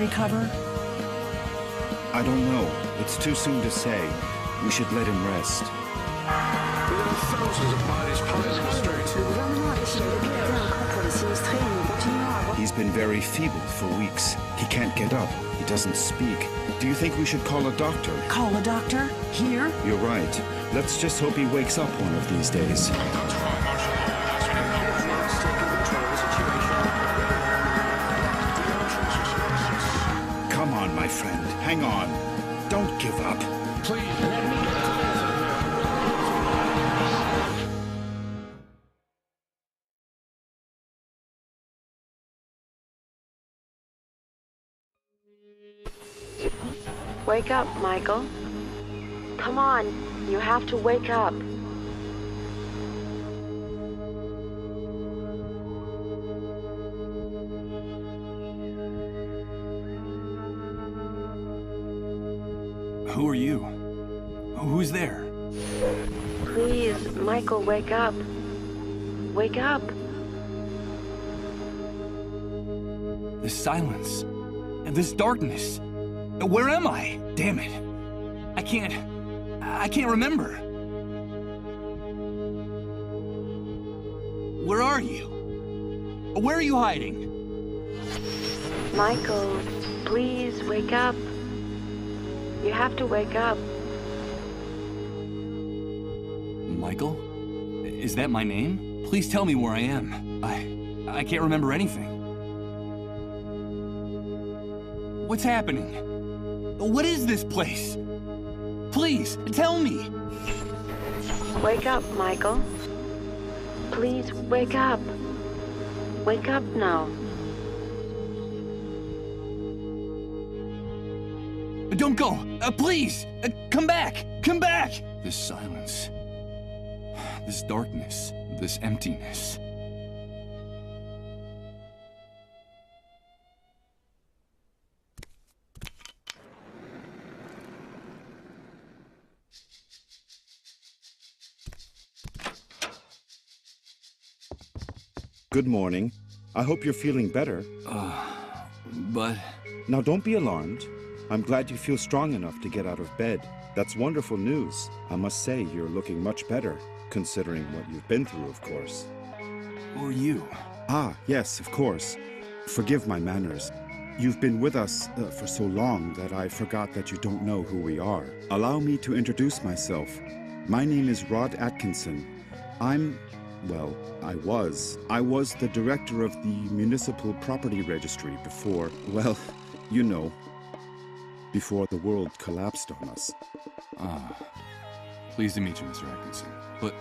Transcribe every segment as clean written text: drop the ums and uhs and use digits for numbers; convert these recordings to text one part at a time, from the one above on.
recover? I don't know. It's too soon to say. We should let him rest. There are thousands of bodies piling the streets. He's been very feeble for weeks. He can't get up. He doesn't speak. Do you think we should call a doctor? Call a doctor? Here? You're right. Let's just hope he wakes up one of these days. Come on, my friend. Hang on. Don't give up. Please, let me get out of Wake up, Michael. Come on, you have to wake up. Who are you? Who's there? Please, Michael, wake up. Wake up. This silence. This darkness. Where am I? Damn it. I can't remember. Where are you? Where are you hiding? Michael, please wake up. You have to wake up. Michael? Is that my name? Please tell me where I am. I can't remember anything. What's happening? What is this place? Please, tell me! Wake up, Michael. Please, wake up. Wake up now. Don't go! Please! Come back! Come back! This silence. This darkness. This emptiness. Good morning. I hope you're feeling better. But... Now don't be alarmed. I'm glad you feel strong enough to get out of bed. That's wonderful news. I must say you're looking much better, considering what you've been through, of course. Who are you? Ah, yes, of course. Forgive my manners. You've been with us for so long that I forgot that you don't know who we are. Allow me to introduce myself. My name is Rod Atkinson. Well, I was the director of the Municipal Property Registry before, well, you know, before the world collapsed on us. Pleased to meet you, Mr. Atkinson. But...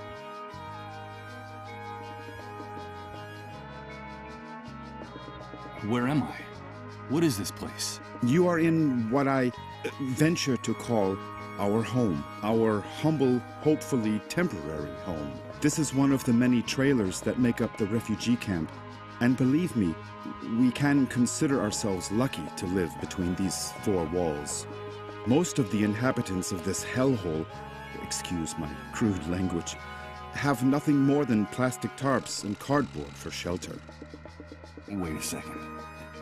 where am I? What is this place? You are in what I venture to call our home. Our humble, hopefully temporary home. This is one of the many trailers that make up the refugee camp. And believe me, we can consider ourselves lucky to live between these four walls. Most of the inhabitants of this hellhole, excuse my crude language, have nothing more than plastic tarps and cardboard for shelter. Wait a second.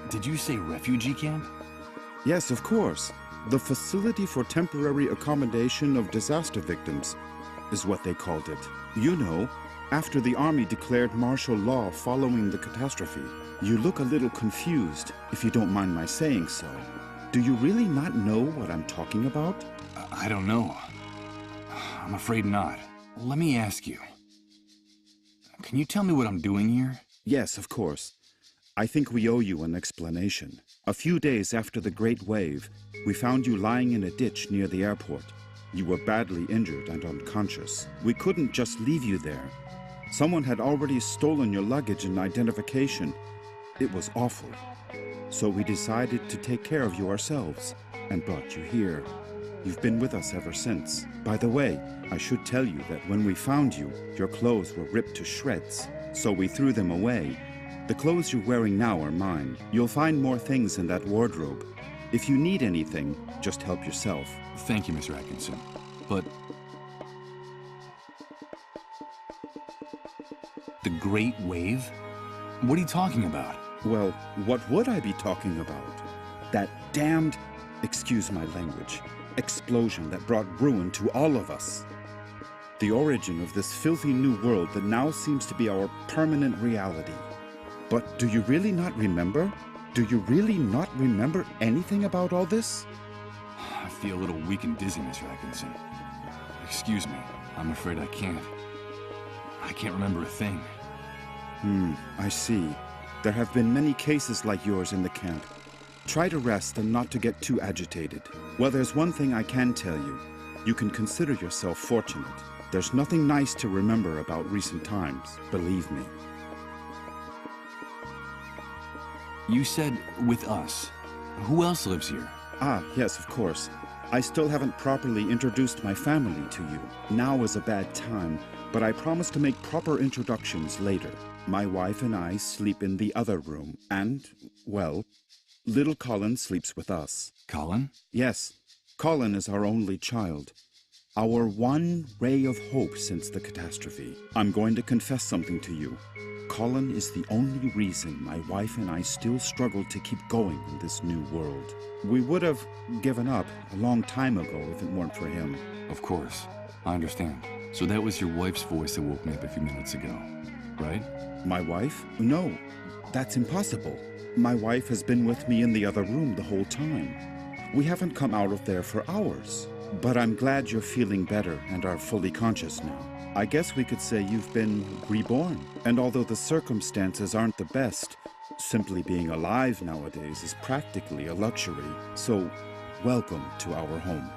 Did you say refugee camp? Yes, of course. The Facility for Temporary Accommodation of Disaster Victims is what they called it. You know, after the army declared martial law following the catastrophe. You look a little confused, if you don't mind my saying so. Do you really not know what I'm talking about? I don't know. I'm afraid not. Let me ask you. Can you tell me what I'm doing here? Yes, of course. I think we owe you an explanation. A few days after the Great Wave, we found you lying in a ditch near the airport. You were badly injured and unconscious. We couldn't just leave you there. Someone had already stolen your luggage and identification. It was awful. So we decided to take care of you ourselves and brought you here. You've been with us ever since. By the way, I should tell you that when we found you, your clothes were ripped to shreds, so we threw them away. The clothes you're wearing now are mine. You'll find more things in that wardrobe. If you need anything, just help yourself. Thank you, Mr. Atkinson. But... the Great Wave? What are you talking about? Well, what would I be talking about? That damned, excuse my language, explosion that brought ruin to all of us. The origin of this filthy new world that now seems to be our permanent reality. But do you really not remember? Do you really not remember anything about all this? I feel a little weak and dizzy, Mr. Atkinson. Excuse me. I'm afraid I can't. I can't remember a thing. I see. There have been many cases like yours in the camp. Try to rest and not to get too agitated. Well, there's one thing I can tell you. You can consider yourself fortunate. There's nothing nice to remember about recent times, believe me. You said with us. Who else lives here? Ah, yes, of course. I still haven't properly introduced my family to you. Now is a bad time, but I promise to make proper introductions later. My wife and I sleep in the other room, and, well, little Colin sleeps with us. Colin? Yes, Colin is our only child. Our one ray of hope since the catastrophe. I'm going to confess something to you. Colin is the only reason my wife and I still struggle to keep going in this new world. We would have given up a long time ago if it weren't for him. Of course. I understand. So that was your wife's voice that woke me up a few minutes ago, right? My wife? No, that's impossible. My wife has been with me in the other room the whole time. We haven't come out of there for hours. But I'm glad you're feeling better and are fully conscious now. I guess we could say you've been reborn. And although the circumstances aren't the best, simply being alive nowadays is practically a luxury. So, welcome to our home.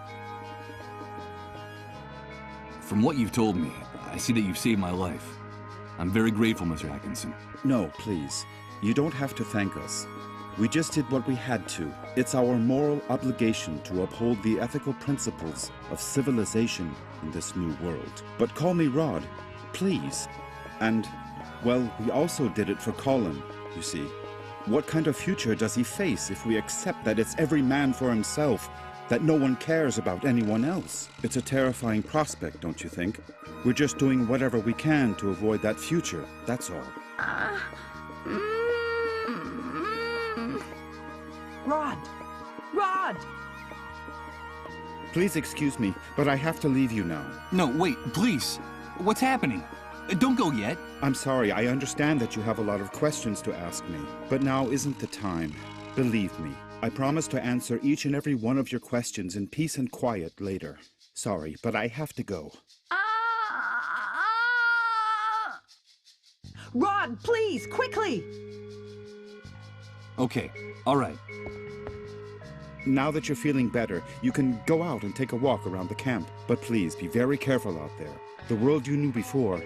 From what you've told me, I see that you've saved my life. I'm very grateful, Mr. Atkinson. No, please. You don't have to thank us. We just did what we had to. It's our moral obligation to uphold the ethical principles of civilization in this new world. But call me Rod, please. And, well, we also did it for Colin, you see. What kind of future does he face if we accept that it's every man for himself, that no one cares about anyone else? It's a terrifying prospect, don't you think? We're just doing whatever we can to avoid that future, that's all. Rod! Rod! Please excuse me, but I have to leave you now. No, wait, please. What's happening? Don't go yet. I'm sorry, I understand that you have a lot of questions to ask me, but now isn't the time. Believe me, I promise to answer each and every one of your questions in peace and quiet later. Sorry, but I have to go. Rod, please, quickly! Okay, all right. Now that you're feeling better, you can go out and take a walk around the camp. But please, be very careful out there. The world you knew before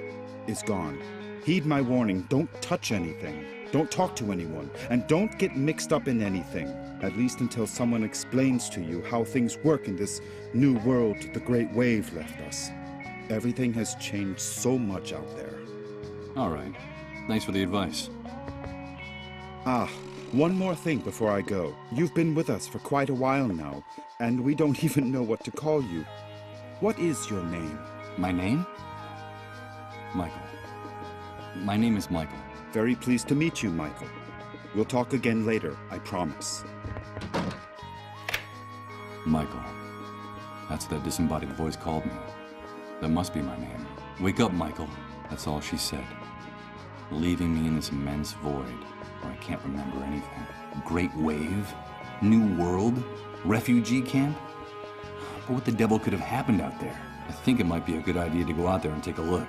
is gone. Heed my warning, don't touch anything. Don't talk to anyone, and don't get mixed up in anything. At least until someone explains to you how things work in this new world the Great Wave left us. Everything has changed so much out there. All right. Thanks for the advice. Ah, one more thing before I go. You've been with us for quite a while now, and we don't even know what to call you. What is your name? My name? Michael. My name is Michael. Very pleased to meet you, Michael. We'll talk again later, I promise. Michael. That's what that disembodied voice called me. That must be my name. Wake up, Michael. That's all she said. Leaving me in this immense void where I can't remember anything. Great wave? New world? Refugee camp? But what the devil could have happened out there? I think it might be a good idea to go out there and take a look.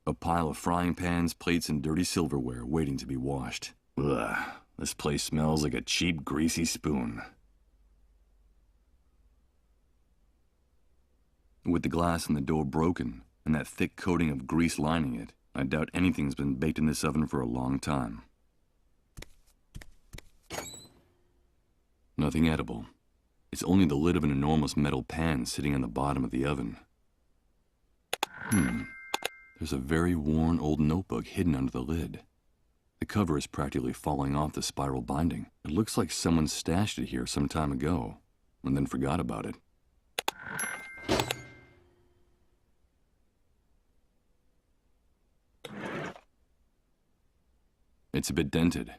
A pile of frying pans, plates, and dirty silverware waiting to be washed. Ugh, this place smells like a cheap, greasy spoon. With the glass in the door broken, and that thick coating of grease lining it, I doubt anything's been baked in this oven for a long time. Nothing edible. It's only the lid of an enormous metal pan sitting on the bottom of the oven. There's a very worn old notebook hidden under the lid. The cover is practically falling off the spiral binding. It looks like someone stashed it here some time ago, and then forgot about it. It's a bit dented.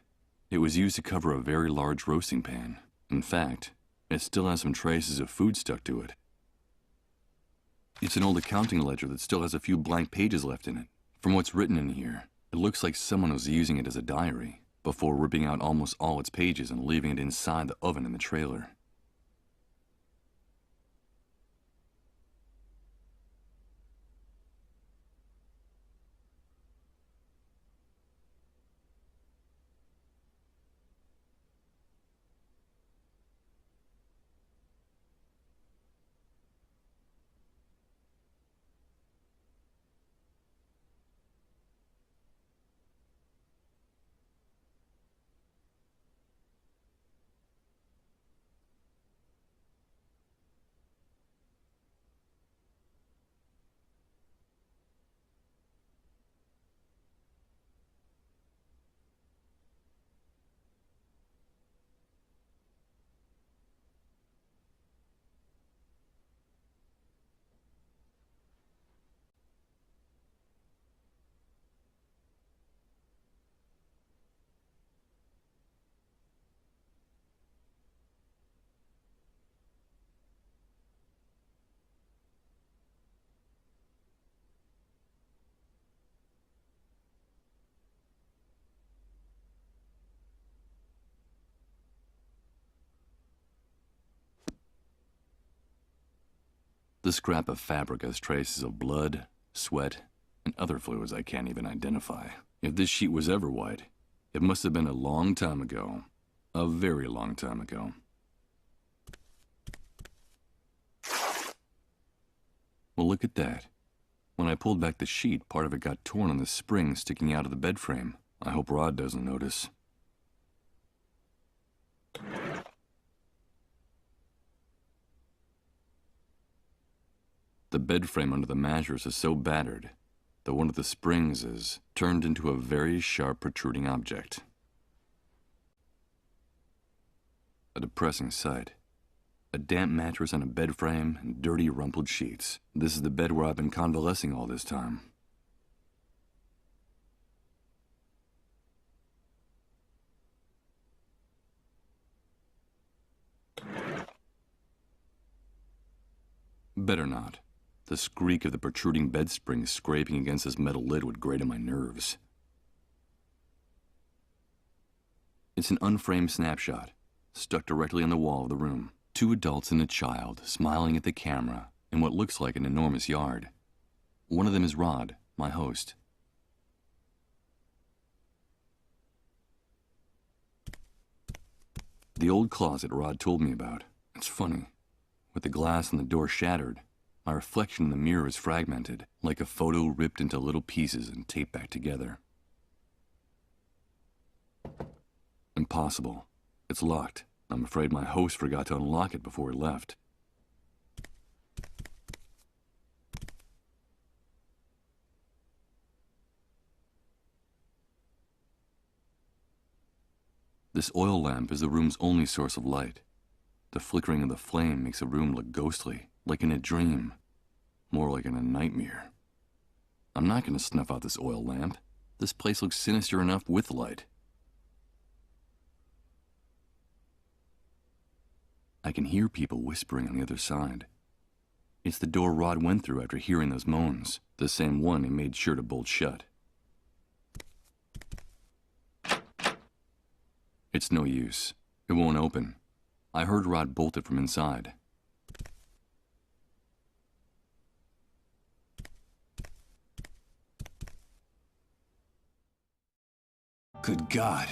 It was used to cover a very large roasting pan. In fact, it still has some traces of food stuck to it. It's an old accounting ledger that still has a few blank pages left in it. From what's written in here, it looks like someone was using it as a diary before ripping out almost all its pages and leaving it inside the oven in the trailer. The scrap of fabric has traces of blood, sweat, and other fluids I can't even identify. If this sheet was ever white, it must have been a long time ago. A very long time ago. Well, look at that. When I pulled back the sheet, part of it got torn on the spring sticking out of the bed frame. I hope Rod doesn't notice. The bed frame under the mattress is so battered that one of the springs is turned into a very sharp protruding object. A depressing sight. A damp mattress on a bed frame and dirty, rumpled sheets. This is the bed where I've been convalescing all this time. Better not. The squeak of the protruding bed spring scraping against this metal lid would grate on my nerves. It's an unframed snapshot, stuck directly on the wall of the room. 2 adults and a child smiling at the camera in what looks like an enormous yard. One of them is Rod, my host. The old closet Rod told me about. It's funny. With the glass on the door shattered, my reflection in the mirror is fragmented, like a photo ripped into little pieces and taped back together. Impossible. It's locked. I'm afraid my host forgot to unlock it before he left. This oil lamp is the room's only source of light. The flickering of the flame makes the room look ghostly, like in a dream, more like in a nightmare. I'm not going to snuff out this oil lamp. This place looks sinister enough with light. I can hear people whispering on the other side. It's the door Rod went through after hearing those moans, the same one he made sure to bolt shut. It's no use. It won't open. I heard Rod bolt it from inside. Good God,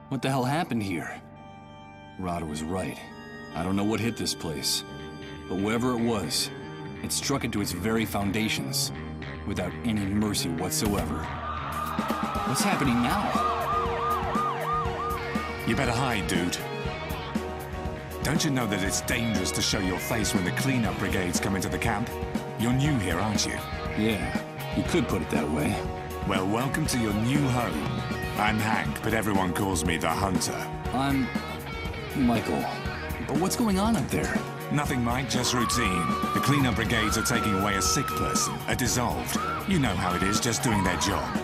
what the hell happened here? Rod was right. I don't know what hit this place, but whatever it was, it struck into its very foundations, without any mercy whatsoever. What's happening now? You better hide, dude. Don't you know that it's dangerous to show your face when the cleanup brigades come into the camp? You're new here, aren't you? Yeah, you could put it that way. Well, welcome to your new home. I'm Hank, but everyone calls me the Hunter. I'm Michael. But what's going on up there? Nothing, Mike, just routine. The cleanup brigades are taking away a sick person, a dissolved. You know how it is, just doing their job.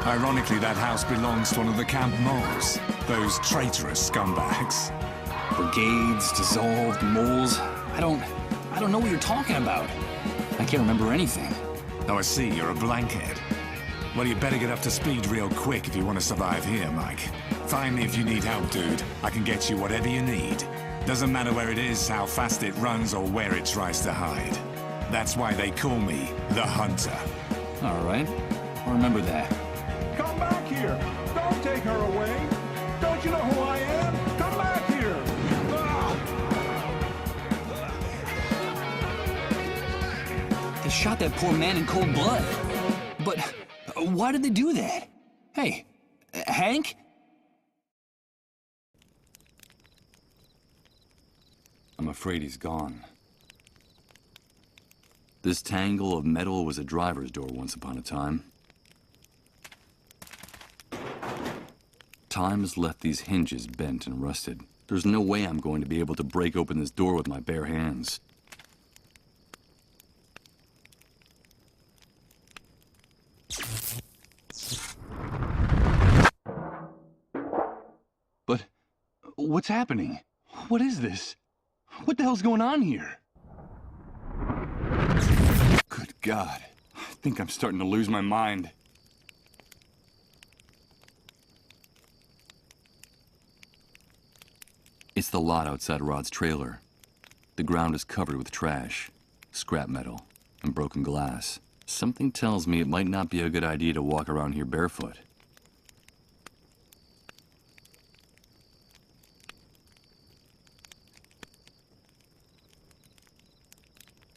Ironically, that house belongs to one of the camp moles. Those traitorous scumbags. Brigades, dissolved, moles. I don't know what you're talking about. I can't remember anything. Oh, I see, you're a blankhead. Well, you better get up to speed real quick if you want to survive here, Mike. Find me if you need help, dude. I can get you whatever you need. Doesn't matter where it is, how fast it runs, or where it tries to hide. That's why they call me the Hunter. All right. I'll remember that. Come back here. Don't take her away. Don't you know who I am? Come back here. They shot that poor man in cold blood. But why did they do that? Hey, Hank? I'm afraid he's gone. This tangle of metal was a driver's door once upon a time. Time has left these hinges bent and rusted. There's no way I'm going to be able to break open this door with my bare hands. But what's happening? What is this? What the hell's going on here? Good God. I think I'm starting to lose my mind. It's the lot outside Rod's trailer. The ground is covered with trash, scrap metal, and broken glass. Something tells me it might not be a good idea to walk around here barefoot.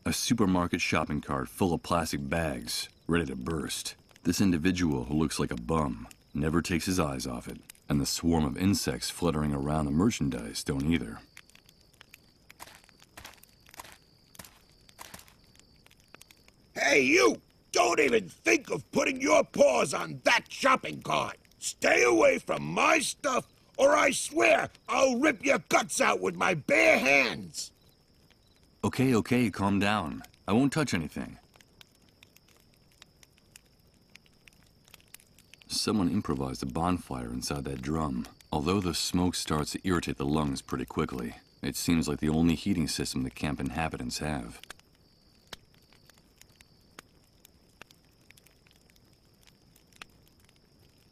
A supermarket shopping cart full of plastic bags, ready to burst. This individual, who looks like a bum, never takes his eyes off it. And the swarm of insects fluttering around the merchandise don't either. Hey, you! Don't even think of putting your paws on that shopping cart! Stay away from my stuff, or I swear I'll rip your guts out with my bare hands! Okay, calm down. I won't touch anything. Someone improvised a bonfire inside that drum. Although the smoke starts to irritate the lungs pretty quickly, it seems like the only heating system the camp inhabitants have.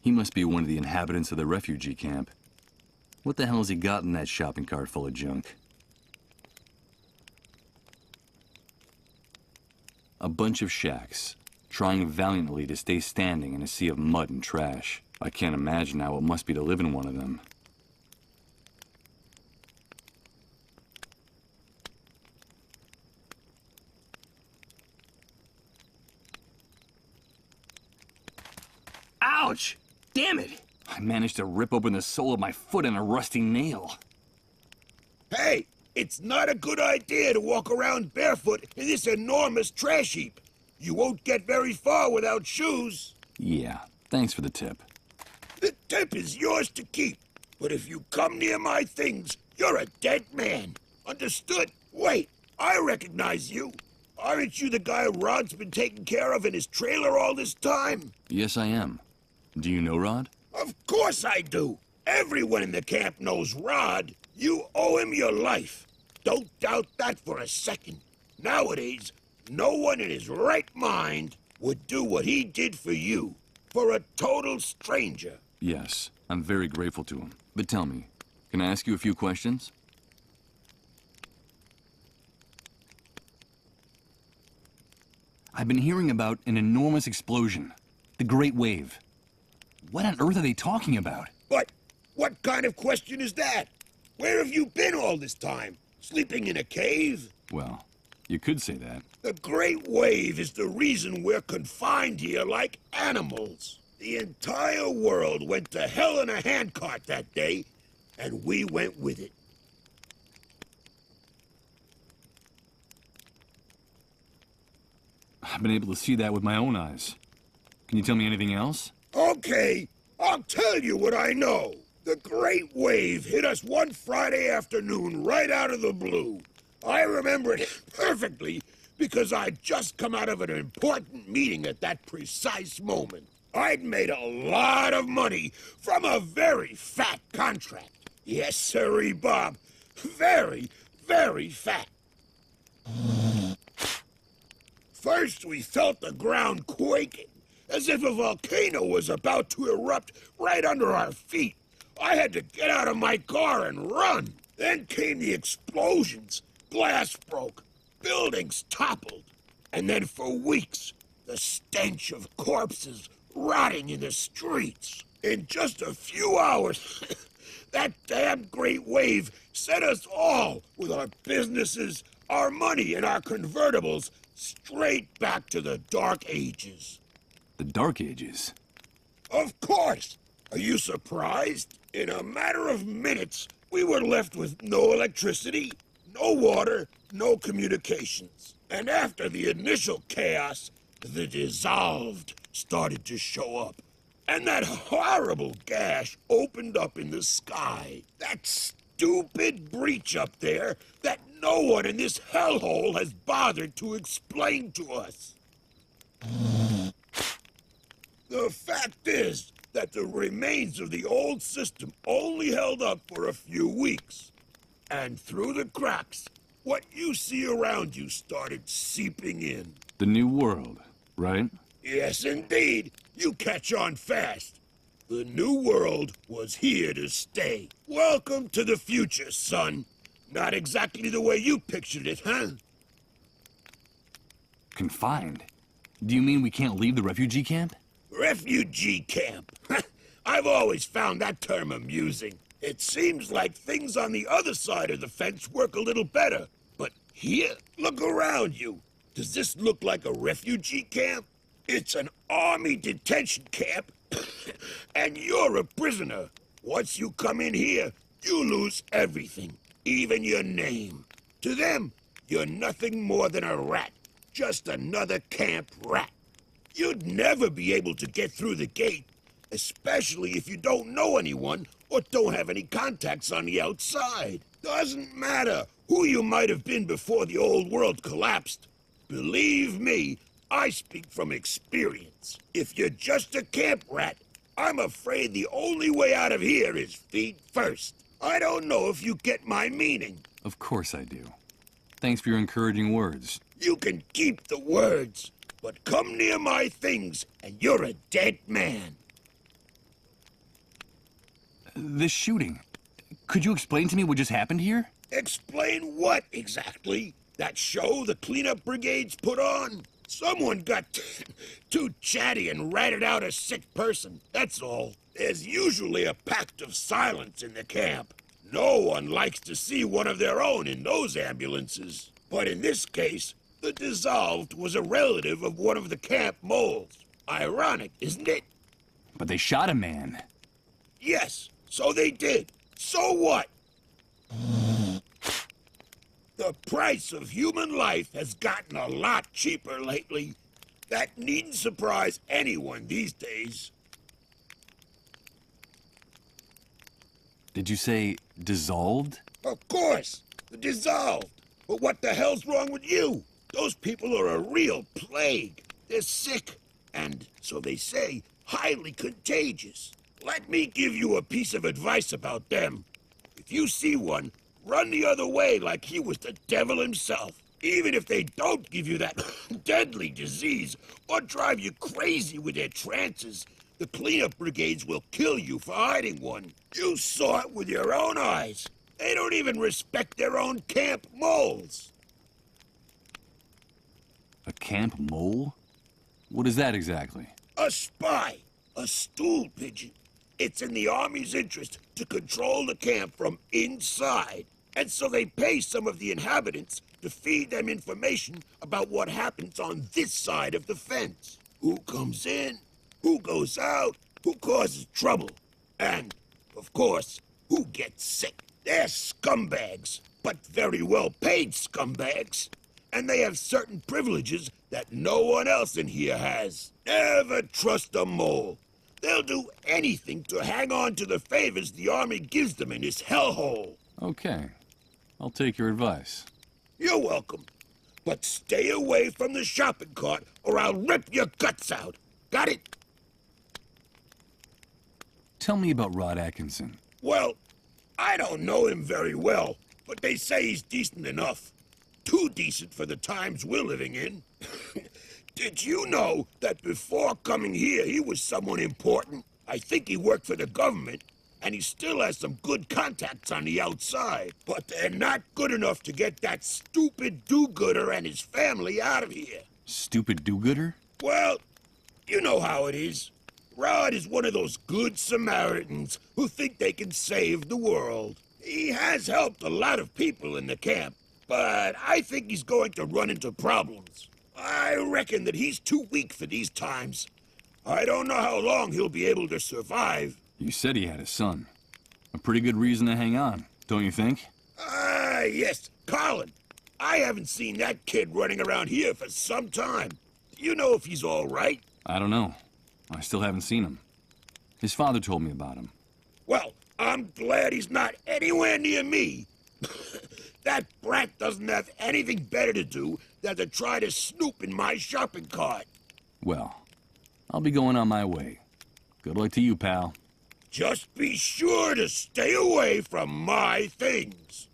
He must be one of the inhabitants of the refugee camp. What the hell has he got in that shopping cart full of junk? A bunch of shacks, trying valiantly to stay standing in a sea of mud and trash. I can't imagine how it must be to live in one of them. Ouch! Damn it! I managed to rip open the sole of my foot in a rusty nail. Hey! It's not a good idea to walk around barefoot in this enormous trash heap. You won't get very far without shoes. Yeah, thanks for the tip. The tip is yours to keep. But if you come near my things, you're a dead man. Understood? Wait, I recognize you. Aren't you the guy Rod's been taking care of in his trailer all this time? Yes, I am. Do you know Rod? Of course I do. Everyone in the camp knows Rod. You owe him your life. Don't doubt that for a second. Nowadays, no one in his right mind would do what he did for you, for a total stranger. Yes, I'm very grateful to him. But tell me, can I ask you a few questions? I've been hearing about an enormous explosion, the Great Wave. What on earth are they talking about? What kind of question is that? Where have you been all this time? Sleeping in a cave? Well, you could say that. The Great Wave is the reason we're confined here like animals. The entire world went to hell in a handcart that day, and we went with it. I've been able to see that with my own eyes. Can you tell me anything else? Okay, I'll tell you what I know. The Great Wave hit us one Friday afternoon right out of the blue. I remember it perfectly because I'd just come out of an important meeting at that precise moment. I'd made a lot of money from a very fat contract. Yes, sirree, Bob. Very, very fat. First, we felt the ground quaking, as if a volcano was about to erupt right under our feet. I had to get out of my car and run. Then came the explosions. Glass broke. Buildings toppled. And then for weeks, the stench of corpses rotting in the streets. In just a few hours, that damn Great Wave sent us all, with our businesses, our money, and our convertibles, straight back to the Dark Ages. The Dark Ages? Of course! Are you surprised? In a matter of minutes, we were left with no electricity, no water, no communications. And after the initial chaos, the dissolved started to show up. And that horrible gash opened up in the sky. That stupid breach up there that no one in this hellhole has bothered to explain to us. The fact is that the remains of the old system only held up for a few weeks. And through the cracks, what you see around you started seeping in. The new world, right? Yes, indeed. You catch on fast. The new world was here to stay. Welcome to the future, son. Not exactly the way you pictured it, huh? Confined? Do you mean we can't leave the refugee camp? Refugee camp. I've always found that term amusing. It seems like things on the other side of the fence work a little better. But here, look around you. Does this look like a refugee camp? It's an army detention camp, and you're a prisoner. Once you come in here, you lose everything, even your name. To them, you're nothing more than a rat, just another camp rat. You'd never be able to get through the gate, especially if you don't know anyone or don't have any contacts on the outside. Doesn't matter who you might have been before the old world collapsed. Believe me, I speak from experience. If you're just a camp rat, I'm afraid the only way out of here is feet first. I don't know if you get my meaning. Of course I do. Thanks for your encouraging words. You can keep the words, but come near my things and you're a dead man. This shooting. Could you explain to me what just happened here? Explain what exactly? That show the cleanup brigades put on? Someone got too chatty and ratted out a sick person, that's all. There's usually a pact of silence in the camp. No one likes to see one of their own in those ambulances. But in this case, the dissolved was a relative of one of the camp moles. Ironic, isn't it? But they shot a man. Yes, so they did. So what? The price of human life has gotten a lot cheaper lately. That needn't surprise anyone these days. Did you say dissolved? Of course, the dissolved. But what the hell's wrong with you? Those people are a real plague. They're sick, and, so they say, highly contagious. Let me give you a piece of advice about them. If you see one, run the other way like he was the devil himself. Even if they don't give you that deadly disease or drive you crazy with their trances, the cleanup brigades will kill you for hiding one. You saw it with your own eyes. They don't even respect their own camp moles. A camp mole? What is that exactly? A spy. A stool pigeon. It's in the Army's interest to control the camp from inside. And so they pay some of the inhabitants to feed them information about what happens on this side of the fence. Who comes in, who goes out, who causes trouble, and, of course, who gets sick. They're scumbags, but very well-paid scumbags. And they have certain privileges that no one else in here has. Never trust a mole. They'll do anything to hang on to the favors the army gives them in this hellhole. Okay. I'll take your advice. You're welcome. But stay away from the shopping cart or I'll rip your guts out. Got it? Tell me about Rod Atkinson. Well, I don't know him very well, but they say he's decent enough. Too decent for the times we're living in. Did you know that before coming here, he was someone important? I think he worked for the government, and he still has some good contacts on the outside. But they're not good enough to get that stupid do-gooder and his family out of here. Stupid do-gooder? Well, you know how it is. Rod is one of those good Samaritans who think they can save the world. He has helped a lot of people in the camp, but I think he's going to run into problems. I reckon that he's too weak for these times. I don't know how long he'll be able to survive. You said he had a son. A pretty good reason to hang on, don't you think? Yes, Colin. I haven't seen that kid running around here for some time. You know if he's all right? I don't know. I still haven't seen him. His father told me about him. Well, I'm glad he's not anywhere near me. That brat doesn't have anything better to do than to try to snoop in my shopping cart. Well, I'll be going on my way. Good luck to you, pal. Just be sure to stay away from my things.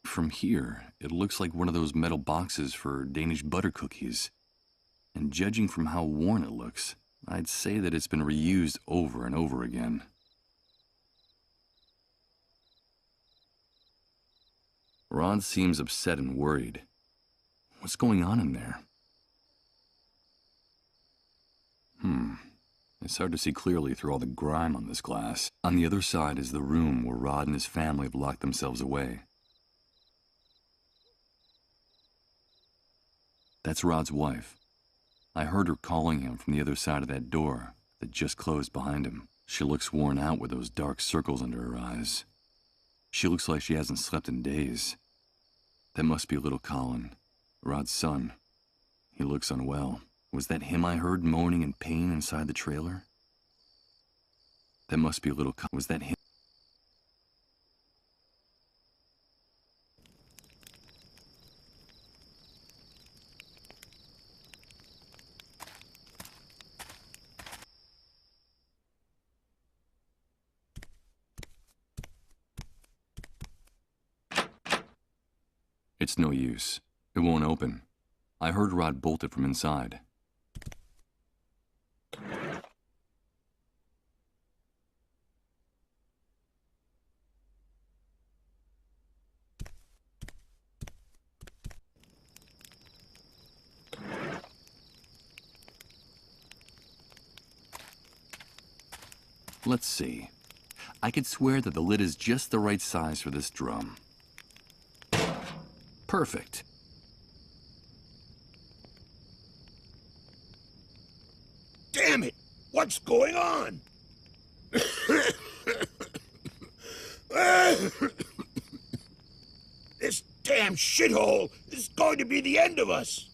From here, it looks like one of those metal boxes for Danish butter cookies. And judging from how worn it looks, I'd say that it's been reused over and over again. Rod seems upset and worried. What's going on in there? It's hard to see clearly through all the grime on this glass. On the other side is the room where Rod and his family have locked themselves away. That's Rod's wife. I heard her calling him from the other side of that door that just closed behind him. She looks worn out with those dark circles under her eyes. She looks like she hasn't slept in days. That must be little Colin, Rod's son. He looks unwell. Was that him I heard moaning in pain inside the trailer? That must be little Colin. Was that him? It's no use. It won't open. I heard Rod bolt it from inside. Let's see. I could swear that the lid is just the right size for this drum. Perfect. Damn it! What's going on? This damn shithole is going to be the end of us.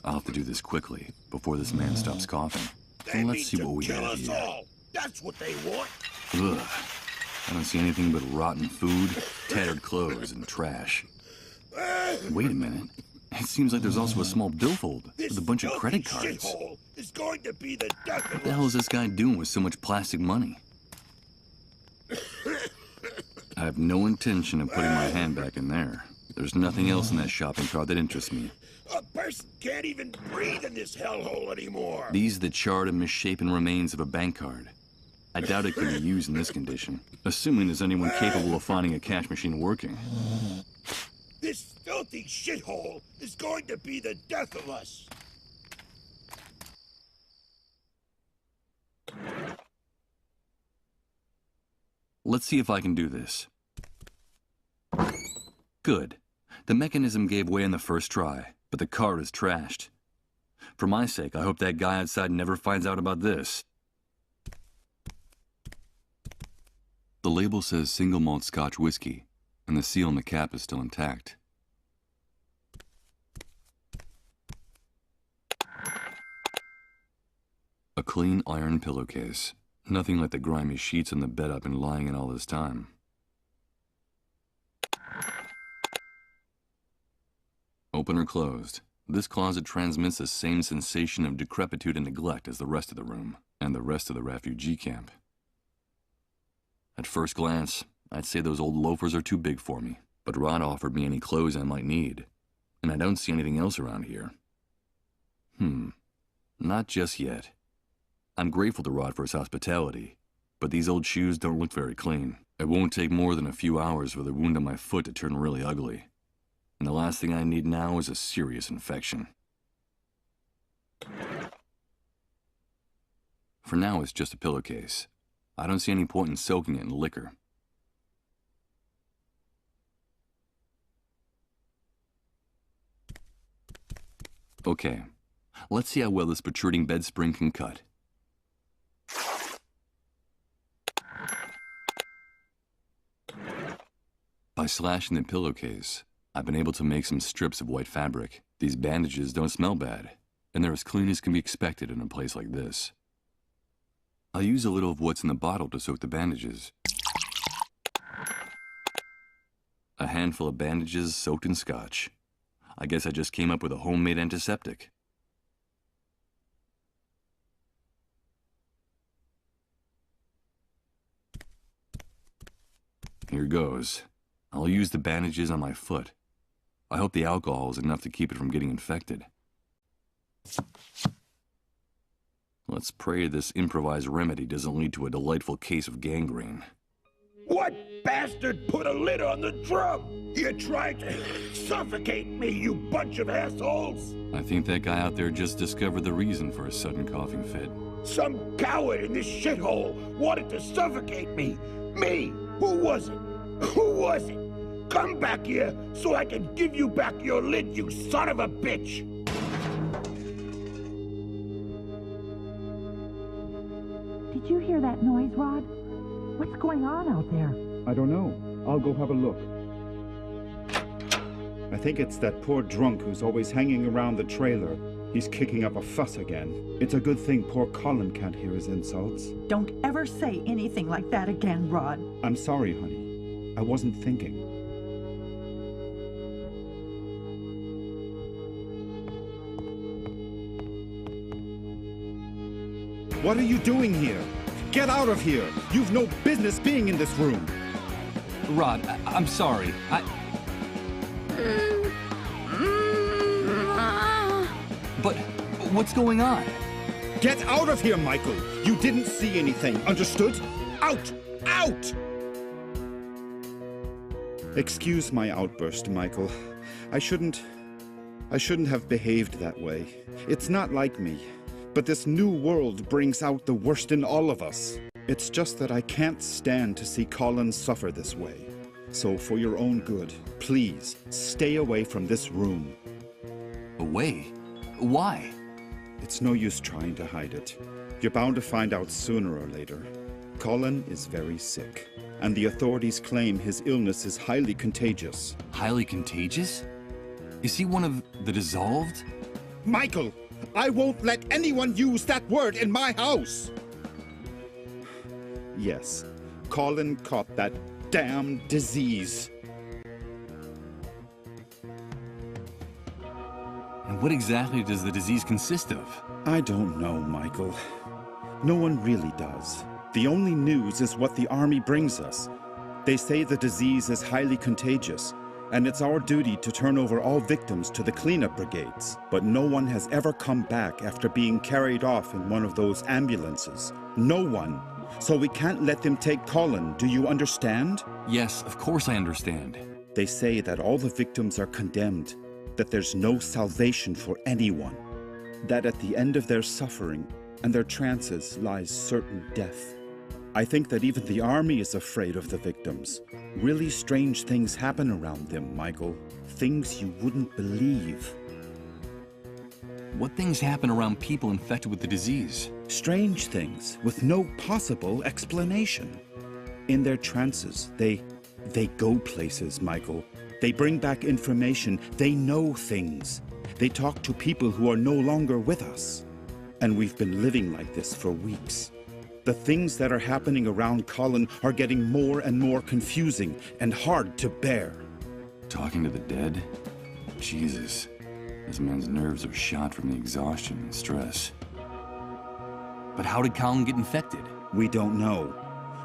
I'll have to do this quickly before this man stops coughing. They Let's mean see to what we kill got us here. all. That's what they want. Ugh. I don't see anything but rotten food, tattered clothes, and trash. Wait a minute. It seems like there's also a small billfold with a bunch of credit cards. Shithole is going to be the death of What the hell is this guy doing with so much plastic money? I have no intention of putting my hand back in there. There's nothing else in that shopping cart that interests me. A person can't even breathe in this hellhole anymore. These are the charred and misshapen remains of a bank card. I doubt it could be used in this condition, assuming there's anyone capable of finding a cash machine working. This filthy shithole is going to be the death of us. Let's see if I can do this. Good. The mechanism gave way on the first try, but the card is trashed. For my sake, I hope that guy outside never finds out about this. The label says single malt Scotch whiskey, and the seal on the cap is still intact. A clean iron pillowcase. Nothing like the grimy sheets on the bed I've been lying in all this time. Open or closed, this closet transmits the same sensation of decrepitude and neglect as the rest of the room, and the rest of the refugee camp. At first glance, I'd say those old loafers are too big for me, but Rod offered me any clothes I might need, and I don't see anything else around here. Not just yet. I'm grateful to Rod for his hospitality, but these old shoes don't look very clean. It won't take more than a few hours for the wound on my foot to turn really ugly. And the last thing I need now is a serious infection. For now, it's just a pillowcase. I don't see any point in soaking it in liquor. Okay, let's see how well this protruding bed spring can cut. By slashing the pillowcase, I've been able to make some strips of white fabric. These bandages don't smell bad, and they're as clean as can be expected in a place like this. I'll use a little of what's in the bottle to soak the bandages. A handful of bandages soaked in scotch. I guess I just came up with a homemade antiseptic. Here goes. I'll use the bandages on my foot. I hope the alcohol is enough to keep it from getting infected. Let's pray this improvised remedy doesn't lead to a delightful case of gangrene. What bastard put a lid on the drum? You tried to suffocate me, you bunch of assholes! I think that guy out there just discovered the reason for his sudden coughing fit. Some coward in this shithole wanted to suffocate me! Me! Who was it? Who was it? Come back here so I can give you back your lid, you son of a bitch! Did you hear that noise, Rod? What's going on out there? I don't know. I'll go have a look. I think it's that poor drunk who's always hanging around the trailer. He's kicking up a fuss again. It's a good thing poor Colin can't hear his insults. Don't ever say anything like that again, Rod. I'm sorry, honey. I wasn't thinking. What are you doing here? Get out of here! You've no business being in this room! Rod, I'm sorry. But what's going on? Get out of here, Michael! You didn't see anything, understood? Out! Out! Excuse my outburst, Michael. I shouldn't have behaved that way. It's not like me. But this new world brings out the worst in all of us. It's just that I can't stand to see Colin suffer this way. So for your own good, please, stay away from this room. Away? Why? It's no use trying to hide it. You're bound to find out sooner or later. Colin is very sick, and the authorities claim his illness is highly contagious. Highly contagious? Is he one of the dissolved? Michael! I won't let anyone use that word in my house! Yes, Colin caught that damn disease. And what exactly does the disease consist of? I don't know, Michael. No one really does. The only news is what the army brings us. They say the disease is highly contagious, and it's our duty to turn over all victims to the cleanup brigades. But no one has ever come back after being carried off in one of those ambulances. No one. So we can't let them take Colin, do you understand? Yes, of course I understand. They say that all the victims are condemned, that there's no salvation for anyone, that at the end of their suffering and their trances lies certain death. I think that even the army is afraid of the victims. Really strange things happen around them, Michael. Things you wouldn't believe. What things happen around people infected with the disease? Strange things with no possible explanation. In their trances, they go places, Michael. They bring back information. They know things. They talk to people who are no longer with us. And we've been living like this for weeks. The things that are happening around Colin are getting more and more confusing and hard to bear. Talking to the dead? Jesus. This man's nerves are shot from the exhaustion and stress. But how did Colin get infected? We don't know.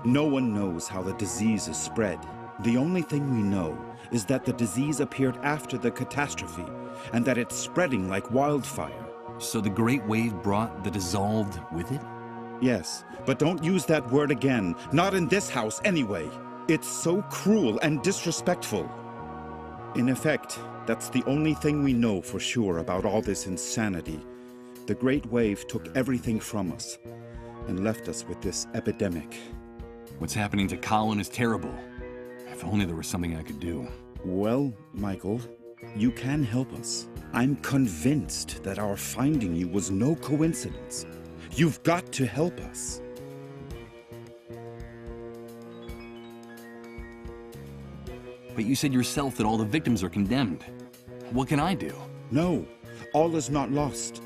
No one knows how the disease is spread. The only thing we know is that the disease appeared after the catastrophe, and that it's spreading like wildfire. So the Great Wave brought the dissolved with it? Yes, but don't use that word again. Not in this house, anyway. It's so cruel and disrespectful. In effect, that's the only thing we know for sure about all this insanity. The Great Wave took everything from us and left us with this epidemic. What's happening to Colin is terrible. If only there was something I could do. Well, Michael, you can help us. I'm convinced that our finding you was no coincidence. You've got to help us. But you said yourself that all the victims are condemned. What can I do? No, all is not lost.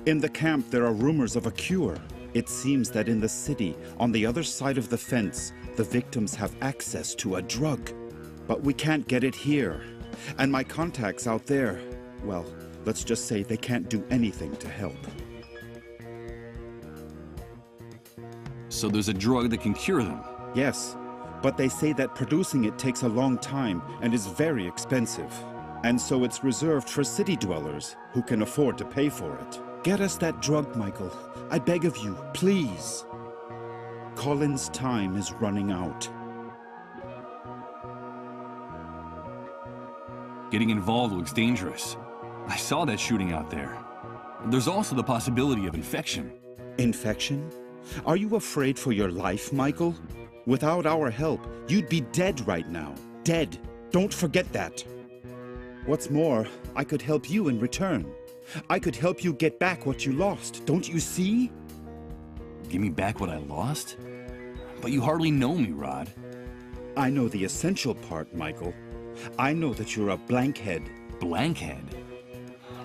In the camp, there are rumors of a cure. It seems that in the city, on the other side of the fence, the victims have access to a drug. But we can't get it here. And my contacts out there, well, let's just say they can't do anything to help. So there's a drug that can cure them? Yes, but they say that producing it takes a long time and is very expensive. And so it's reserved for city dwellers who can afford to pay for it. Get us that drug, Michael. I beg of you, please. Colin's time is running out. Getting involved looks dangerous. I saw that shooting out there. There's also the possibility of infection. Infection? Are you afraid for your life, Michael? Without our help, you'd be dead right now. Dead. Don't forget that. What's more, I could help you in return. I could help you get back what you lost. Don't you see? Give me back what I lost? But you hardly know me, Rod. I know the essential part, Michael. I know that you're a blankhead. Blankhead?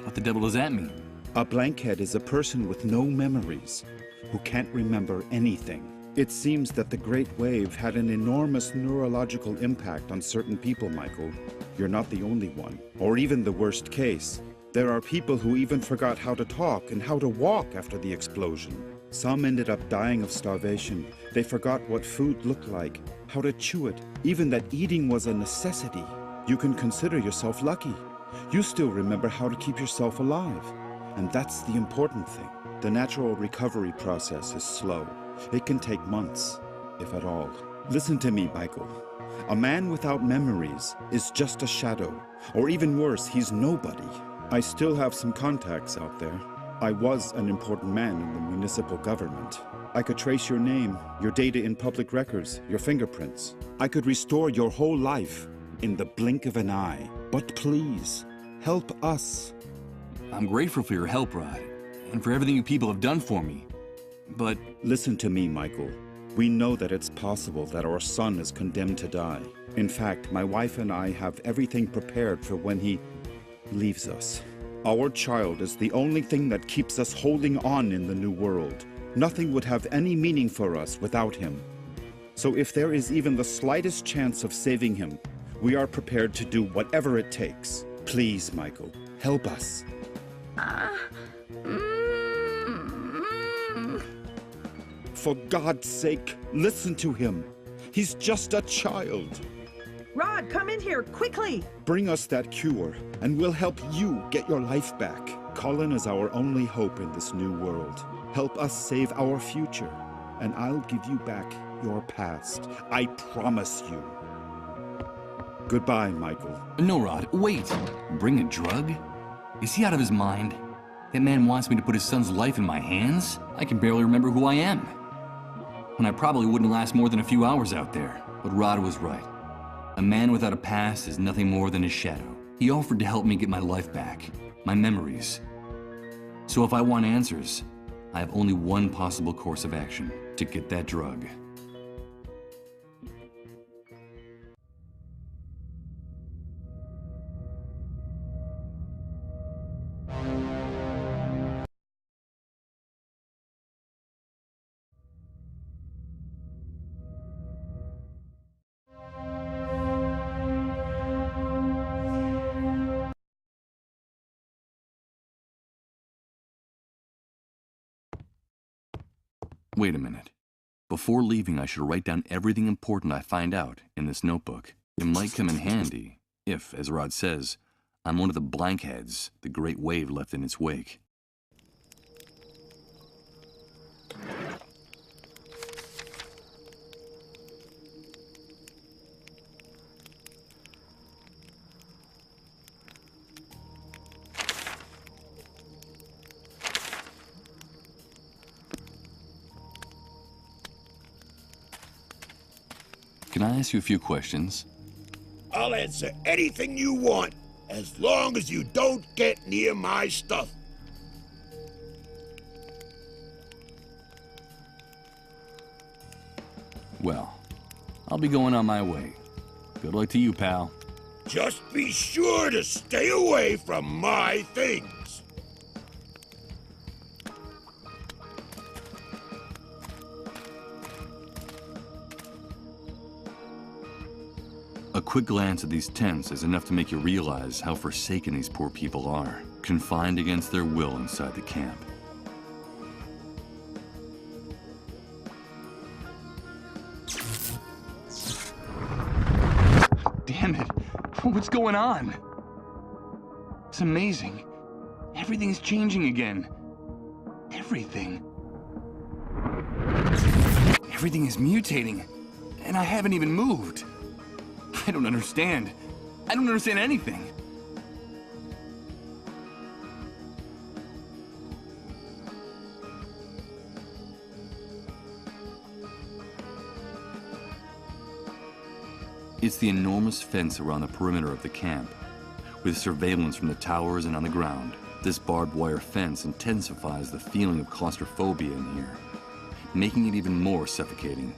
What the devil does that mean? A blankhead is a person with no memories, who can't remember anything. It seems that the Great Wave had an enormous neurological impact on certain people, Michael. You're not the only one, or even the worst case. There are people who even forgot how to talk and how to walk after the explosion. Some ended up dying of starvation. They forgot what food looked like, how to chew it, even that eating was a necessity. You can consider yourself lucky. You still remember how to keep yourself alive. And that's the important thing. The natural recovery process is slow. It can take months, if at all. Listen to me, Michael. A man without memories is just a shadow, or even worse, he's nobody. I still have some contacts out there. I was an important man in the municipal government. I could trace your name, your data in public records, your fingerprints. I could restore your whole life in the blink of an eye. But please, help us. I'm grateful for your help, Rod, and for everything you people have done for me. But... Listen to me, Michael. We know that it's possible that our son is condemned to die. In fact, my wife and I have everything prepared for when he leaves us. Our child is the only thing that keeps us holding on in the new world. Nothing would have any meaning for us without him. So if there is even the slightest chance of saving him, we are prepared to do whatever it takes. Please, Michael, help us. For God's sake, listen to him. He's just a child. Rod, come in here, quickly! Bring us that cure, and we'll help you get your life back. Colin is our only hope in this new world. Help us save our future, and I'll give you back your past. I promise you. Goodbye, Michael. No, Rod, wait! Bring a drug? Is he out of his mind? That man wants me to put his son's life in my hands? I can barely remember who I am. when I probably wouldn't last more than a few hours out there. But Rod was right. A man without a past is nothing more than his shadow. He offered to help me get my life back, my memories. So if I want answers, I have only one possible course of action: to get that drug. Wait a minute. Before leaving, I should write down everything important I find out in this notebook. It might come in handy if, as Rod says, I'm one of the blankheads the Great Wave left in its wake. Can I ask you a few questions? I'll answer anything you want, as long as you don't get near my stuff. Well, I'll be going on my way. Good luck to you, pal. Just be sure to stay away from my things. A quick glance at these tents is enough to make you realize how forsaken these poor people are, confined against their will inside the camp. Damn it! What's going on? It's amazing. Everything's changing again. Everything. Everything is mutating, and I haven't even moved. I don't understand. I don't understand anything. It's the enormous fence around the perimeter of the camp, with surveillance from the towers and on the ground. This barbed wire fence intensifies the feeling of claustrophobia in here, making it even more suffocating.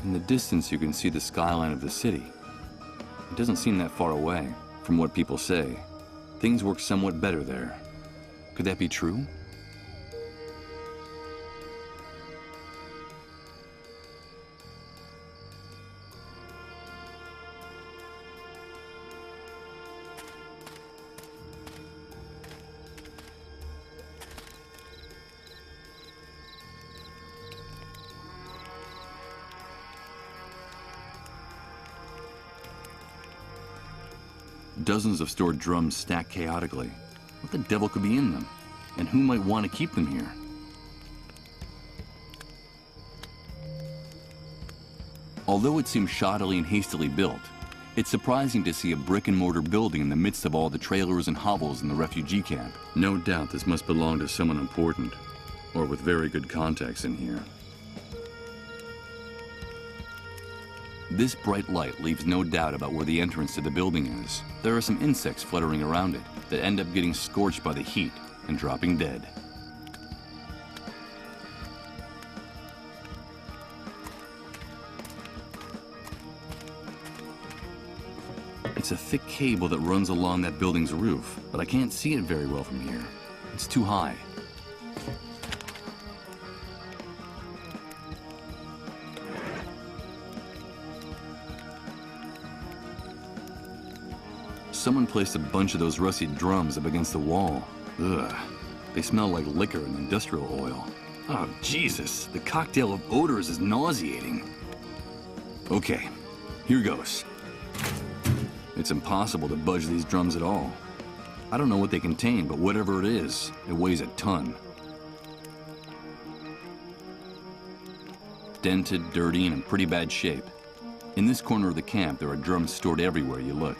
In the distance, you can see the skyline of the city. It doesn't seem that far away. From what people say, things work somewhat better there. Could that be true? Dozens of stored drums stacked chaotically. What the devil could be in them? And who might want to keep them here? Although it seems shoddily and hastily built, it's surprising to see a brick-and-mortar building in the midst of all the trailers and hovels in the refugee camp. No doubt this must belong to someone important, or with very good contacts in here. This bright light leaves no doubt about where the entrance to the building is. There are some insects fluttering around it that end up getting scorched by the heat and dropping dead. It's a thick cable that runs along that building's roof, but I can't see it very well from here. It's too high. Someone placed a bunch of those rusty drums up against the wall. Ugh. They smell like liquor and industrial oil. Oh, Jesus. The cocktail of odors is nauseating. Okay, here goes. It's impossible to budge these drums at all. I don't know what they contain, but whatever it is, it weighs a ton. Dented, dirty, and in pretty bad shape. In this corner of the camp, there are drums stored everywhere you look.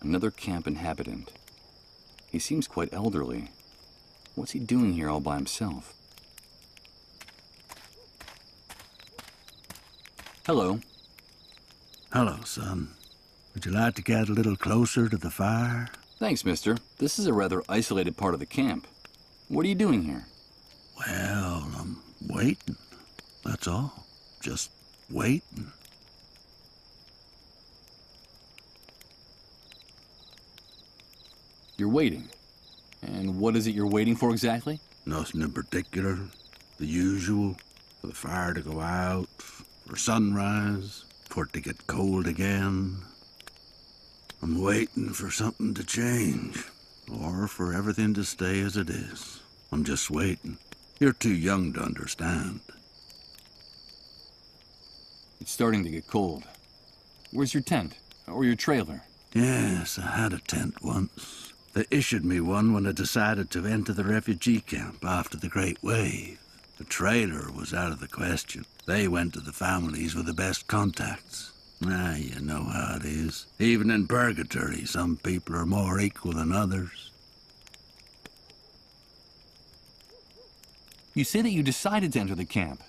Another camp inhabitant. He seems quite elderly. What's he doing here all by himself? Hello. Hello, son. Would you like to get a little closer to the fire? Thanks, mister. This is a rather isolated part of the camp. What are you doing here? Well, I'm waiting. That's all. Just waiting. You're waiting. And what is it you're waiting for exactly? Nothing in particular. The usual. For the fire to go out, for sunrise, for it to get cold again. I'm waiting for something to change, or for everything to stay as it is. I'm just waiting. You're too young to understand. It's starting to get cold. Where's your tent? Or your trailer? Yes, I had a tent once. They issued me one when I decided to enter the refugee camp after the Great Wave. The trailer was out of the question. They went to the families with the best contacts. Ah, you know how it is. Even in purgatory, some people are more equal than others. You say that you decided to enter the camp.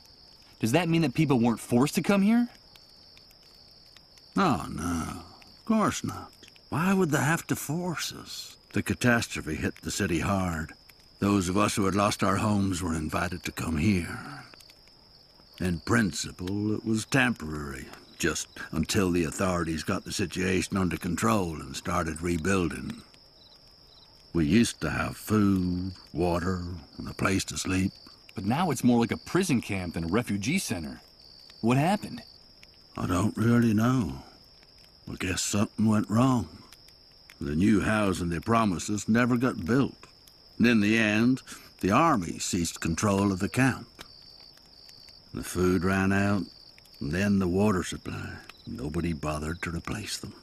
Does that mean that people weren't forced to come here? Oh, no. Of course not. Why would they have to force us? The catastrophe hit the city hard. Those of us who had lost our homes were invited to come here. In principle, it was temporary, just until the authorities got the situation under control and started rebuilding. We used to have food, water, and a place to sleep. But now it's more like a prison camp than a refugee center. What happened? I don't really know. I guess something went wrong. The new housing they promised us never got built. And in the end, the army ceased control of the camp. The food ran out, and then the water supply. Nobody bothered to replace them.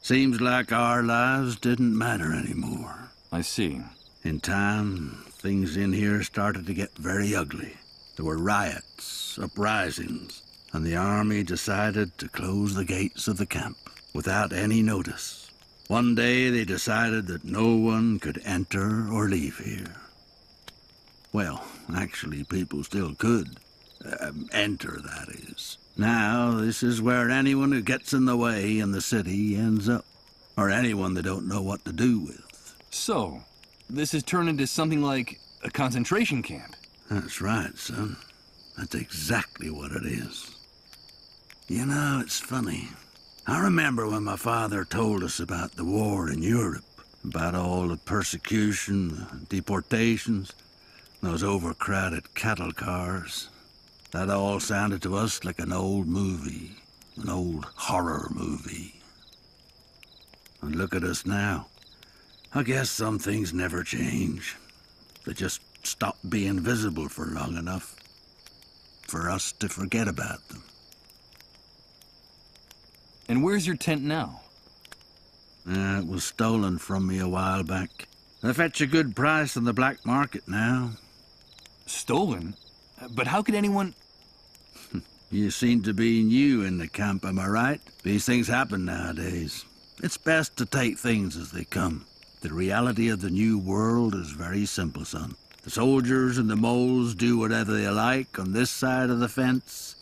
Seems like our lives didn't matter anymore. I see. In time, things in here started to get very ugly. There were riots, uprisings, and the army decided to close the gates of the camp without any notice. One day they decided that no one could enter or leave here. Well, actually, people still could. Enter, that is. Now, this is where anyone who gets in the way in the city ends up. Or anyone they don't know what to do with. So, this has turned into something like a concentration camp. That's right, son. That's exactly what it is. You know, it's funny. I remember when my father told us about the war in Europe, about all the persecution, deportations, those overcrowded cattle cars. That all sounded to us like an old movie, an old horror movie. And look at us now. I guess some things never change. They just stop being visible for long enough for us to forget about them. And where's your tent now? It was stolen from me a while back. They fetch a good price on the black market now. Stolen? But how could anyone... You seem to be new in the camp, am I right? These things happen nowadays. It's best to take things as they come. The reality of the new world is very simple, son. The soldiers and the moles do whatever they like on this side of the fence.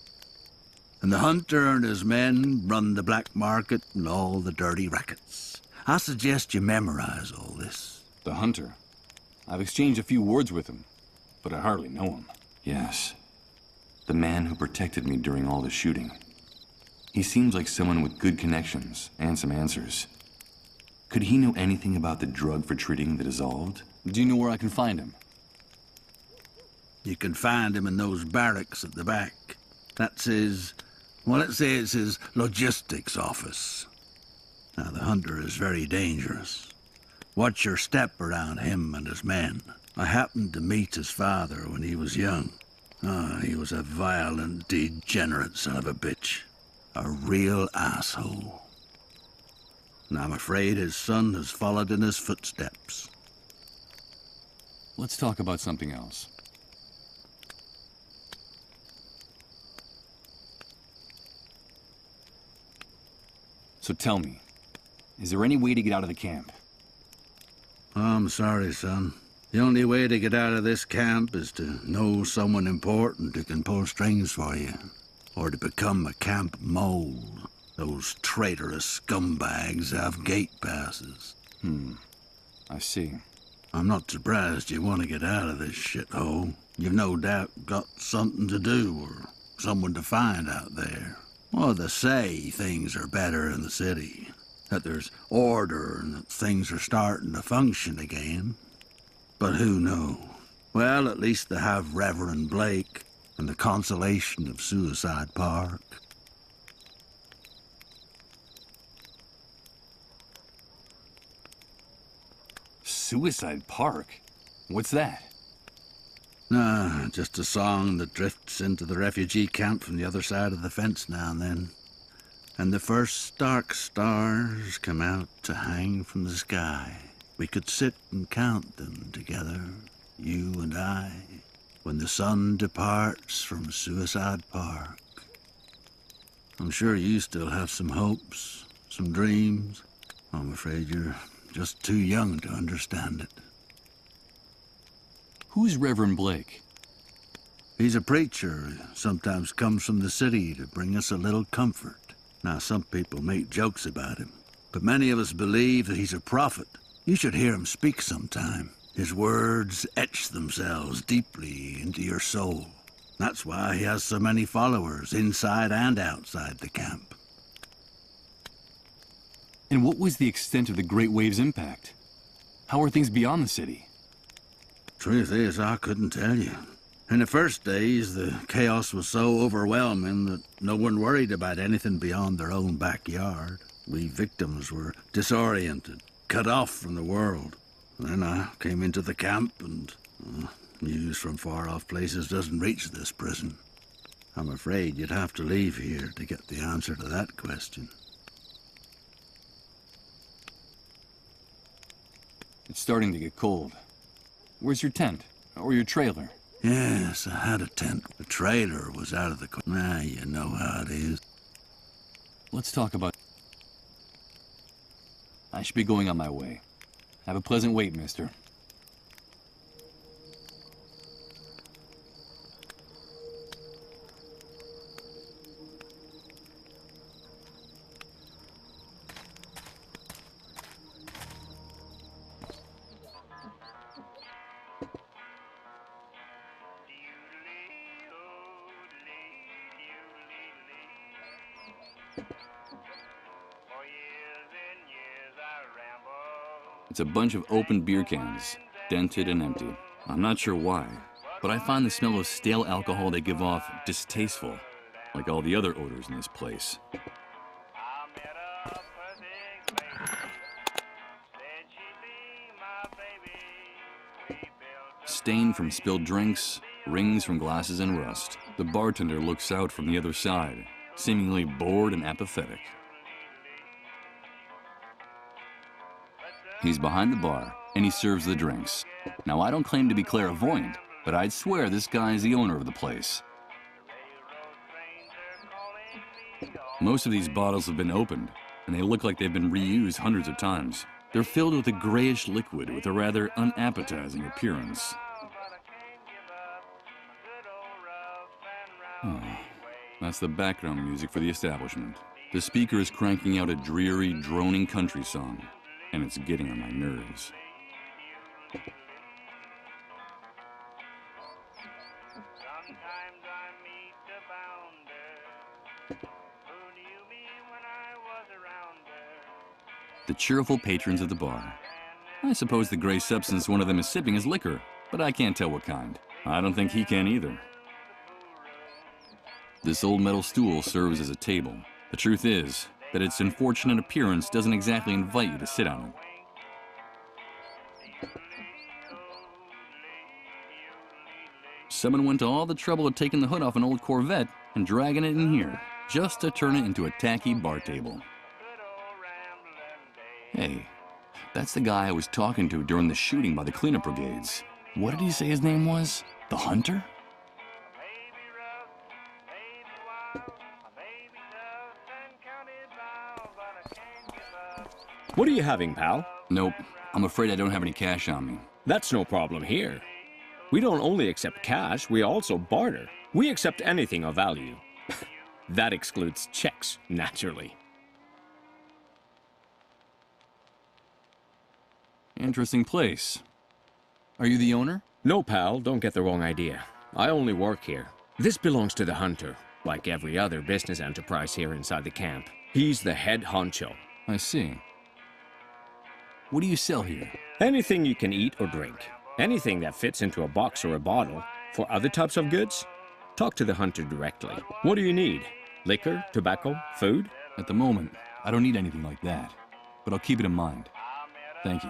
And the hunter and his men run the black market and all the dirty rackets. I suggest you memorize all this. The hunter? I've exchanged a few words with him, but I hardly know him. Yes. The man who protected me during all the shooting. He seems like someone with good connections and some answers. Could he know anything about the drug for treating the dissolved? Do you know where I can find him? You can find him in those barracks at the back. That's his... well, let's say it's his logistics office. Now, the hunter is very dangerous. Watch your step around him and his men. I happened to meet his father when he was young. He was a violent, degenerate son of a bitch. A real asshole. And I'm afraid his son has followed in his footsteps. Let's talk about something else. So tell me, Is there any way to get out of the camp? I'm sorry, son. The only way to get out of this camp is to know someone important who can pull strings for you. Or to become a camp mole. Those traitorous scumbags have gate passes. I see. I'm not surprised you want to get out of this shithole. You've no doubt got something to do or someone to find out there. Well, they say things are better in the city. That there's order and that things are starting to function again. But who knows? Well, at least they have Reverend Blake and the consolation of Suicide Park. Suicide Park? What's that? Nah, just a song that drifts into the refugee camp from the other side of the fence now and then. And the first dark stars come out to hang from the sky. We could sit and count them together, you and I, when the sun departs from Suicide Park. I'm sure you still have some hopes, some dreams. I'm afraid you're just too young to understand it. Who's Reverend Blake? He's a preacher who sometimes comes from the city to bring us a little comfort. Now, some people make jokes about him, but many of us believe that he's a prophet. You should hear him speak sometime. His words etch themselves deeply into your soul. That's why he has so many followers inside and outside the camp. And what was the extent of the Great Wave's impact? How are things beyond the city? Truth is, I couldn't tell you. In the first days, the chaos was so overwhelming that no one worried about anything beyond their own backyard. We victims were disoriented, cut off from the world. Then I came into the camp and news from far-off places doesn't reach this prison. I'm afraid you'd have to leave here to get the answer to that question. It's starting to get cold. Where's your tent? Or your trailer? Yes, I had a tent. The trailer was out of the... you know how it is. Let's talk about... I should be going on my way. Have a pleasant wait, mister. It's a bunch of open beer cans, dented and empty. I'm not sure why, but I find the smell of stale alcohol they give off distasteful, like all the other odors in this place. Stain from spilled drinks, rings from glasses and rust. The bartender looks out from the other side, seemingly bored and apathetic. He's behind the bar, and he serves the drinks. Now, I don't claim to be clairvoyant, but I'd swear this guy is the owner of the place. Most of these bottles have been opened, and they look like they've been reused hundreds of times. They're filled with a grayish liquid with a rather unappetizing appearance. That's the background music for the establishment. The speaker is cranking out a dreary, droning country song, and it's getting on my nerves. The cheerful patrons of the bar. I suppose the gray substance one of them is sipping is liquor, but I can't tell what kind. I don't think he can either. This old metal stool serves as a table. The truth is that its unfortunate appearance doesn't exactly invite you to sit on it. Someone went to all the trouble of taking the hood off an old Corvette and dragging it in here, just to turn it into a tacky bar table. Hey, that's the guy I was talking to during the shooting by the cleanup brigades. What did he say his name was? The Hunter? What are you having, pal? Nope. I'm afraid I don't have any cash on me. That's no problem here. We don't only accept cash, we also barter. We accept anything of value. That excludes checks, naturally. Interesting place. Are you the owner? No, pal, don't get the wrong idea. I only work here. This belongs to the hunter, like every other business enterprise here inside the camp. He's the head honcho. I see. What do you sell here? Anything you can eat or drink. Anything that fits into a box or a bottle. For other types of goods, talk to the hunter directly. What do you need? Liquor, tobacco, food? At the moment, I don't need anything like that, but I'll keep it in mind. Thank you.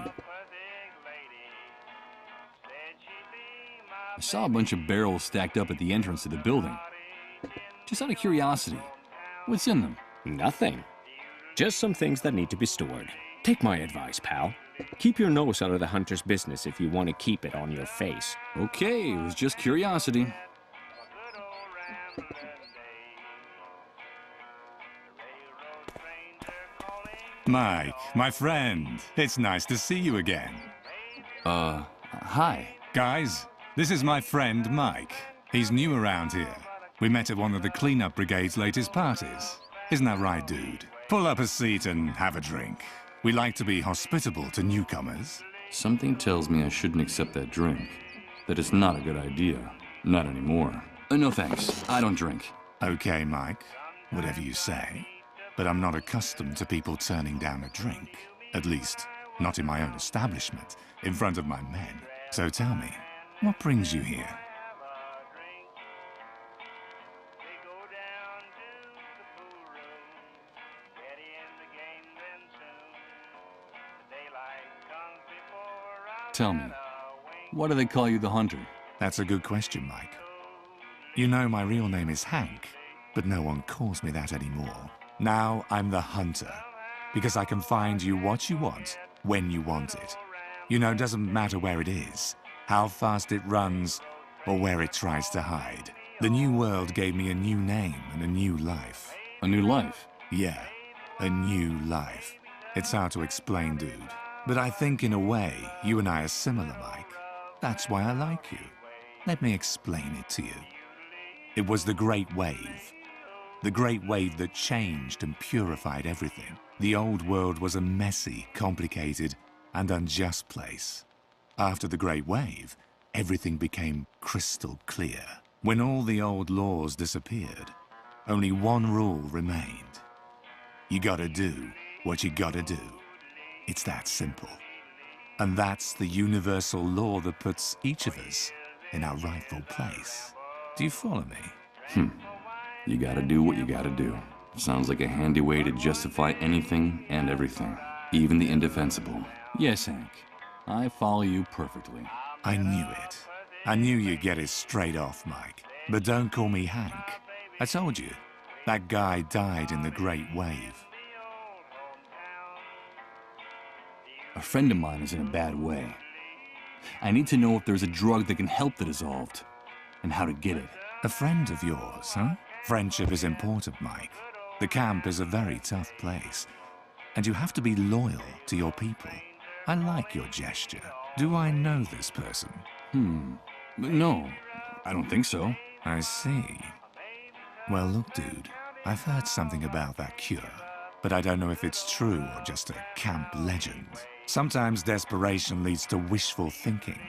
I saw a bunch of barrels stacked up at the entrance to the building. Just out of curiosity, what's in them? Nothing. Just some things that need to be stored. Take my advice, pal. Keep your nose out of the hunter's business if you want to keep it on your face. Okay, it was just curiosity. Mike, my friend, it's nice to see you again. Hi. Guys, this is my friend Mike. He's new around here. We met at one of the cleanup brigade's latest parties. Isn't that right, dude? Pull up a seat and have a drink. We like to be hospitable to newcomers. Something tells me I shouldn't accept that drink. That it's not a good idea. Not anymore. No thanks. I don't drink. Okay, Mike. Whatever you say. But I'm not accustomed to people turning down a drink. At least, not in my own establishment, in front of my men. So tell me, what brings you here? Tell me, why do they call you the Hunter? That's a good question, Mike. You know my real name is Hank, but no one calls me that anymore. Now I'm the Hunter, because I can find you what you want, when you want it. You know, it doesn't matter where it is, how fast it runs, or where it tries to hide. The New World gave me a new name and a new life. A new life? Yeah, a new life. It's hard to explain, dude. But I think in a way, you and I are similar, Mike. That's why I like you. Let me explain it to you. It was the Great Wave. The Great Wave that changed and purified everything. The old world was a messy, complicated, and unjust place. After the Great Wave, everything became crystal clear. When all the old laws disappeared, only one rule remained. You gotta do what you gotta do. It's that simple. And that's the universal law that puts each of us in our rightful place. Do you follow me? You gotta do what you gotta do. Sounds like a handy way to justify anything and everything, even the indefensible. Yes, Hank. I follow you perfectly. I knew it. I knew you'd get it straight off, Mike. But don't call me Hank. I told you, that guy died in the Great Wave. A friend of mine is in a bad way. I need to know if there's a drug that can help the dissolved, and how to get it. A friend of yours, huh? Friendship is important, Mike. The camp is a very tough place, and you have to be loyal to your people. I like your gesture. Do I know this person? No, I don't think so. I see. Well, look, dude, I've heard something about that cure, but I don't know if it's true or just a camp legend. Sometimes desperation leads to wishful thinking.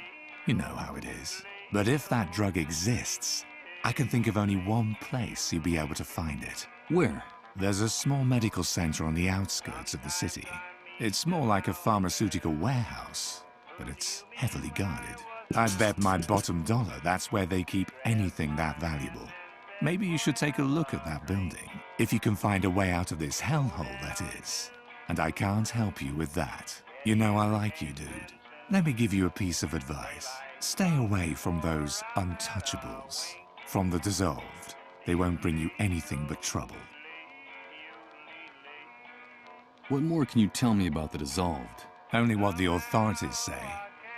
You know how it is. But if that drug exists, I can think of only one place you'll be able to find it. Where? There's a small medical center on the outskirts of the city. It's more like a pharmaceutical warehouse, but it's heavily guarded. I bet my bottom dollar that's where they keep anything that valuable. Maybe you should take a look at that building, if you can find a way out of this hellhole, that is. And I can't help you with that. You know I like you, dude. Let me give you a piece of advice. Stay away from those untouchables. From the dissolved. They won't bring you anything but trouble. What more can you tell me about the dissolved? Only what the authorities say.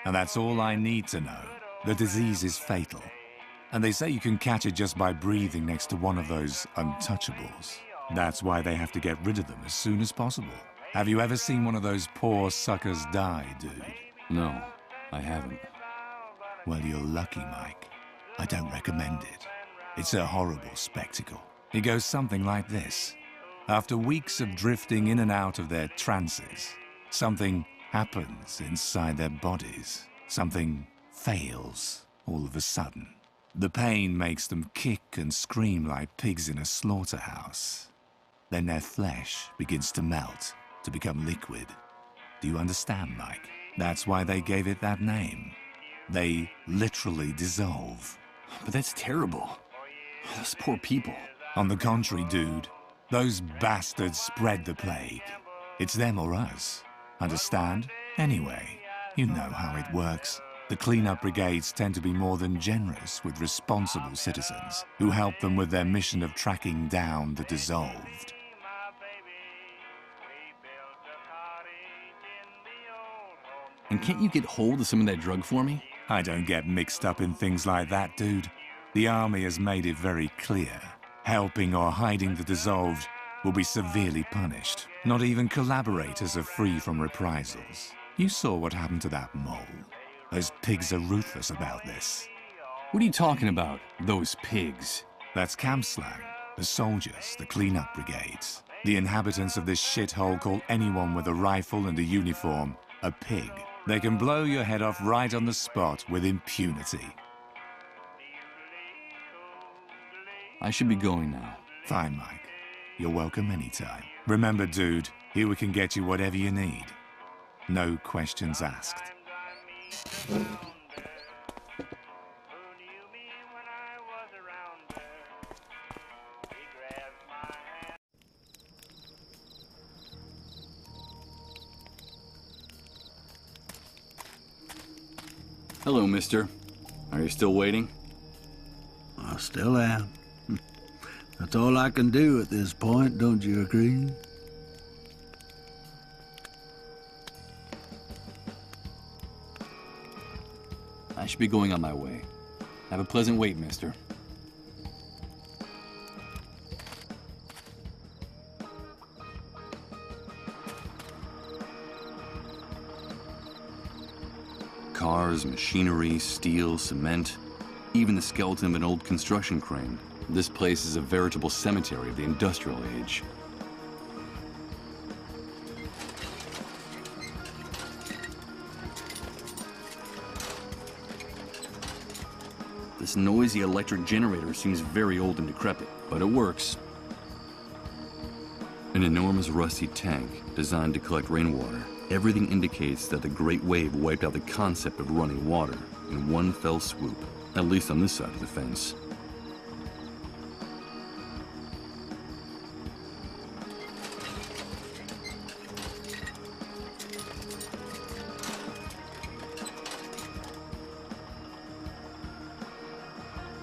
And that's all I need to know. The disease is fatal. And they say you can catch it just by breathing next to one of those untouchables. That's why they have to get rid of them as soon as possible. Have you ever seen one of those poor suckers die, dude? No, I haven't. Well, you're lucky, Mike. I don't recommend it. It's a horrible spectacle. It goes something like this. After weeks of drifting in and out of their trances, something happens inside their bodies. Something fails all of a sudden. The pain makes them kick and scream like pigs in a slaughterhouse. Then their flesh begins to melt, to become liquid. Do you understand, Mike? That's why they gave it that name. They literally dissolve. But that's terrible. Those poor people. On the contrary, dude, those bastards spread the plague. It's them or us. Understand? Anyway, you know how it works. The cleanup brigades tend to be more than generous with responsible citizens who help them with their mission of tracking down the dissolved. And can't you get hold of some of that drug for me? I don't get mixed up in things like that, dude. The army has made it very clear. Helping or hiding the dissolved will be severely punished. Not even collaborators are free from reprisals. You saw what happened to that mole. Those pigs are ruthless about this. What are you talking about, those pigs? That's camp slang. The soldiers, the cleanup brigades. The inhabitants of this shithole call anyone with a rifle and a uniform a pig. They can blow your head off right on the spot with impunity. I should be going now. Fine, Mike. You're welcome anytime. Remember, dude, here we can get you whatever you need. No questions asked. Hello, mister. Are you still waiting? I still am. That's all I can do at this point, don't you agree? I should be going on my way. Have a pleasant wait, mister. Cars, machinery, steel, cement, even the skeleton of an old construction crane. This place is a veritable cemetery of the industrial age. This noisy electric generator seems very old and decrepit, but it works. An enormous rusty tank designed to collect rainwater. Everything indicates that the Great Wave wiped out the concept of running water in one fell swoop, at least on this side of the fence.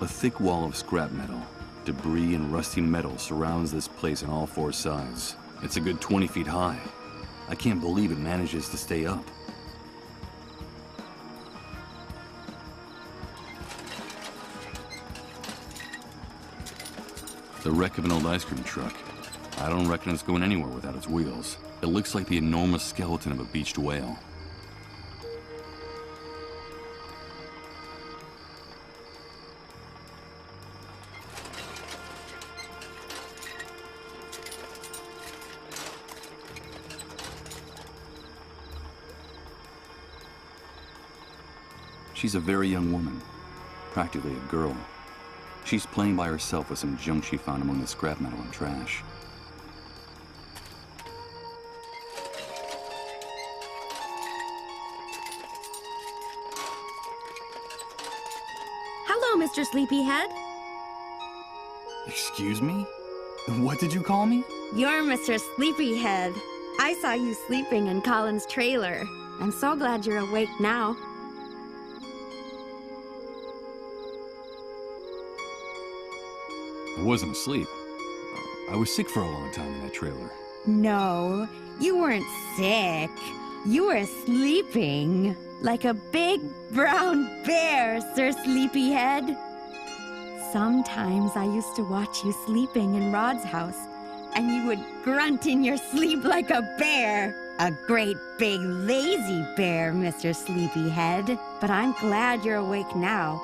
A thick wall of scrap metal, debris and rusty metal surrounds this place on all four sides. It's a good 20 feet high. I can't believe it manages to stay up. The wreck of an old ice cream truck. I don't reckon it's going anywhere without its wheels. It looks like the enormous skeleton of a beached whale. She's a very young woman, practically a girl. She's playing by herself with some junk she found among the scrap metal and trash. Hello, Mr. Sleepyhead. Excuse me? What did you call me? You're Mr. Sleepyhead. I saw you sleeping in Colin's trailer. I'm so glad you're awake now. I wasn't asleep. I was sick for a long time in that trailer. No, you weren't sick. You were sleeping. Like a big brown bear, Sir Sleepyhead. Sometimes I used to watch you sleeping in Rod's house, and you would grunt in your sleep like a bear. A great big lazy bear, Mr. Sleepyhead. But I'm glad you're awake now.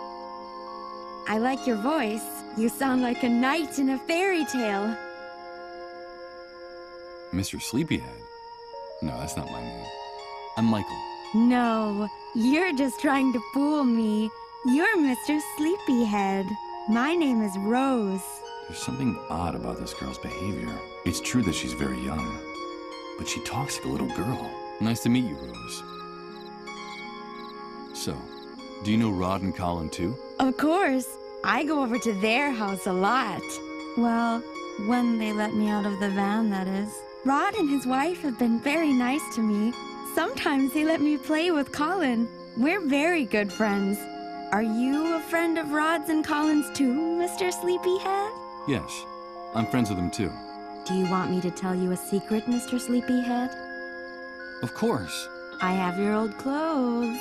I like your voice. You sound like a knight in a fairy tale. Mr. Sleepyhead? No, that's not my name. I'm Michael. No, you're just trying to fool me. You're Mr. Sleepyhead. My name is Rose. There's something odd about this girl's behavior. It's true that she's very young, but she talks like a little girl. Nice to meet you, Rose. So, do you know Rod and Colin too? Of course. I go over to their house a lot. Well, when they let me out of the van, that is. Rod and his wife have been very nice to me. Sometimes they let me play with Colin. We're very good friends. Are you a friend of Rod's and Colin's too, Mr. Sleepyhead? Yes, I'm friends with them too. Do you want me to tell you a secret, Mr. Sleepyhead? Of course. I have your old clothes.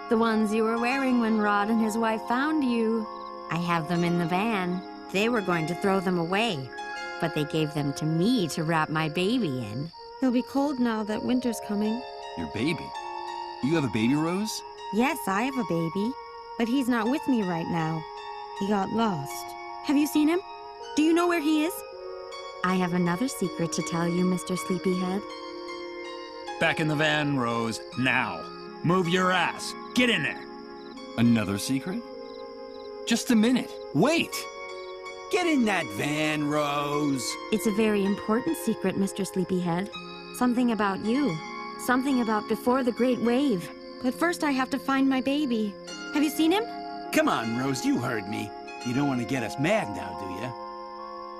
The ones you were wearing when Rod and his wife found you. I have them in the van. They were going to throw them away, but they gave them to me to wrap my baby in. He'll be cold now that winter's coming. Your baby? You have a baby, Rose? Yes, I have a baby, but he's not with me right now. He got lost. Have you seen him? Do you know where he is? I have another secret to tell you, Mr. Sleepyhead. Back in the van, Rose, now. Move your ass. Get in there. Another secret? Just a minute. Wait! Get in that van, Rose. It's a very important secret, Mr. Sleepyhead. Something about you. Something about before the Great Wave. But first I have to find my baby. Have you seen him? Come on, Rose, you heard me. You don't want to get us mad now, do you?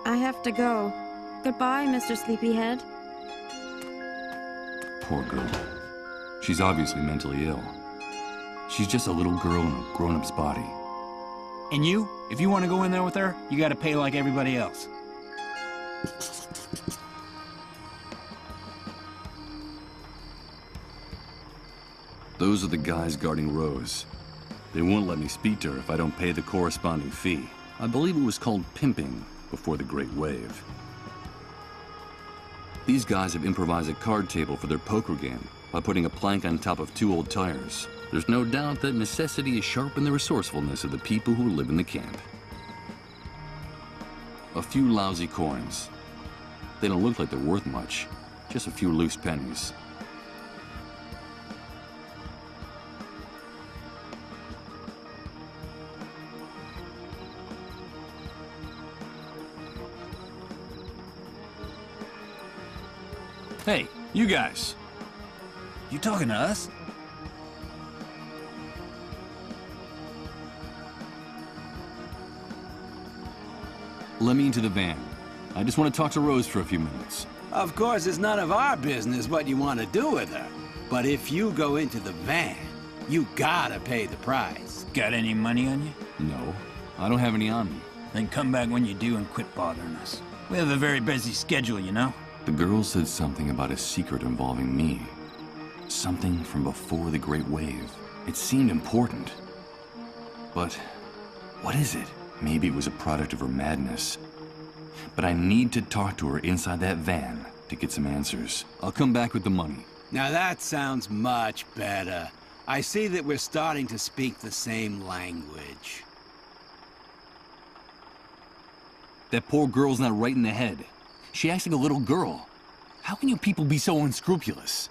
I have to go. Goodbye, Mr. Sleepyhead. Poor girl. She's obviously mentally ill. She's just a little girl in a grown-up's body. And you, if you want to go in there with her, you gotta pay like everybody else. Those are the guys guarding Rose. They won't let me speak to her if I don't pay the corresponding fee. I believe it was called pimping before the Great Wave. These guys have improvised a card table for their poker game by putting a plank on top of 2 old tires. There's no doubt that necessity has sharpened the resourcefulness of the people who live in the camp. A few lousy coins. They don't look like they're worth much, just a few loose pennies. Hey, you guys. You talking to us? Let me into the van. I just want to talk to Rose for a few minutes. Of course, it's none of our business what you want to do with her. But if you go into the van, you gotta pay the price. Got any money on you? No, I don't have any on me. Then come back when you do and quit bothering us. We have a very busy schedule, you know? The girl said something about a secret involving me. Something from before the Great Wave. It seemed important. But what is it? Maybe it was a product of her madness. But I need to talk to her inside that van to get some answers. I'll come back with the money. Now that sounds much better. I see that we're starting to speak the same language. That poor girl's not right in the head. She acts like a little girl. How can you people be so unscrupulous?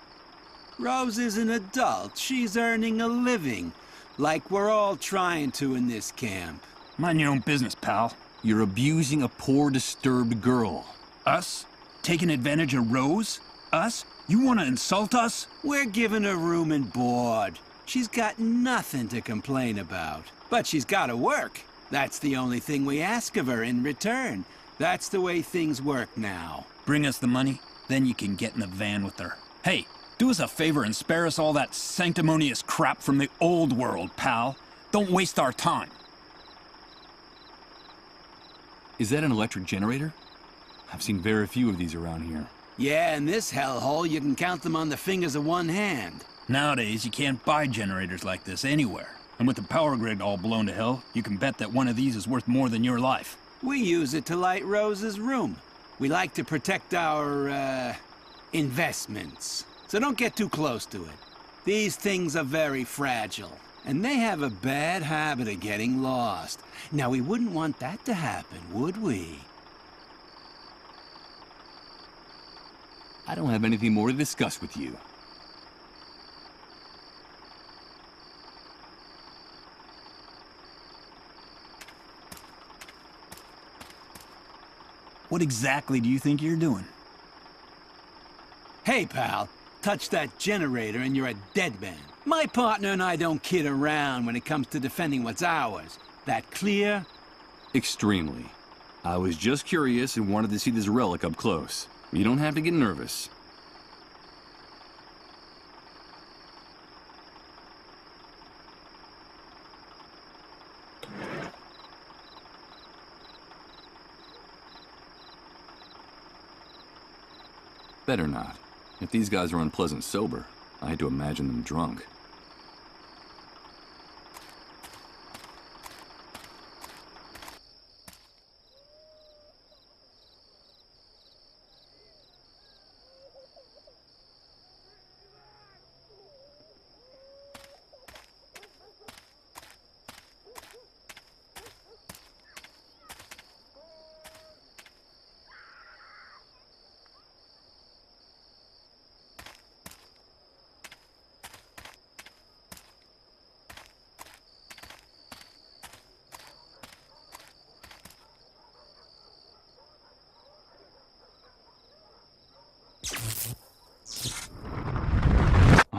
Rose is an adult. She's earning a living. Like we're all trying to in this camp. Mind your own business, pal. You're abusing a poor, disturbed girl. Us? Taking advantage of Rose? Us? You want to insult us? We're giving her room and board. She's got nothing to complain about. But she's got to work. That's the only thing we ask of her in return. That's the way things work now. Bring us the money, then you can get in the van with her. Hey, do us a favor and spare us all that sanctimonious crap from the old world, pal. Don't waste our time. Is that an electric generator? I've seen very few of these around here. Yeah, in this hellhole, you can count them on the fingers of one hand. Nowadays, you can't buy generators like this anywhere. And with the power grid all blown to hell, you can bet that one of these is worth more than your life. We use it to light Rose's room. We like to protect our, investments. So don't get too close to it. These things are very fragile, and they have a bad habit of getting lost. Now, we wouldn't want that to happen, would we? I don't have anything more to discuss with you. What exactly do you think you're doing? Hey, pal. Touch that generator and you're a dead man. My partner and I don't kid around when it comes to defending what's ours. That clear? Extremely. I was just curious and wanted to see this relic up close. You don't have to get nervous. Better not. If these guys are unpleasant sober, I had to imagine them drunk.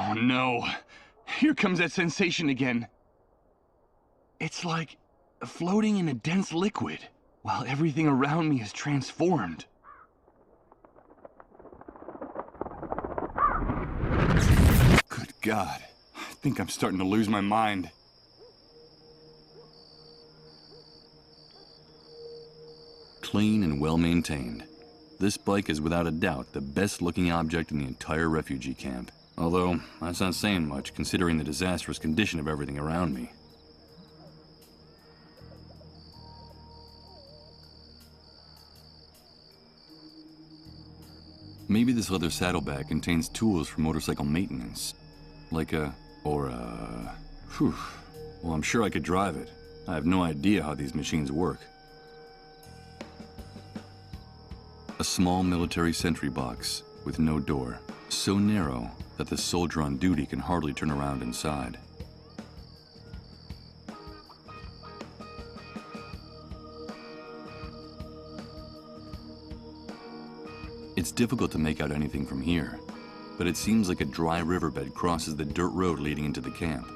Oh no, here comes that sensation again. It's like floating in a dense liquid, while everything around me is transformed. Good God, I think I'm starting to lose my mind. Clean and well-maintained. This bike is without a doubt the best-looking object in the entire refugee camp. Although, that's not saying much, considering the disastrous condition of everything around me. Maybe this leather saddlebag contains tools for motorcycle maintenance. Like well, I'm sure I could drive it. I have no idea how these machines work. A small military sentry box with no door. So narrow that the soldier on duty can hardly turn around inside. It's difficult to make out anything from here, but it seems like a dry riverbed crosses the dirt road leading into the camp.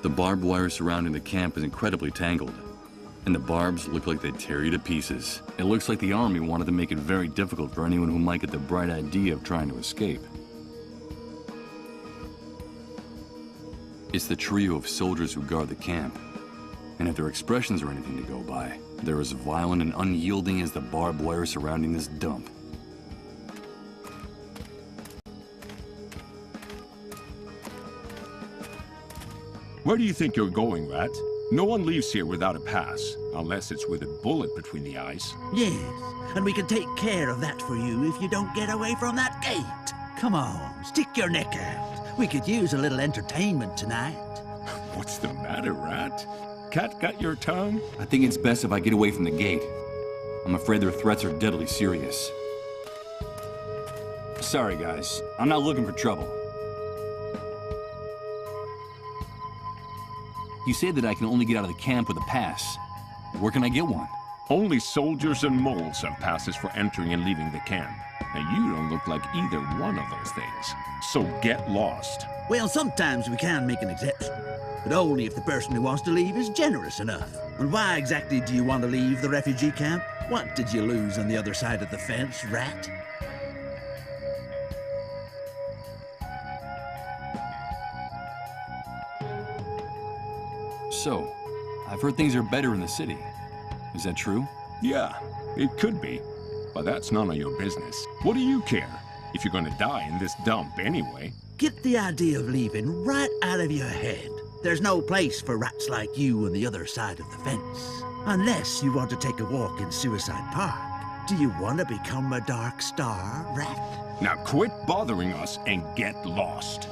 The barbed wire surrounding the camp is incredibly tangled, and the barbs look like they'd tear you to pieces. It looks like the army wanted to make it very difficult for anyone who might get the bright idea of trying to escape. It's the trio of soldiers who guard the camp, and if their expressions are anything to go by, they're as violent and unyielding as the barbed wire surrounding this dump. Where do you think you're going, Rat? No one leaves here without a pass, unless it's with a bullet between the eyes. Yes, and we can take care of that for you if you don't get away from that gate. Come on, stick your neck out. We could use a little entertainment tonight. What's the matter, Rat? Cat got your tongue? I think it's best if I get away from the gate. I'm afraid their threats are deadly serious. Sorry, guys. I'm not looking for trouble. You say that I can only get out of the camp with a pass. Where can I get one? Only soldiers and moles have passes for entering and leaving the camp. And you don't look like either one of those things. So get lost. Well, sometimes we can make an exception, but only if the person who wants to leave is generous enough. And why exactly do you want to leave the refugee camp? What did you lose on the other side of the fence, Rat? So, I've heard things are better in the city. Is that true? Yeah, it could be. But that's none of your business. What do you care? If you're gonna die in this dump anyway. Get the idea of leaving right out of your head. There's no place for rats like you on the other side of the fence. Unless you want to take a walk in Suicide Park. Do you want to become a Dark Star, rat? Now quit bothering us and get lost.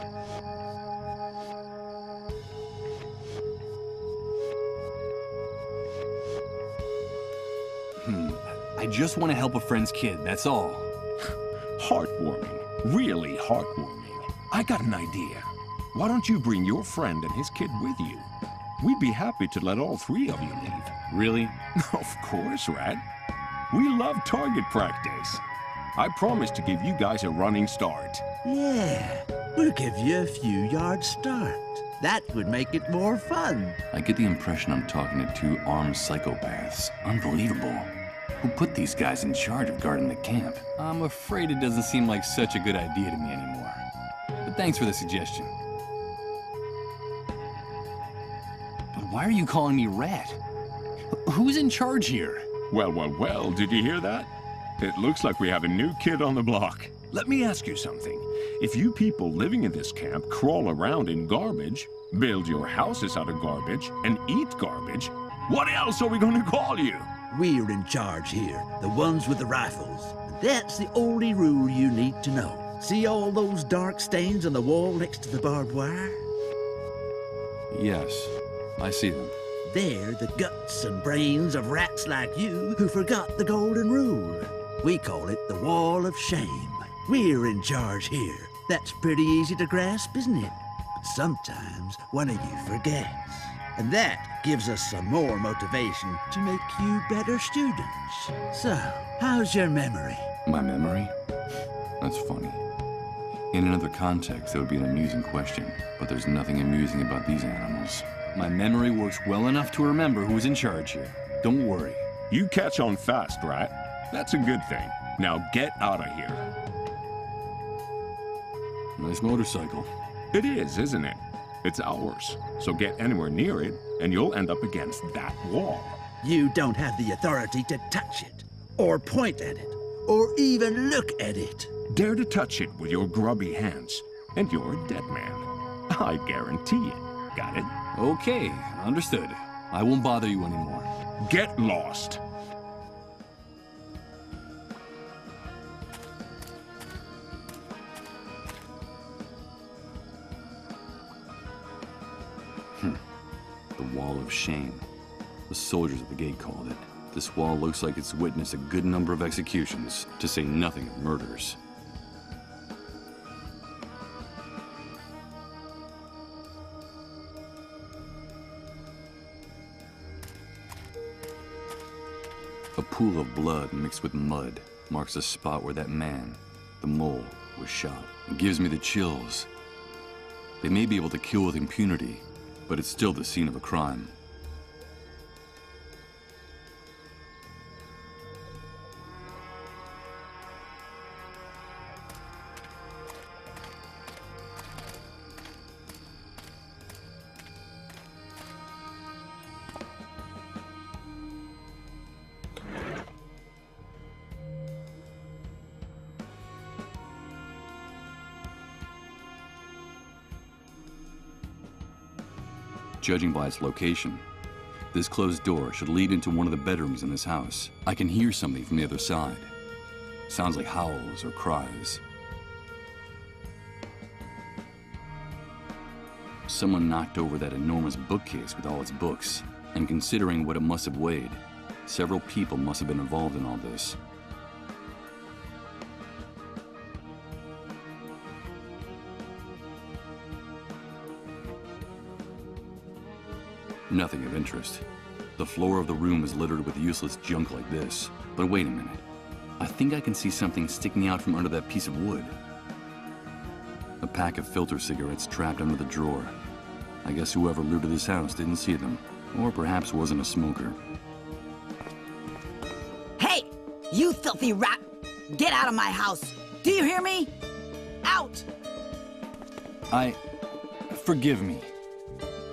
I just want to help a friend's kid, that's all. Heartwarming. Really heartwarming. I got an idea. Why don't you bring your friend and his kid with you? We'd be happy to let all three of you leave. Really? Of course, Rat. We love target practice. I promise to give you guys a running start. Yeah, we'll give you a few yards start. That would make it more fun. I get the impression I'm talking to two armed psychopaths. Unbelievable. Who put these guys in charge of guarding the camp? I'm afraid it doesn't seem like such a good idea to me anymore. But thanks for the suggestion. But why are you calling me Rat? Who's in charge here? Well, did you hear that? It looks like we have a new kid on the block. Let me ask you something. If you people living in this camp crawl around in garbage, build your houses out of garbage, and eat garbage, what else are we going to call you? We're in charge here, the ones with the rifles. That's the only rule you need to know. See all those dark stains on the wall next to the barbed wire? Yes, I see them. They're the guts and brains of rats like you who forgot the golden rule. We call it the Wall of Shame. We're in charge here. That's pretty easy to grasp, isn't it? But sometimes one of you forgets. And that gives us some more motivation to make you better students. So, how's your memory? My memory? That's funny. In another context, that would be an amusing question, but there's nothing amusing about these animals. My memory works well enough to remember who's in charge here. Don't worry. You catch on fast, Rat. That's a good thing. Now get out of here. Nice motorcycle. It is, isn't it? It's ours. So get anywhere near it, and you'll end up against that wall. You don't have the authority to touch it, or point at it, or even look at it. Dare to touch it with your grubby hands, and you're a dead man. I guarantee it. Got it? Okay, understood. I won't bother you anymore. Get lost. The Wall of Shame. The soldiers at the gate called it. This wall looks like it's witnessed a good number of executions, to say nothing of murders. A pool of blood mixed with mud marks the spot where that man, the mole, was shot. It gives me the chills. They may be able to kill with impunity, but it's still the scene of a crime. Judging by its location, this closed door should lead into one of the bedrooms in this house. I can hear something from the other side. Sounds like howls or cries. Someone knocked over that enormous bookcase with all its books, and considering what it must have weighed, several people must have been involved in all this. Nothing of interest. The floor of the room is littered with useless junk like this. But wait a minute. I think I can see something sticking out from under that piece of wood. A pack of filter cigarettes trapped under the drawer. I guess whoever looted this house didn't see them. Or perhaps wasn't a smoker. Hey! You filthy rat! Get out of my house! Do you hear me? Out! Forgive me.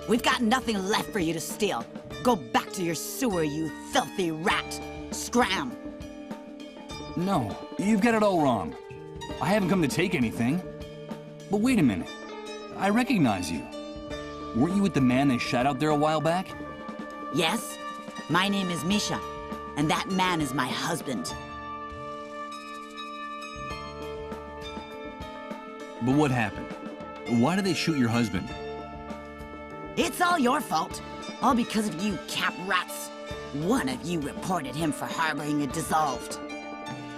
We've got nothing left for you to steal. Go back to your sewer, you filthy rat. Scram! No, you've got it all wrong. I haven't come to take anything. But wait a minute. I recognize you. Weren't you with the man they shot out there a while back? Yes, my name is Misha, and that man is my husband. But what happened? Why did they shoot your husband? It's all your fault. All because of you camp rats. One of you reported him for harboring a dissolved.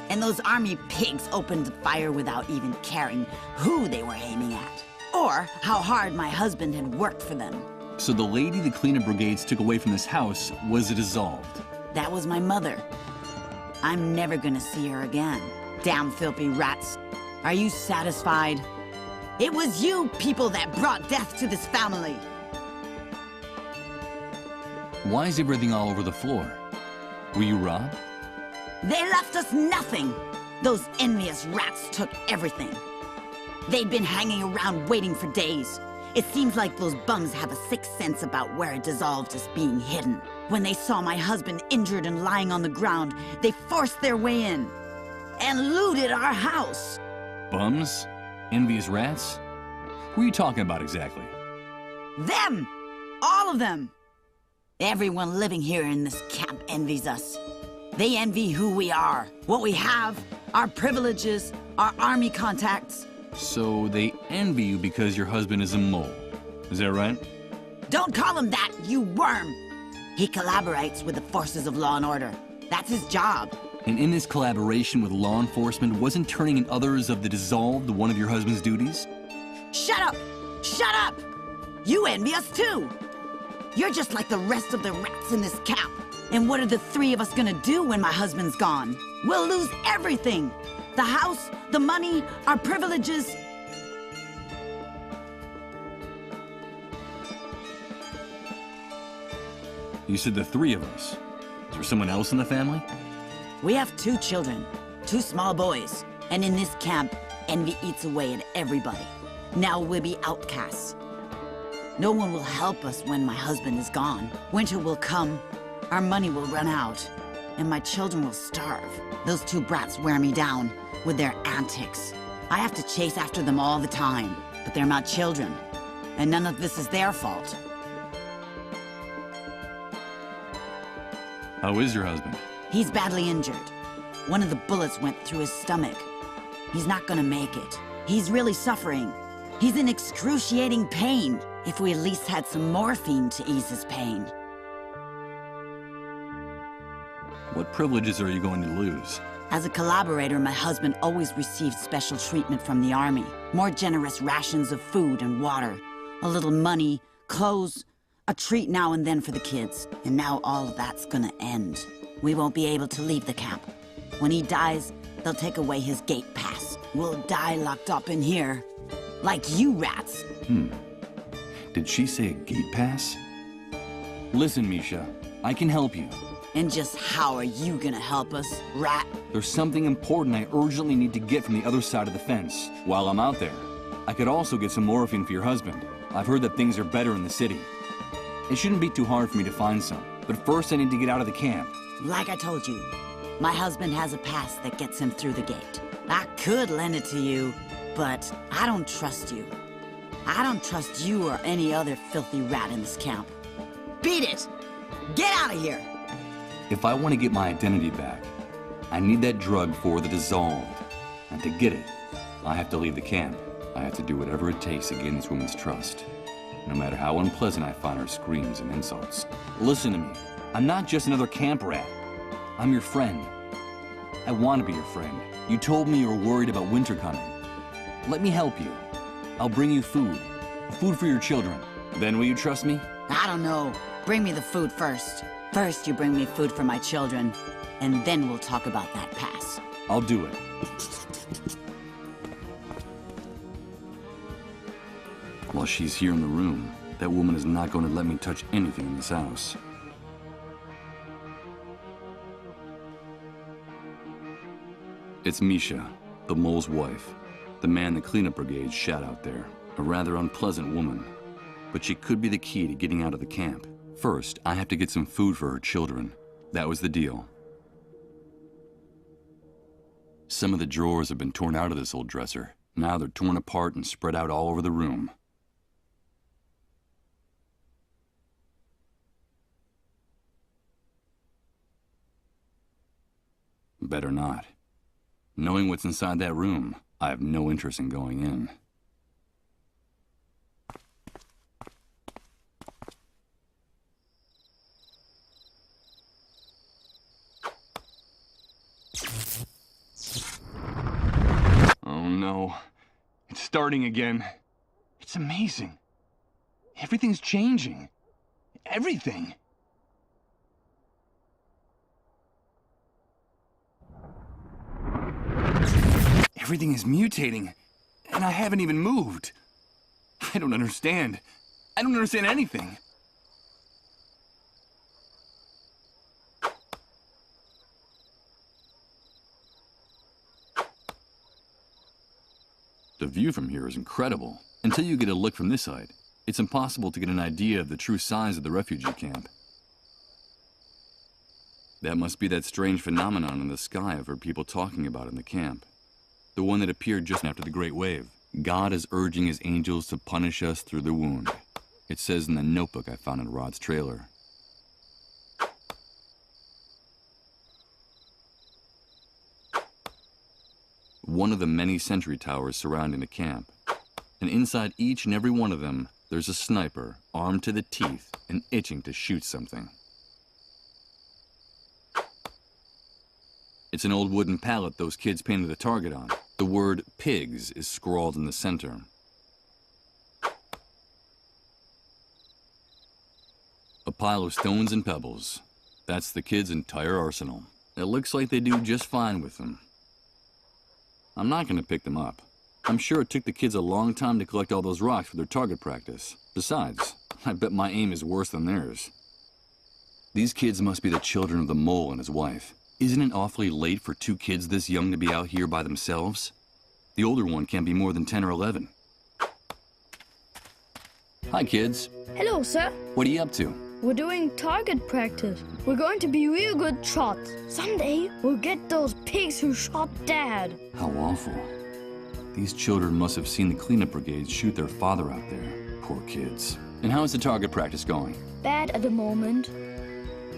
And those army pigs opened fire without even caring who they were aiming at, or how hard my husband had worked for them. So the lady the cleanup brigades took away from this house was a dissolved? That was my mother. I'm never gonna see her again. Damn filthy rats. Are you satisfied? It was you people that brought death to this family. Why is everything all over the floor? Were you robbed? They left us nothing. Those envious rats took everything. They'd been hanging around waiting for days. It seems like those bums have a sixth sense about where a dissolved is being hidden. When they saw my husband injured and lying on the ground, they forced their way in and looted our house. Bums? Envious rats? Who are you talking about exactly? Them! All of them! Everyone living here in this camp envies us. They envy who we are, what we have, our privileges, our army contacts. So they envy you because your husband is a mole. Is that right? Don't call him that, you worm! He collaborates with the forces of law and order. That's his job. And in this collaboration with law enforcement, wasn't turning in others of the dissolved one of your husband's duties? Shut up! Shut up! You envy us too! You're just like the rest of the rats in this camp. And what are the three of us gonna do when my husband's gone? We'll lose everything! The house, the money, our privileges. You said the three of us. Is there someone else in the family? We have 2 children, 2 small boys. And in this camp, envy eats away at everybody. Now we'll be outcasts. No one will help us when my husband is gone. Winter will come, our money will run out, and my children will starve. Those 2 brats wear me down with their antics. I have to chase after them all the time, but they're my children, and none of this is their fault. How is your husband? He's badly injured. One of the bullets went through his stomach. He's not gonna make it. He's really suffering. He's in excruciating pain. If we at least had some morphine to ease his pain. What privileges are you going to lose? As a collaborator, my husband always received special treatment from the army. More generous rations of food and water. A little money, clothes, a treat now and then for the kids. And now all of that's gonna end. We won't be able to leave the camp. When he dies, they'll take away his gate pass. We'll die locked up in here. Like you rats. Did she say a gate pass? Listen, Misha, I can help you. And just how are you gonna help us, rat? There's something important I urgently need to get from the other side of the fence. While I'm out there, I could also get some morphine for your husband. I've heard that things are better in the city. It shouldn't be too hard for me to find some. But first I need to get out of the camp. Like I told you, my husband has a pass that gets him through the gate. I could lend it to you, but I don't trust you. I don't trust you or any other filthy rat in this camp. Beat it! Get out of here! If I want to get my identity back, I need that drug for the dissolved. And to get it, I have to leave the camp. I have to do whatever it takes to gain this woman's trust. No matter how unpleasant I find her screams and insults. Listen to me. I'm not just another camp rat. I'm your friend. I want to be your friend. You told me you were worried about winter coming. Let me help you. I'll bring you food. Food for your children. Then will you trust me? I don't know. Bring me the food first. First you bring me food for my children, and then we'll talk about that pass. I'll do it. While she's here in the room, that woman is not going to let me touch anything in this house. It's Misha, the mole's wife. The man the cleanup brigade shot out there. A rather unpleasant woman. But she could be the key to getting out of the camp. First, I have to get some food for her children. That was the deal. Some of the drawers have been torn out of this old dresser. Now they're torn apart and spread out all over the room. Better not. Knowing what's inside that room, I have no interest in going in. Oh no. It's starting again. It's amazing. Everything's changing. Everything. Everything is mutating, and I haven't even moved. I don't understand. I don't understand anything. The view from here is incredible. Until you get a look from this side, it's impossible to get an idea of the true size of the refugee camp. That must be that strange phenomenon in the sky I've heard people talking about in the camp. The one that appeared just after the Great Wave. God is urging his angels to punish us through the wound. It says in the notebook I found in Rod's trailer. One of the many sentry towers surrounding the camp. And inside each and every one of them, there's a sniper, armed to the teeth and itching to shoot something. It's an old wooden pallet those kids painted a target on. The word pigs is scrawled in the center. A pile of stones and pebbles. That's the kids' entire arsenal. It looks like they do just fine with them. I'm not going to pick them up. I'm sure it took the kids a long time to collect all those rocks for their target practice. Besides, I bet my aim is worse than theirs. These kids must be the children of the mole and his wife. Isn't it awfully late for two kids this young to be out here by themselves? The older one can't be more than 10 or 11. Hi, kids. Hello, sir. What are you up to? We're doing target practice. We're going to be real good shots. Someday, we'll get those pigs who shot Dad. How awful. These children must have seen the cleanup brigades shoot their father out there. Poor kids. And how is the target practice going? Bad at the moment.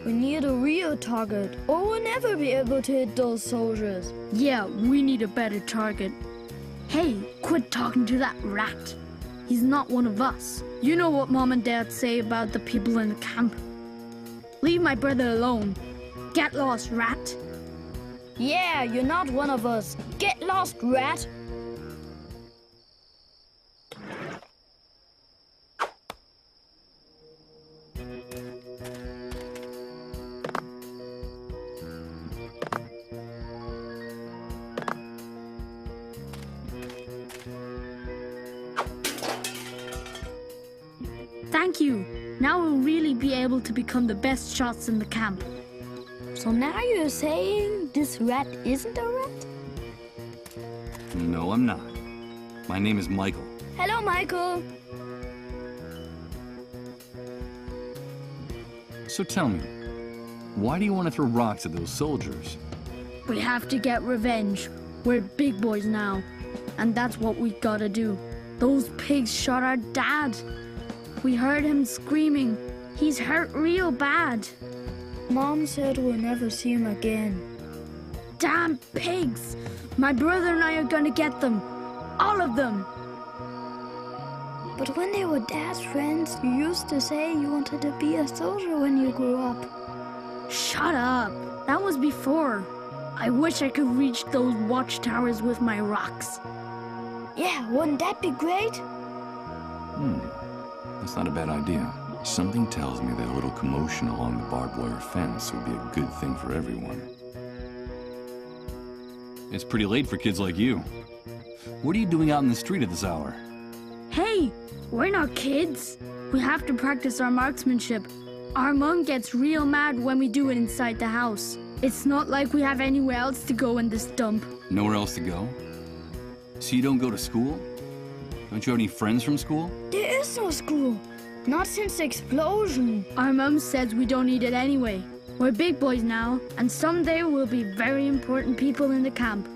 We need a real target, or we'll never be able to hit those soldiers. Yeah, we need a better target. Hey, quit talking to that rat. He's not one of us. You know what Mom and Dad say about the people in the camp. Leave my brother alone. Get lost, rat. Yeah, you're not one of us. Get lost, rat. Thank you. Now we'll really be able to become the best shots in the camp. So now you're saying this rat isn't a rat? No, I'm not. My name is Michael. Hello, Michael. So tell me, why do you want to throw rocks at those soldiers? We have to get revenge. We're big boys now. And that's what we gotta do. Those pigs shot our dad. We heard him screaming. He's hurt real bad. Mom said we'll never see him again. Damn pigs! My brother and I are gonna get them. All of them. But when they were Dad's friends, you used to say you wanted to be a soldier when you grew up. Shut up. That was before. I wish I could reach those watchtowers with my rocks. Yeah, wouldn't that be great? That's not a bad idea. Something tells me that a little commotion along the barbed wire fence would be a good thing for everyone. It's pretty late for kids like you. What are you doing out in the street at this hour? Hey, we're not kids. We have to practice our marksmanship. Our mom gets real mad when we do it inside the house. It's not like we have anywhere else to go in this dump. Nowhere else to go? So you don't go to school? Don't you have any friends from school? There is no school. Not since the explosion. Our mom says we don't need it anyway. We're big boys now, and someday we'll be very important people in the camp.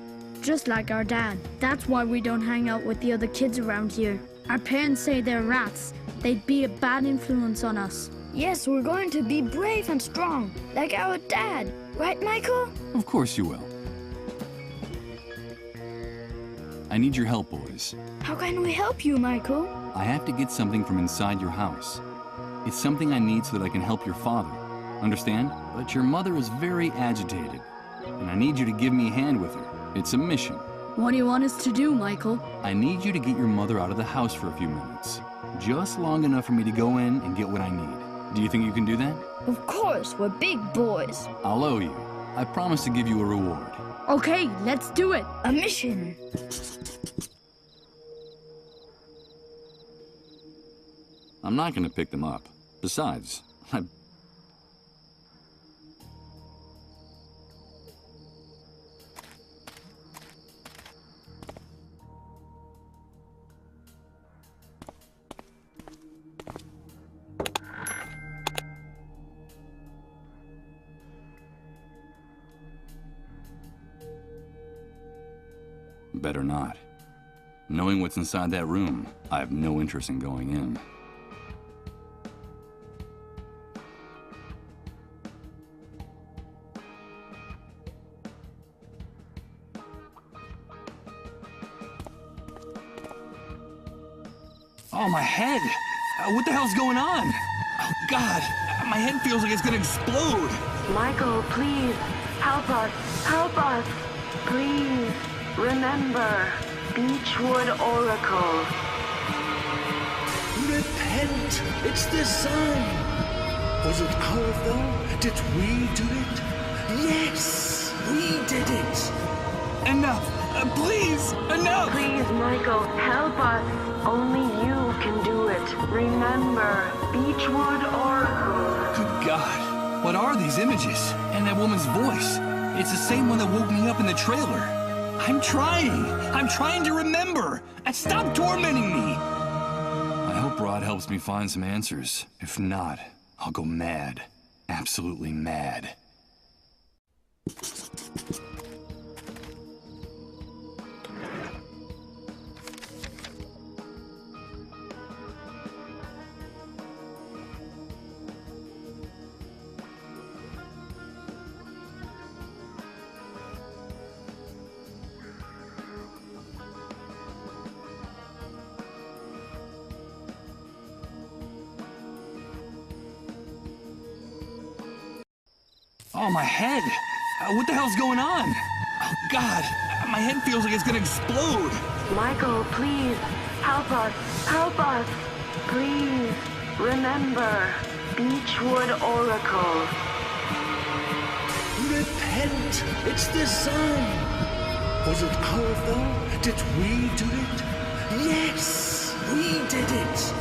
Just like our dad. That's why we don't hang out with the other kids around here. Our parents say they're rats. They'd be a bad influence on us. Yes, we're going to be brave and strong, like our dad. Right, Michael? Of course you will. I need your help, boys. How can we help you, Michael? I have to get something from inside your house. It's something I need so that I can help your father. Understand? But your mother is very agitated, and I need you to give me a hand with her. It's a mission. What do you want us to do, Michael? I need you to get your mother out of the house for a few minutes. Just long enough for me to go in and get what I need. Do you think you can do that? Of course, we're big boys. I'll owe you. I promise to give you a reward. Okay, let's do it. A mission. I'm not gonna pick them up. Besides, better not. Knowing what's inside that room, I have no interest in going in. Oh, my head! What the hell's going on? Oh, God! My head feels like it's gonna explode! Michael, please, help us! Help us! Please, remember, Beechwood Oracle. Repent! It's the sun! Was it our fault? Did we do it? Yes! We did it! Enough! Please! Enough! Please, Michael, help us! Only you can do it. Remember, Beechwood Oracle. Good God. What are these images? And that woman's voice. It's the same one that woke me up in the trailer. I'm trying to remember. And stop tormenting me. I hope Rod helps me find some answers. If not, I'll go mad. Absolutely mad. Oh, my head! What the hell's going on? Oh, God! My head feels like it's gonna explode! Michael, please, help us! Help us! Please, remember, Beechwood Oracle. Repent! It's the sun! Was it our fault? Did we do it? Yes! We did it!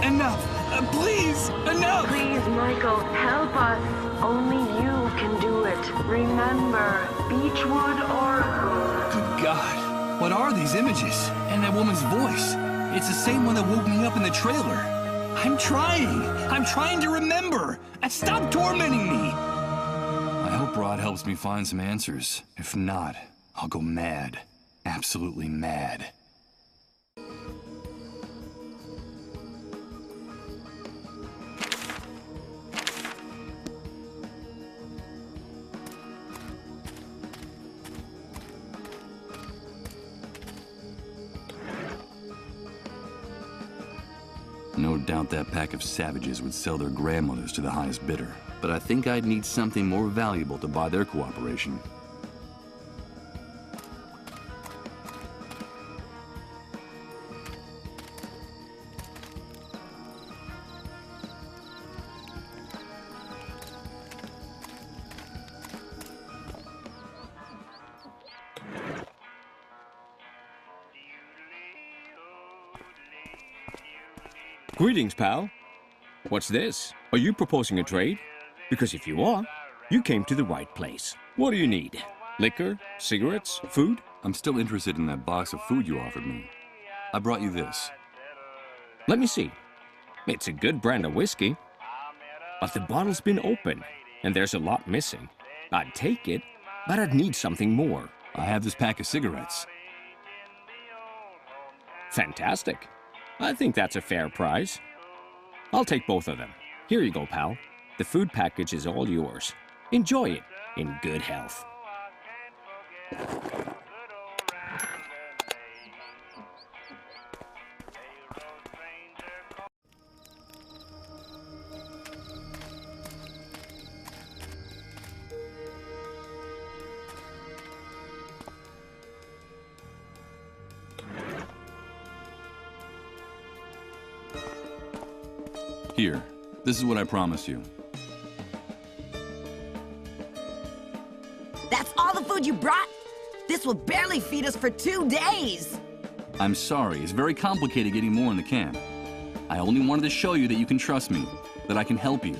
Enough! Please! Enough! Please, Michael, help us! Only you can do it. Remember, Beechwood Oracle. Good God. What are these images? And that woman's voice. It's the same one that woke me up in the trailer. I'm trying to remember. And stop tormenting me. I hope Rod helps me find some answers. If not, I'll go mad. Absolutely mad. No doubt that pack of savages would sell their grandmothers to the highest bidder. But I think I'd need something more valuable to buy their cooperation. Greetings, pal. What's this? Are you proposing a trade? Because if you are, you came to the right place. What do you need? Liquor? Cigarettes? Food? I'm still interested in that box of food you offered me. I brought you this. Let me see. It's a good brand of whiskey. But the bottle's been open, and there's a lot missing. I'd take it, but I'd need something more. I have this pack of cigarettes. Fantastic. I think that's a fair price. I'll take both of them. Here you go, pal. The food package is all yours. Enjoy it, in good health. Here, this is what I promised you. That's all the food you brought? This will barely feed us for 2 days. I'm sorry, it's very complicated getting more in the camp. I only wanted to show you that you can trust me, that I can help you.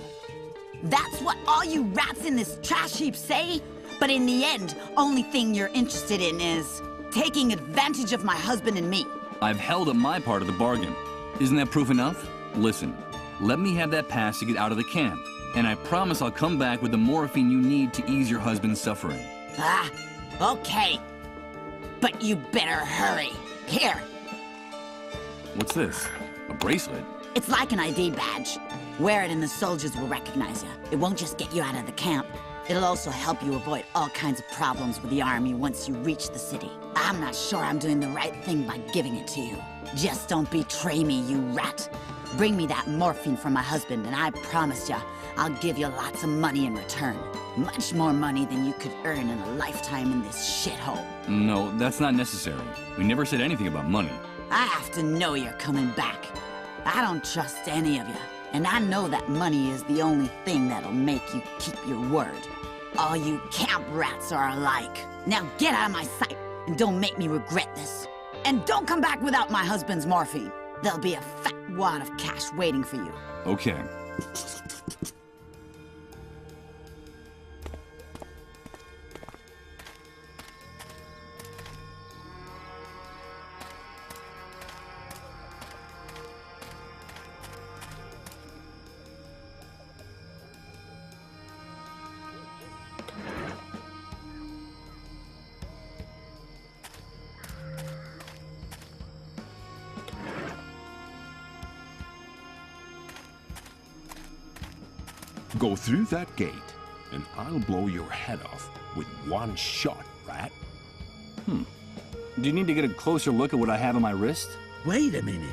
That's what all you rats in this trash heap say? But in the end, only thing you're interested in is taking advantage of my husband and me. I've held up my part of the bargain. Isn't that proof enough? Listen, let me have that pass to get out of the camp, and I promise I'll come back with the morphine you need to ease your husband's suffering. Ah, okay. But you better hurry. Here. What's this? A bracelet? It's like an ID badge. Wear it and the soldiers will recognize you. It won't just get you out of the camp. It'll also help you avoid all kinds of problems with the army once you reach the city. I'm not sure I'm doing the right thing by giving it to you. Just don't betray me, you rat. Bring me that morphine from my husband, and I promise you, I'll give you lots of money in return. Much more money than you could earn in a lifetime in this shithole. No, that's not necessary. We never said anything about money. I have to know you're coming back. I don't trust any of you, and I know that money is the only thing that'll make you keep your word. All you camp rats are alike. Now get out of my sight, and don't make me regret this. And don't come back without my husband's morphine. There'll be a fat wad of cash waiting for you. Okay. Go through that gate, and I'll blow your head off with one shot, rat. Do you need to get a closer look at what I have on my wrist? Wait a minute.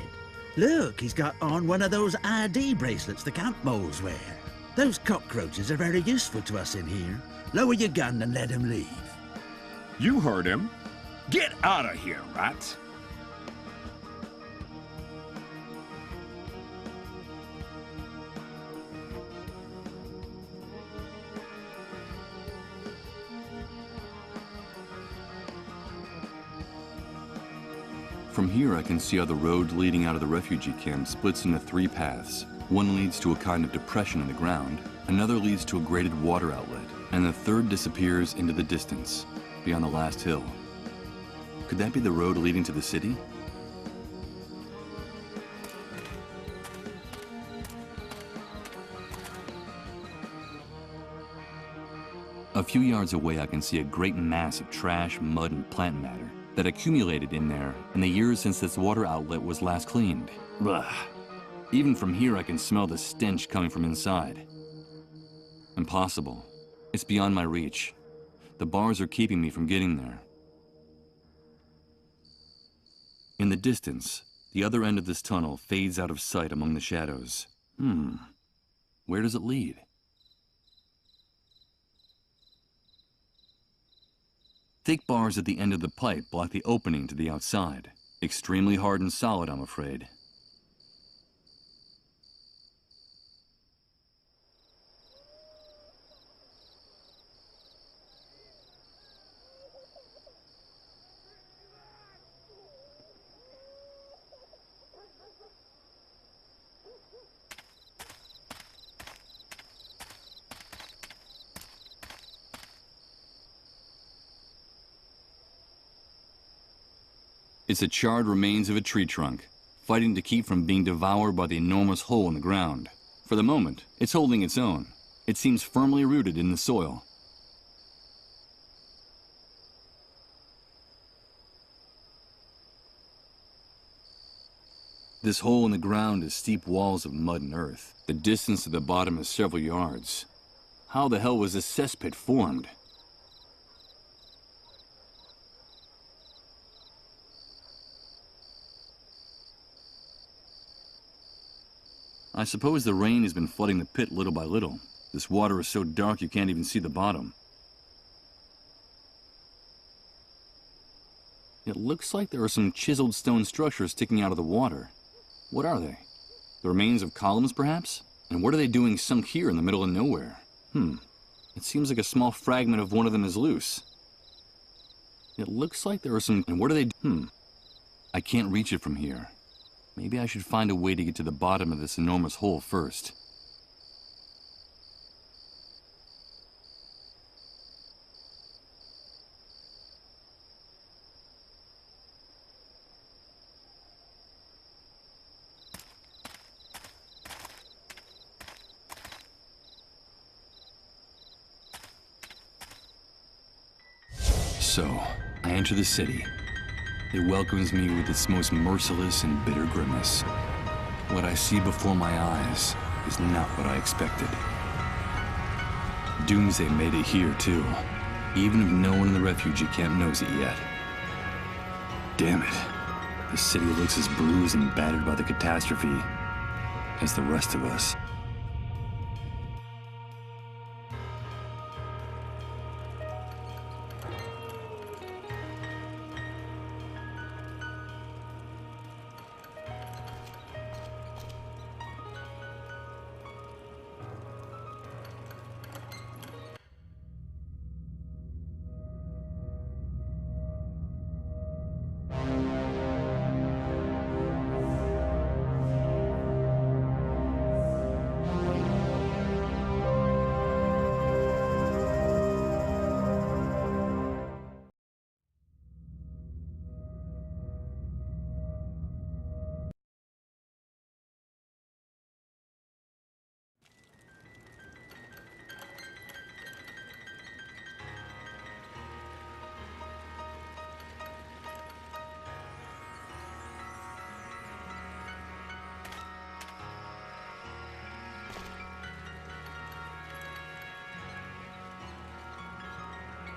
Look, he's got on one of those ID bracelets the camp moles wear. Those cockroaches are very useful to us in here. Lower your gun and let him leave. You heard him. Get out of here, rats. From here I can see how the road leading out of the refugee camp splits into 3 paths. One leads to a kind of depression in the ground, another leads to a graded water outlet, and the third disappears into the distance, beyond the last hill. Could that be the road leading to the city? A few yards away I can see a great mass of trash, mud, and plant matter that accumulated in there in the years since this water outlet was last cleaned. Ugh. Even from here I can smell the stench coming from inside. Impossible. It's beyond my reach. The bars are keeping me from getting there. In the distance, the other end of this tunnel fades out of sight among the shadows. Where does it lead? Thick bars at the end of the pipe block the opening to the outside. Extremely hard and solid, I'm afraid. It's the charred remains of a tree trunk, fighting to keep from being devoured by the enormous hole in the ground. For the moment, it's holding its own. It seems firmly rooted in the soil. This hole in the ground is steep walls of mud and earth. The distance to the bottom is several yards. How the hell was this cesspit formed? I suppose the rain has been flooding the pit little by little. This water is so dark you can't even see the bottom. It looks like there are some chiseled stone structures sticking out of the water. What are they? The remains of columns, perhaps? And what are they doing sunk here in the middle of nowhere? It seems like a small fragment of one of them is loose. It looks like there are some... And what are they... I can't reach it from here. Maybe I should find a way to get to the bottom of this enormous hole first. So, I enter the city. It welcomes me with its most merciless and bitter grimace. What I see before my eyes is not what I expected. Doomsday made it here, too, even if no one in the refugee camp knows it yet. Damn it. The city looks as bruised and battered by the catastrophe as the rest of us.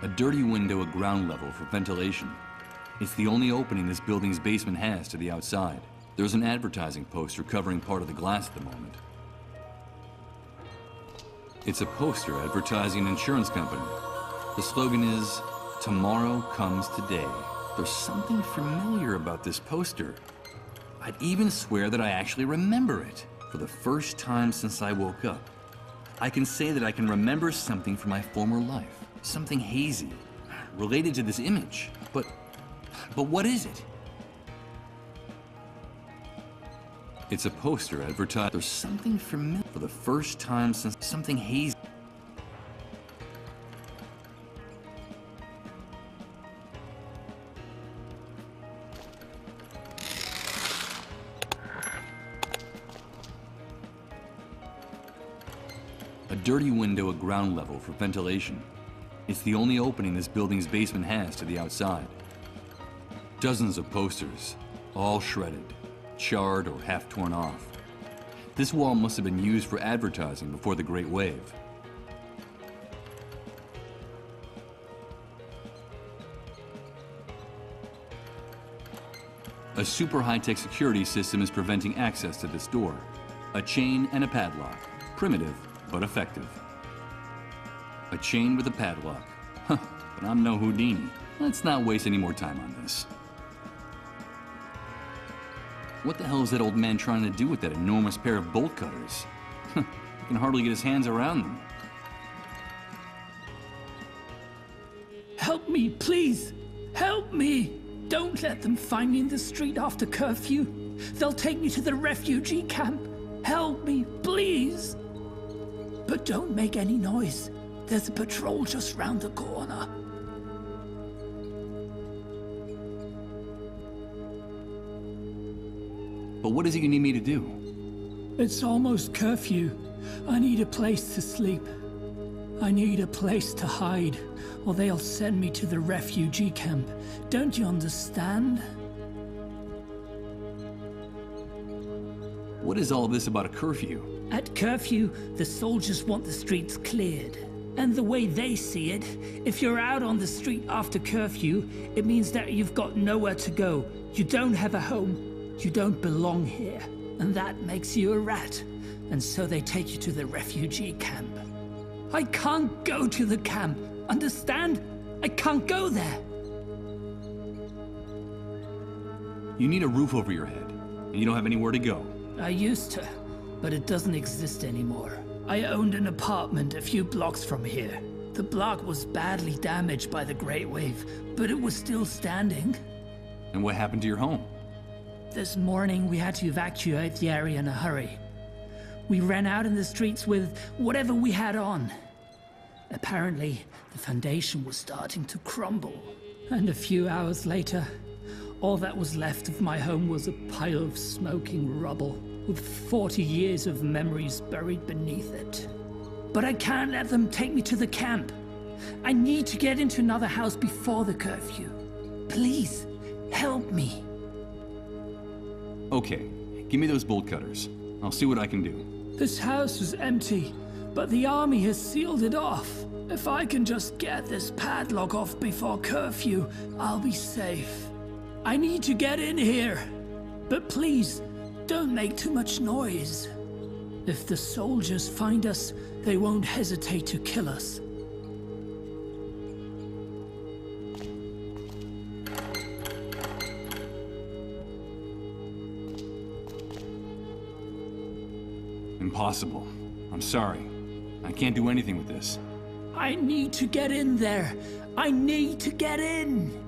A dirty window at ground level for ventilation. It's the only opening this building's basement has to the outside. There's an advertising poster covering part of the glass at the moment. It's a poster advertising an insurance company. The slogan is, "Tomorrow comes today." There's something familiar about this poster. I'd even swear that I actually remember it. For the first time since I woke up, I can say that I can remember something from my former life. Something hazy, related to this image. But what is it? It's a poster advertised. There's something familiar for the first time since something hazy. A dirty window at ground level for ventilation. It's the only opening this building's basement has to the outside. Dozens of posters, all shredded, charred or half torn off. This wall must have been used for advertising before the Great Wave. A super high-tech security system is preventing access to this door. A chain and a padlock. Primitive, but effective. A chain with a padlock. Huh, but I'm no Houdini. Let's not waste any more time on this. What the hell is that old man trying to do with that enormous pair of bolt cutters? He can hardly get his hands around them. Help me, please! Help me! Don't let them find me in the street after curfew. They'll take me to the refugee camp. Help me, please! But don't make any noise. There's a patrol just round the corner. But what is it you need me to do? It's almost curfew. I need a place to sleep. I need a place to hide, or they'll send me to the refugee camp. Don't you understand? What is all this about a curfew? At curfew, the soldiers want the streets cleared. And the way they see it, if you're out on the street after curfew, it means that you've got nowhere to go. You don't have a home. You don't belong here. And that makes you a rat. And so they take you to the refugee camp. I can't go to the camp. Understand? I can't go there. You need a roof over your head, and you don't have anywhere to go. I used to, but it doesn't exist anymore. I owned an apartment a few blocks from here. The block was badly damaged by the Great Wave, but it was still standing. And what happened to your home? This morning, we had to evacuate the area in a hurry. We ran out in the streets with whatever we had on. Apparently, the foundation was starting to crumble. And a few hours later, all that was left of my home was a pile of smoking rubble, with 40 years of memories buried beneath it. But I can't let them take me to the camp. I need to get into another house before the curfew. Please, help me. Okay, give me those bolt cutters. I'll see what I can do. This house is empty, but the army has sealed it off. If I can just get this padlock off before curfew, I'll be safe. I need to get in here. But please, don't make too much noise. If the soldiers find us, they won't hesitate to kill us. Impossible. I'm sorry. I can't do anything with this. I need to get in there. I need to get in.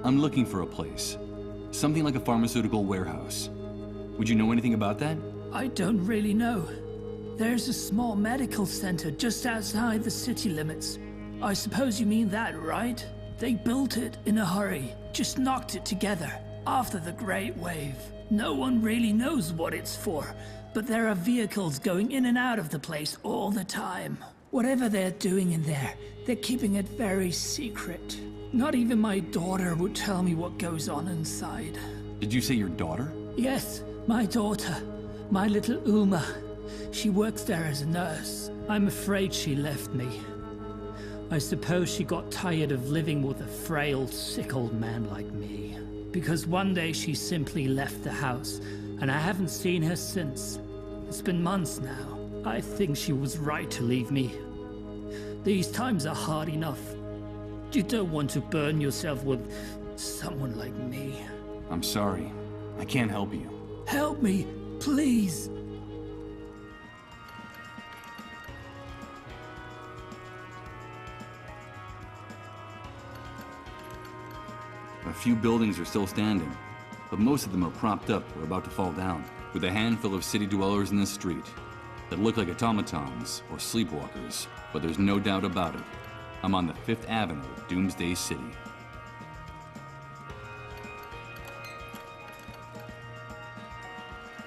I'm looking for a place. Something like a pharmaceutical warehouse. Would you know anything about that? I don't really know. There's a small medical center just outside the city limits. I suppose you mean that, right? They built it in a hurry, just knocked it together after the Great Wave. No one really knows what it's for, but there are vehicles going in and out of the place all the time. Whatever they're doing in there, they're keeping it very secret. Not even my daughter would tell me what goes on inside. Did you say your daughter? Yes, my daughter. My little Uma. She works there as a nurse. I'm afraid she left me. I suppose she got tired of living with a frail, sick old man like me. Because one day she simply left the house, and I haven't seen her since. It's been months now. I think she was right to leave me. These times are hard enough. You don't want to burn yourself with someone like me. I'm sorry. I can't help you. Help me, please. A few buildings are still standing, but most of them are propped up or about to fall down, with a handful of city dwellers in the street that look like automatons or sleepwalkers. But there's no doubt about it. I'm on the 5th Avenue of Doomsday City.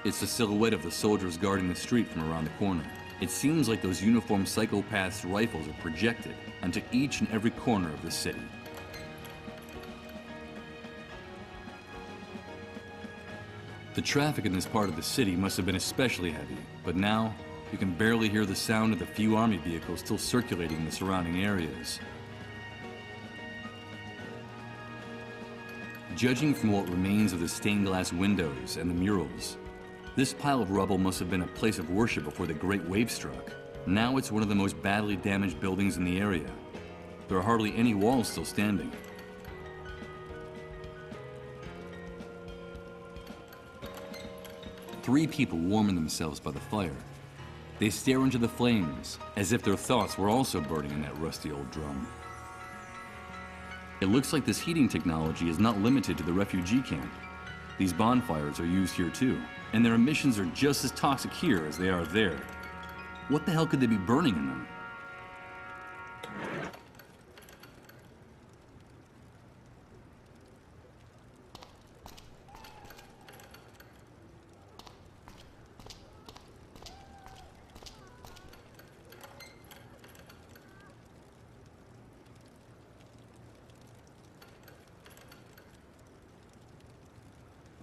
It's the silhouette of the soldiers guarding the street from around the corner. It seems like those uniformed psychopaths' rifles are projected onto each and every corner of the city. The traffic in this part of the city must have been especially heavy, but now you can barely hear the sound of the few army vehicles still circulating in the surrounding areas. Judging from what remains of the stained glass windows and the murals, this pile of rubble must have been a place of worship before the Great Wave struck. Now it's one of the most badly damaged buildings in the area. There are hardly any walls still standing. Three people warming themselves by the fire. They stare into the flames, as if their thoughts were also burning in that rusty old drum. It looks like this heating technology is not limited to the refugee camp. These bonfires are used here too, and their emissions are just as toxic here as they are there. What the hell could they be burning in them?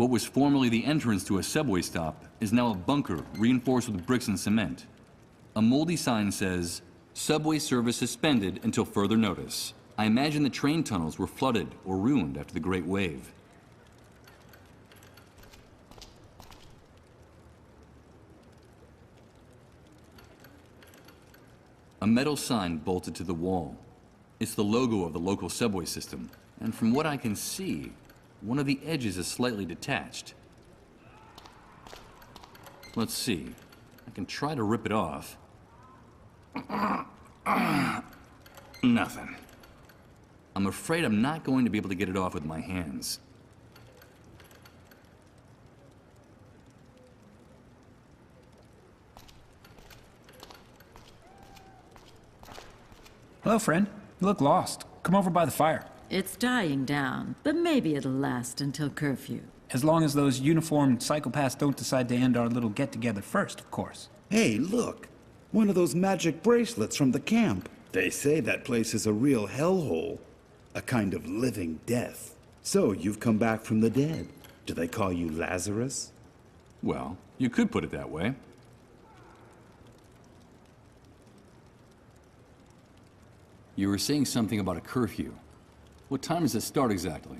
What was formerly the entrance to a subway stop is now a bunker reinforced with bricks and cement. A moldy sign says, "Subway service suspended until further notice." I imagine the train tunnels were flooded or ruined after the Great Wave. A metal sign bolted to the wall. It's the logo of the local subway system, and from what I can see, one of the edges is slightly detached. Let's see. I can try to rip it off. Nothing. I'm afraid I'm not going to be able to get it off with my hands. Hello, friend. You look lost. Come over by the fire. It's dying down, but maybe it'll last until curfew. As long as those uniformed psychopaths don't decide to end our little get-together first, of course. Hey, look! One of those magic bracelets from the camp. They say that place is a real hellhole. A kind of living death. So, you've come back from the dead. Do they call you Lazarus? Well, you could put it that way. You were saying something about a curfew. What time does it start exactly?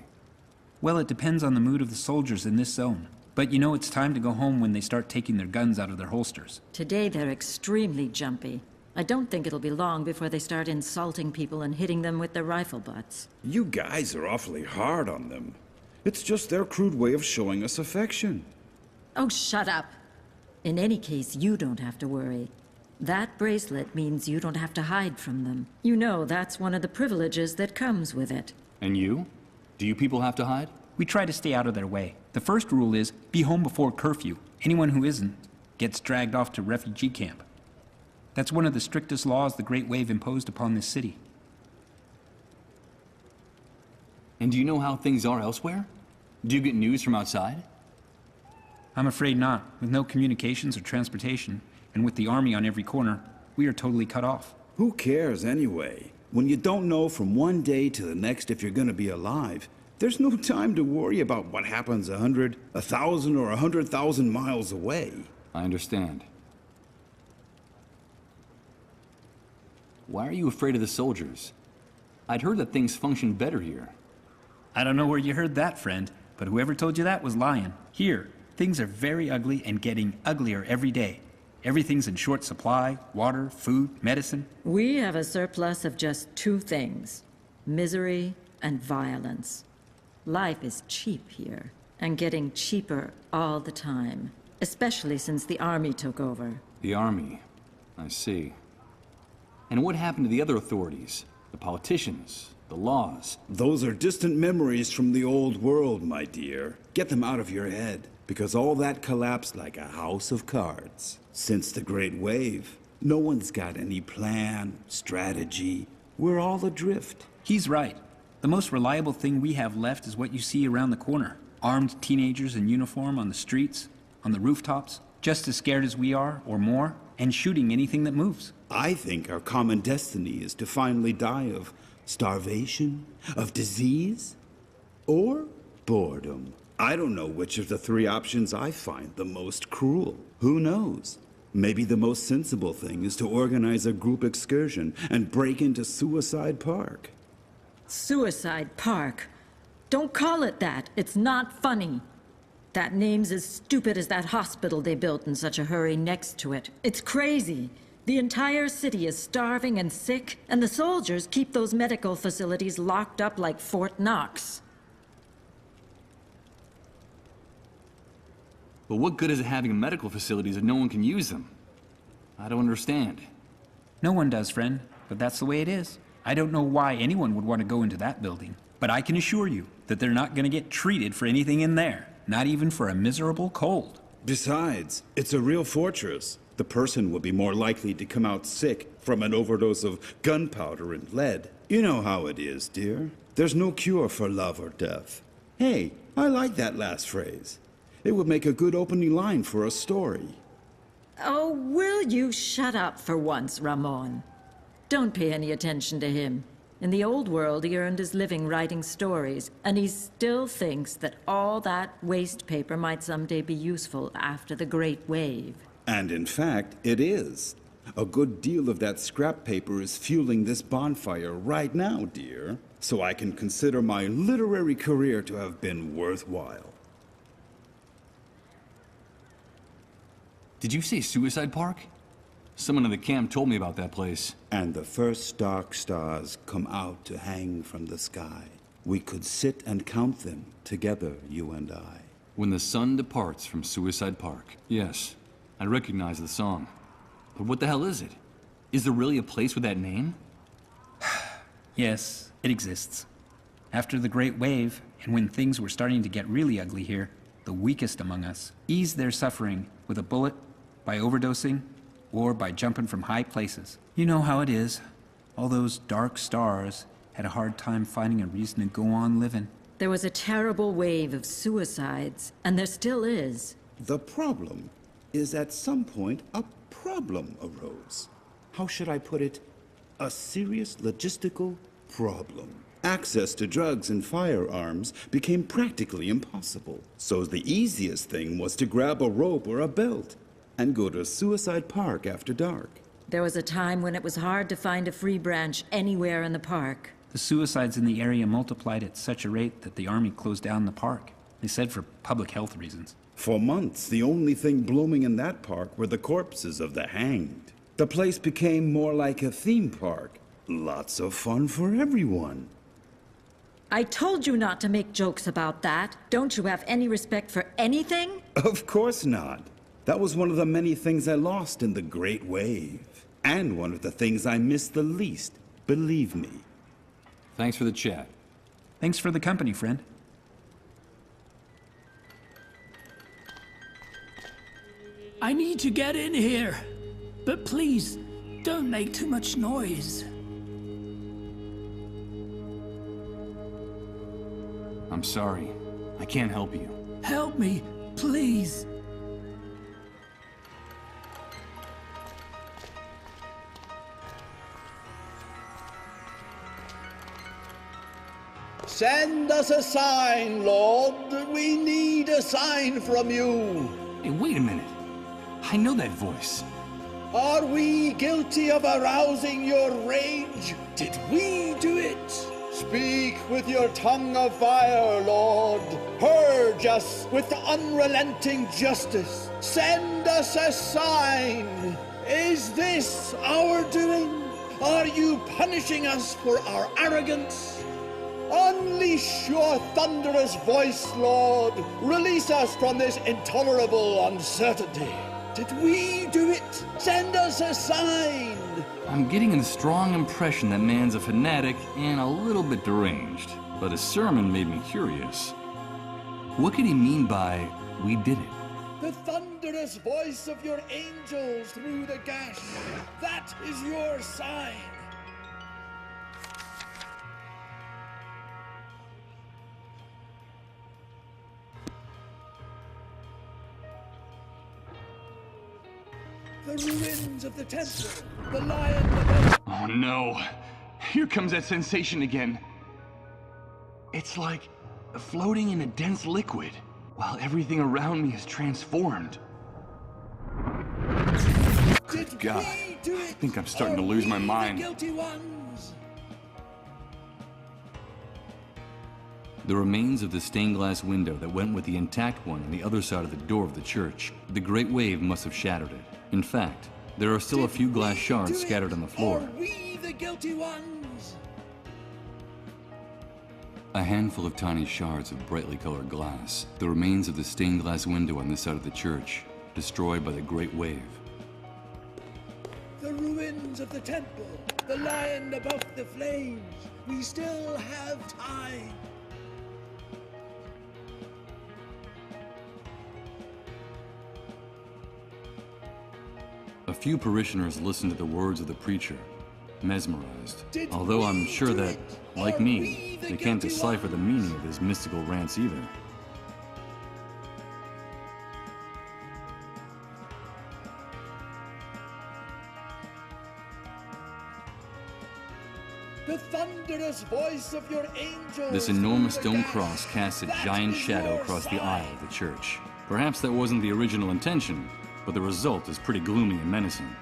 Well, it depends on the mood of the soldiers in this zone. But you know it's time to go home when they start taking their guns out of their holsters. Today they're extremely jumpy. I don't think it'll be long before they start insulting people and hitting them with their rifle butts. You guys are awfully hard on them. It's just their crude way of showing us affection. Oh, shut up. In any case, you don't have to worry. That bracelet means you don't have to hide from them. You know, that's one of the privileges that comes with it. And you? Do you people have to hide? We try to stay out of their way. The first rule is, be home before curfew. Anyone who isn't gets dragged off to refugee camp. That's one of the strictest laws the Great Wave imposed upon this city. And do you know how things are elsewhere? Do you get news from outside? I'm afraid not. With no communications or transportation, and with the army on every corner, we are totally cut off. Who cares anyway? When you don't know from one day to the next if you're gonna be alive, there's no time to worry about what happens 100, 1,000, or 100,000 miles away. I understand. Why are you afraid of the soldiers? I'd heard that things function better here. I don't know where you heard that, friend, but whoever told you that was lying. Here, things are very ugly and getting uglier every day. Everything's in short supply: water, food, medicine. We have a surplus of just two things: misery and violence. Life is cheap here, and getting cheaper all the time, especially since the army took over. The army. I see. And what happened to the other authorities? The politicians? The laws? Those are distant memories from the old world, my dear. Get them out of your head, because all that collapsed like a house of cards. Since the Great Wave, no one's got any plan, strategy. We're all adrift. He's right. The most reliable thing we have left is what you see around the corner. Armed teenagers in uniform on the streets, on the rooftops, just as scared as we are, or more, and shooting anything that moves. I think our common destiny is to finally die of starvation, of disease, or boredom. I don't know which of the three options I find the most cruel. Who knows? Maybe the most sensible thing is to organize a group excursion and break into Suicide Park. Suicide Park? Don't call it that. It's not funny. That name's as stupid as that hospital they built in such a hurry next to it. It's crazy. The entire city is starving and sick, and the soldiers keep those medical facilities locked up like Fort Knox. But what good is it having medical facilities if no one can use them? I don't understand. No one does, friend, but that's the way it is. I don't know why anyone would want to go into that building, but I can assure you that they're not going to get treated for anything in there, not even for a miserable cold. Besides, it's a real fortress. The person will be more likely to come out sick from an overdose of gunpowder and lead. You know how it is, dear. There's no cure for love or death. Hey, I like that last phrase. It would make a good opening line for a story. Oh, will you shut up for once, Ramon? Don't pay any attention to him. In the old world, he earned his living writing stories, and he still thinks that all that waste paper might someday be useful after the Great Wave. And in fact, it is. A good deal of that scrap paper is fueling this bonfire right now, dear. So I can consider my literary career to have been worthwhile. Did you say Suicide Park? Someone in the camp told me about that place. And the first dark stars come out to hang from the sky. We could sit and count them together, you and I. When the sun departs from Suicide Park. Yes, I recognize the song. But what the hell is it? Is there really a place with that name? Yes, it exists. After the Great Wave, and when things were starting to get really ugly here, the weakest among us eased their suffering with a bullet, by overdosing, or by jumping from high places. You know how it is. All those dark stars had a hard time finding a reason to go on living. There was a terrible wave of suicides, and there still is. The problem is at some point a problem arose. How should I put it? A serious logistical problem. Access to drugs and firearms became practically impossible. So the easiest thing was to grab a rope or a belt and go to Suicide Park after dark. There was a time when it was hard to find a free branch anywhere in the park. The suicides in the area multiplied at such a rate that the army closed down the park. They said for public health reasons. For months, the only thing blooming in that park were the corpses of the hanged. The place became more like a theme park. Lots of fun for everyone. I told you not to make jokes about that. Don't you have any respect for anything? Of course not. That was one of the many things I lost in the Great Wave. And one of the things I missed the least, believe me. Thanks for the chat. Thanks for the company, friend. I need to get in here. But please, don't make too much noise. I'm sorry. I can't help you. Help me, please. Send us a sign, Lord. We need a sign from you. Hey, wait a minute. I know that voice. Are we guilty of arousing your rage? Did we do it? Speak with your tongue of fire, Lord. Purge us with unrelenting justice. Send us a sign. Is this our doing? Are you punishing us for our arrogance? Unleash your thunderous voice, Lord. Release us from this intolerable uncertainty. Did we do it? Send us a sign. I'm getting a strong impression that man's a fanatic and a little bit deranged. But his sermon made me curious. What could he mean by, we did it? The thunderous voice of your angels through the gash. That is your sign. The ruins of the temple, the lion above. Oh no, here comes that sensation again. It's like floating in a dense liquid, while everything around me is transformed. Good God, I think I'm starting to lose my mind. Guilty ones. The remains of the stained glass window that went with the intact one on the other side of the door of the church. The Great Wave must have shattered it. In fact, there are still a few glass shards scattered on the floor. Are we the guilty ones? A handful of tiny shards of brightly colored glass. The remains of the stained glass window on this side of the church, destroyed by the Great Wave. The ruins of the temple, the lion above the flames. We still have time. A few parishioners listened to the words of the preacher, mesmerized. Although I'm sure that, like me, they can't decipher the meaning of his mystical rants either. The thunderous voice of your angels. This enormous stone cross casts a giant shadow across the aisle of the church. Perhaps that wasn't the original intention, but the result is pretty gloomy and menacing.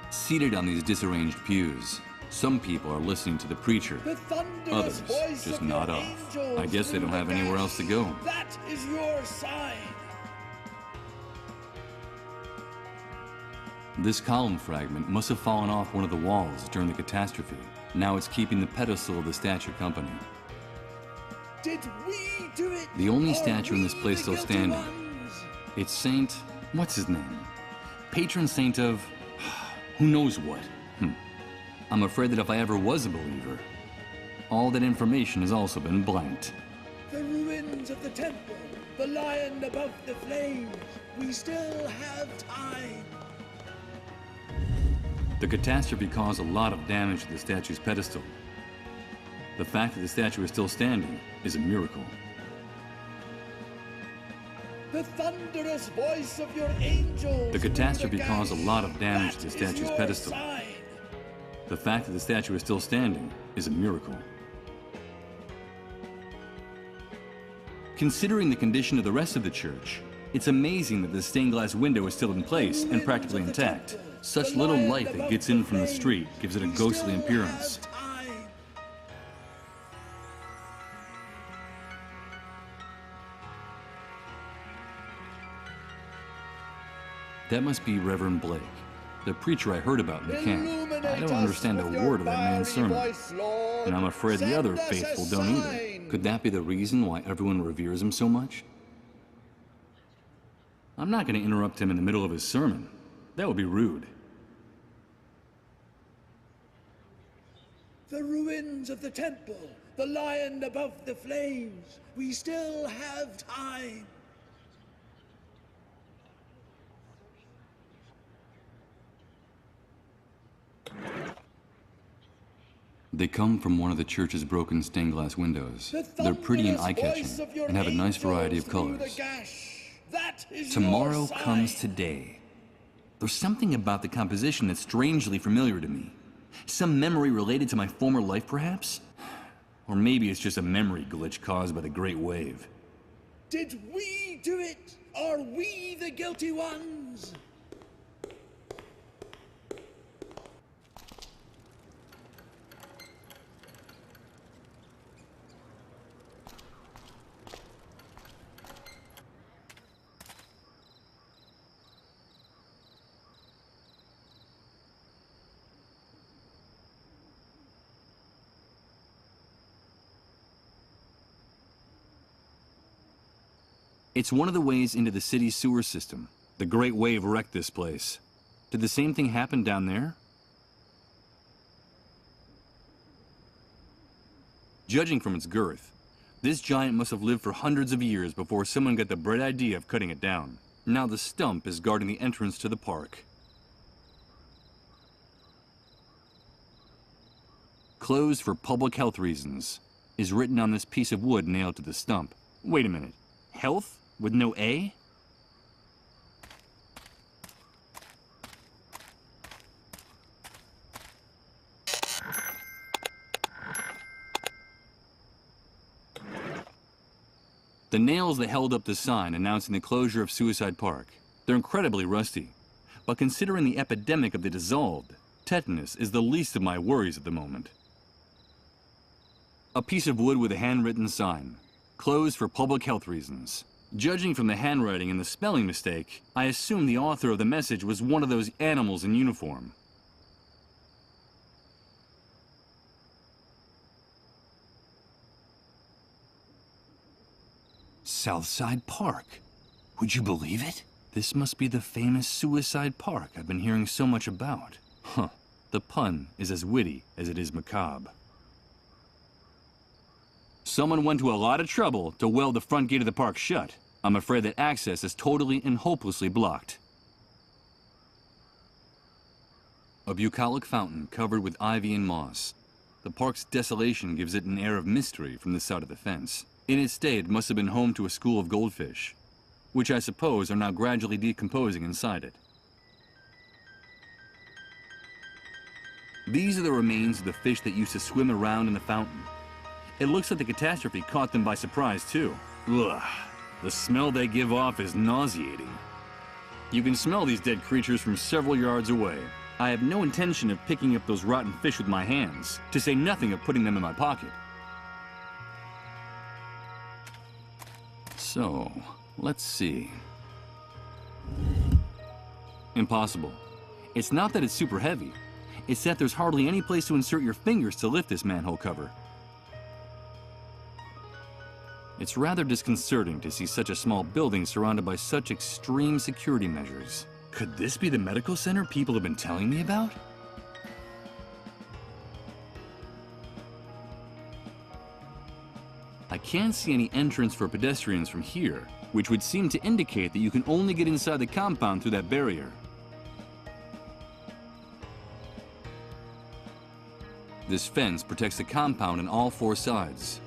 Seated on these disarranged pews, some people are listening to the preacher. Others just nod off. I guess they don't have anywhere else to go. That is your sign. This column fragment must have fallen off one of the walls during the catastrophe. Now it's keeping the pedestal of the statue company. Did we do it? The only statue in this place still standing. It's Saint... what's his name? Patron saint of... who knows what. I'm afraid that if I ever was a believer, all that information has also been blanked. The ruins of the temple, the lion above the flames. We still have time. The catastrophe caused a lot of damage to the statue's pedestal. The fact that the statue is still standing is a miracle. The thunderous voice of your angels. The catastrophe caused a lot of damage to the statue's pedestal. Sign. The fact that the statue is still standing is a miracle. Considering the condition of the rest of the church, it's amazing that the stained glass window is still in place and practically intact. Such little light that gets in from the street gives it a ghostly appearance. That must be Reverend Blake, the preacher I heard about in the camp. I don't understand a word of that man's sermon, and I'm afraid the other faithful don't either. Could that be the reason why everyone reveres him so much? I'm not going to interrupt him in the middle of his sermon. That would be rude. The ruins of the temple, the lion above the flames. We still have time. They come from one of the church's broken stained glass windows. They're pretty and eye-catching, and have a nice variety of colors. Tomorrow comes today. There's something about the composition that's strangely familiar to me. Some memory related to my former life, perhaps? Or maybe it's just a memory glitch caused by the Great Wave. Did we do it? Are we the guilty ones? It's one of the ways into the city's sewer system. The Great Wave wrecked this place. Did the same thing happen down there? Judging from its girth, this giant must have lived for hundreds of years before someone got the bright idea of cutting it down. Now the stump is guarding the entrance to the park. Closed for public health reasons is written on this piece of wood nailed to the stump. Wait a minute. Health? With no A? The nails that held up the sign announcing the closure of Suicide Park. They're incredibly rusty. But considering the epidemic of the dissolved, tetanus is the least of my worries at the moment. A piece of wood with a handwritten sign. Closed for public health reasons. Judging from the handwriting and the spelling mistake, I assume the author of the message was one of those animals in uniform. Southside Park. Would you believe it? This must be the famous Suicide Park I've been hearing so much about. Huh. The pun is as witty as it is macabre. Someone went to a lot of trouble to weld the front gate of the park shut. I'm afraid that access is totally and hopelessly blocked. A bucolic fountain covered with ivy and moss. The park's desolation gives it an air of mystery from the side of the fence. In its day, it must have been home to a school of goldfish, which I suppose are now gradually decomposing inside it. These are the remains of the fish that used to swim around in the fountain. It looks like the catastrophe caught them by surprise, too. Ugh. The smell they give off is nauseating. You can smell these dead creatures from several yards away. I have no intention of picking up those rotten fish with my hands, to say nothing of putting them in my pocket. So, let's see. Impossible. It's not that it's super heavy. It's that there's hardly any place to insert your fingers to lift this manhole cover. It's rather disconcerting to see such a small building surrounded by such extreme security measures. Could this be the medical center people have been telling me about? I can't see any entrance for pedestrians from here, which would seem to indicate that you can only get inside the compound through that barrier. This fence protects the compound on all four sides.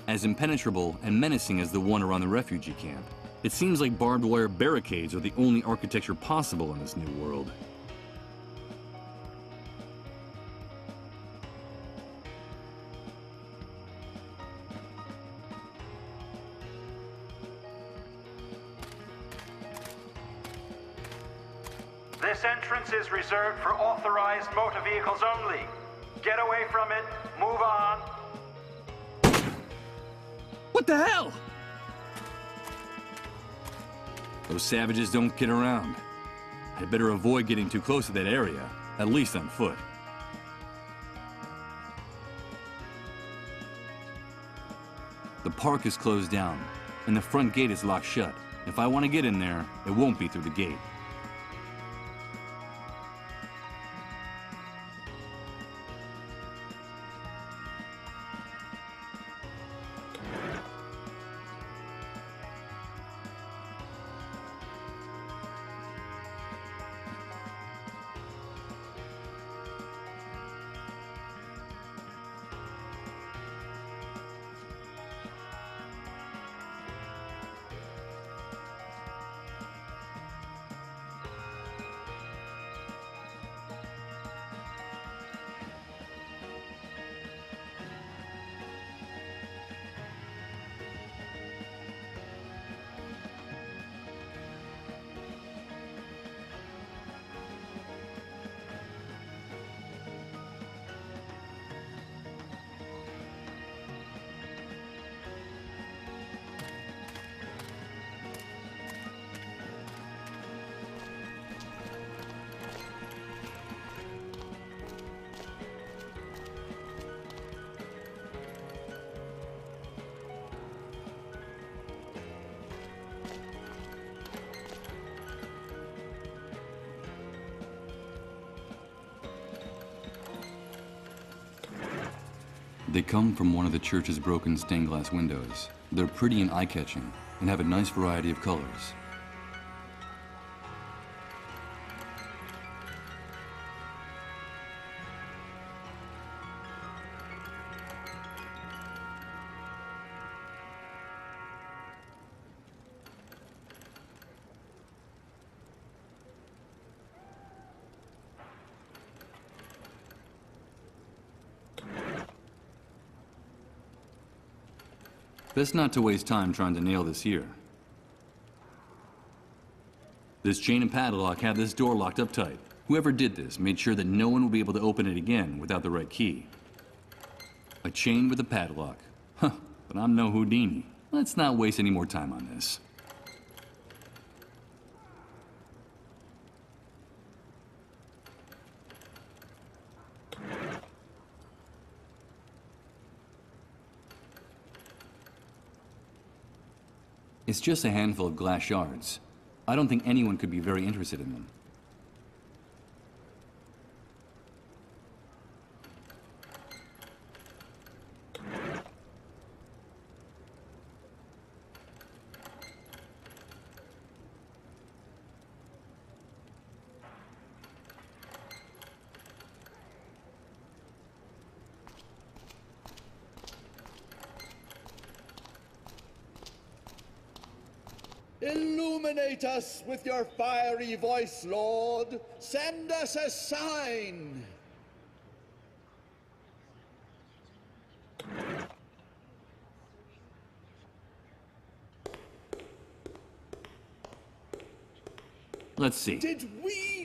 As impenetrable and menacing as the one around the refugee camp, it seems like barbed wire barricades are the only architecture possible in this new world. This entrance is reserved for authorized motor vehicles only. Get away from it. Move on. What the hell? Those savages don't get around. I'd better avoid getting too close to that area, at least on foot. The park is closed down, and the front gate is locked shut. If I want to get in there, it won't be through the gate. They come from one of the church's broken stained glass windows. They're pretty and eye-catching, and have a nice variety of colors. Best not to waste time trying to nail this here. This chain and padlock have this door locked up tight. Whoever did this made sure that no one will be able to open it again without the right key. A chain with a padlock. Huh, but I'm no Houdini. Let's not waste any more time on this. It's just a handful of glass shards. I don't think anyone could be very interested in them. Illuminate us with your fiery voice, Lord. Send us a sign. Let's see.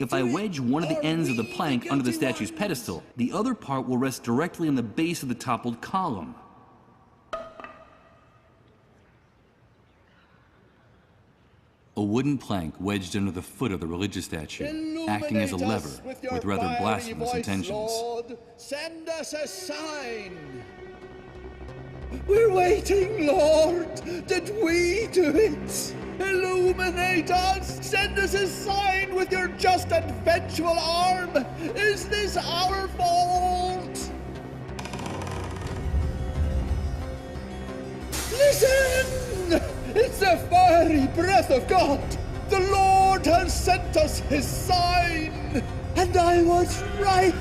If I wedge one of the ends of the plank under the statue's pedestal, the other part will rest directly on the base of the toppled column. A wooden plank wedged under the foot of the religious statue, acting as a lever with rather blasphemous intentions. Lord. Send us a sign. We're waiting, Lord. Did we do it? Illuminate us. Send us a sign with your just and vengeful arm. Is this our fault? Listen! It's the fiery breath of God. The Lord has sent us his sign. And I was right.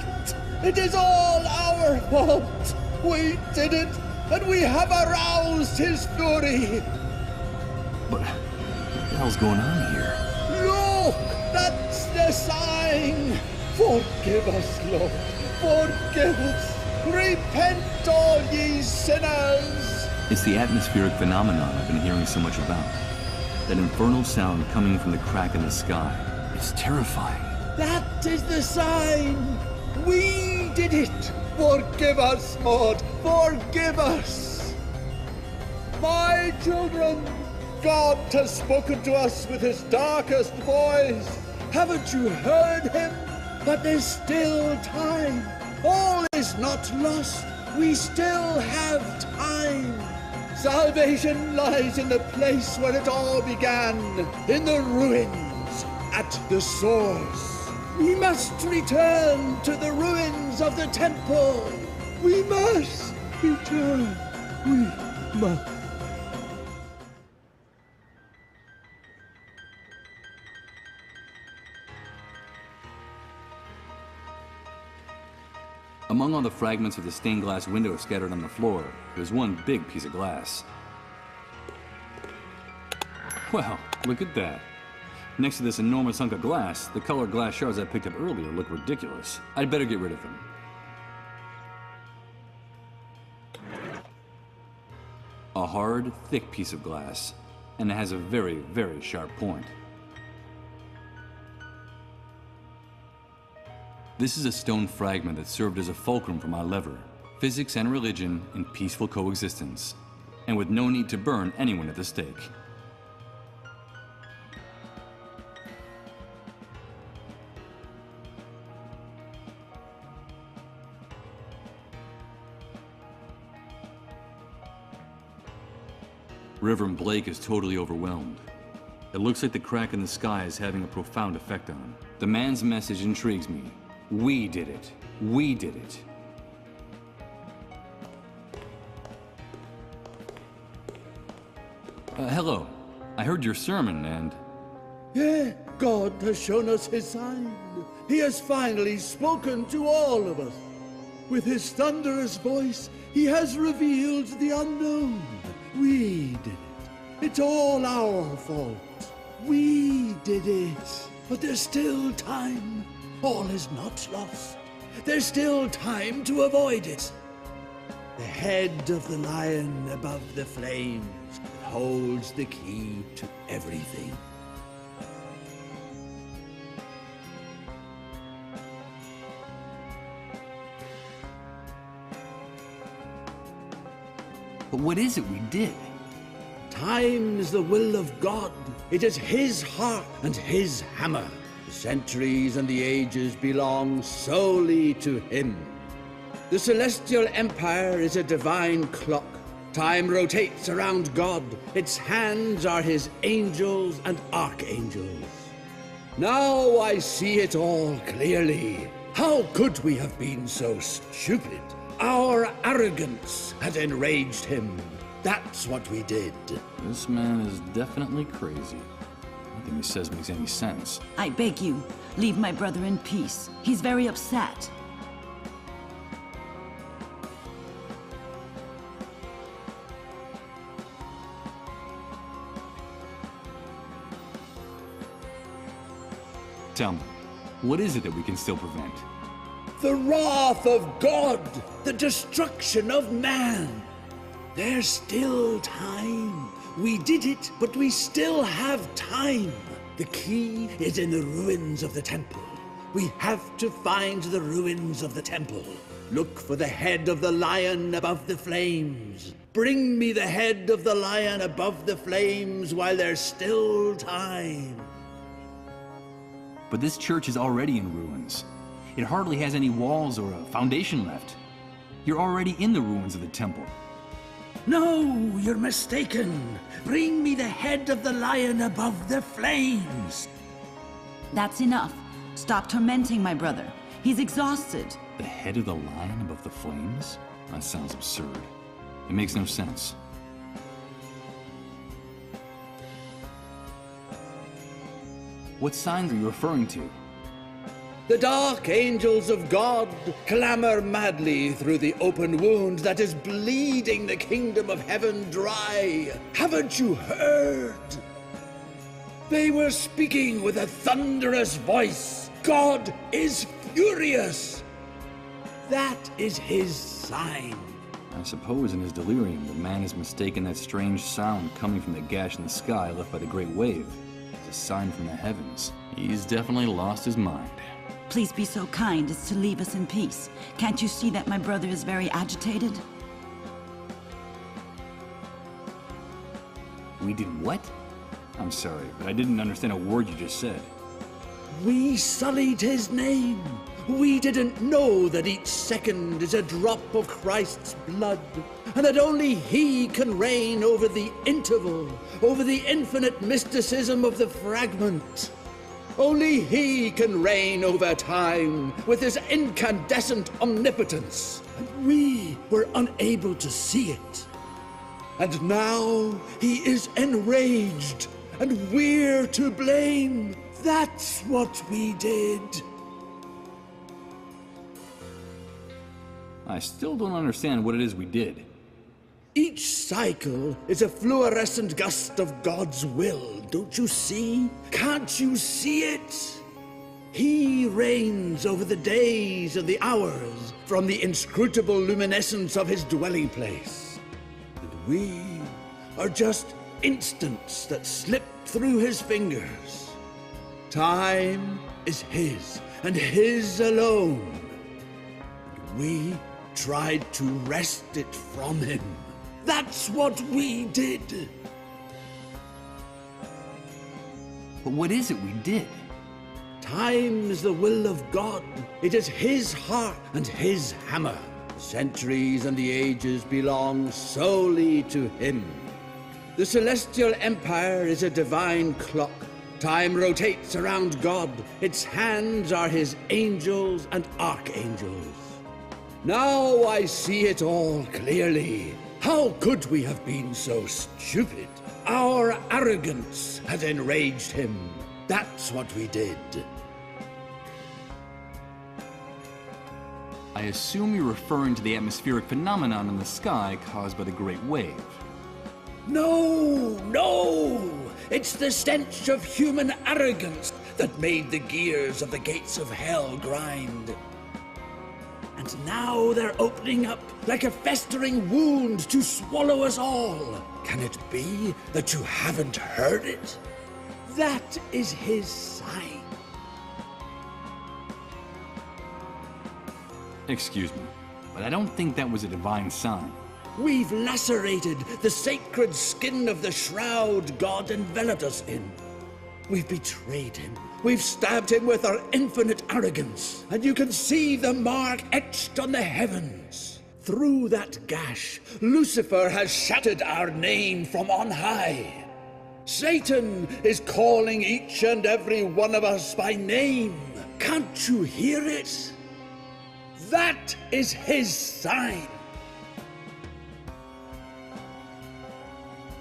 It is all our fault. We did it, and we have aroused his fury. But what the hell's going on here? Look, that's the sign. Forgive us, Lord. Forgive us. Repent, all ye sinners. It's the atmospheric phenomenon I've been hearing so much about. That infernal sound coming from the crack in the sky. It's terrifying. That is the sign. We did it. Forgive us, Lord. Forgive us. My children, God has spoken to us with his darkest voice. Haven't you heard him? But there's still time. All is not lost. We still have time. Salvation lies in the place where it all began, in the ruins, at the source. We must return to the ruins of the temple. We must return. We must. Among all the fragments of the stained glass window scattered on the floor, there's one big piece of glass. Well, look at that. Next to this enormous hunk of glass, the colored glass shards I picked up earlier look ridiculous. I'd better get rid of them. A hard, thick piece of glass, and it has a very, very sharp point. This is a stone fragment that served as a fulcrum for my lever. Physics and religion in peaceful coexistence, and with no need to burn anyone at the stake. Reverend Blake is totally overwhelmed. It looks like the crack in the sky is having a profound effect on him. The man's message intrigues me. We did it. We did it. Hello. I heard your sermon and... Yeah, God has shown us his sign. He has finally spoken to all of us. With his thunderous voice, he has revealed the unknown. We did it. It's all our fault. We did it. But there's still time. All is not lost. There's still time to avoid it. The head of the lion above the flames holds the key to everything. But what is it we did? Time is the will of God. It is his heart and his hammer. The centuries and the ages belong solely to him. The celestial empire is a divine clock. Time rotates around God. Its hands are his angels and archangels. Now I see it all clearly. How could we have been so stupid? Our arrogance had enraged him. That's what we did. This man is definitely crazy. Nothing he says makes any sense. I beg you, leave my brother in peace. He's very upset. Tell me, what is it that we can still prevent? The wrath of God, the destruction of man. There's still time. We did it, but we still have time. The key is in the ruins of the temple. We have to find the ruins of the temple. Look for the head of the lion above the flames. Bring me the head of the lion above the flames while there's still time. But this church is already in ruins. It hardly has any walls or a foundation left. You're already in the ruins of the temple. No, you're mistaken. Bring me the head of the lion above the flames. That's enough. Stop tormenting my brother. He's exhausted. The head of the lion above the flames? That sounds absurd. It makes no sense. What signs are you referring to? The dark angels of God clamor madly through the open wound that is bleeding the kingdom of heaven dry. Haven't you heard? They were speaking with a thunderous voice. God is furious. That is his sign. I suppose in his delirium, the man has mistaken that strange sound coming from the gash in the sky left by the great wave as a sign from the heavens. He's definitely lost his mind. Please be so kind as to leave us in peace. Can't you see that my brother is very agitated? We did what? I'm sorry, but I didn't understand a word you just said. We sullied his name. We didn't know that each second is a drop of Christ's blood, and that only he can reign over the interval, over the infinite mysticism of the fragment. Only he can reign over time with his incandescent omnipotence, and we were unable to see it. And now he is enraged, and we're to blame. That's what we did. I still don't understand what it is we did. Each cycle is a fluorescent gust of God's will, don't you see? Can't you see it? He reigns over the days and the hours from the inscrutable luminescence of his dwelling place. And we are just instants that slip through his fingers. Time is his, and his alone. And we tried to wrest it from him. That's what we did. But what is it we did? Time is the will of God. It is his heart and his hammer. The centuries and the ages belong solely to him. The celestial empire is a divine clock. Time rotates around God. Its hands are his angels and archangels. Now I see it all clearly. How could we have been so stupid? Our arrogance had enraged him. That's what we did. I assume you're referring to the atmospheric phenomenon in the sky caused by the Great Wave. No, no! It's the stench of human arrogance that made the gears of the gates of hell grind. And now they're opening up like a festering wound to swallow us all. Can it be that you haven't heard it? That is his sign. Excuse me, but I don't think that was a divine sign. We've lacerated the sacred skin of the shroud God enveloped us in. We've betrayed him. We've stabbed him with our infinite arrogance. And you can see the mark etched on the heavens. Through that gash, Lucifer has shattered our name from on high. Satan is calling each and every one of us by name. Can't you hear it? That is his sign.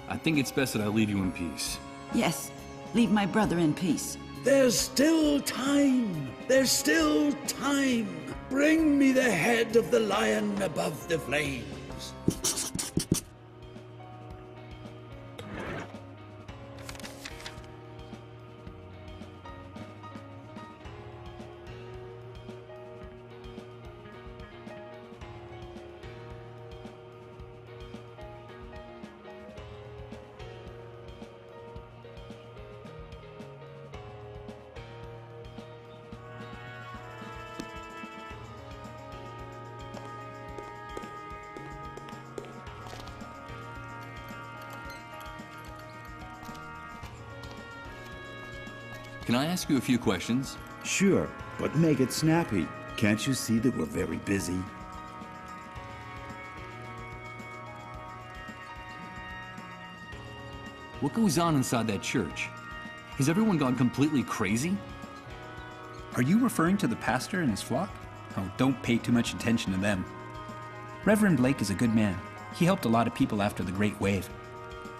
I think it's best that I leave you in peace. Yes, leave my brother in peace. There's still time. There's still time. Bring me the head of the lion above the flames. Can I ask you a few questions? Sure, but make it snappy. Can't you see that we're very busy? What goes on inside that church? Has everyone gone completely crazy? Are you referring to the pastor and his flock? Oh, don't pay too much attention to them. Reverend Blake is a good man. He helped a lot of people after the Great Wave.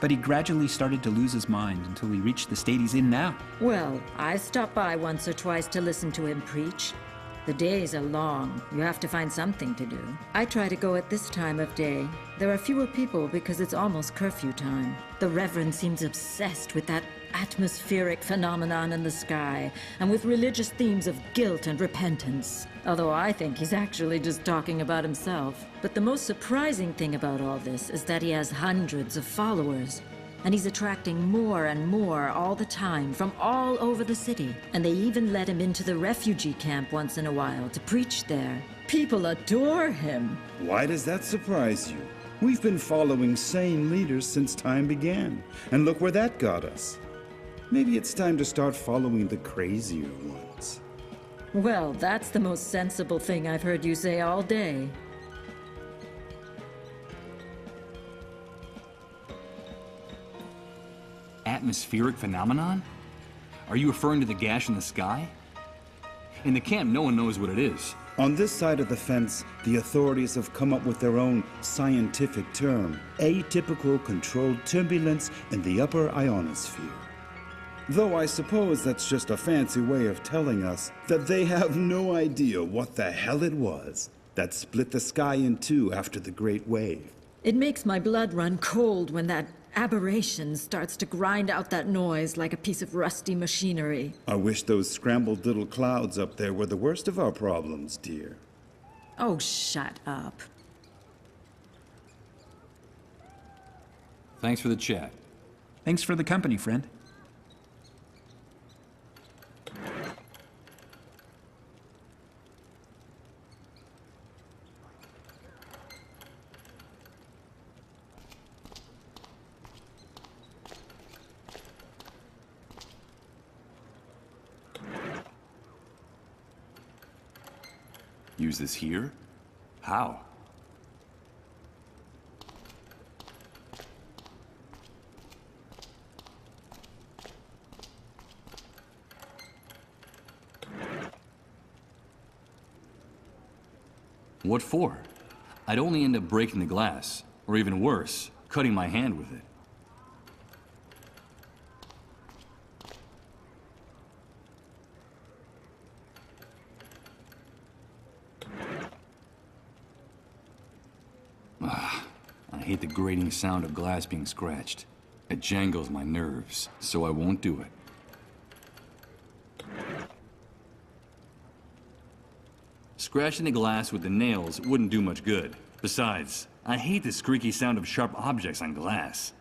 But he gradually started to lose his mind until he reached the state he's in now. Well, I stopped by once or twice to listen to him preach. The days are long. You have to find something to do. I try to go at this time of day. There are fewer people because it's almost curfew time. The Reverend seems obsessed with that atmospheric phenomenon in the sky, and with religious themes of guilt and repentance. Although I think he's actually just talking about himself. But the most surprising thing about all this is that he has hundreds of followers. And he's attracting more and more all the time from all over the city. And they even let him into the refugee camp once in a while to preach there. People adore him. Why does that surprise you? We've been following sane leaders since time began. And look where that got us. Maybe it's time to start following the crazier ones. Well, that's the most sensible thing I've heard you say all day. Atmospheric phenomenon? Are you referring to the gash in the sky? In the camp, no one knows what it is. On this side of the fence, the authorities have come up with their own scientific term, atypical controlled turbulence in the upper ionosphere. Though I suppose that's just a fancy way of telling us that they have no idea what the hell it was that split the sky in two after the Great Wave. It makes my blood run cold when that aberration starts to grind out that noise like a piece of rusty machinery. I wish those scrambled little clouds up there were the worst of our problems, dear. Oh, shut up. Thanks for the chat. Thanks for the company, friend. Use this here? How? What for? I'd only end up breaking the glass, or even worse, cutting my hand with it. I hate the grating sound of glass being scratched. It jangles my nerves, so I won't do it. Scratching the glass with the nails wouldn't do much good. Besides, I hate the squeaky sound of sharp objects on glass.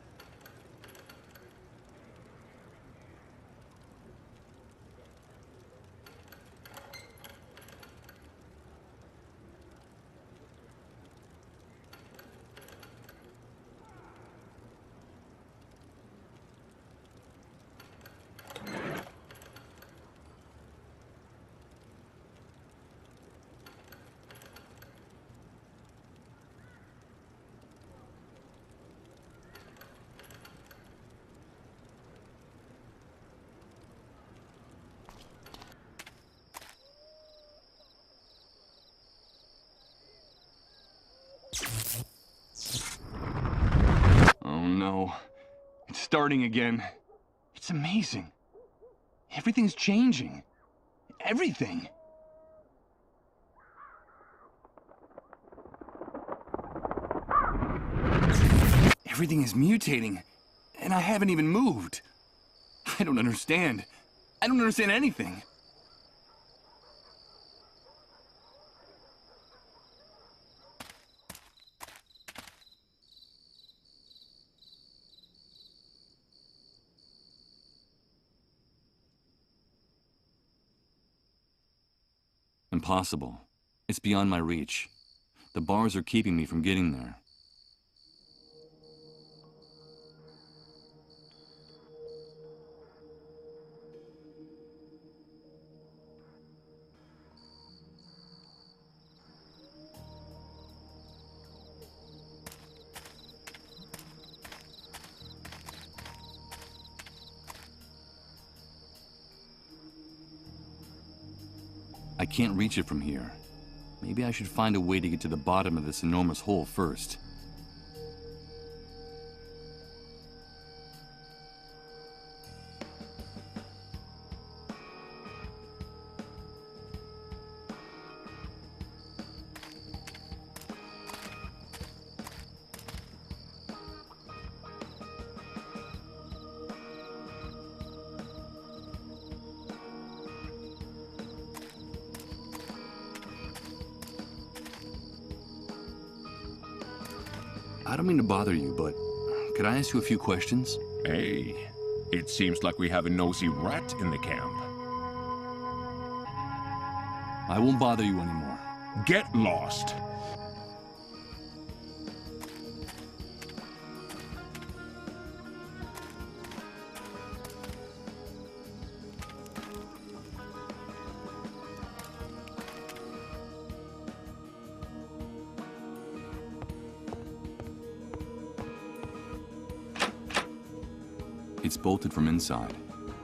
Oh no. It's starting again. It's amazing. Everything's changing. Everything. Everything is mutating, and I haven't even moved. I don't understand. I don't understand anything. Impossible. It's beyond my reach. The bars are keeping me from getting there. I can't reach it from here. Maybe I should find a way to get to the bottom of this enormous hole first. I don't mean to bother you, but could I ask you a few questions? Hey, it seems like we have a nosy rat in the camp. I won't bother you anymore. Get lost. It's bolted from inside.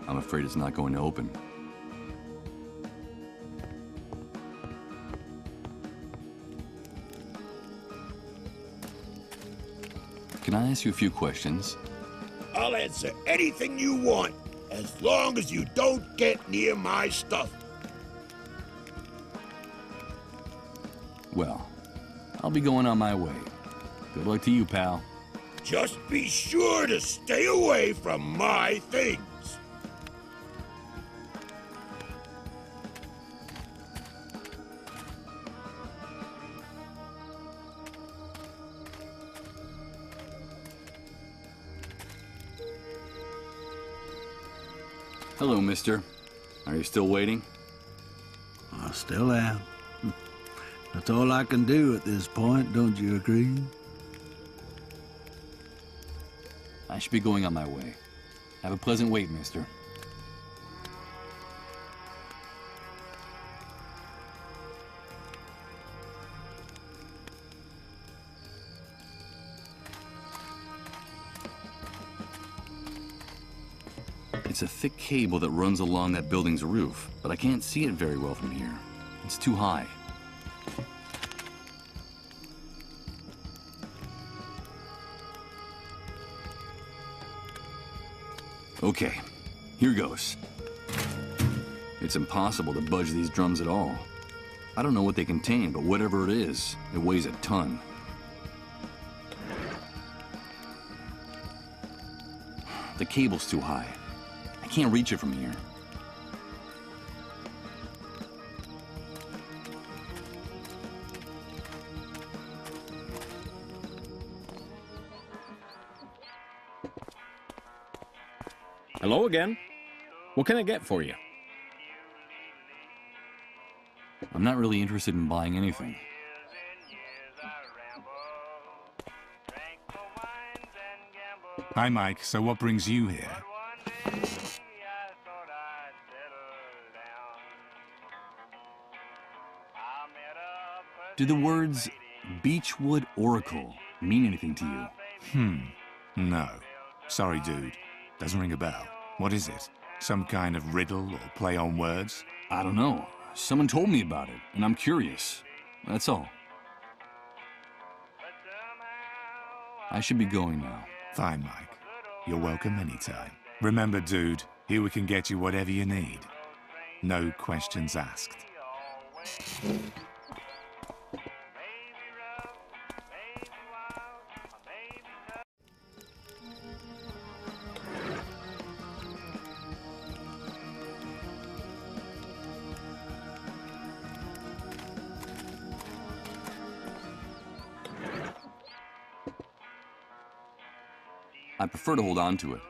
I'm afraid it's not going to open. Can I ask you a few questions? I'll answer anything you want, as long as you don't get near my stuff. Well, I'll be going on my way. Good luck to you, pal. Just be sure to stay away from my things. Hello, mister. Are you still waiting? I still am. That's all I can do at this point, don't you agree? I should be going on my way. Have a pleasant wait, mister. It's a thick cable that runs along that building's roof, but I can't see it very well from here. It's too high. Okay, here goes. It's impossible to budge these drums at all. I don't know what they contain, but whatever it is, it weighs a ton. The cable's too high. I can't reach it from here. Hello again. What can I get for you? I'm not really interested in buying anything. Hi, Mike. So what brings you here? Do the words Beechwood Oracle mean anything to you? No. Sorry, dude. Doesn't ring a bell. What is it? Some kind of riddle or play on words? I don't know. Someone told me about it, and I'm curious. That's all. I should be going now. Fine, Mike. You're welcome anytime. Remember, dude, here we can get you whatever you need. No questions asked. I prefer to hold on to it.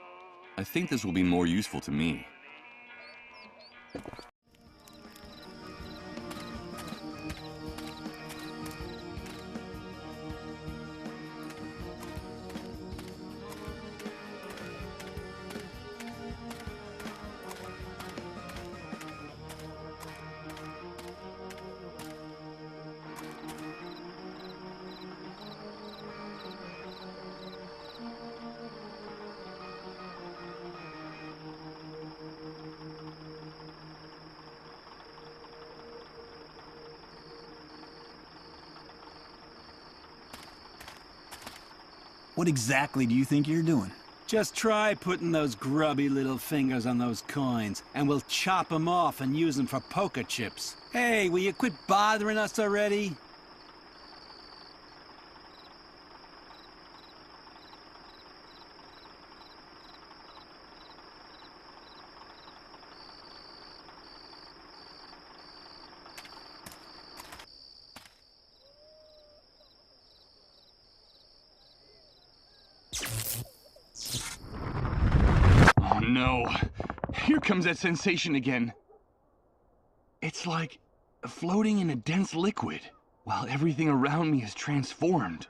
I think this will be more useful to me. What exactly do you think you're doing? Just try putting those grubby little fingers on those coins, and we'll chop them off and use them for poker chips. Hey, will you quit bothering us already? Oh no. Here comes that sensation again. It's like floating in a dense liquid, while everything around me is transformed.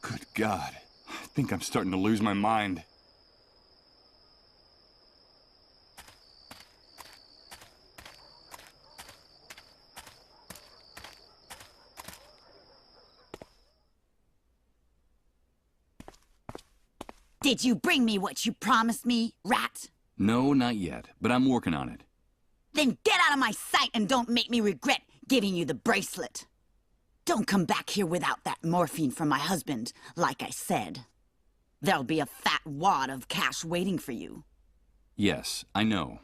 Good God. I think I'm starting to lose my mind. Did you bring me what you promised me, rat? No, not yet, but I'm working on it. Then get out of my sight and don't make me regret giving you the bracelet. Don't come back here without that morphine from my husband, like I said. There'll be a fat wad of cash waiting for you. Yes, I know.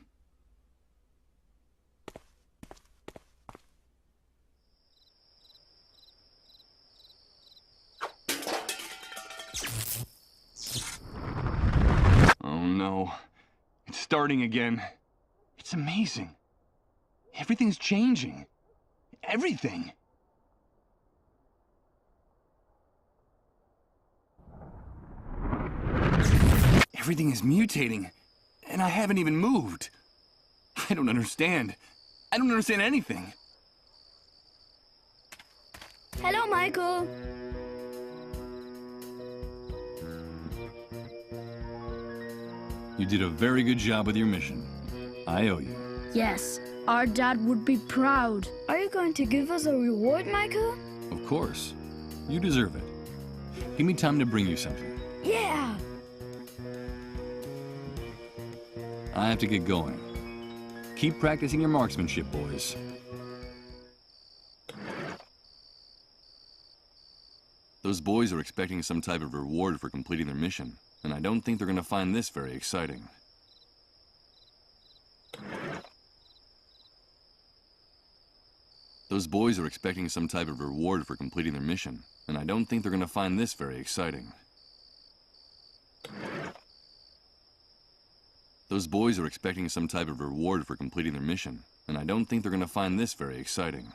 Oh no. It's starting again. It's amazing. Everything's changing. Everything. Everything is mutating, and I haven't even moved. I don't understand. I don't understand anything. Hello, Michael. You did a very good job with your mission. I owe you. Yes, our dad would be proud. Are you going to give us a reward, Michael? Of course. You deserve it. Give me time to bring you something. Yeah! I have to get going. Keep practicing your marksmanship, boys. Those boys are expecting some type of reward for completing their mission, and I don't think they're going to find this very exciting. Those boys are expecting some type of reward for completing their mission, and I don't think they're going to find this very exciting. Those boys are expecting some type of reward for completing their mission, and I don't think they're going to find this very exciting.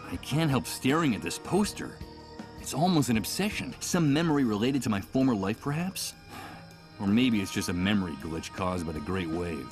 I can't help staring at this poster. It's almost an obsession. Some memory related to my former life, perhaps? Or maybe it's just a memory glitch caused by the Great Wave.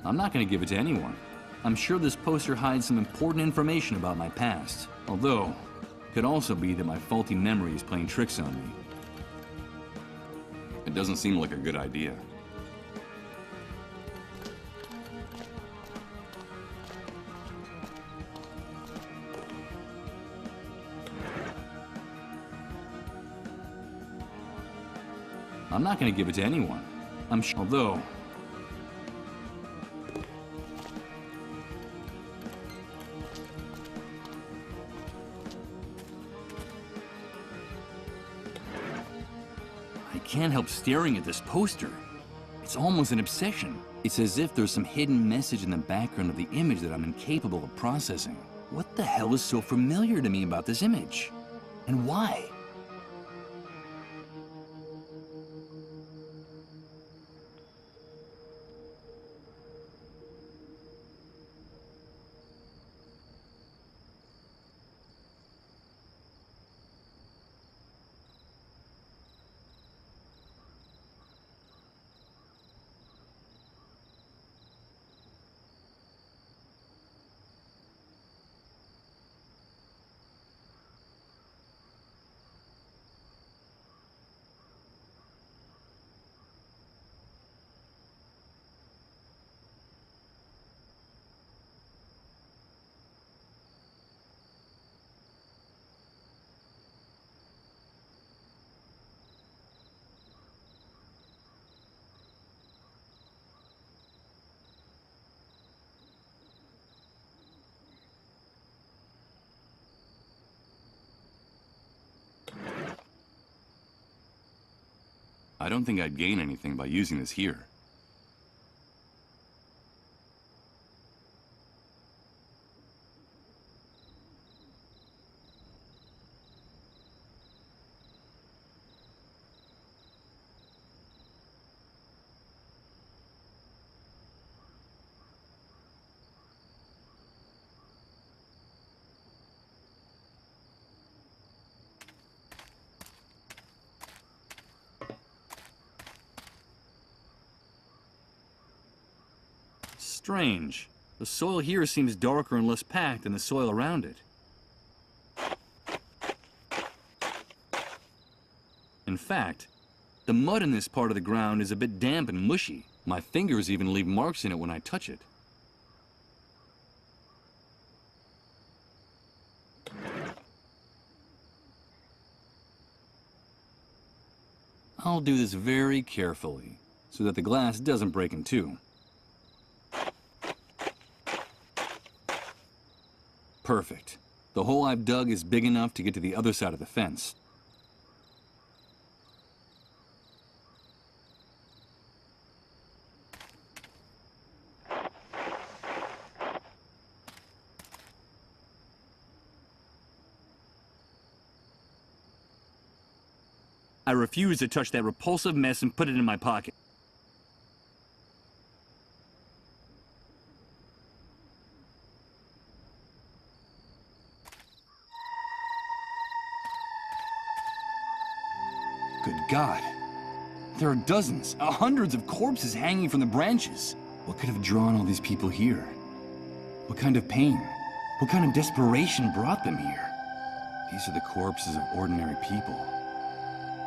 I'm not going to give it to anyone. I'm sure this poster hides some important information about my past. Although, it could also be that my faulty memory is playing tricks on me. It doesn't seem like a good idea. I'm not going to give it to anyone. I'm sure. Although, I can't help staring at this poster. It's almost an obsession. It's as if there's some hidden message in the background of the image that I'm incapable of processing. What the hell is so familiar to me about this image? And why? I don't think I'd gain anything by using this here. Strange. The soil here seems darker and less packed than the soil around it. In fact, the mud in this part of the ground is a bit damp and mushy. My fingers even leave marks in it when I touch it. I'll do this very carefully, so that the glass doesn't break in two. Perfect. The hole I've dug is big enough to get to the other side of the fence. I refuse to touch that repulsive mess and put it in my pocket. Good God. There are dozens, hundreds of corpses hanging from the branches. What could have drawn all these people here? What kind of pain? What kind of desperation brought them here? These are the corpses of ordinary people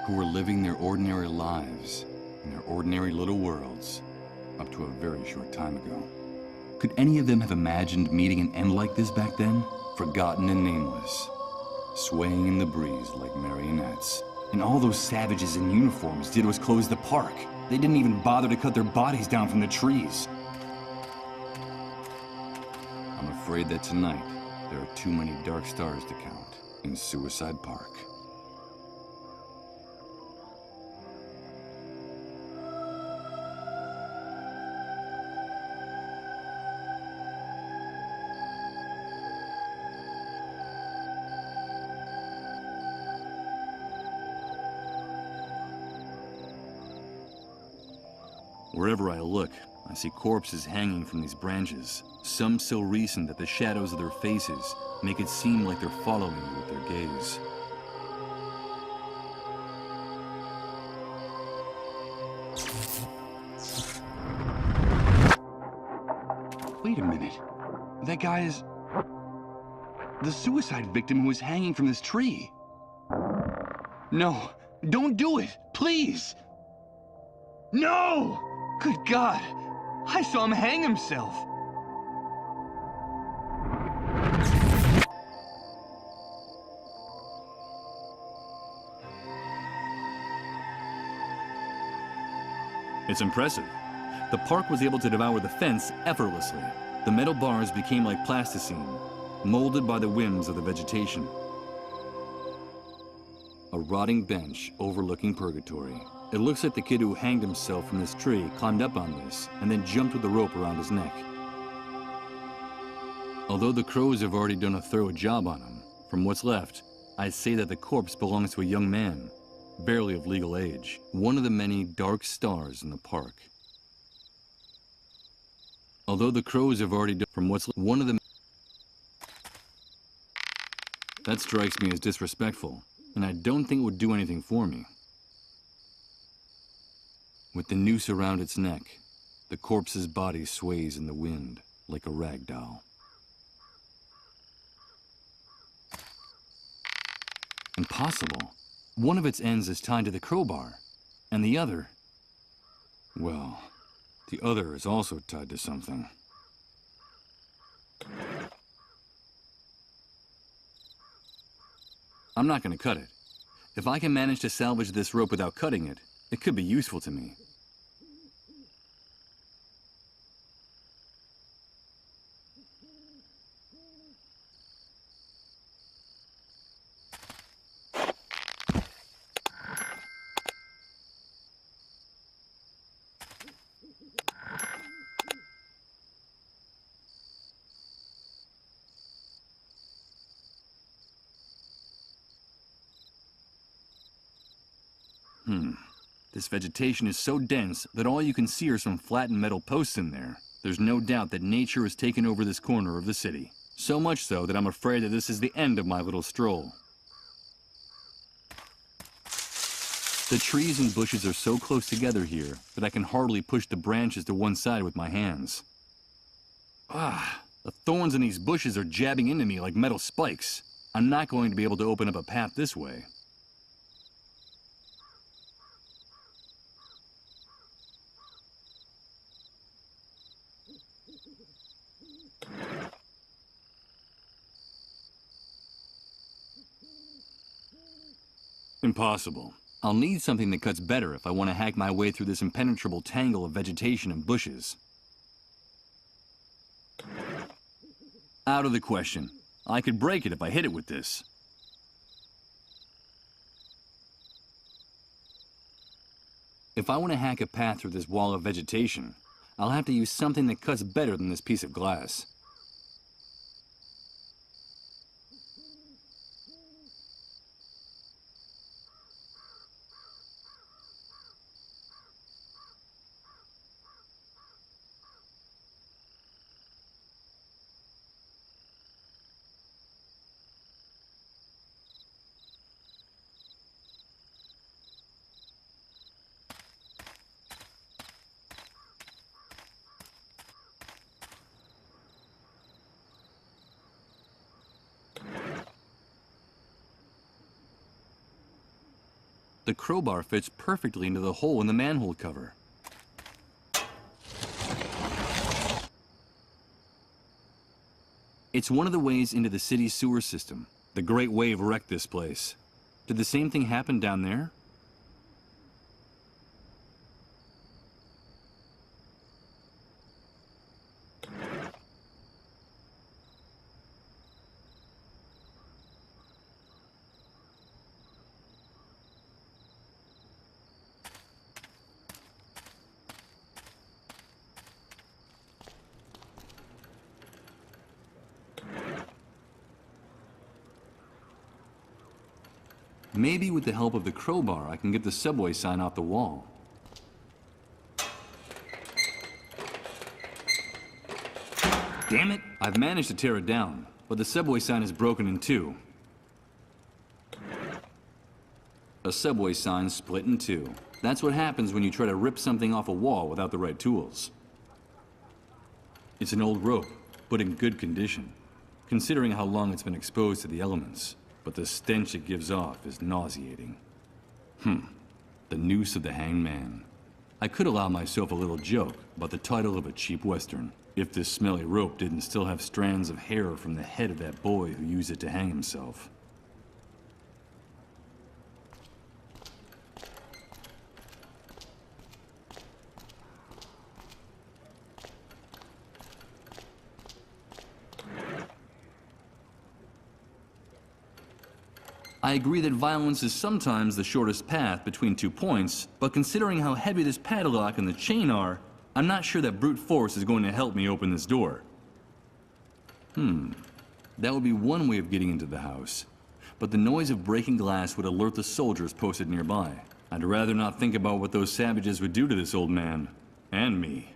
who were living their ordinary lives in their ordinary little worlds up to a very short time ago. Could any of them have imagined meeting an end like this back then? Forgotten and nameless, swaying in the breeze like marionettes. And all those savages in uniforms did was close the park. They didn't even bother to cut their bodies down from the trees. I'm afraid that tonight, there are too many dark stars to count in Suicide Park. Wherever I look, I see corpses hanging from these branches, some so recent that the shadows of their faces make it seem like they're following you with their gaze. Wait a minute. That guy is the suicide victim who was hanging from this tree. No, don't do it, please. No! Good God, I saw him hang himself. It's impressive. The park was able to devour the fence effortlessly. The metal bars became like plasticine, molded by the whims of the vegetation. A rotting bench overlooking purgatory. It looks like the kid who hanged himself from this tree climbed up on this and then jumped with the rope around his neck. Although the crows have already done a thorough job on him, from what's left, I'd say that the corpse belongs to a young man, barely of legal age, one of the many dark stars in the park. Although the crows have already done from what's one of the... That strikes me as disrespectful, and I don't think it would do anything for me. With the noose around its neck, the corpse's body sways in the wind like a rag doll. Impossible. One of its ends is tied to the crowbar, and the other... Well, the other is also tied to something. I'm not going to cut it. If I can manage to salvage this rope without cutting it, it could be useful to me. This vegetation is so dense that all you can see are some flattened metal posts in there. There's no doubt that nature has taken over this corner of the city. So much so that I'm afraid that this is the end of my little stroll. The trees and bushes are so close together here that I can hardly push the branches to one side with my hands. The thorns in these bushes are jabbing into me like metal spikes. I'm not going to be able to open up a path this way. Impossible. I'll need something that cuts better if I want to hack my way through this impenetrable tangle of vegetation and bushes. Out of the question. I could break it if I hit it with this. If I want to hack a path through this wall of vegetation, I'll have to use something that cuts better than this piece of glass. The crowbar fits perfectly into the hole in the manhole cover. It's one of the ways into the city's sewer system. The Great Wave wrecked this place. Did the same thing happen down there? Maybe with the help of the crowbar, I can get the subway sign off the wall. Damn it! I've managed to tear it down, but the subway sign is broken in two. A subway sign split in two. That's what happens when you try to rip something off a wall without the right tools. It's an old rope, but in good condition, considering how long it's been exposed to the elements. But the stench it gives off is nauseating. The noose of the hanged man. I could allow myself a little joke about the title of a cheap western, if this smelly rope didn't still have strands of hair from the head of that boy who used it to hang himself. I agree that violence is sometimes the shortest path between 2 points, but considering how heavy this padlock and the chain are, I'm not sure that brute force is going to help me open this door. That would be one way of getting into the house, but the noise of breaking glass would alert the soldiers posted nearby. I'd rather not think about what those savages would do to this old man, and me.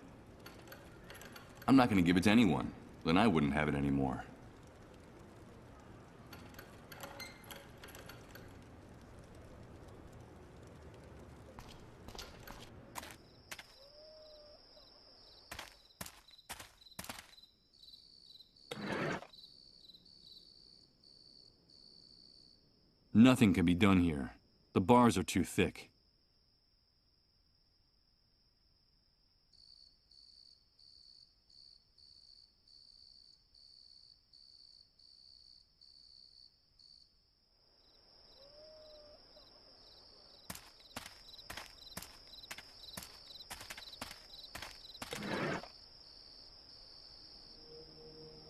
I'm not going to give it to anyone. Then I wouldn't have it anymore. Nothing can be done here. The bars are too thick.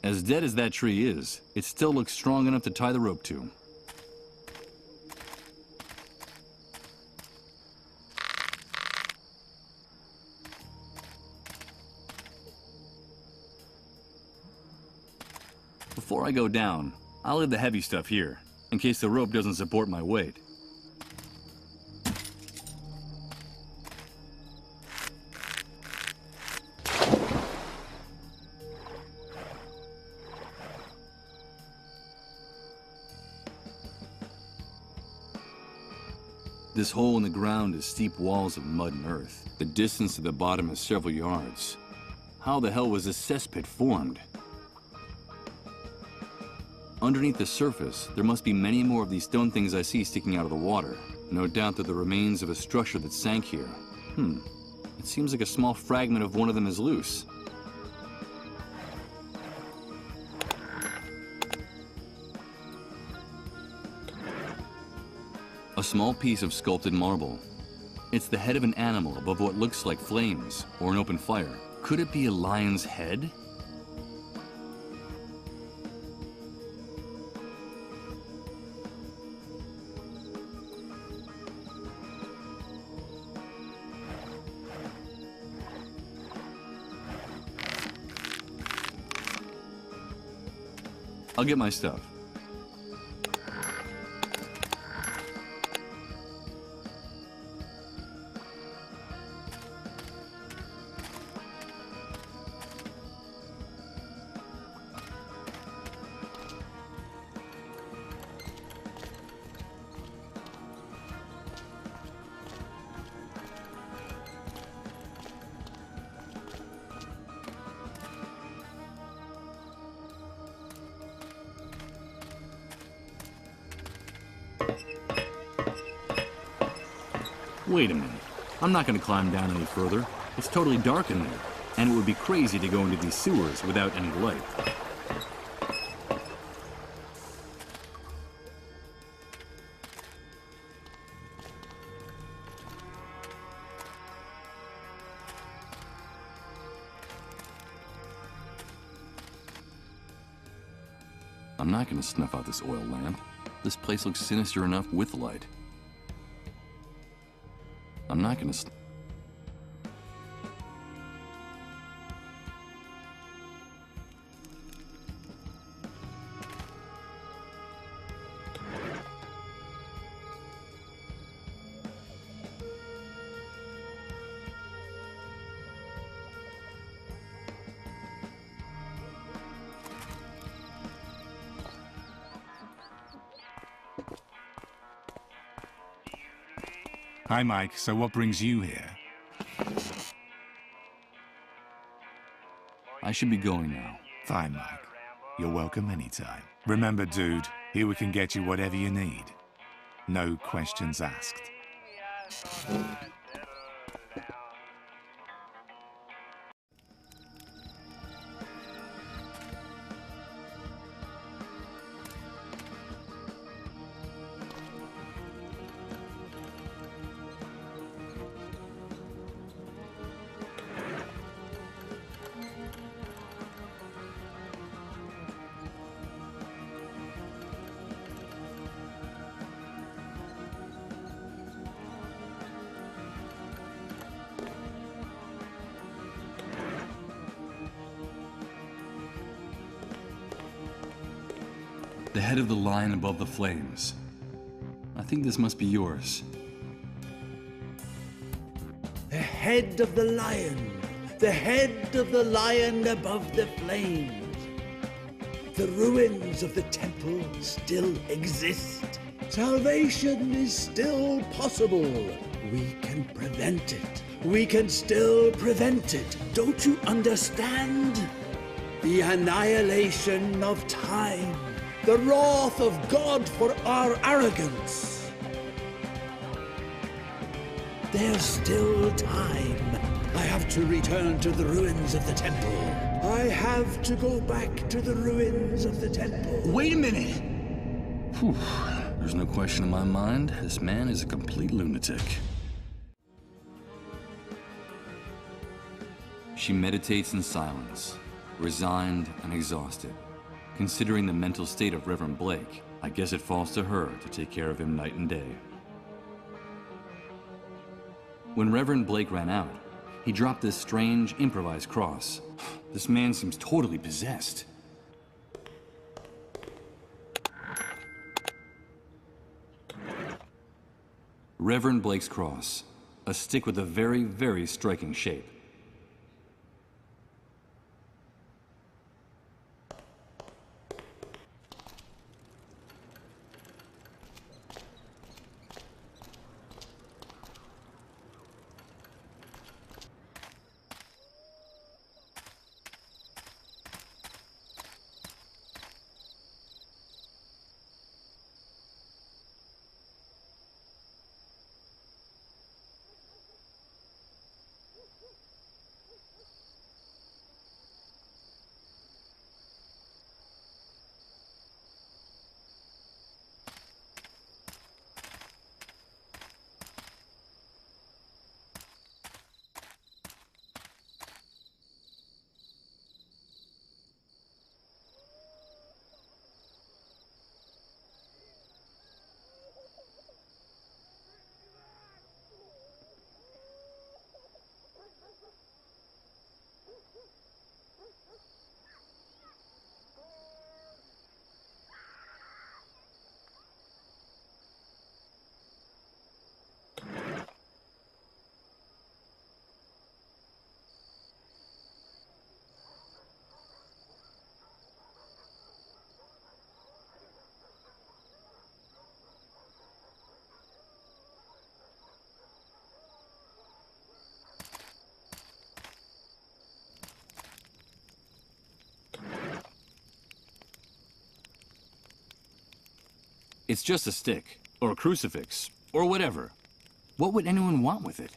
As dead as that tree is, it still looks strong enough to tie the rope to. Before I go down, I'll leave the heavy stuff here, in case the rope doesn't support my weight. This hole in the ground is steep walls of mud and earth. The distance to the bottom is several yards. How the hell was this cesspit formed? Underneath the surface, there must be many more of these stone things I see sticking out of the water. No doubt they're the remains of a structure that sank here. It seems like a small fragment of one of them is loose. A small piece of sculpted marble. It's the head of an animal above what looks like flames or an open fire. Could it be a lion's head? I'll get my stuff. Wait a minute. I'm not going to climb down any further. It's totally dark in there, and it would be crazy to go into these sewers without any light. I'm not going to snuff out this oil lamp. This place looks sinister enough with light. I'm not going to... Hi, Mike. So what brings you here? I should be going now. Fine, Mike. You're welcome anytime. Remember, dude, here we can get you whatever you need. No questions asked. The head of the lion above the flames. I think this must be yours. The head of the lion. The head of the lion above the flames. The ruins of the temple still exist. Salvation is still possible. We can prevent it. We can still prevent it. Don't you understand? The annihilation of time. The wrath of God for our arrogance. There's still time. I have to return to the ruins of the temple. I have to go back to the ruins of the temple. Wait a minute! Whew. There's no question in my mind. This man is a complete lunatic. She meditates in silence, resigned and exhausted. Considering the mental state of Reverend Blake, I guess it falls to her to take care of him night and day. When Reverend Blake ran out, he dropped this strange, improvised cross. This man seems totally possessed. Reverend Blake's cross, a stick with a very, very striking shape. It's just a stick, or a crucifix, or whatever. What would anyone want with it?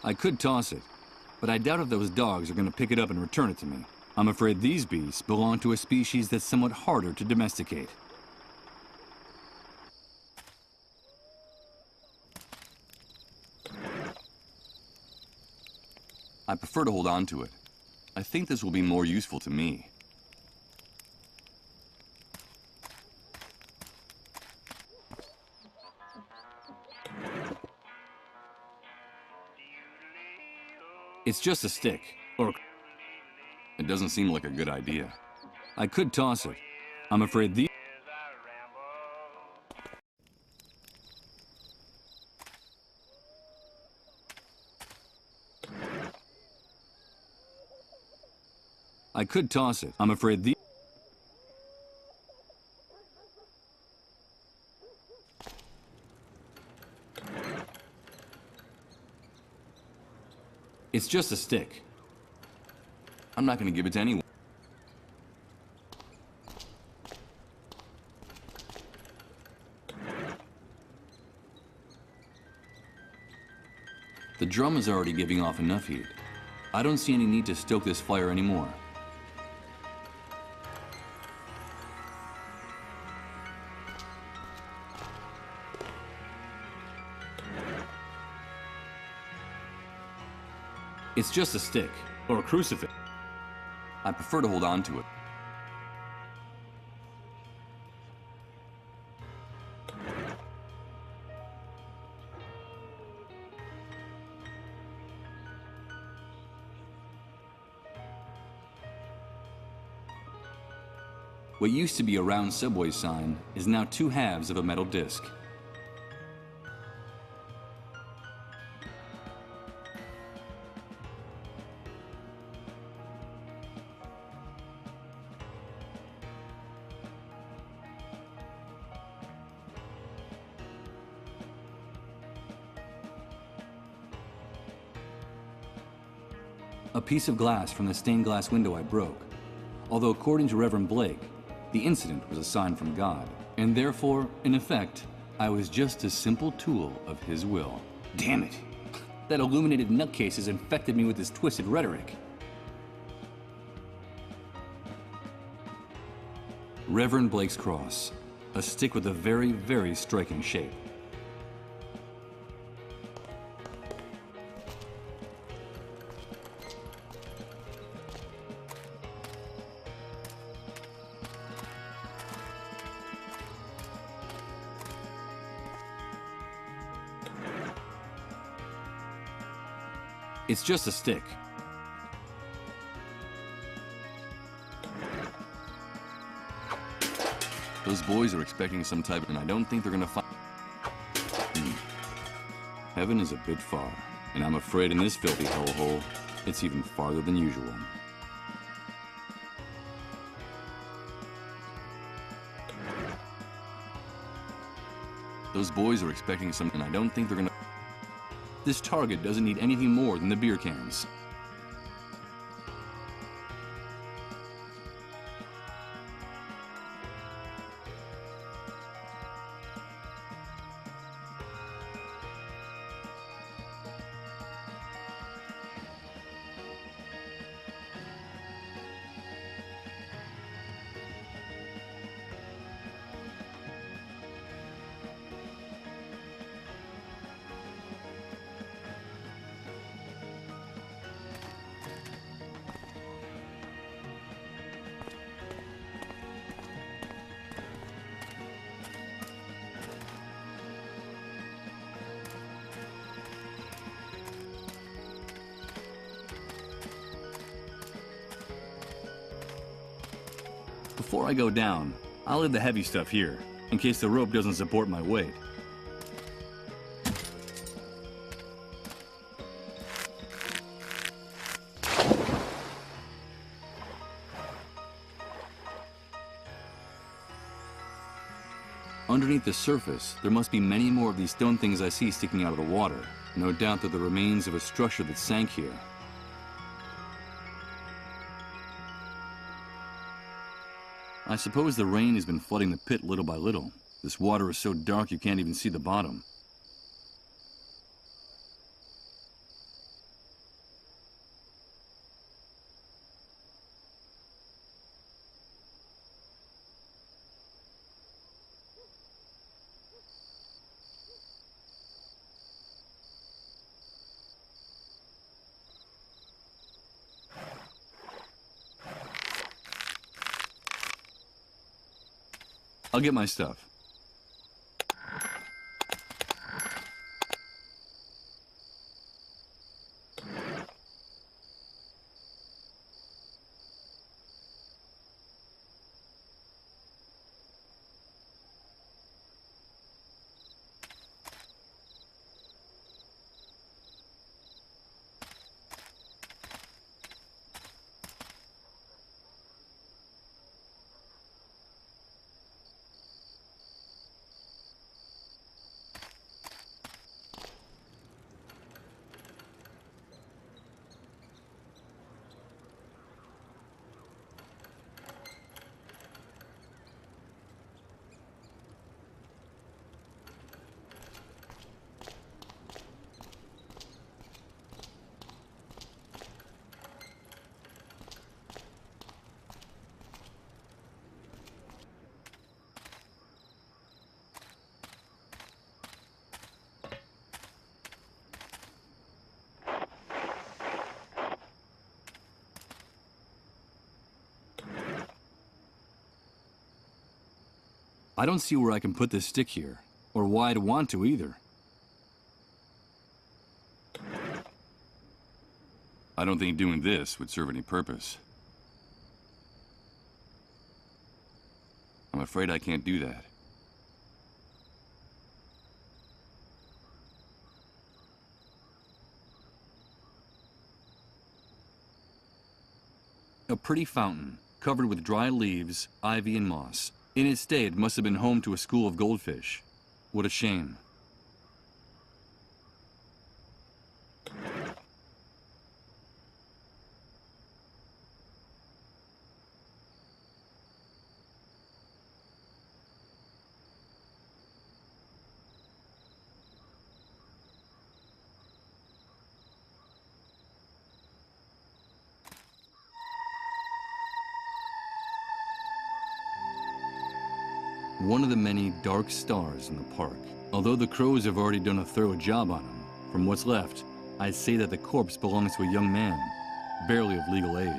I could toss it, but I doubt if those dogs are going to pick it up and return it to me. I'm afraid these beasts belong to a species that's somewhat harder to domesticate. I prefer to hold on to it. I think this will be more useful to me. It's just a stick, or... It doesn't seem like a good idea. I could toss it. I'm afraid these... I could toss it. I'm afraid the... It's just a stick. I'm not gonna give it to anyone. The drum is already giving off enough heat. I don't see any need to stoke this fire anymore. It's just a stick, or a crucifix. I prefer to hold on to it. What used to be a round subway sign is now 2 halves of a metal disc. A piece of glass from the stained glass window I broke, although according to Reverend Blake, the incident was a sign from God, and therefore, in effect, I was just a simple tool of his will. Damn it! That illuminated nutcase has infected me with his twisted rhetoric. Reverend Blake's cross, a stick with a very, very striking shape. It's just a stick. Those boys are expecting some type, and I don't think they're gonna find... Heaven is a bit far, and I'm afraid in this filthy hellhole, it's even farther than usual. Those boys are expecting some, and I don't think they're gonna... This target doesn't need anything more than the beer cans. Before I go down, I'll leave the heavy stuff here, in case the rope doesn't support my weight. Underneath the surface, there must be many more of these stone things I see sticking out of the water. No doubt they're the remains of a structure that sank here. I suppose the rain has been flooding the pit little by little. This water is so dark you can't even see the bottom. I'll get my stuff. I don't see where I can put this stick here, or why I'd want to either. I don't think doing this would serve any purpose. I'm afraid I can't do that. A pretty fountain, covered with dry leaves, ivy, and moss. In its day, it must have been home to a school of goldfish. What a shame. One of the many dark stars in the park. Although the crows have already done a thorough job on him, from what's left, I'd say that the corpse belongs to a young man, barely of legal age.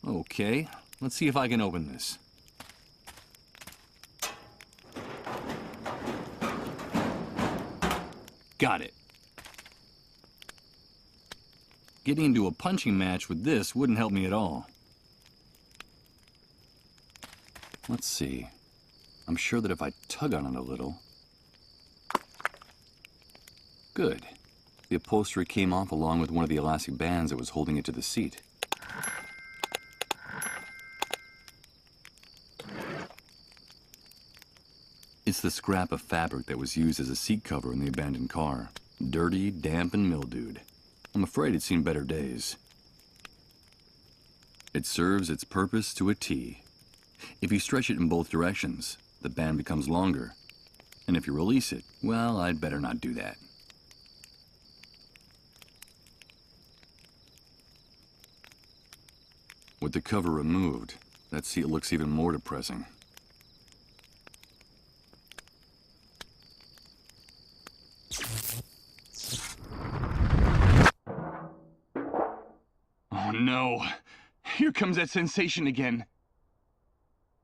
Okay, let's see if I can open this. Got it. Getting into a punching match with this wouldn't help me at all. Let's see. I'm sure that if I tug on it a little... Good. The upholstery came off along with one of the elastic bands that was holding it to the seat. It's the scrap of fabric that was used as a seat cover in the abandoned car. Dirty, damp, and mildewed. I'm afraid it's seen better days. It serves its purpose to a T. If you stretch it in both directions, the band becomes longer. And if you release it, well, I'd better not do that. With the cover removed, that seat looks even more depressing. Oh no, here comes that sensation again.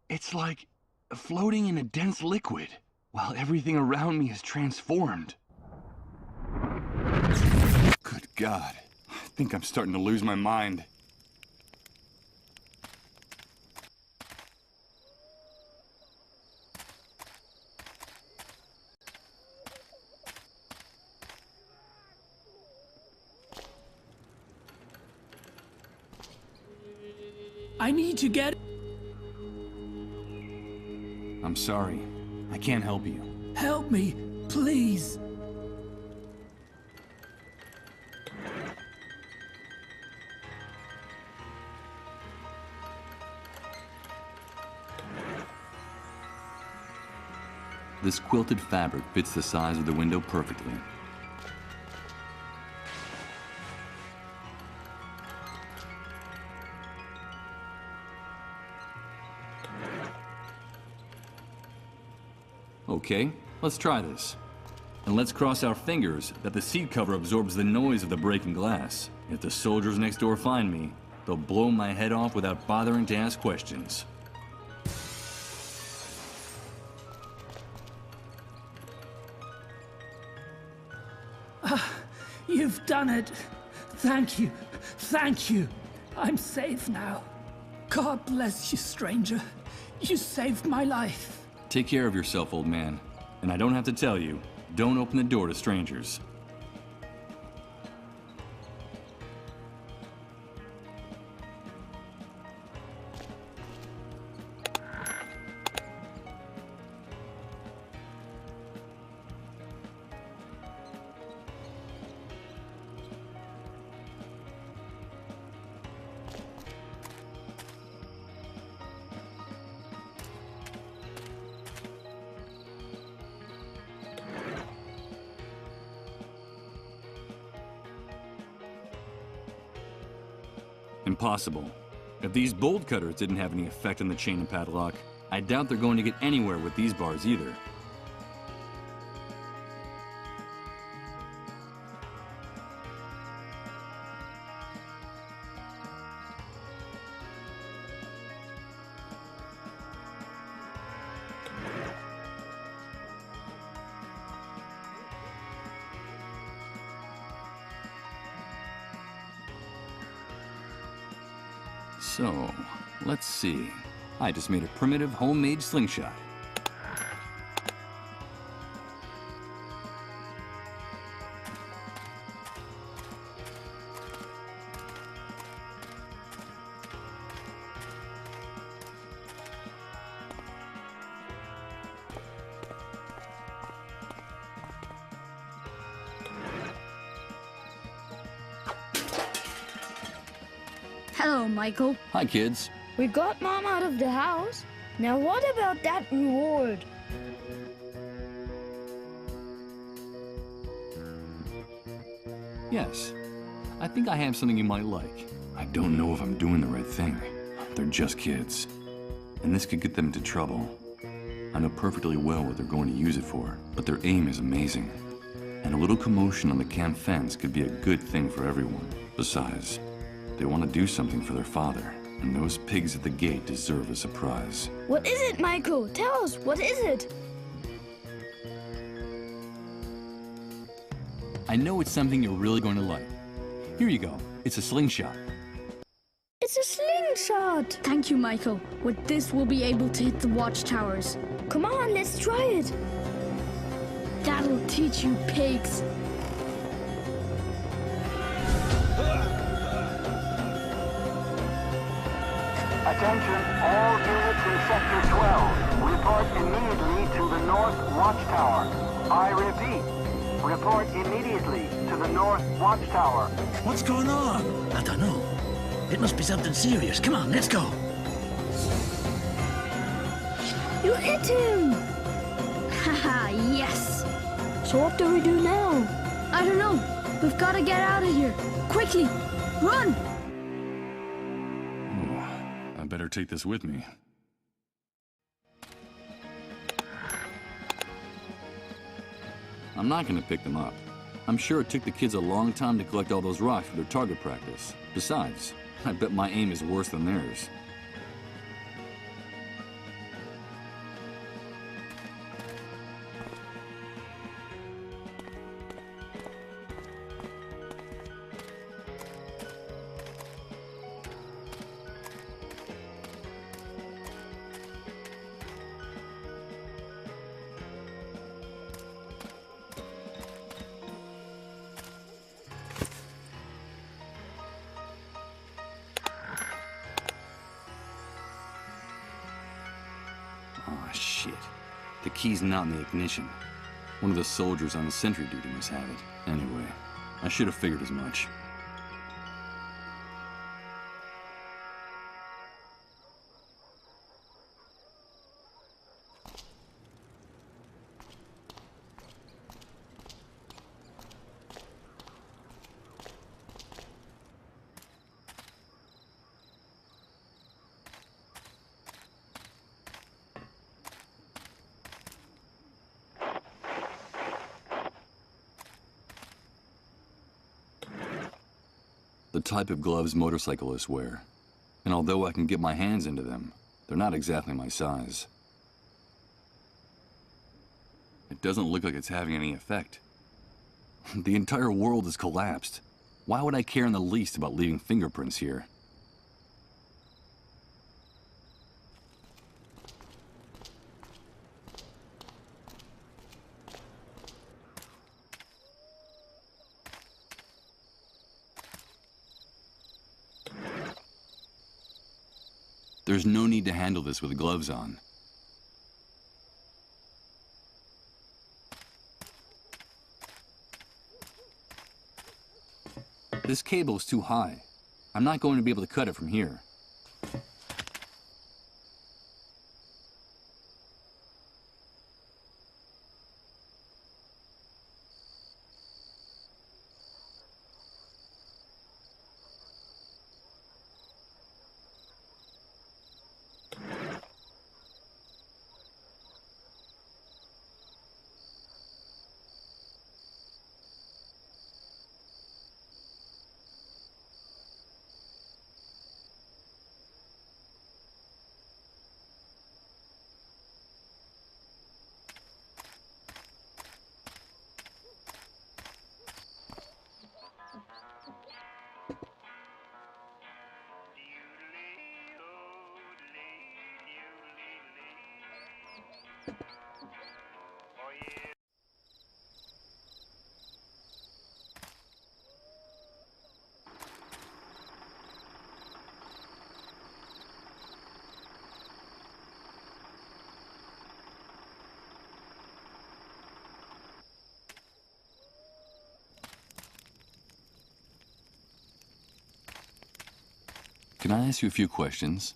It's like floating in a dense liquid, while everything around me is transformed. Good God, I think I'm starting to lose my mind. I need to get... I'm sorry. I can't help you. Help me, please. This quilted fabric fits the size of the window perfectly. Okay, let's try this. And let's cross our fingers that the seat cover absorbs the noise of the breaking glass. If the soldiers next door find me, they'll blow my head off without bothering to ask questions. You've done it. Thank you. Thank you. I'm safe now. God bless you, stranger. You saved my life. Take care of yourself, old man. And I don't have to tell you, don't open the door to strangers. Impossible. If these bolt cutters didn't have any effect on the chain and padlock, I doubt they're going to get anywhere with these bars either. So, let's see. I just made a primitive homemade slingshot. Hello, Michael. Hi, kids. We got Mom out of the house. Now what about that reward? Yes. I think I have something you might like. I don't know if I'm doing the right thing. They're just kids. And this could get them into trouble. I know perfectly well what they're going to use it for, but their aim is amazing. And a little commotion on the camp fence could be a good thing for everyone. Besides, they want to do something for their father, and those pigs at the gate deserve a surprise. What is it, Michael? Tell us, what is it? I know it's something you're really going to like. Here you go. It's a slingshot. It's a slingshot! Thank you, Michael. With this, we'll be able to hit the watchtowers. Come on, let's try it. That'll teach you, pigs. Attention, all units in Sector 12. Report immediately to the North Watchtower. I repeat, report immediately to the North Watchtower. What's going on? I don't know. It must be something serious. Come on, let's go. You hit him! Haha, yes. So what do we do now? I don't know. We've got to get out of here. Quickly, run! I better take this with me. I'm not going to pick them up. I'm sure it took the kids a long time to collect all those rocks for their target practice. Besides, I bet my aim is worse than theirs. Oh, shit. The key's not in the ignition. One of the soldiers on the sentry duty must have it. Anyway, I should have figured as much. The type of gloves motorcyclists wear. And although I can get my hands into them, they're not exactly my size. It doesn't look like it's having any effect. The entire world has collapsed. Why would I care in the least about leaving fingerprints here? There's no need to handle this with gloves on. This cable is too high. I'm not going to be able to cut it from here. Can I ask you a few questions?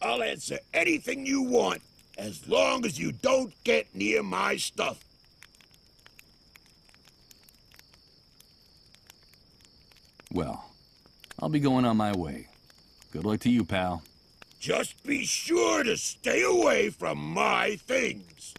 I'll answer anything you want, as long as you don't get near my stuff. Well, I'll be going on my way. Good luck to you, pal. Just be sure to stay away from my things.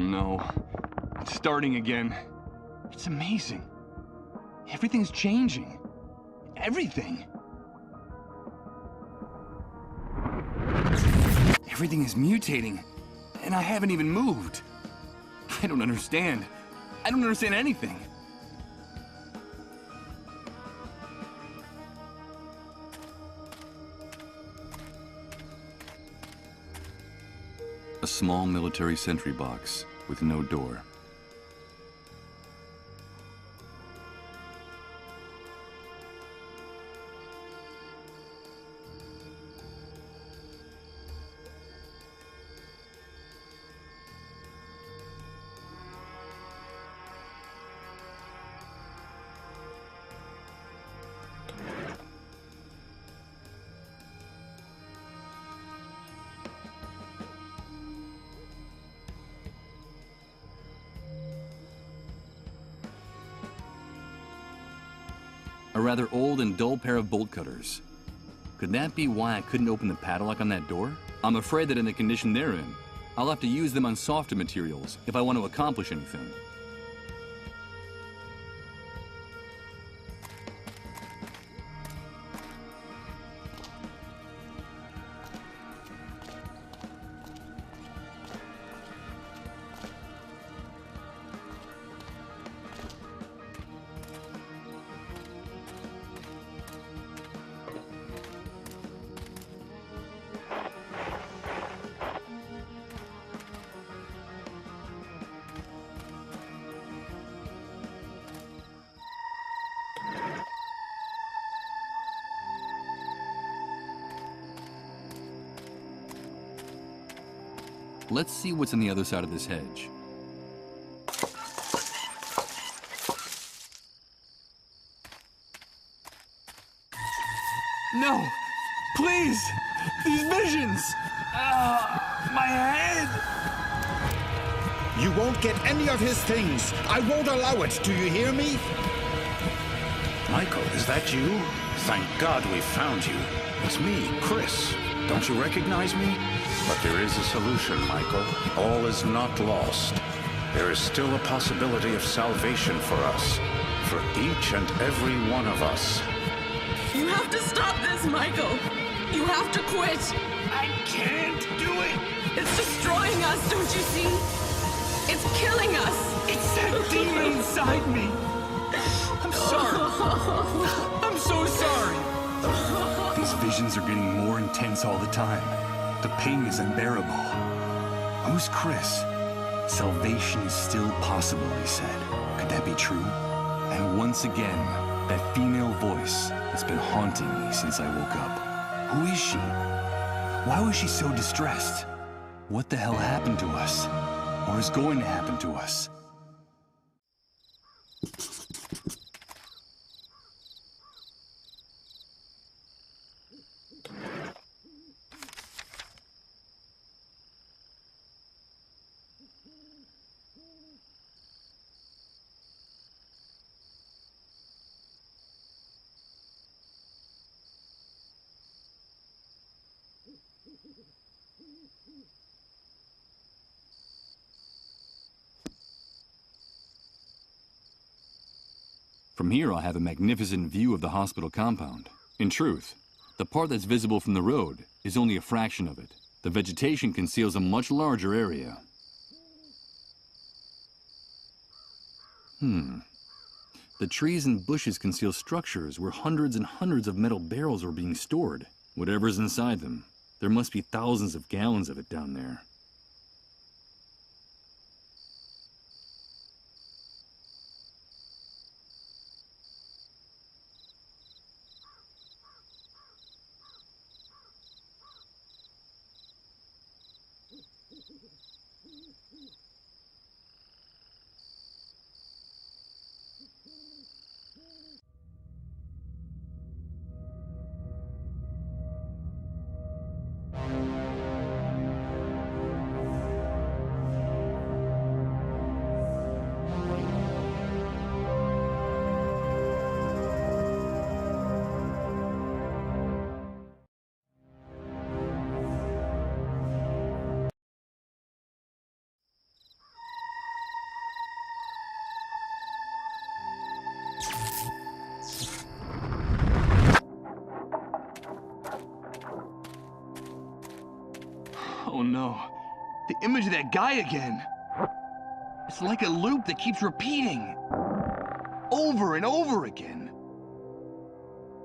No. It's starting again. It's amazing. Everything's changing. Everything. Everything is mutating, and I haven't even moved. I don't understand. I don't understand anything. A small military sentry box with no door. A rather old and dull pair of bolt cutters. Could that be why I couldn't open the padlock on that door? I'm afraid that in the condition they're in, I'll have to use them on softer materials if I want to accomplish anything. Let's see what's on the other side of this hedge. No! Please! These visions! My head! You won't get any of his things. I won't allow it. Do you hear me? Michael, is that you? Thank God we found you. It's me, Chris. Don't you recognize me? But there is a solution, Michael. All is not lost. There is still a possibility of salvation for us. For each and every one of us. You have to stop this, Michael. You have to quit. I can't do it. It's destroying us, don't you see? It's killing us. It's that demon inside me. I'm sorry. I'm so sorry. These visions are getting more intense all the time. The pain is unbearable. Who's Chris? Salvation is still possible, he said. Could that be true? And once again, that female voice has been haunting me since I woke up. Who is she? Why was she so distressed? What the hell happened to us? Or is going to happen to us? From here, I'll have a magnificent view of the hospital compound. In truth, the part that's visible from the road is only a fraction of it. The vegetation conceals a much larger area. The trees and bushes conceal structures where hundreds and hundreds of metal barrels are being stored. Whatever's inside them, there must be thousands of gallons of it down there. Oh no, the image of that guy again. It's like a loop that keeps repeating. Over and over again.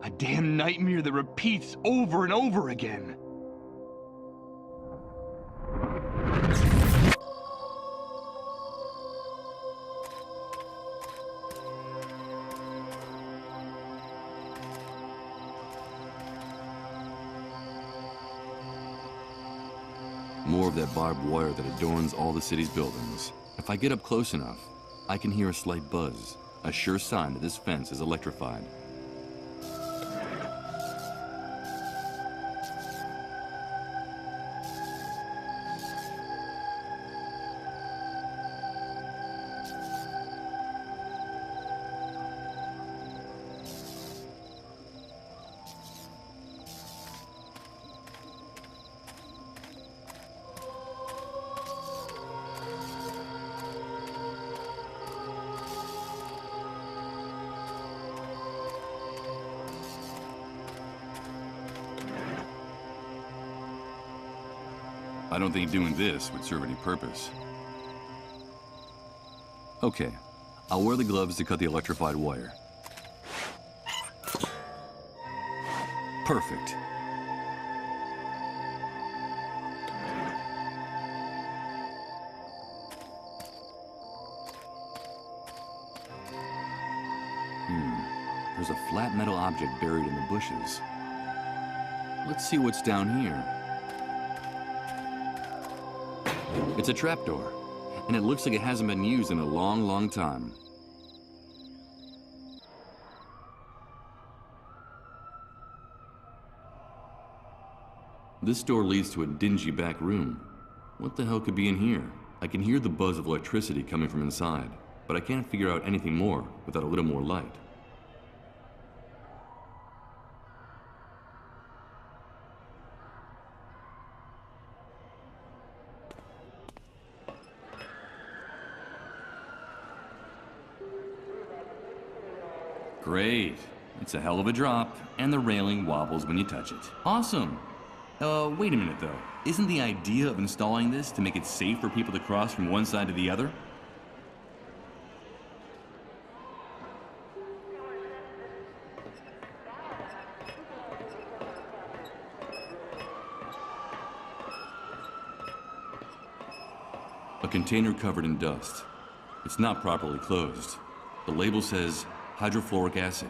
A damn nightmare that repeats over and over again. More of that barbed wire that adorns all the city's buildings. If I get up close enough, I can hear a slight buzz, a sure sign that this fence is electrified. I don't think doing this would serve any purpose. Okay, I'll wear the gloves to cut the electrified wire. Perfect. There's a flat metal object buried in the bushes. Let's see what's down here. It's a trapdoor, and it looks like it hasn't been used in a long, long time. This door leads to a dingy back room. What the hell could be in here? I can hear the buzz of electricity coming from inside, but I can't figure out anything more without a little more light. Great. It's a hell of a drop, and the railing wobbles when you touch it. Awesome. Wait a minute though. Isn't the idea of installing this to make it safe for people to cross from one side to the other? A container covered in dust. It's not properly closed. The label says hydrofluoric acid.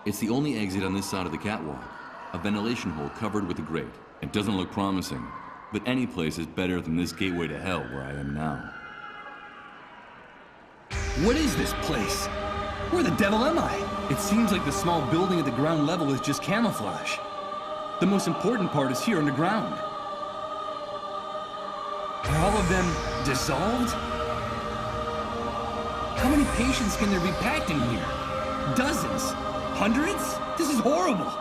It's the only exit on this side of the catwalk. A ventilation hole covered with a grate. It doesn't look promising, but any place is better than this gateway to hell where I am now. What is this place? Where the devil am I? It seems like the small building at the ground level is just camouflage. The most important part is here underground. Are all of them dissolved? How many patients can there be packed in here? Dozens? Hundreds? This is horrible!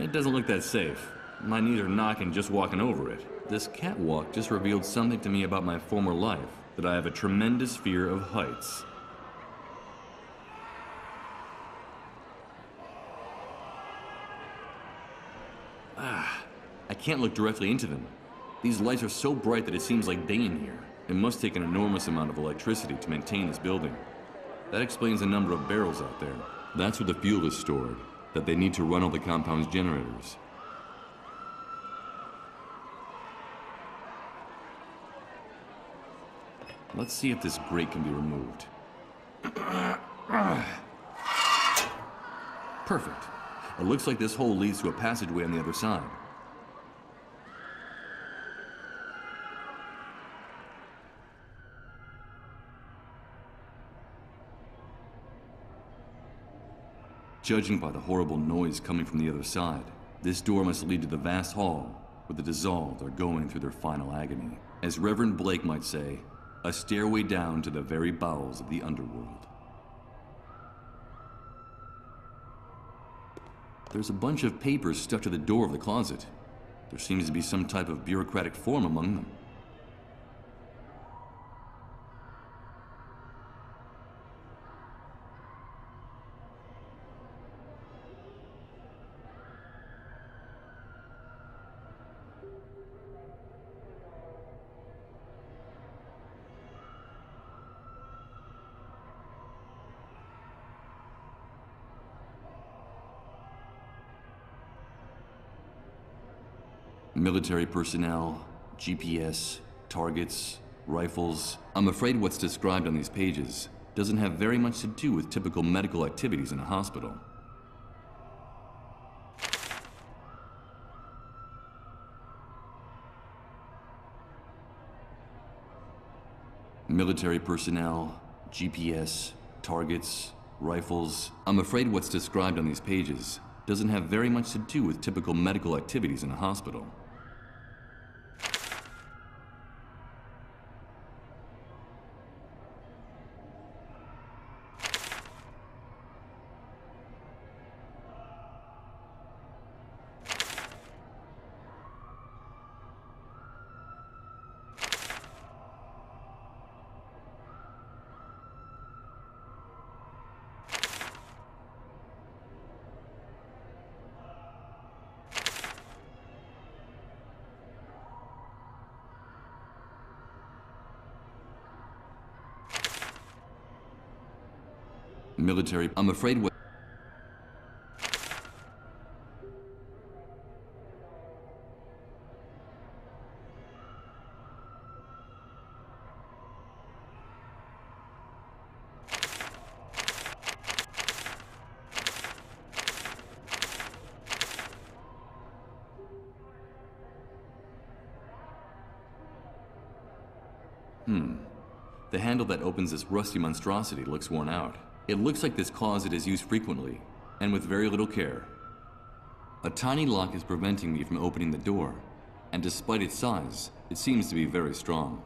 It doesn't look that safe. My knees are knocking just walking over it. This catwalk just revealed something to me about my former life, that I have a tremendous fear of heights. I can't look directly into them. These lights are so bright that it seems like day in here. It must take an enormous amount of electricity to maintain this building. That explains the number of barrels out there. That's where the fuel is stored, that they need to run all the compound's generators. Let's see if this grate can be removed. Perfect. It looks like this hole leads to a passageway on the other side. Judging by the horrible noise coming from the other side, this door must lead to the vast hall where the dissolved are going through their final agony. As Reverend Blake might say, a stairway down to the very bowels of the underworld. There's a bunch of papers stuck to the door of the closet. There seems to be some type of bureaucratic form among them. Military personnel, GPS, targets, rifles. I'm afraid what's described on these pages doesn't have very much to do with typical medical activities in a hospital. Military personnel, GPS, targets, rifles. I'm afraid what's described on these pages doesn't have very much to do with typical medical activities in a hospital. Military. I'm afraid what... The handle that opens this rusty monstrosity looks worn out. It looks like this closet is used frequently, and with very little care. A tiny lock is preventing me from opening the door, and despite its size, it seems to be very strong.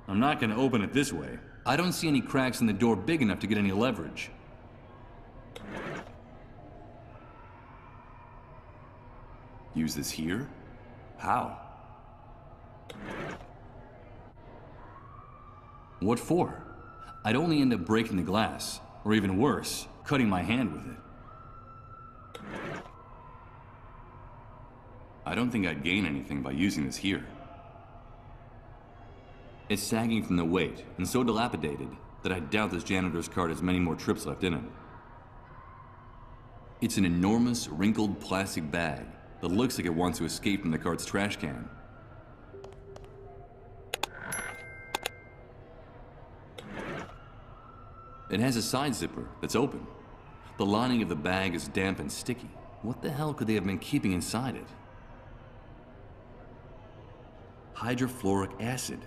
I'm not gonna open it this way. I don't see any cracks in the door big enough to get any leverage. Use this here? How? What for? I'd only end up breaking the glass, or even worse, cutting my hand with it. I don't think I'd gain anything by using this here. It's sagging from the weight, and so dilapidated that I doubt this janitor's cart has many more trips left in it. It's an enormous, wrinkled plastic bag that looks like it wants to escape from the cart's trash can. It has a side zipper that's open. The lining of the bag is damp and sticky. What the hell could they have been keeping inside it? Hydrofluoric acid.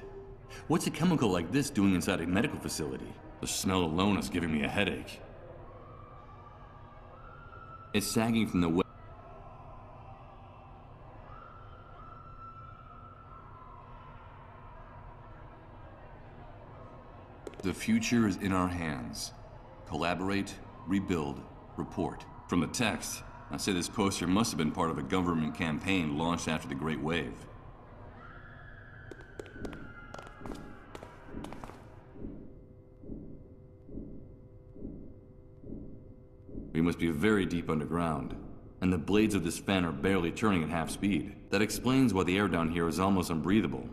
What's a chemical like this doing inside a medical facility? The smell alone is giving me a headache. It's sagging from the weight. The future is in our hands. Collaborate, rebuild, report. From the text, I say this poster must have been part of a government campaign launched after the Great Wave. We must be very deep underground, and the blades of this fan are barely turning at half speed. That explains why the air down here is almost unbreathable.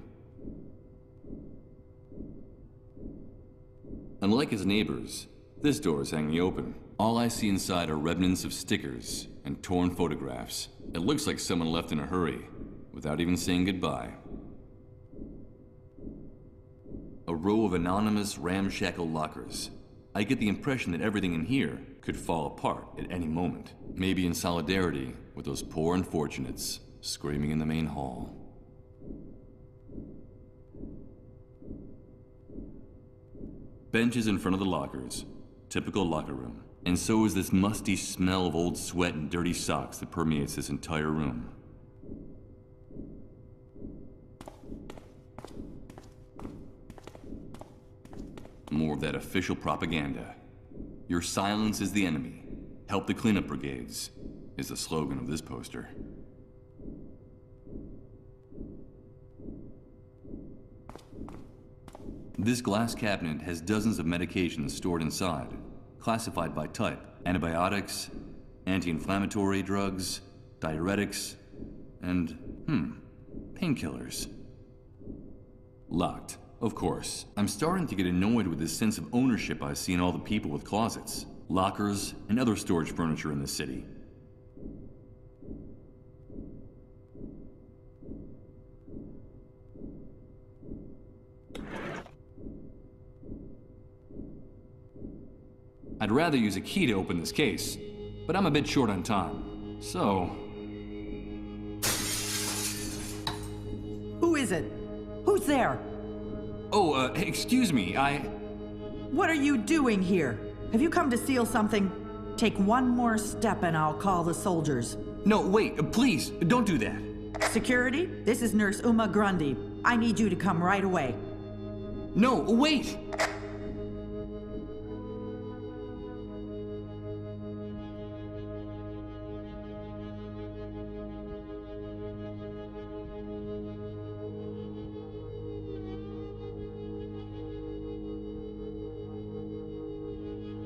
Unlike his neighbors, this door is hanging open. All I see inside are remnants of stickers and torn photographs. It looks like someone left in a hurry, without even saying goodbye. A row of anonymous, ramshackle lockers. I get the impression that everything in here could fall apart at any moment. Maybe in solidarity with those poor unfortunates screaming in the main hall. Benches in front of the lockers. Typical locker room. And so is this musty smell of old sweat and dirty socks that permeates this entire room. More of that official propaganda. Your silence is the enemy. Help the cleanup brigades, is the slogan of this poster. This glass cabinet has dozens of medications stored inside, classified by type. Antibiotics, anti-inflammatory drugs, diuretics, and, painkillers. Locked, of course. I'm starting to get annoyed with this sense of ownership I see in all the people with closets, lockers, and other storage furniture in this city. I'd rather use a key to open this case, but I'm a bit short on time, so... Who is it? Who's there? Oh, excuse me, What are you doing here? Have you come to steal something? Take one more step and I'll call the soldiers. No, wait, please, don't do that. Security, this is Nurse Uma Grundy. I need you to come right away. No, wait!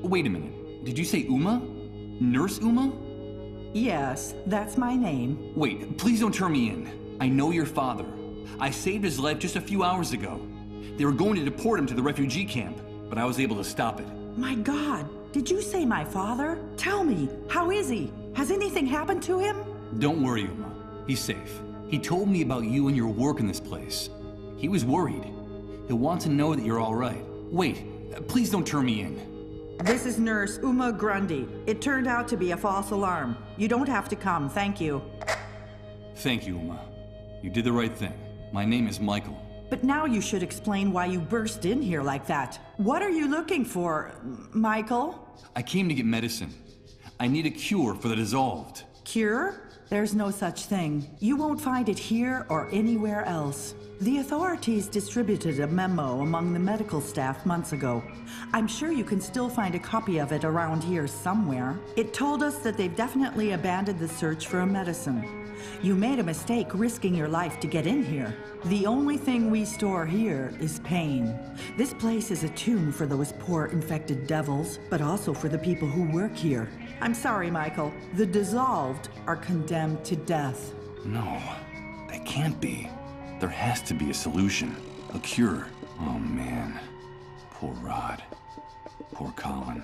Wait a minute. Did you say Uma? Nurse Uma? Yes, that's my name. Wait, please don't turn me in. I know your father. I saved his life just a few hours ago. They were going to deport him to the refugee camp, but I was able to stop it. My God, did you say my father? Tell me, how is he? Has anything happened to him? Don't worry, Uma. He's safe. He told me about you and your work in this place. He was worried. He'll want to know that you're all right. Wait, please don't turn me in. This is Nurse Uma Grundy. It turned out to be a false alarm. You don't have to come, thank you. Thank you, Uma. You did the right thing. My name is Michael. But now you should explain why you burst in here like that. What are you looking for, Michael? I came to get medicine. I need a cure for the dissolved. Cure? There's no such thing. You won't find it here or anywhere else. The authorities distributed a memo among the medical staff months ago. I'm sure you can still find a copy of it around here somewhere. It told us that they've definitely abandoned the search for a medicine. You made a mistake risking your life to get in here. The only thing we store here is pain. This place is a tomb for those poor infected devils, but also for the people who work here. I'm sorry, Michael. The dissolved are condemned to death. No, that can't be. There has to be a solution, a cure. Oh man, poor Rod, poor Colin.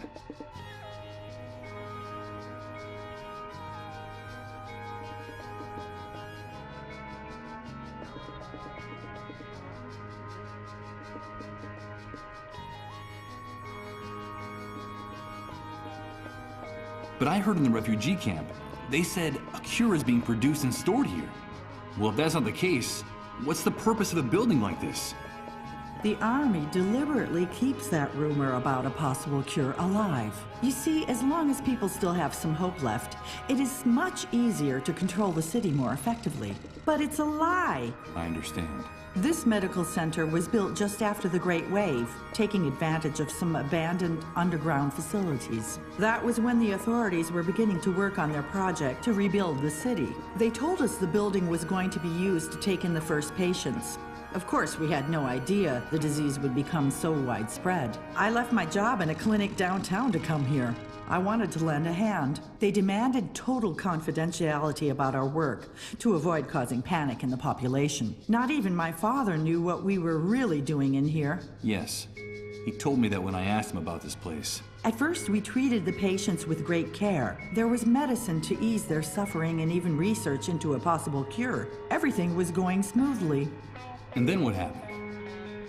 But I heard in the refugee camp, they said a cure is being produced and stored here. Well, if that's not the case, what's the purpose of a building like this? The Army deliberately keeps that rumor about a possible cure alive. You see, as long as people still have some hope left, it is much easier to control the city more effectively. But it's a lie. I understand. This medical center was built just after the Great Wave, taking advantage of some abandoned underground facilities. That was when the authorities were beginning to work on their project to rebuild the city. They told us the building was going to be used to take in the first patients. Of course, we had no idea the disease would become so widespread. I left my job in a clinic downtown to come here. I wanted to lend a hand. They demanded total confidentiality about our work to avoid causing panic in the population. Not even my father knew what we were really doing in here. Yes, he told me that when I asked him about this place. At first, we treated the patients with great care. There was medicine to ease their suffering and even research into a possible cure. Everything was going smoothly. And then what happened?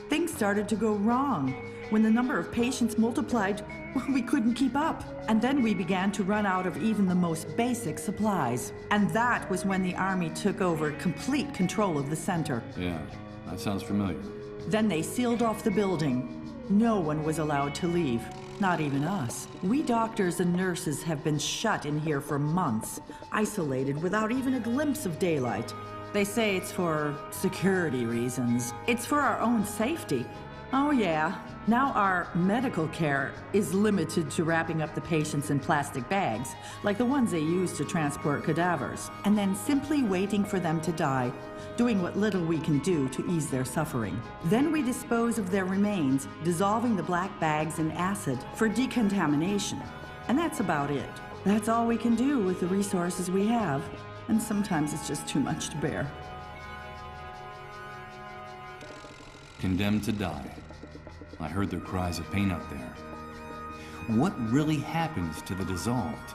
Things started to go wrong. When the number of patients multiplied, we couldn't keep up. And then we began to run out of even the most basic supplies. And that was when the Army took over complete control of the center. Yeah, that sounds familiar. Then they sealed off the building. No one was allowed to leave, not even us. We doctors and nurses have been shut in here for months, isolated without even a glimpse of daylight. They say it's for security reasons. It's for our own safety. Oh yeah, now our medical care is limited to wrapping up the patients in plastic bags, like the ones they use to transport cadavers, and then simply waiting for them to die, doing what little we can do to ease their suffering. Then we dispose of their remains, dissolving the black bags in acid for decontamination. And that's about it. That's all we can do with the resources we have. And sometimes it's just too much to bear. Condemned to die. I heard their cries of pain out there. What really happens to the dissolved?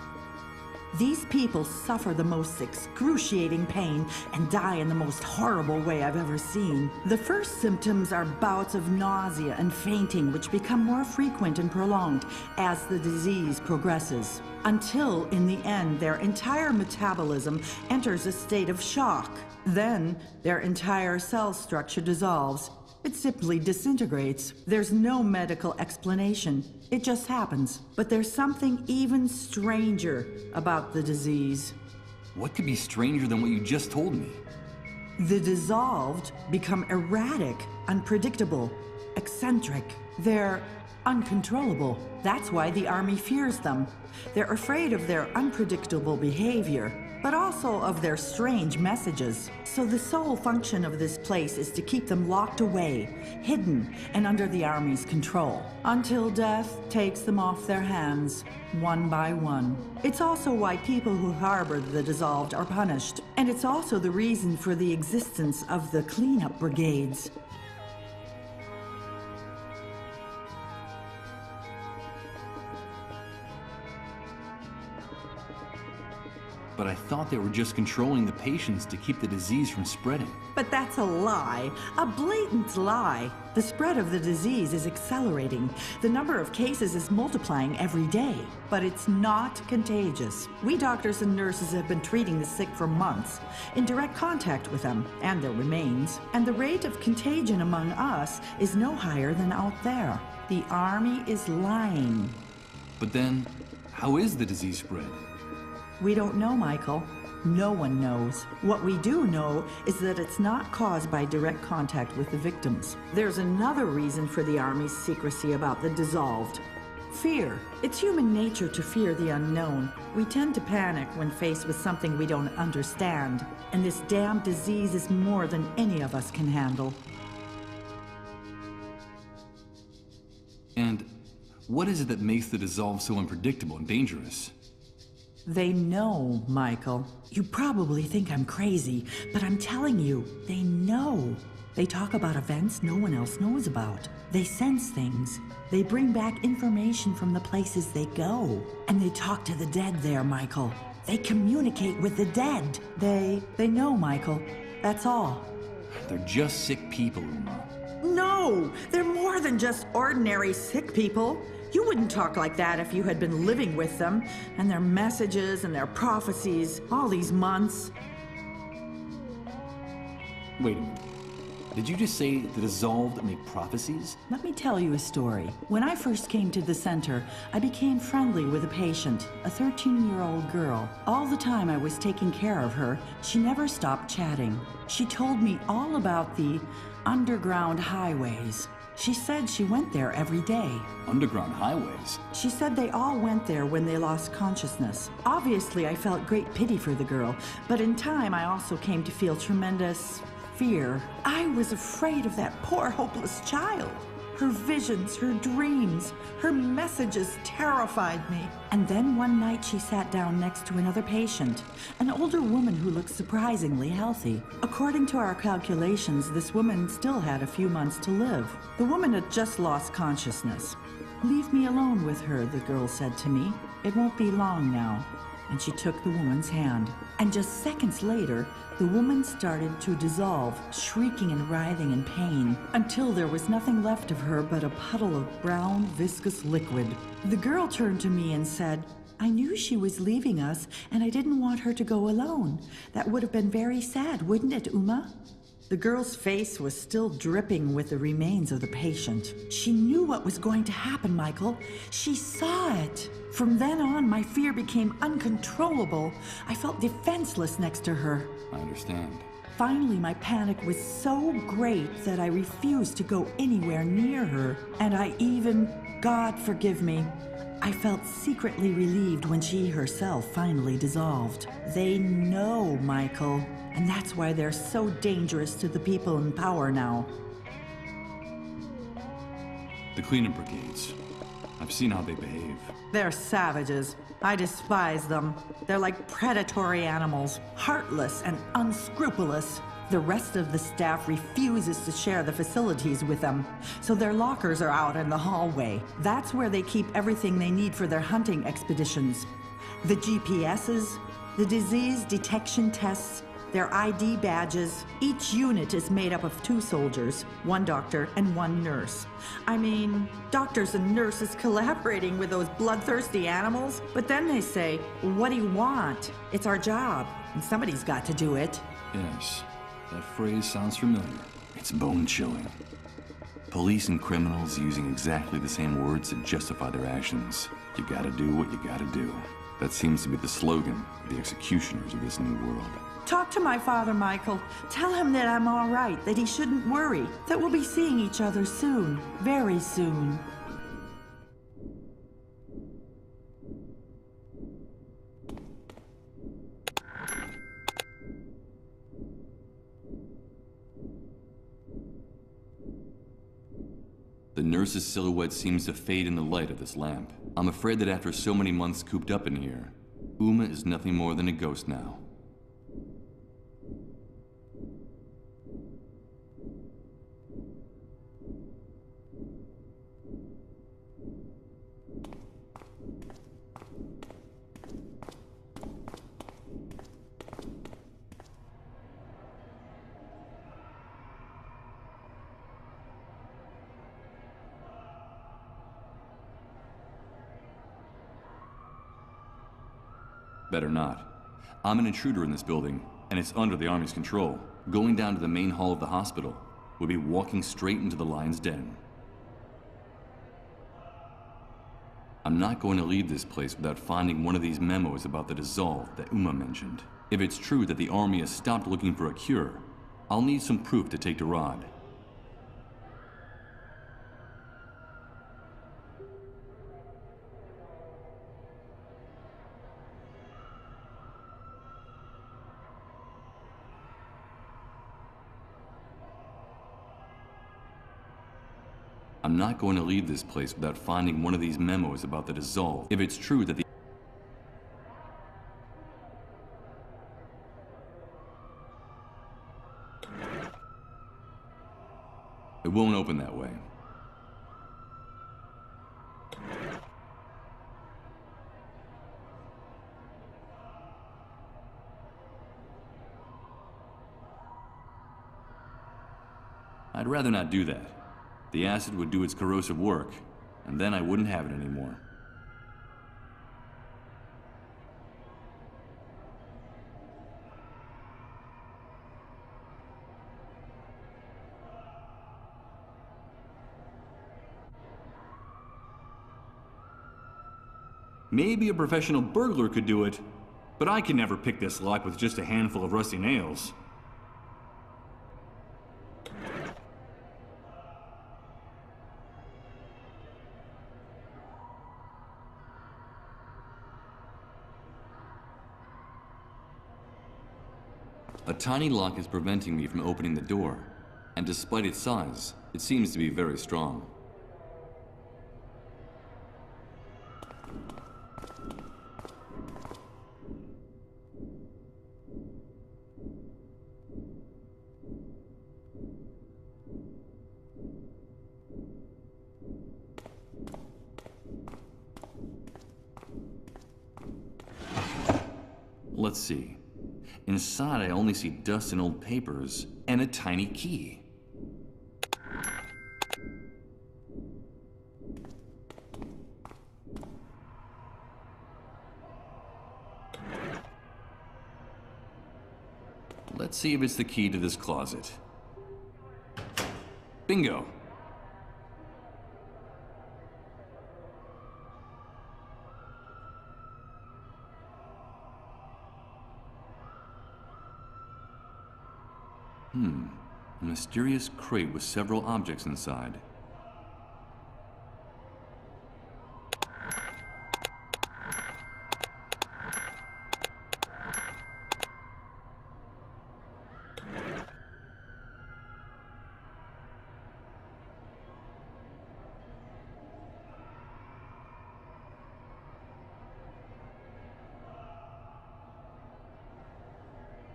These people suffer the most excruciating pain and die in the most horrible way I've ever seen. The first symptoms are bouts of nausea and fainting, which become more frequent and prolonged as the disease progresses, until in the end their entire metabolism enters a state of shock. Then their entire cell structure dissolves. It simply disintegrates. There's no medical explanation. It just happens. But there's something even stranger about the disease. What could be stranger than what you just told me? The dissolved become erratic, unpredictable, eccentric. They're uncontrollable. That's why the Army fears them. They're afraid of their unpredictable behavior. but also of their strange messages. So the sole function of this place is to keep them locked away, hidden, and under the army's control, until death takes them off their hands, one by one. It's also why people who harbor the dissolved are punished, and it's also the reason for the existence of the cleanup brigades. But I thought they were just controlling the patients to keep the disease from spreading. But that's a lie, a blatant lie. The spread of the disease is accelerating. The number of cases is multiplying every day. But it's not contagious. We doctors and nurses have been treating the sick for months, in direct contact with them and their remains. And the rate of contagion among us is no higher than out there. The army is lying. But then, how is the disease spread? We don't know, Michael. No one knows. What we do know is that it's not caused by direct contact with the victims. There's another reason for the Army's secrecy about the dissolved. Fear. It's human nature to fear the unknown. We tend to panic when faced with something we don't understand. And this damn disease is more than any of us can handle. And what is it that makes the dissolve so unpredictable and dangerous? They know, Michael. You probably think I'm crazy, but I'm telling you, they know. They talk about events no one else knows about. They sense things. They bring back information from the places they go. And they talk to the dead there, Michael. They communicate with the dead. They know, Michael. That's all. They're just sick people, Uma. No! They're more than just ordinary sick people. You wouldn't talk like that if you had been living with them, and their messages and their prophecies, all these months. Wait a minute. Did you just say the dissolved make prophecies? Let me tell you a story. When I first came to the center, I became friendly with a patient, a 13-year-old girl. All the time I was taking care of her, she never stopped chatting. She told me all about the underground highways. She said she went there every day. Underground highways? She said they all went there when they lost consciousness. Obviously, I felt great pity for the girl, but in time I also came to feel tremendous fear. I was afraid of that poor, hopeless child. Her visions, her dreams, her messages terrified me. And then one night she sat down next to another patient, an older woman who looked surprisingly healthy. According to our calculations, this woman still had a few months to live. The woman had just lost consciousness. "Leave me alone with her," the girl said to me. "It won't be long now." And she took the woman's hand. And just seconds later, the woman started to dissolve, shrieking and writhing in pain, until there was nothing left of her but a puddle of brown, viscous liquid. The girl turned to me and said, "I knew she was leaving us, and I didn't want her to go alone. That would have been very sad, wouldn't it, Uma?" The girl's face was still dripping with the remains of the patient. She knew what was going to happen, Michael. She saw it. From then on, my fear became uncontrollable. I felt defenseless next to her. I understand. Finally, my panic was so great that I refused to go anywhere near her. And I even, God forgive me, I felt secretly relieved when she herself finally dissolved. They know, Michael. And that's why they're so dangerous to the people in power now. The cleanup brigades. I've seen how they behave. They're savages. I despise them. They're like predatory animals, heartless and unscrupulous. The rest of the staff refuses to share the facilities with them, so their lockers are out in the hallway. That's where they keep everything they need for their hunting expeditions. The GPSs, the disease detection tests, their ID badges. Each unit is made up of 2 soldiers, 1 doctor and 1 nurse. I mean, doctors and nurses collaborating with those bloodthirsty animals. But then they say, "What do you want? It's our job, and somebody's got to do it." Yes, that phrase sounds familiar. It's bone-chilling. Police and criminals using exactly the same words to justify their actions. You gotta do what you gotta do. That seems to be the slogan of the executioners of this new world. Talk to my father, Michael. Tell him that I'm all right, that he shouldn't worry, that we'll be seeing each other soon, very soon. The nurse's silhouette seems to fade in the light of this lamp. I'm afraid that after so many months cooped up in here, Uma is nothing more than a ghost now. Better not. I'm an intruder in this building, and it's under the Army's control. Going down to the main hall of the hospital would be walking straight into the lion's den. I'm not going to leave this place without finding one of these memos about the dissolve that Uma mentioned. If it's true that the Army has stopped looking for a cure, I'll need some proof to take to Rod. I'm not going to leave this place without finding one of these memos about the dissolve. If it's true that the... It won't open that way. I'd rather not do that. The acid would do its corrosive work, and then I wouldn't have it anymore. Maybe a professional burglar could do it, but I can never pick this lock with just a handful of rusty nails. A tiny lock is preventing me from opening the door, and despite its size, it seems to be very strong. Let's see. Inside, I only see dust and old papers, and a tiny key. Let's see if it's the key to this closet. Bingo! A mysterious crate with several objects inside.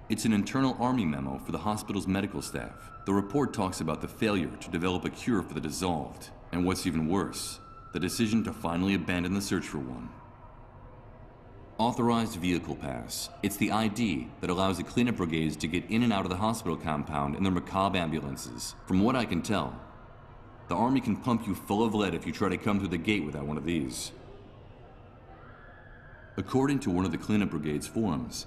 It's an internal Army memo for the hospital's medical staff. The report talks about the failure to develop a cure for the dissolved, and what's even worse, the decision to finally abandon the search for one. Authorized Vehicle Pass. It's the ID that allows the cleanup brigades to get in and out of the hospital compound in their macabre ambulances. From what I can tell, the Army can pump you full of lead if you try to come through the gate without one of these. According to one of the cleanup brigade's forums,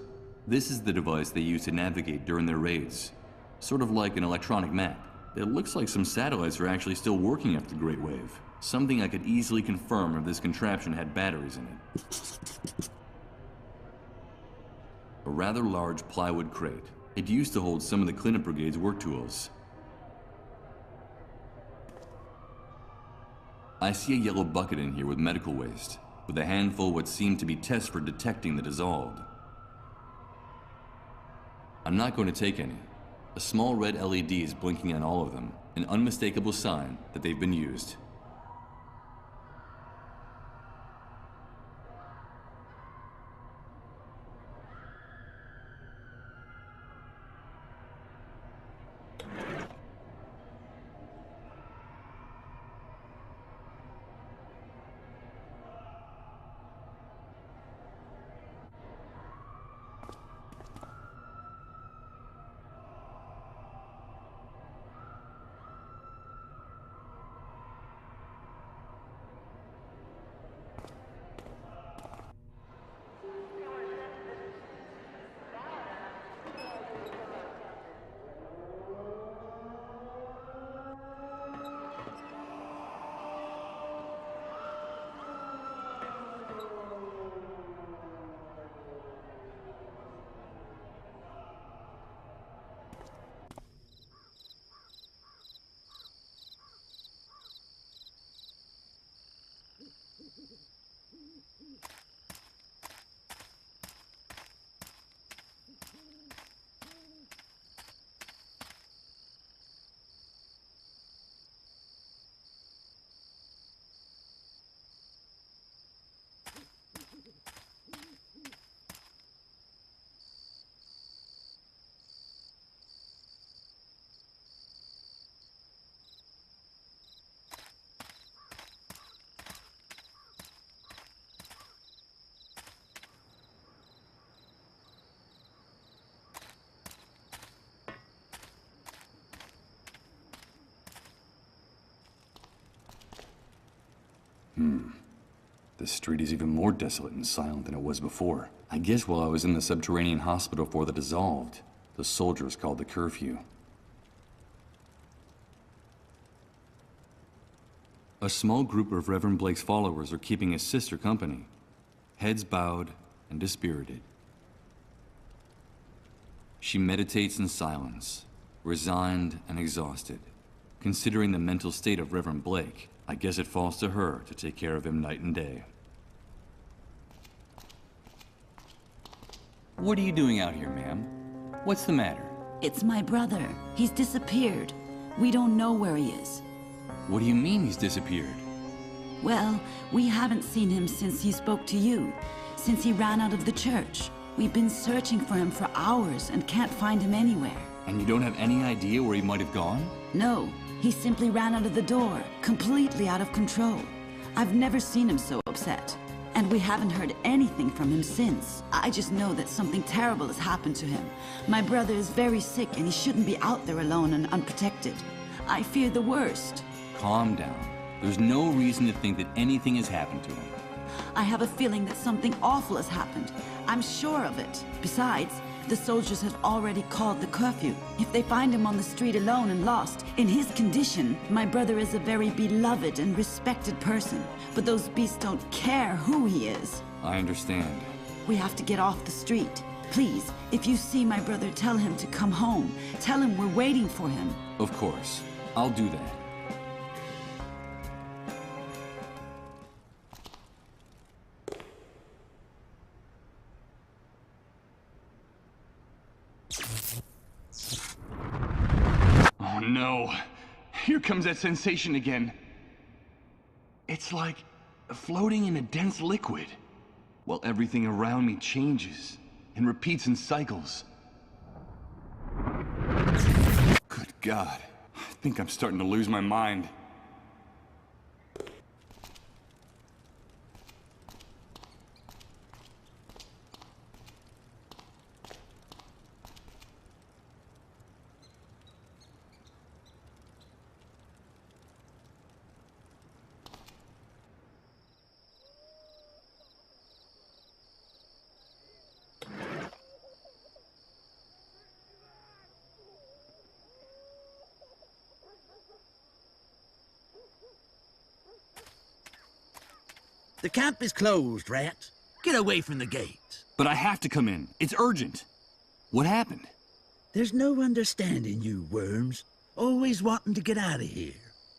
this is the device they use to navigate during their raids. Sort of like an electronic map. It looks like some satellites are actually still working after the Great Wave. Something I could easily confirm if this contraption had batteries in it. A rather large plywood crate. It used to hold some of the cleanup brigade's work tools. I see a yellow bucket in here with medical waste, with a handful of what seem to be tests for detecting the dissolved. I'm not going to take any. A small red LED is blinking on all of them, an unmistakable sign that they've been used. This street is even more desolate and silent than it was before. I guess while I was in the subterranean hospital before the dissolved, the soldiers called the curfew. A small group of Reverend Blake's followers are keeping his sister company, heads bowed and dispirited. She meditates in silence, resigned and exhausted. Considering the mental state of Reverend Blake, I guess it falls to her to take care of him night and day. What are you doing out here, ma'am? What's the matter? It's my brother. He's disappeared. We don't know where he is. What do you mean he's disappeared? Well, we haven't seen him since he spoke to you, since he ran out of the church. We've been searching for him for hours and can't find him anywhere. And you don't have any idea where he might have gone? No, he simply ran out of the door, completely out of control. I've never seen him so upset. And we haven't heard anything from him since. I just know that something terrible has happened to him. My brother is very sick and he shouldn't be out there alone and unprotected. I fear the worst. Calm down. There's no reason to think that anything has happened to him. I have a feeling that something awful has happened. I'm sure of it. Besides, the soldiers have already called the curfew. If they find him on the street alone and lost, in his condition, my brother is a very beloved and respected person. But those beasts don't care who he is. I understand. We have to get off the street. Please, if you see my brother, tell him to come home. Tell him we're waiting for him. Of course. I'll do that. Oh no. Here comes that sensation again. It's like floating in a dense liquid, while everything around me changes and repeats in cycles. Good God. I think I'm starting to lose my mind. The camp is closed, Rat. Get away from the gate. But I have to come in. It's urgent. What happened? There's no understanding you worms. Always wanting to get out of here.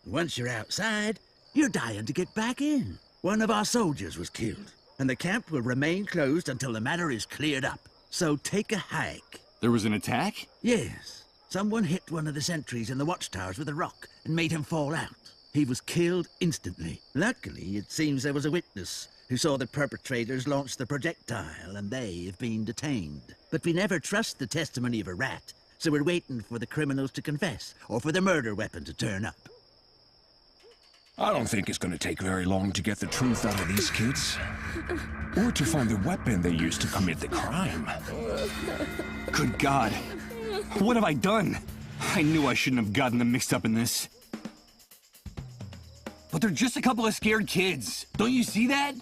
Once you're outside, you're dying to get back in. One of our soldiers was killed, and the camp will remain closed until the matter is cleared up. So take a hike. There was an attack? Yes. Someone hit one of the sentries in the watchtowers with a rock and made him fall out. He was killed instantly. Luckily, it seems there was a witness who saw the perpetrators launch the projectile, and they have been detained. But we never trust the testimony of a rat, so we're waiting for the criminals to confess, or for the murder weapon to turn up. I don't think it's gonna take very long to get the truth out of these kids. Or to find the weapon they used to commit the crime. Good God. What have I done? I knew I shouldn't have gotten them mixed up in this. But they're just a couple of scared kids. Don't you see that?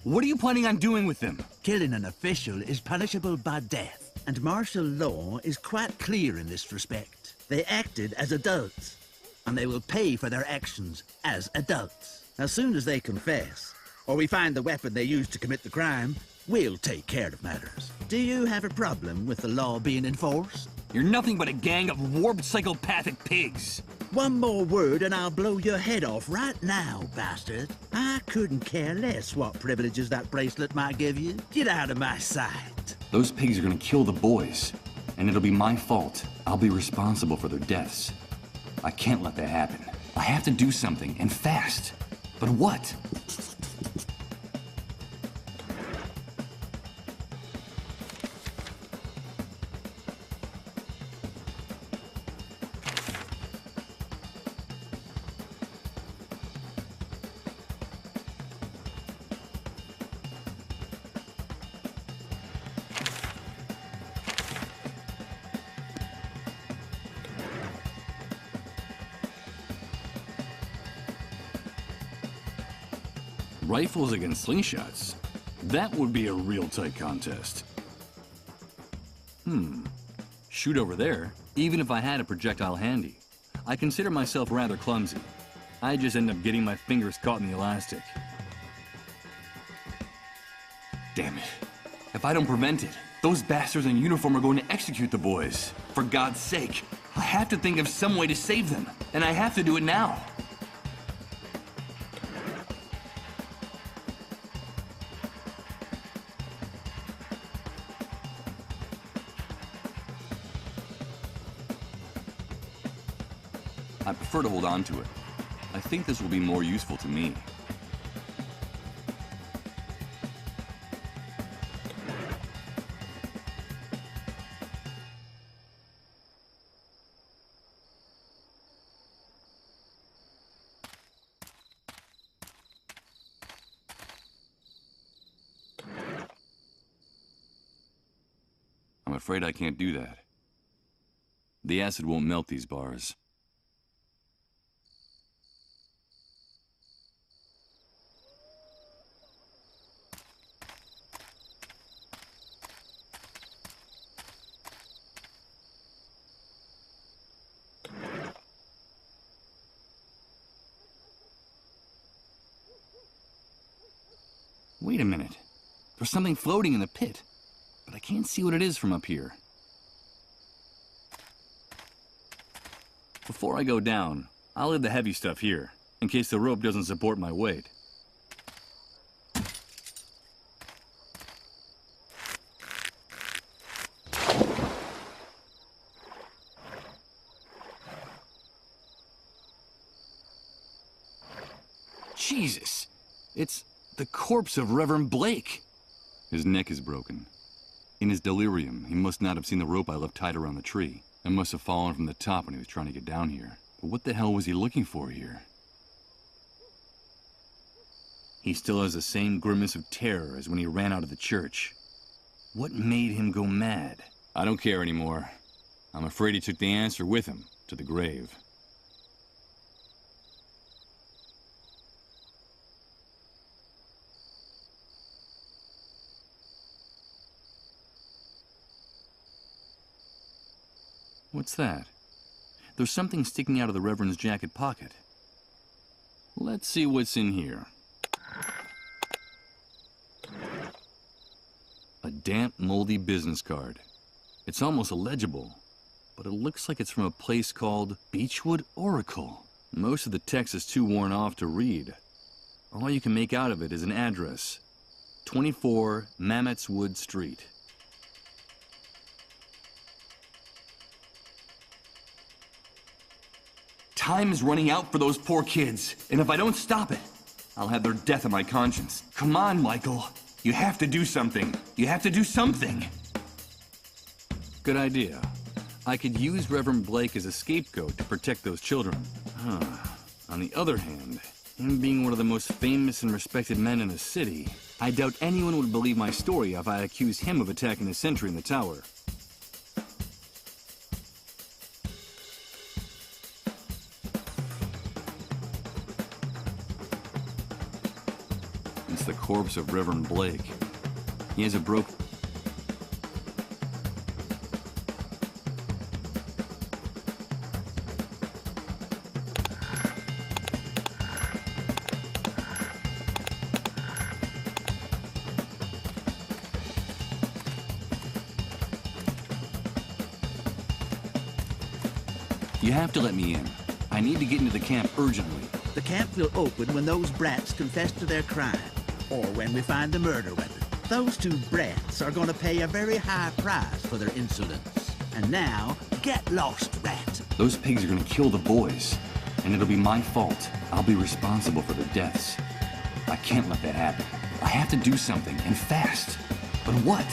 What are you planning on doing with them? Killing an official is punishable by death, and martial law is quite clear in this respect. They acted as adults, and they will pay for their actions as adults. As soon as they confess, or we find the weapon they used to commit the crime, we'll take care of matters. Do you have a problem with the law being enforced? You're nothing but a gang of warped psychopathic pigs. One more word and I'll blow your head off right now, bastard. I couldn't care less what privileges that bracelet might give you. Get out of my sight. Those pigs are gonna kill the boys, and it'll be my fault. I'll be responsible for their deaths. I can't let that happen. I have to do something, and fast. But what? Rifles against slingshots? That would be a real tight contest. Shoot over there, even if I had a projectile handy. I consider myself rather clumsy. I just end up getting my fingers caught in the elastic. Damn it. If I don't prevent it, those bastards in uniform are going to execute the boys. For God's sake, I have to think of some way to save them, and I have to do it now. I prefer to hold on to it. I think this will be more useful to me. I'm afraid I can't do that. The acid won't melt these bars. Wait a minute. There's something floating in the pit, but I can't see what it is from up here. Before I go down, I'll leave the heavy stuff here, in case the rope doesn't support my weight. Jesus! It's the corpse of Reverend Blake. His neck is broken. In his delirium, he must not have seen the rope I left tied around the tree, and must have fallen from the top when he was trying to get down here. But what the hell was he looking for here? He still has the same grimace of terror as when he ran out of the church. What made him go mad? I don't care anymore. I'm afraid he took the answer with him to the grave. What's that? There's something sticking out of the Reverend's jacket pocket. Let's see what's in here. A damp, moldy business card. It's almost illegible, but it looks like it's from a place called Beechwood Oracle. Most of the text is too worn off to read. All you can make out of it is an address. 24 Mammothswood Street. Time is running out for those poor kids, and if I don't stop it, I'll have their death on my conscience. Come on, Michael. You have to do something. You have to do something. Good idea. I could use Reverend Blake as a scapegoat to protect those children. On the other hand, him being one of the most famous and respected men in the city, I doubt anyone would believe my story if I accused him of attacking the sentry in the tower. The corpse of Reverend Blake. He has a broken... You have to let me in. I need to get into the camp urgently. The camp will open when those brats confess to their crime. Or when we find the murder weapon. Those two brats are going to pay a very high price for their insolence. And now, get lost, rat. Those pigs are going to kill the boys. And it'll be my fault. I'll be responsible for their deaths. I can't let that happen. I have to do something, and fast. But what?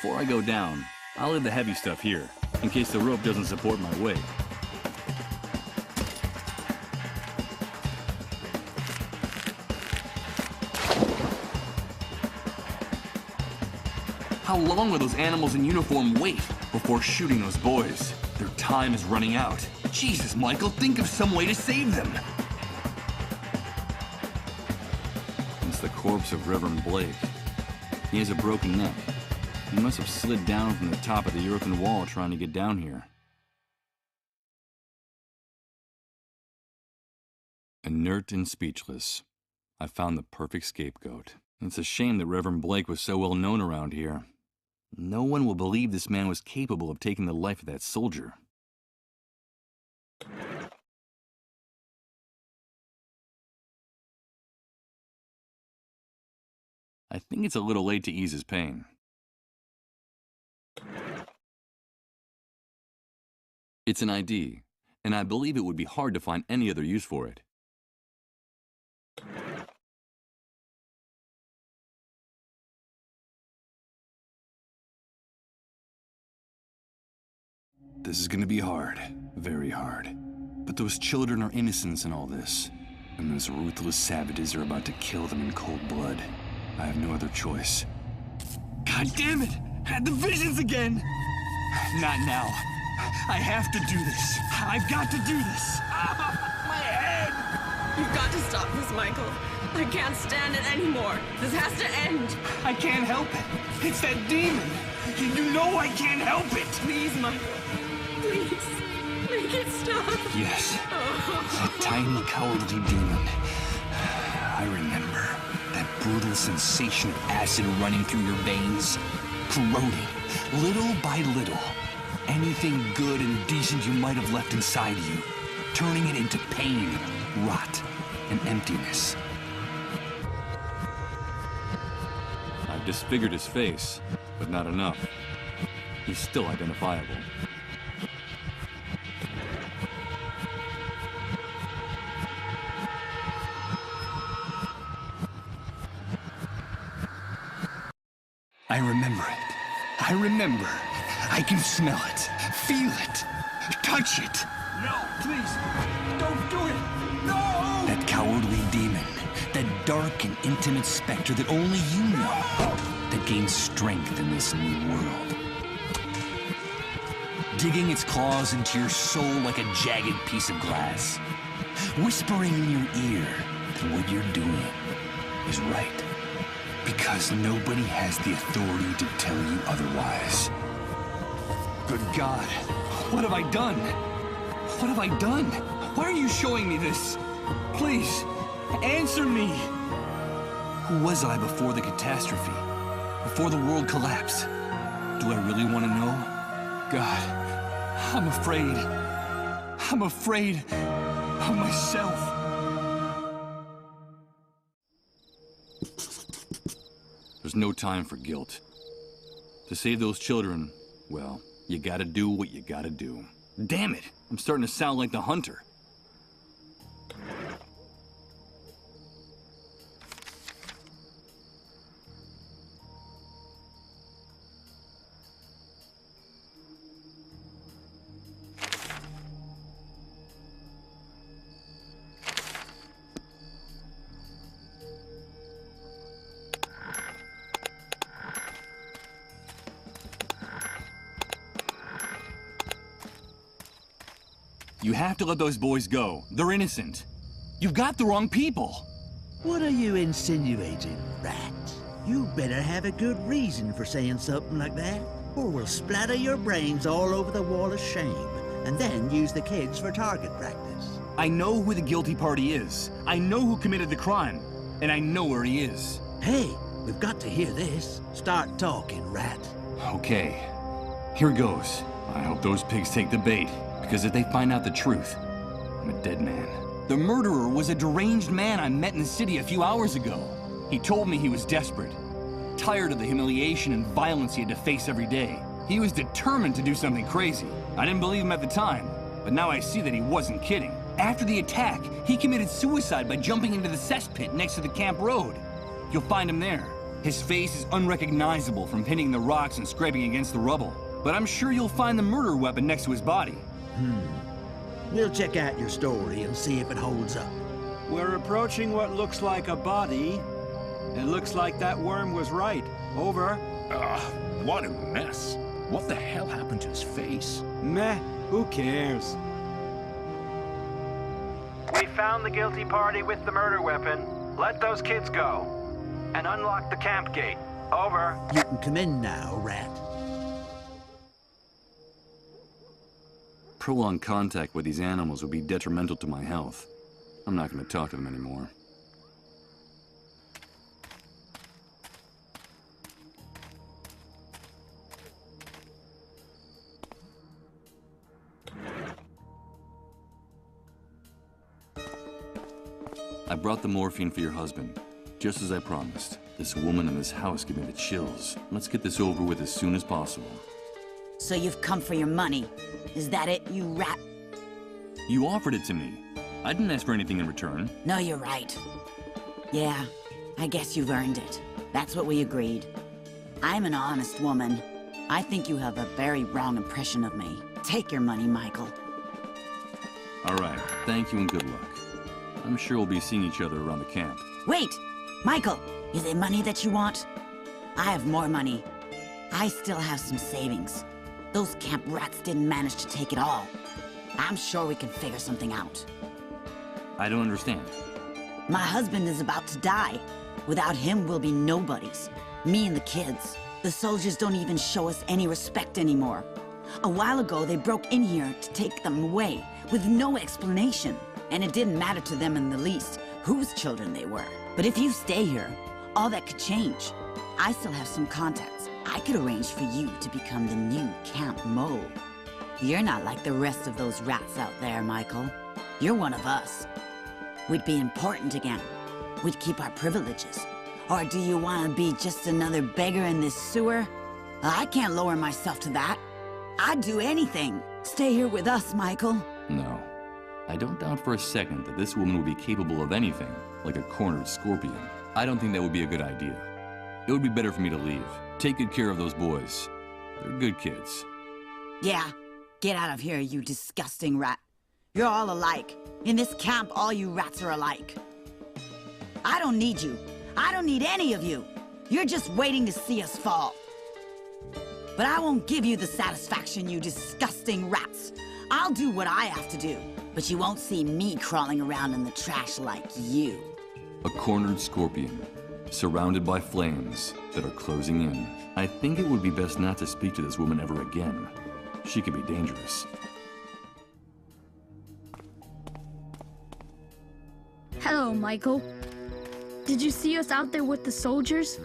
Before I go down, I'll leave the heavy stuff here. in case the rope doesn't support my weight. How long will those animals in uniform wait before shooting those boys? Their time is running out. Jesus, Michael, think of some way to save them. It's the corpse of Reverend Blake. He has a broken neck. He must have slid down from the top of the earthen wall trying to get down here. Inert and speechless, I found the perfect scapegoat. It's a shame that Reverend Blake was so well known around here. No one will believe this man was capable of taking the life of that soldier. I think it's a little late to ease his pain. It's an ID, and I believe it would be hard to find any other use for it. This is gonna be hard, very hard. But those children are innocents in all this, and those ruthless savages are about to kill them in cold blood. I have no other choice. God damn it! Had the visions again! Not now. I have to do this. I've got to do this. My head! You've got to stop this, Michael. I can't stand it anymore. This has to end. I can't help it. It's that demon. You know I can't help it. Please, Michael. Please. Make it stop. Yes. That tiny, cowardly demon. I remember. That brutal sensation of acid running through your veins. Corroding, little by little, anything good and decent you might have left inside you. Turning it into pain, rot, and emptiness. I've disfigured his face, but not enough. He's still identifiable. I remember it. I remember. I can smell it, feel it, touch it. No, please, don't do it. No! That cowardly demon, that dark and intimate specter that only you know, that gains strength in this new world. Digging its claws into your soul like a jagged piece of glass. Whispering in your ear that what you're doing is right. Because nobody has the authority to tell you otherwise. Good God, what have I done? What have I done? Why are you showing me this? Please, answer me. Who was I before the catastrophe? Before the world collapsed? Do I really want to know? God, I'm afraid. I'm afraid of myself. There's no time for guilt. To save those children, well, you gotta do what you gotta do. Damn it! I'm starting to sound like the hunter. You have to let those boys go. They're innocent. You've got the wrong people. What are you insinuating, Rat? You better have a good reason for saying something like that, or we'll splatter your brains all over the wall of shame, and then use the kids for target practice. I know who the guilty party is. I know who committed the crime, and I know where he is. Hey, we've got to hear this. Start talking, Rat. Okay, here goes. I hope those pigs take the bait. Because if they find out the truth, I'm a dead man. The murderer was a deranged man I met in the city a few hours ago. He told me he was desperate, tired of the humiliation and violence he had to face every day. He was determined to do something crazy. I didn't believe him at the time, but now I see that he wasn't kidding. After the attack, he committed suicide by jumping into the cesspit next to the camp road. You'll find him there. His face is unrecognizable from hitting the rocks and scraping against the rubble. but I'm sure you'll find the murder weapon next to his body. We'll check out your story and see if it holds up. We're approaching what looks like a body. It looks like that worm was right. Over. What a mess. What the hell happened to his face? Meh, who cares? We found the guilty party with the murder weapon. Let those kids go. And unlock the camp gate. Over. You can come in now, Rat. Prolonged contact with these animals would be detrimental to my health. I'm not going to talk to them anymore. I brought the morphine for your husband, just as I promised. This woman in this house gave me the chills. Let's get this over with as soon as possible. So you've come for your money. Is that it, you rat? You offered it to me. I didn't ask for anything in return. No, you're right. Yeah, I guess you've earned it. That's what we agreed. I'm an honest woman. I think you have a very wrong impression of me. Take your money, Michael. All right, thank you and good luck. I'm sure we'll be seeing each other around the camp. Wait! Michael, is it money that you want? I have more money. I still have some savings. Those camp rats didn't manage to take it all. I'm sure we can figure something out. I don't understand. My husband is about to die. Without him, we'll be nobodies. Me and the kids. The soldiers don't even show us any respect anymore. A while ago, they broke in here to take them away, with no explanation. And it didn't matter to them in the least whose children they were. But if you stay here, all that could change. I still have some contacts. I could arrange for you to become the new Camp Mole. You're not like the rest of those rats out there, Michael. You're one of us. We'd be important again. We'd keep our privileges. Or do you want to be just another beggar in this sewer? I can't lower myself to that. I'd do anything. Stay here with us, Michael. No. I don't doubt for a second that this woman would be capable of anything, like a cornered scorpion. I don't think that would be a good idea. It would be better for me to leave. Take good care of those boys. They're good kids. Yeah, get out of here, you disgusting rat. You're all alike. In this camp, all you rats are alike. I don't need you. I don't need any of you. You're just waiting to see us fall. But I won't give you the satisfaction, you disgusting rats. I'll do what I have to do. But you won't see me crawling around in the trash like you. A cornered scorpion, surrounded by flames that are closing in. I think it would be best not to speak to this woman ever again. She could be dangerous. Hello, Michael. Did you see us out there with the soldiers?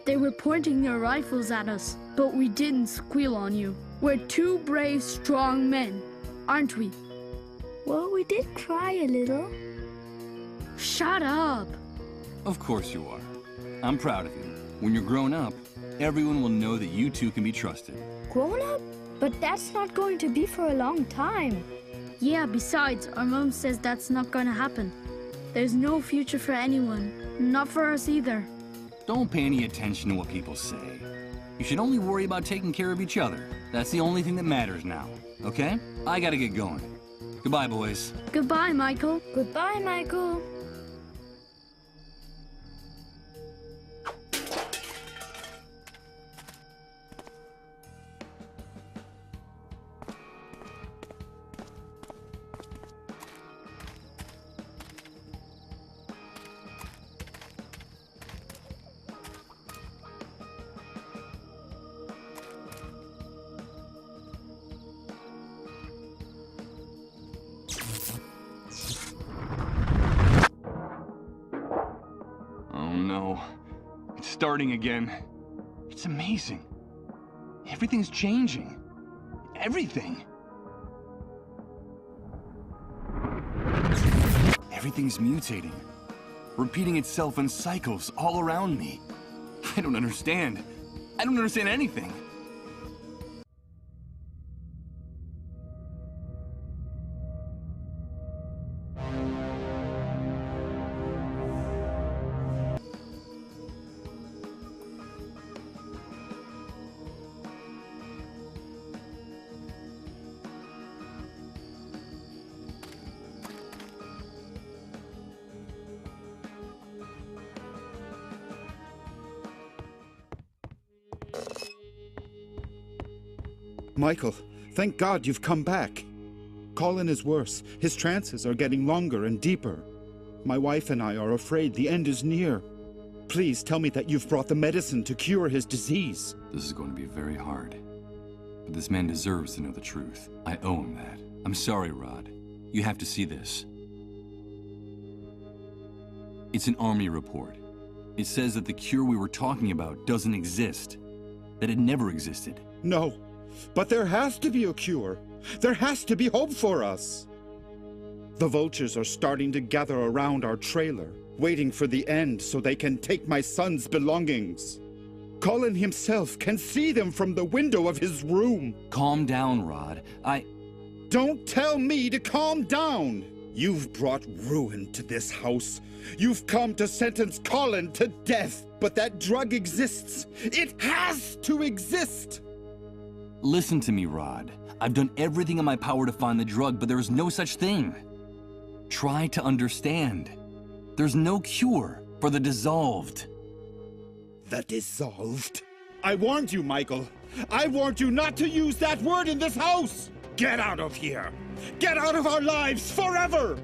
They were pointing their rifles at us, but we didn't squeal on you. We're two brave, strong men, aren't we? Well, we did cry a little. Shut up! Of course you are. I'm proud of you. When you're grown up, everyone will know that you two can be trusted. Grown up? But that's not going to be for a long time. Yeah, besides, our mom says that's not gonna happen. There's no future for anyone. Not for us either. Don't pay any attention to what people say. You should only worry about taking care of each other. That's the only thing that matters now, okay? I gotta get going. Goodbye, boys. Goodbye, Michael. Goodbye, Michael. Starting again. It's amazing. Everything's changing. Everything. Everything's mutating. Repeating itself in cycles all around me. I don't understand. I don't understand anything. Michael, thank God you've come back. Colin is worse. His trances are getting longer and deeper. My wife and I are afraid the end is near. Please tell me that you've brought the medicine to cure his disease. This is going to be very hard. But this man deserves to know the truth. I owe him that. I'm sorry, Rod. You have to see this. It's an army report. It says that the cure we were talking about doesn't exist. That it never existed. No, but there has to be a cure. There has to be hope for us. The vultures are starting to gather around our trailer, waiting for the end so they can take my son's belongings. Colin himself can see them from the window of his room. Calm down, Rod. Don't tell me to calm down! You've brought ruin to this house. You've come to sentence Colin to death. But that drug exists. It has to exist! Listen to me, Rod. I've done everything in my power to find the drug, but there is no such thing. Try to understand. There's no cure for the dissolved. The dissolved? I warned you, Michael. I warned you not to use that word in this house! Get out of here! Get out of our lives forever!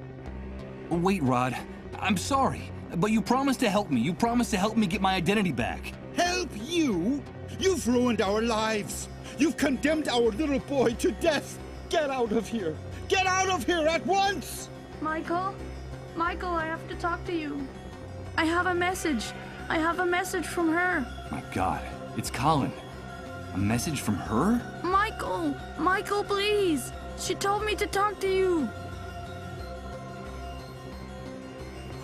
Wait, Rod. I'm sorry, but you promised to help me. You promised to help me get my identity back. Help you? You've ruined our lives. You've condemned our little boy to death. Get out of here. Get out of here at once! Michael? Michael, I have to talk to you. I have a message. I have a message from her. My God, it's Colin. A message from her? Michael! Michael, please! She told me to talk to you.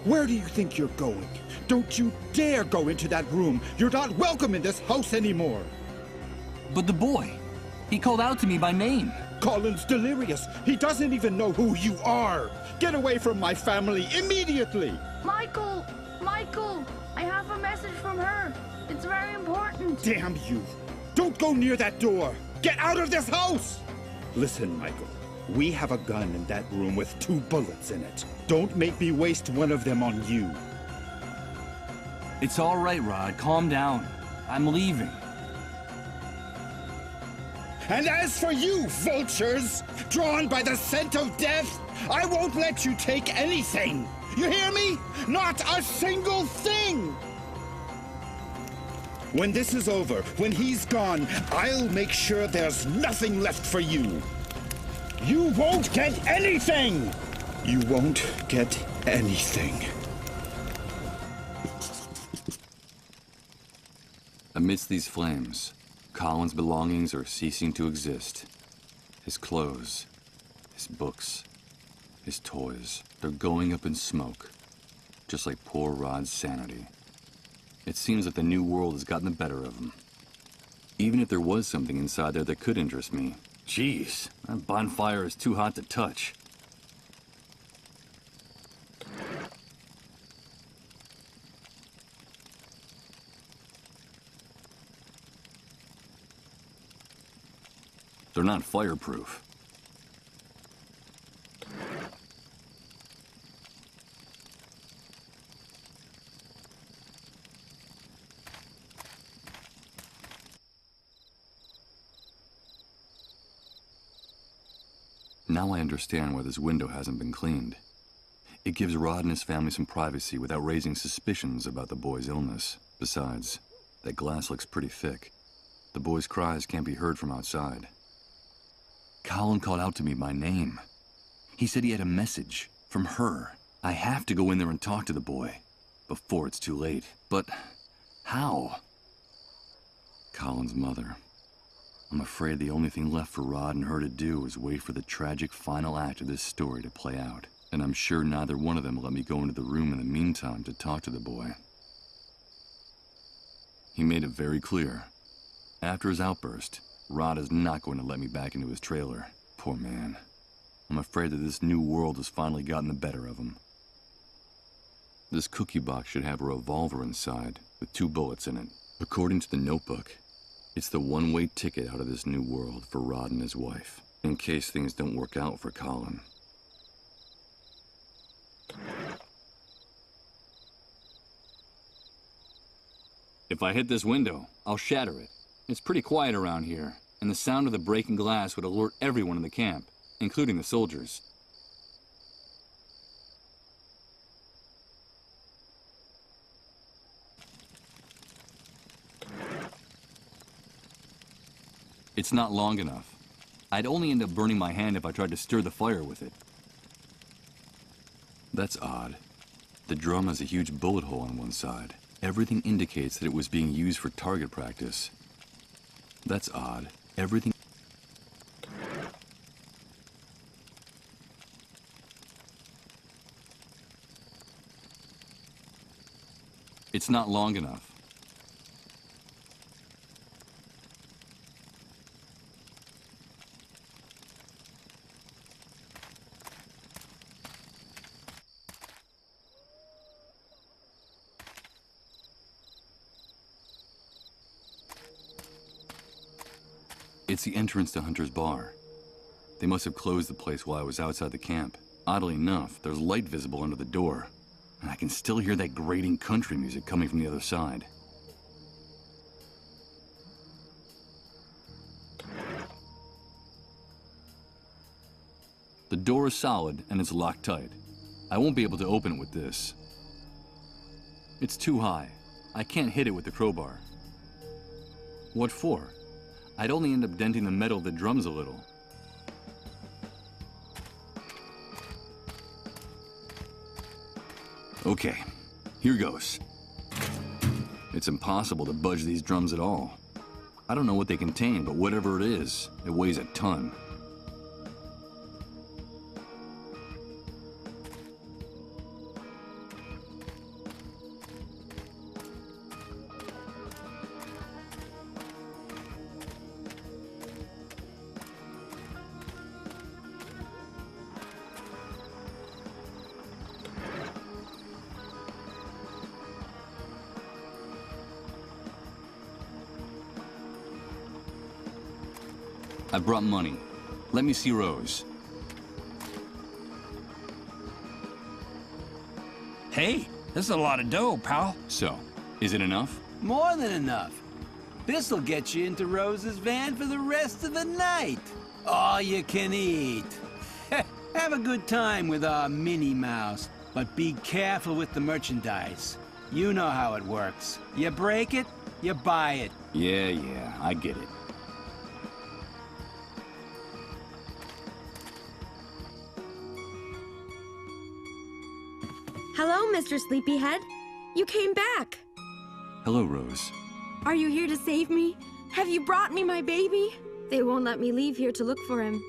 Where do you think you're going? Don't you dare go into that room. You're not welcome in this house anymore. But the boy, he called out to me by name. Colin's delirious. He doesn't even know who you are. Get away from my family immediately. Michael! Michael! I have a message from her. It's very important. Damn you. Don't go near that door. Get out of this house! Listen, Michael. We have a gun in that room with 2 bullets in it. Don't make me waste one of them on you. It's all right, Rod. Calm down. I'm leaving. And as for you, vultures, drawn by the scent of death, I won't let you take anything. You hear me? Not a single thing! When this is over, when he's gone, I'll make sure there's nothing left for you. You won't get anything! You won't get anything. Amidst these flames, Colin's belongings are ceasing to exist. His clothes, his books, his toys, they're going up in smoke, just like poor Rod's sanity. It seems that the new world has gotten the better of him. Even if there was something inside there that could interest me, jeez, that bonfire is too hot to touch. They're not fireproof. Now I understand why this window hasn't been cleaned. It gives Rod and his family some privacy without raising suspicions about the boy's illness. Besides, that glass looks pretty thick. The boy's cries can't be heard from outside. Colin called out to me by name. He said he had a message from her. I have to go in there and talk to the boy before it's too late. But how? Colin's mother. I'm afraid the only thing left for Rod and her to do is wait for the tragic final act of this story to play out. And I'm sure neither one of them will let me go into the room in the meantime to talk to the boy. He made it very clear. After his outburst, Rod is not going to let me back into his trailer. Poor man. I'm afraid that this new world has finally gotten the better of him. This cookie box should have a revolver inside, with 2 bullets in it. According to the notebook, it's the one-way ticket out of this new world for Rod and his wife, in case things don't work out for Colin. If I hit this window, I'll shatter it. It's pretty quiet around here. and the sound of the breaking glass would alert everyone in the camp, including the soldiers. It's not long enough. I'd only end up burning my hand if I tried to stir the fire with it. That's odd. The drum has a huge bullet hole on one side. Everything indicates that it was being used for target practice. That's odd. Everything... It's not long enough. It's the entrance to Hunter's Bar. They must have closed the place while I was outside the camp. Oddly enough, there's light visible under the door, and I can still hear that grating country music coming from the other side. The door is solid and it's locked tight. I won't be able to open it with this. It's too high. I can't hit it with the crowbar. What for? I'd only end up denting the metal of the drums a little. Okay, here goes. It's impossible to budge these drums at all. I don't know what they contain, but whatever it is, it weighs a ton. I brought money. Let me see Rose. Hey, this is a lot of dough, pal. So, is it enough? More than enough. This'll get you into Rose's van for the rest of the night. All you can eat. Have a good time with our Minnie Mouse, but be careful with the merchandise. You know how it works. You break it, you buy it. Yeah, I get it. Hello, Mr. Sleepyhead. You came back. Hello, Rose. Are you here to save me? Have you brought me my baby? They won't let me leave here to look for him.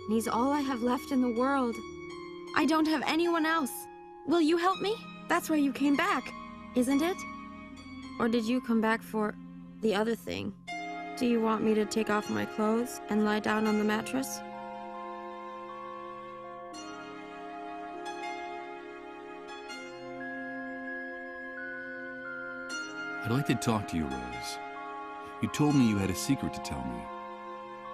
He's all I have left in the world. I don't have anyone else. Will you help me? That's why you came back, isn't it? Or did you come back for the other thing? Do you want me to take off my clothes and lie down on the mattress? I'd like to talk to you, Rose. You told me you had a secret to tell me.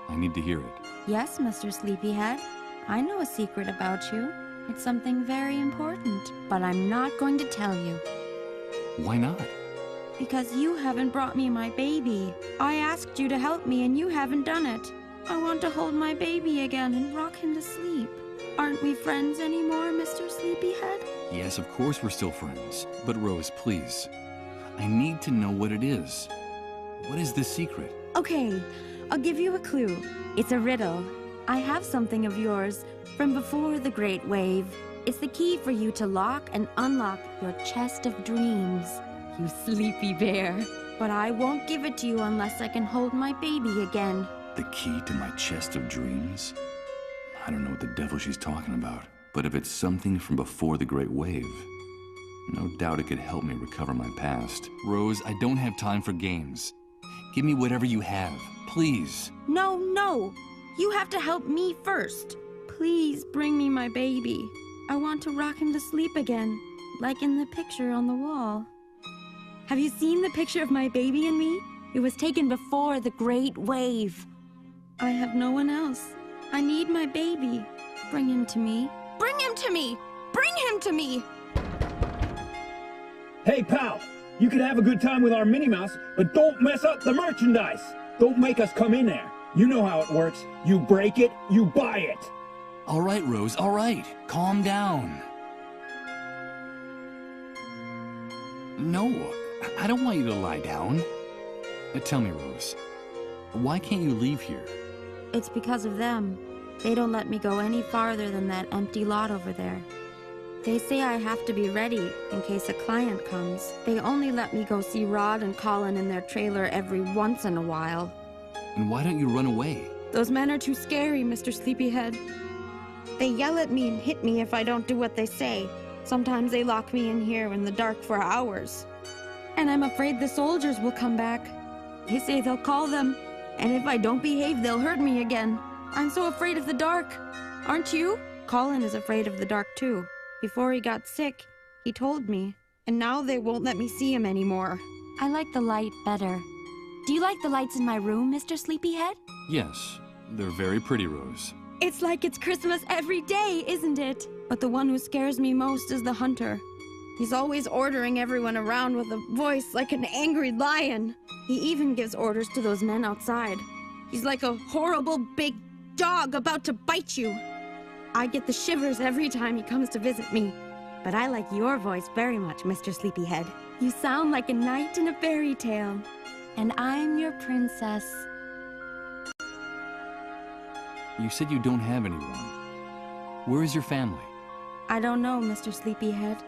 I need to hear it. Yes, Mr. Sleepyhead. I know a secret about you. It's something very important, but I'm not going to tell you. Why not? Because you haven't brought me my baby. I asked you to help me and you haven't done it. I want to hold my baby again and rock him to sleep. Aren't we friends anymore, Mr. Sleepyhead? Yes, of course we're still friends. But Rose, please. I need to know what it is. What is this secret? Okay, I'll give you a clue. It's a riddle. I have something of yours from before the Great Wave. It's the key for you to lock and unlock your chest of dreams, you sleepy bear. But I won't give it to you unless I can hold my baby again. The key to my chest of dreams? I don't know what the devil she's talking about. But if it's something from before the Great Wave, no doubt it could help me recover my past. Rose, I don't have time for games. Give me whatever you have, please. No. You have to help me first. Please bring me my baby. I want to rock him to sleep again, like in the picture on the wall. Have you seen the picture of my baby and me? It was taken before the Great Wave. I have no one else. I need my baby. Bring him to me. Bring him to me! Bring him to me! Hey, pal, you can have a good time with our Minnie Mouse, but don't mess up the merchandise. Don't make us come in there. You know how it works. You break it, you buy it. All right, Rose, all right. Calm down. No, I don't want you to lie down. Tell me, Rose, why can't you leave here? It's because of them. They don't let me go any farther than that empty lot over there. They say I have to be ready in case a client comes. They only let me go see Rod and Colin in their trailer every once in a while. And why don't you run away? Those men are too scary, Mr. Sleepyhead. They yell at me and hit me if I don't do what they say. Sometimes they lock me in here in the dark for hours. And I'm afraid the soldiers will come back. They say they'll call them, and if I don't behave, they'll hurt me again. I'm so afraid of the dark. Aren't you? Colin is afraid of the dark too. Before he got sick, he told me, and now they won't let me see him anymore. I like the light better. Do you like the lights in my room, Mr. Sleepyhead? Yes, they're very pretty, Rose. It's like it's Christmas every day, isn't it? But the one who scares me most is the hunter. He's always ordering everyone around with a voice like an angry lion. He even gives orders to those men outside. He's like a horrible big dog about to bite you. I get the shivers every time he comes to visit me. But I like your voice very much, Mr. Sleepyhead. You sound like a knight in a fairy tale. And I'm your princess. You said you don't have anyone. Where is your family? I don't know, Mr. Sleepyhead.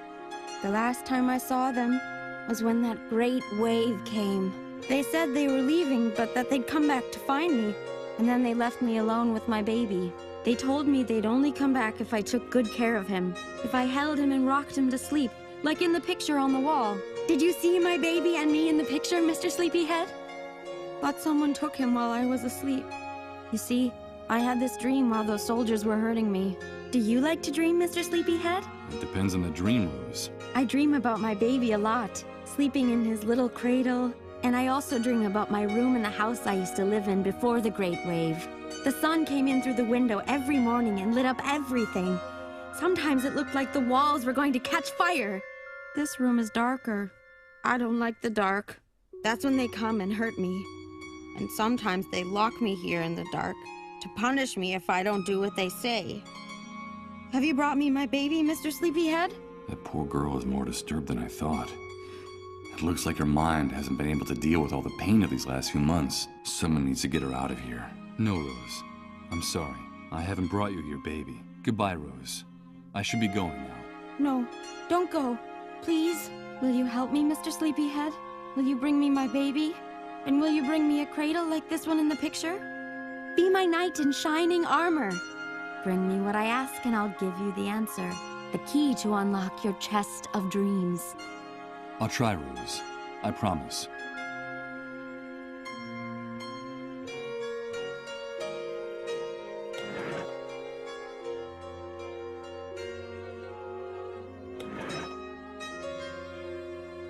The last time I saw them was when that great wave came. They said they were leaving, but that they'd come back to find me. And then they left me alone with my baby. They told me they'd only come back if I took good care of him. If I held him and rocked him to sleep, like in the picture on the wall. Did you see my baby and me in the picture, Mr. Sleepyhead? But someone took him while I was asleep. You see, I had this dream while those soldiers were hurting me. Do you like to dream, Mr. Sleepyhead? It depends on the dream, Rose. I dream about my baby a lot, sleeping in his little cradle. And I also dream about my room in the house I used to live in before the Great Wave. The sun came in through the window every morning and lit up everything. Sometimes it looked like the walls were going to catch fire. This room is darker. I don't like the dark. That's when they come and hurt me. And sometimes they lock me here in the dark to punish me if I don't do what they say. Have you brought me my baby, Mr. Sleepyhead? That poor girl is more disturbed than I thought. It looks like her mind hasn't been able to deal with all the pain of these last few months. Someone needs to get her out of here. No, Rose. I'm sorry. I haven't brought you here, baby. Goodbye, Rose. I should be going now. No, don't go. Please. Will you help me, Mr. Sleepyhead? Will you bring me my baby? And will you bring me a cradle like this one in the picture? Be my knight in shining armor. Bring me what I ask and I'll give you the answer. The key to unlock your chest of dreams. I'll try, Rose. I promise.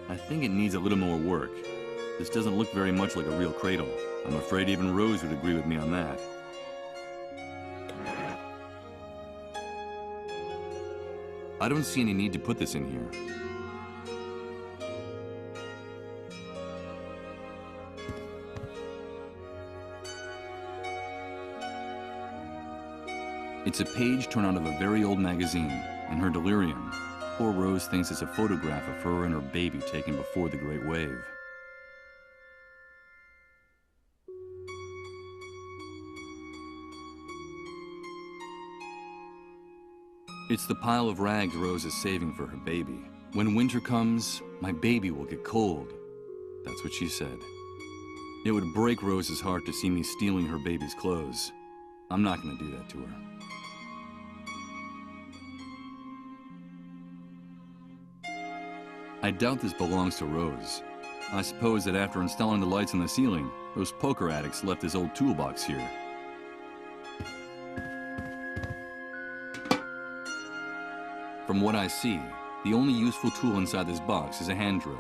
I think it needs a little more work. This doesn't look very much like a real cradle. I'm afraid even Rose would agree with me on that. I don't see any need to put this in here. It's a page torn out of a very old magazine. In her delirium, poor Rose thinks it's a photograph of her and her baby taken before the Great Wave. It's the pile of rags Rose is saving for her baby. When winter comes, my baby will get cold. That's what she said. It would break Rose's heart to see me stealing her baby's clothes. I'm not going to do that to her. I doubt this belongs to Rose. I suppose that after installing the lights on the ceiling, those poker addicts left this old toolbox here. From what I see, the only useful tool inside this box is a hand drill.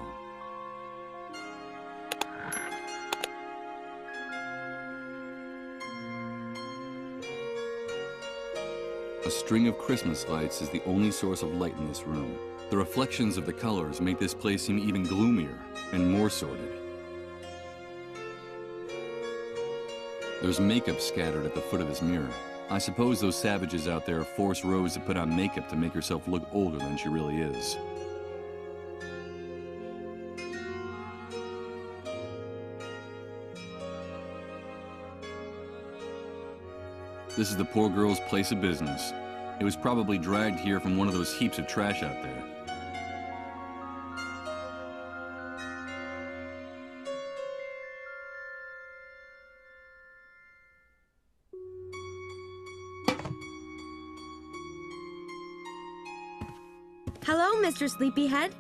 A string of Christmas lights is the only source of light in this room. The reflections of the colors make this place seem even gloomier and more sordid. There's makeup scattered at the foot of this mirror. I suppose those savages out there force Rose to put on makeup to make herself look older than she really is. This is the poor girl's place of business. It was probably dragged here from one of those heaps of trash out there. Hello, Mr. Sleepyhead.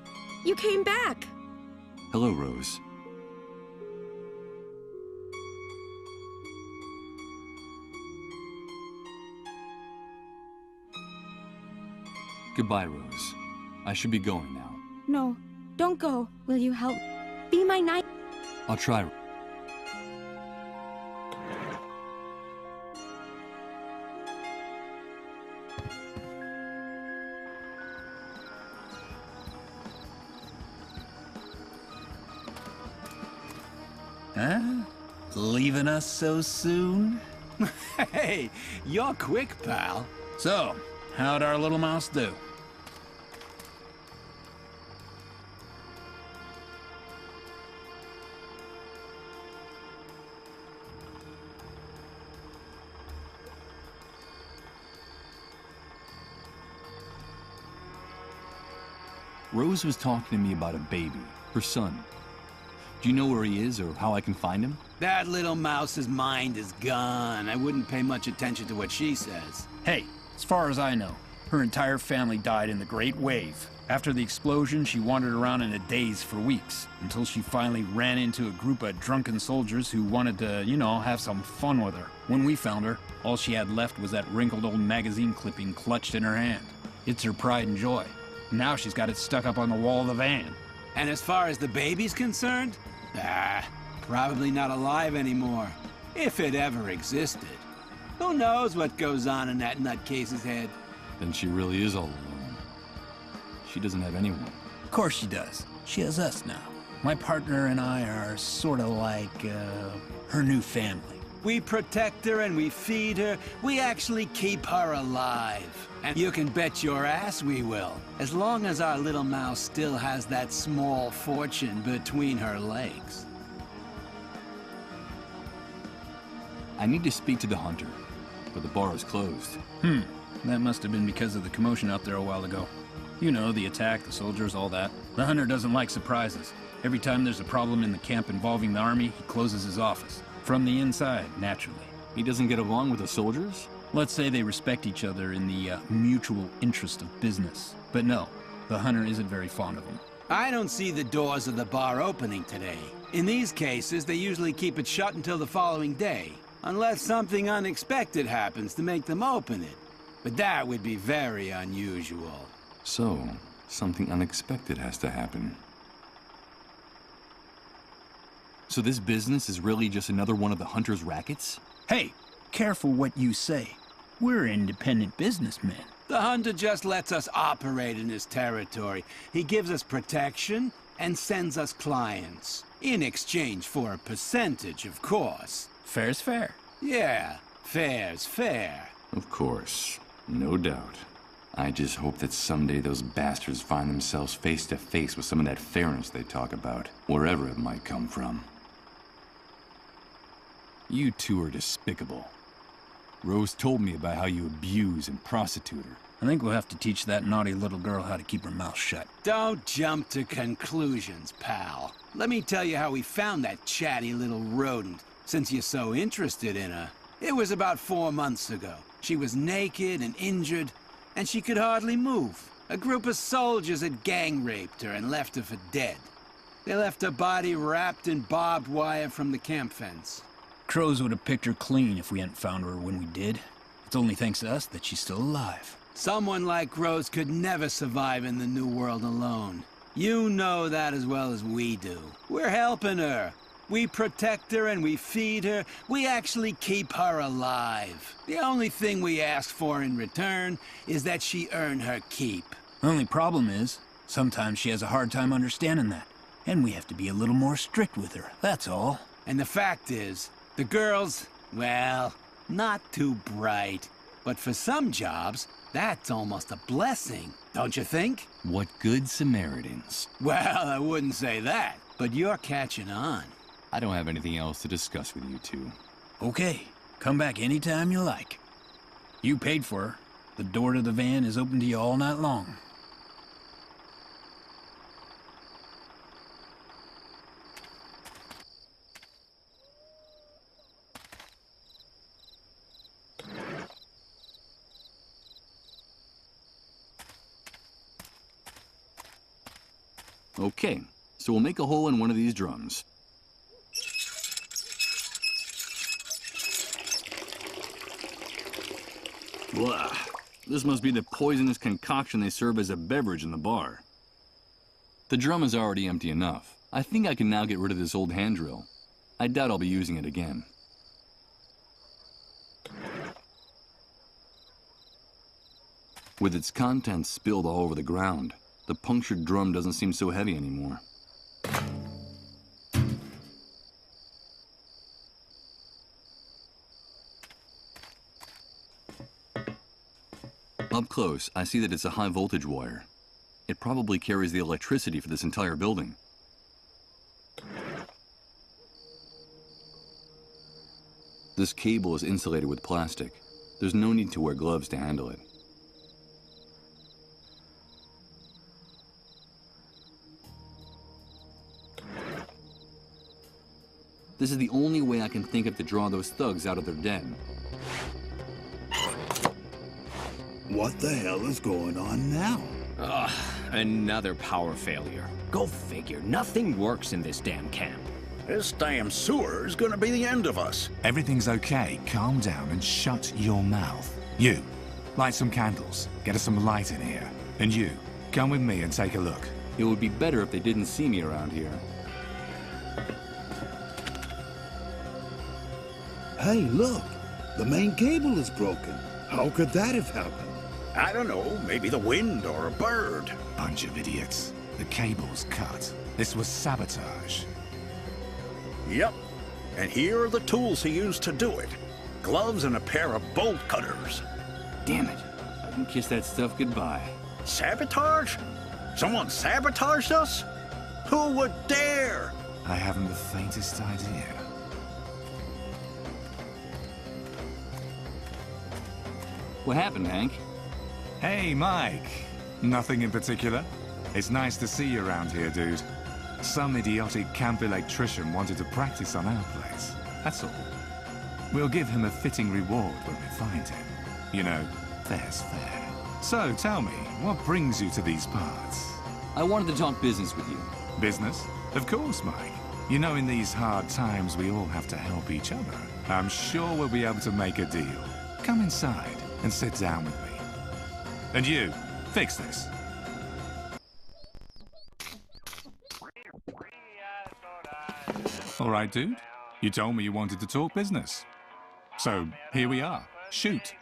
You came back. Hello, Rose. Goodbye, Rose. I should be going now. No, don't go. Will you help? Be my knight. I'll try. Huh? Leaving us so soon? Hey, you're quick, pal. So, how'd our little mouse do? Rose was talking to me about a baby, her son. Do you know where he is or how I can find him? That little mouse's mind is gone. I wouldn't pay much attention to what she says. Hey, as far as I know, her entire family died in the Great Wave. After the explosion, she wandered around in a daze for weeks, until she finally ran into a group of drunken soldiers who wanted to, you know, have some fun with her. When we found her, all she had left was that wrinkled old magazine clipping clutched in her hand. It's her pride and joy. Now she's got it stuck up on the wall of the van. And as far as the baby's concerned? Probably not alive anymore. If it ever existed. Who knows what goes on in that nutcase's head? Then she really is all alone. She doesn't have anyone. Of course she does. She has us now. My partner and I are sort of like, her new family. We protect her and we feed her. We actually keep her alive. And you can bet your ass we will. As long as our little mouse still has that small fortune between her legs. I need to speak to the hunter, but the bar is closed. That must have been because of the commotion out there a while ago. You know, the attack, the soldiers, all that. The hunter doesn't like surprises. Every time there's a problem in the camp involving the army, he closes his office. From the inside, naturally. He doesn't get along with the soldiers? Let's say they respect each other in the mutual interest of business. But no, the hunter isn't very fond of him. I don't see the doors of the bar opening today. In these cases, they usually keep it shut until the following day. Unless something unexpected happens to make them open it. But that would be very unusual. So, something unexpected has to happen. So this business is really just another one of the hunter's rackets? Hey, careful what you say. We're independent businessmen. The hunter just lets us operate in his territory. He gives us protection and sends us clients. In exchange for a percentage, of course. Fair's fair. Yeah, fair's fair. Of course. No doubt. I just hope that someday those bastards find themselves face to face with some of that fairness they talk about, wherever it might come from. You two are despicable. Rose told me about how you abuse and prostitute her. I think we'll have to teach that naughty little girl how to keep her mouth shut. Don't jump to conclusions, pal. Let me tell you how we found that chatty little rodent, since you're so interested in her. It was about 4 months ago. She was naked and injured, and she could hardly move. A group of soldiers had gang-raped her and left her for dead. They left her body wrapped in barbed wire from the camp fence. Crows would have picked her clean if we hadn't found her when we did. It's only thanks to us that she's still alive. Someone like Rose could never survive in the New World alone. You know that as well as we do. We're helping her. We protect her and we feed her. We actually keep her alive. The only thing we ask for in return is that she earn her keep. The only problem is, sometimes she has a hard time understanding that. And we have to be a little more strict with her, that's all. And the fact is, the girls, Well, not too bright. But for some jobs, that's almost a blessing, don't you think? What good Samaritans. Well, I wouldn't say that, but you're catching on. I don't have anything else to discuss with you two. Okay, come back anytime you like. You paid for her. The door to the van is open to you all night long. Okay, so we'll make a hole in one of these drums. Blah. This must be the poisonous concoction they serve as a beverage in the bar. The drum is already empty enough. I think I can now get rid of this old hand drill. I doubt I'll be using it again. With its contents spilled all over the ground, the punctured drum doesn't seem so heavy anymore. Up close, I see that it's a high voltage wire. It probably carries the electricity for this entire building. This cable is insulated with plastic. There's no need to wear gloves to handle it. This is the only way I can think of to draw those thugs out of their den. What the hell is going on now? Ugh, another power failure. Go figure, nothing works in this damn camp. This damn sewer is gonna be the end of us. Everything's okay. Calm down and shut your mouth. You, light some candles. Get us some light in here. And you, come with me and take a look. It would be better if they didn't see me around here. Hey, look! The main cable is broken. How could that have happened? I don't know, maybe the wind or a bird. Bunch of idiots. The cable's cut. This was sabotage. Yep. And here are the tools he used to do it. Gloves and a pair of bolt cutters. Damn it. I can kiss that stuff goodbye. Sabotage? Someone sabotaged us? Who would dare? I haven't the faintest idea. What happened, Hank? Hey, Mike. Nothing in particular. It's nice to see you around here, dude. Some idiotic camp electrician wanted to practice on our place. That's all. We'll give him a fitting reward when we find him. You know, fair's fair. So, tell me, what brings you to these parts? I wanted to talk business with you. Business? Of course, Mike. You know, in these hard times, we all have to help each other. I'm sure we'll be able to make a deal. Come inside and sit down with me. And you, fix this. All right, dude. You told me you wanted to talk business. So, here we are. Shoot.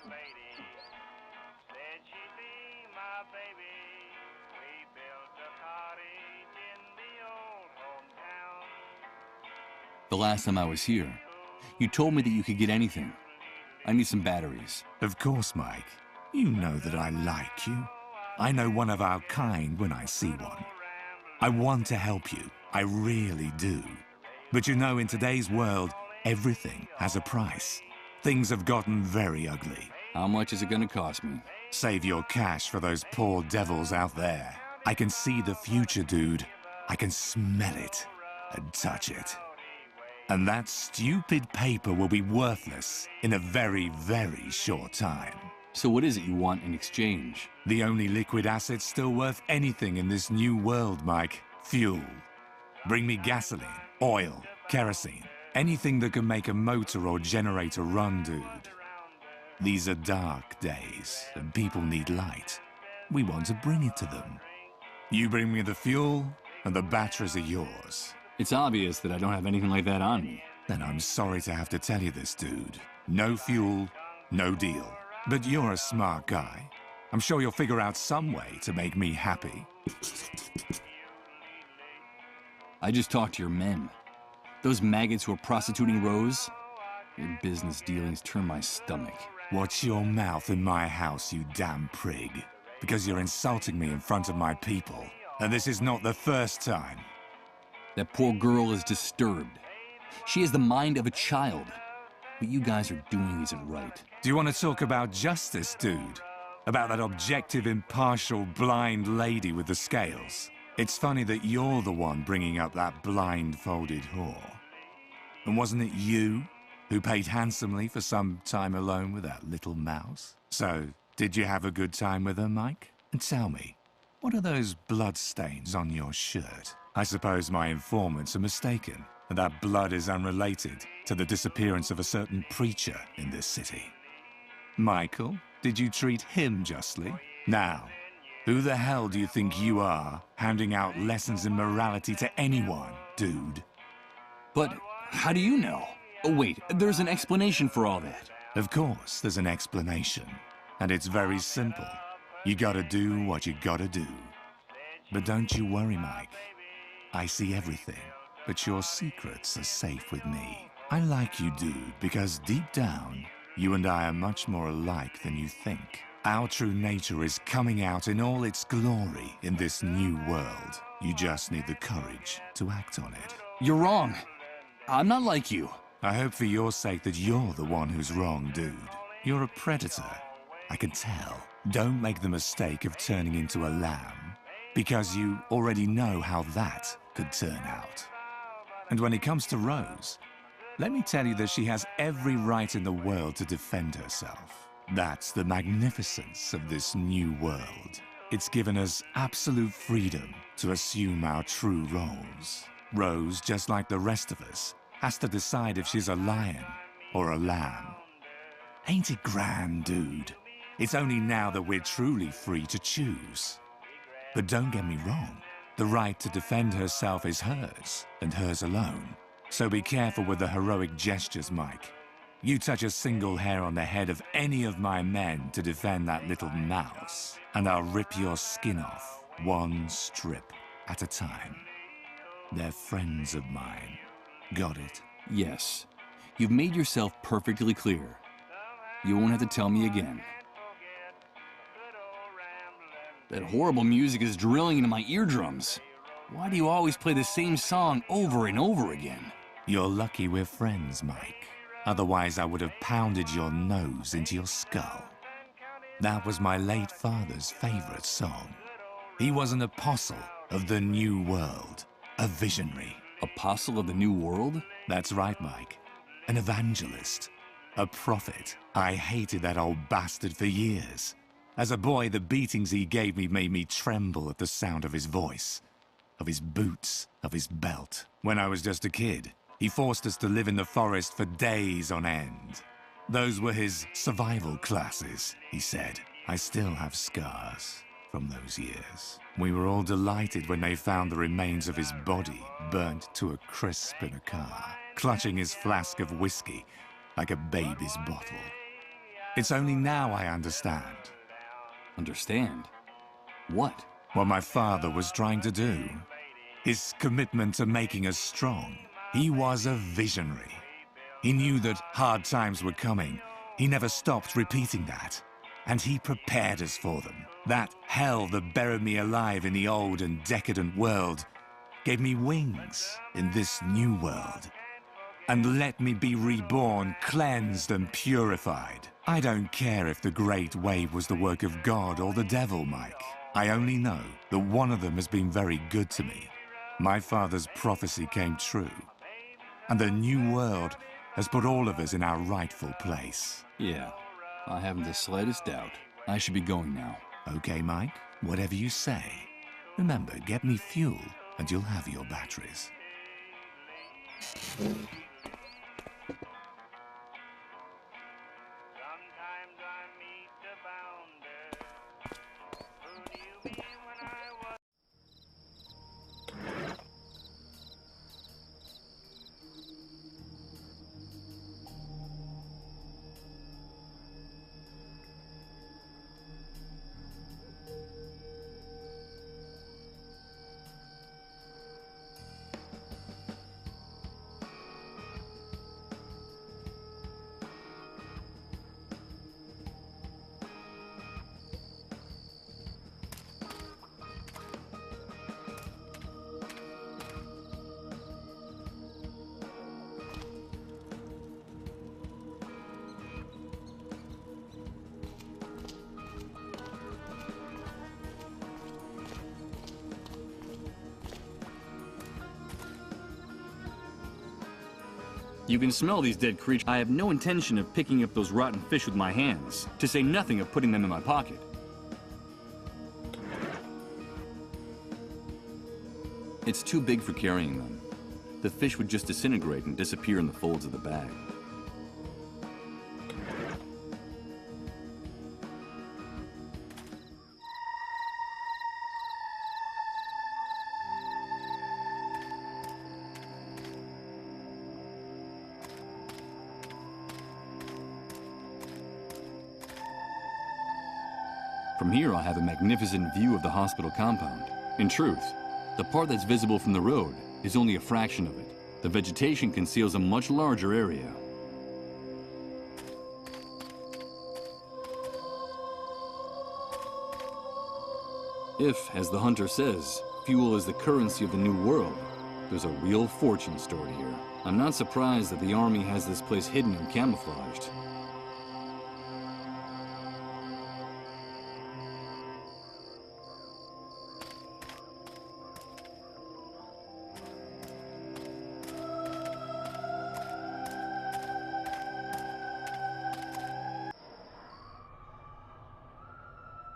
The last time I was here, you told me that you could get anything. I need some batteries. Of course, Mike. You know that I like you. I know one of our kind when I see one. I want to help you. I really do. But you know, in today's world, everything has a price. Things have gotten very ugly. How much is it gonna cost me? Save your cash for those poor devils out there. I can see the future, dude. I can smell it and touch it. And that stupid paper will be worthless in a very, very short time. So what is it you want in exchange? The only liquid asset still worth anything in this new world, Mike. Fuel. Bring me gasoline, oil, kerosene, anything that can make a motor or generator run, dude. These are dark days, and people need light. We want to bring it to them. You bring me the fuel, and the batteries are yours. It's obvious that I don't have anything like that on me. Then I'm sorry to have to tell you this, dude. No fuel, no deal. But you're a smart guy. I'm sure you'll figure out some way to make me happy. I just talked to your men. Those maggots who are prostituting Rose. Your business dealings turn my stomach. Watch your mouth in my house, you damn prig. Because you're insulting me in front of my people. And this is not the first time. That poor girl is disturbed. She has the mind of a child. What you guys are doing isn't right. Do you want to talk about justice, dude? About that objective, impartial, blind lady with the scales? It's funny that you're the one bringing up that blindfolded whore. And wasn't it you who paid handsomely for some time alone with that little mouse? So, did you have a good time with her, Mike? And tell me, what are those blood stains on your shirt? I suppose my informants are mistaken, and that blood is unrelated to the disappearance of a certain preacher in this city. Michael, did you treat him justly? Now, who the hell do you think you are, handing out lessons in morality to anyone, dude? But how do you know? Oh wait, there's an explanation for all that. Of course, there's an explanation. And it's very simple. You gotta do what you gotta do. But don't you worry, Mike. I see everything, but your secrets are safe with me. I like you, dude, because deep down, you and I are much more alike than you think. Our true nature is coming out in all its glory in this new world. You just need the courage to act on it. You're wrong. I'm not like you. I hope for your sake that you're the one who's wrong, dude. You're a predator. I can tell. Don't make the mistake of turning into a lamb, because you already know how that could turn out. And when it comes to Rose, let me tell you that she has every right in the world to defend herself. That's the magnificence of this new world. It's given us absolute freedom to assume our true roles. Rose, just like the rest of us, has to decide if she's a lion or a lamb. Ain't it grand, dude? It's only now that we're truly free to choose. But don't get me wrong, the right to defend herself is hers, and hers alone. So be careful with the heroic gestures, Mike. You touch a single hair on the head of any of my men to defend that little mouse, and I'll rip your skin off, one strip at a time. They're friends of mine. Got it? Yes. You've made yourself perfectly clear. You won't have to tell me again. That horrible music is drilling into my eardrums. Why do you always play the same song over and over again? You're lucky we're friends, Mike. Otherwise, I would have pounded your nose into your skull. That was my late father's favorite song. He was an apostle of the New World, a visionary. Apostle of the New World? That's right, Mike. An evangelist, a prophet. I hated that old bastard for years. As a boy, the beatings he gave me made me tremble at the sound of his voice, of his boots, of his belt. When I was just a kid, he forced us to live in the forest for days on end. Those were his survival classes, he said. I still have scars from those years. We were all delighted when they found the remains of his body burnt to a crisp in a car, clutching his flask of whiskey like a baby's bottle. It's only now I understand. Understand? What? What my father was trying to do. His commitment to making us strong. He was a visionary. He knew that hard times were coming. He never stopped repeating that. And he prepared us for them. That hell that buried me alive in the old and decadent world gave me wings in this new world. And let me be reborn, cleansed and purified. I don't care if the Great Wave was the work of God or the devil, Mike. I only know that one of them has been very good to me. My father's prophecy came true. And the new world has put all of us in our rightful place. Yeah, I haven't the slightest doubt. I should be going now. Okay, Mike, whatever you say. Remember, get me fuel and you'll have your batteries. You can smell these dead creatures. I have no intention of picking up those rotten fish with my hands, to say nothing of putting them in my pocket. It's too big for carrying them. The fish would just disintegrate and disappear in the folds of the bag. From here, I'll have a magnificent view of the hospital compound. In truth, the part that's visible from the road is only a fraction of it. The vegetation conceals a much larger area. If, as the hunter says, fuel is the currency of the new world, there's a real fortune stored here. I'm not surprised that the army has this place hidden and camouflaged.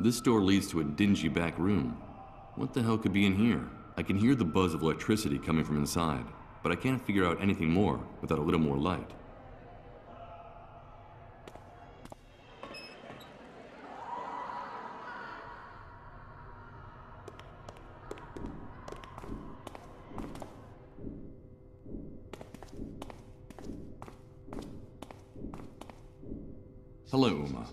This door leads to a dingy back room. What the hell could be in here? I can hear the buzz of electricity coming from inside, but I can't figure out anything more without a little more light. Hello, Uma.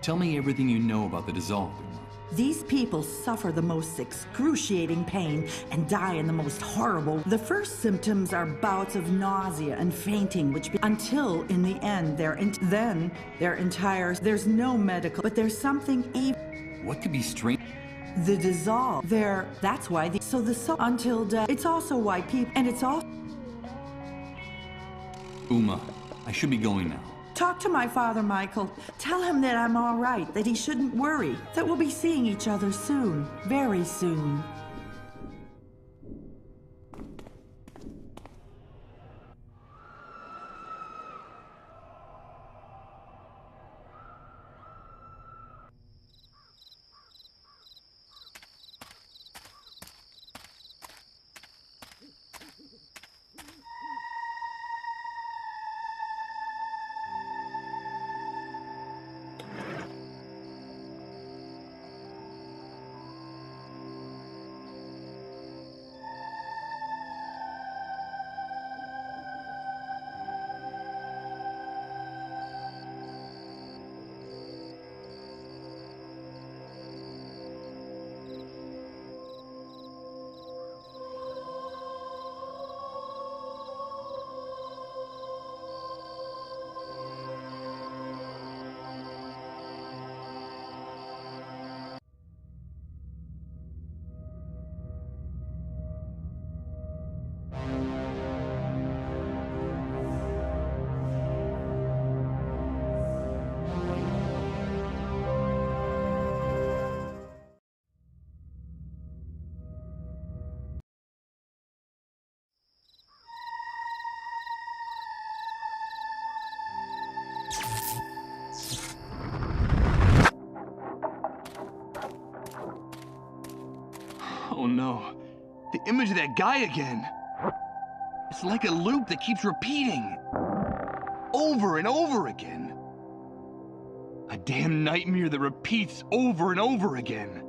Tell me everything you know about the dissolved, Uma. These people suffer the most excruciating pain and die in the most horrible. The first symptoms are bouts of nausea and fainting, until in the end, their entire, there's no medical, but there's something even. What could be strange? The dissolve, that's why until death. It's also why people, and it's all. Uma, I should be going now. Talk to my father, Michael. Tell him that I'm all right, that he shouldn't worry, that we'll be seeing each other soon, very soon. Oh no, the image of that guy again. It's like a loop that keeps repeating. Over and over again. A damn nightmare that repeats over and over again.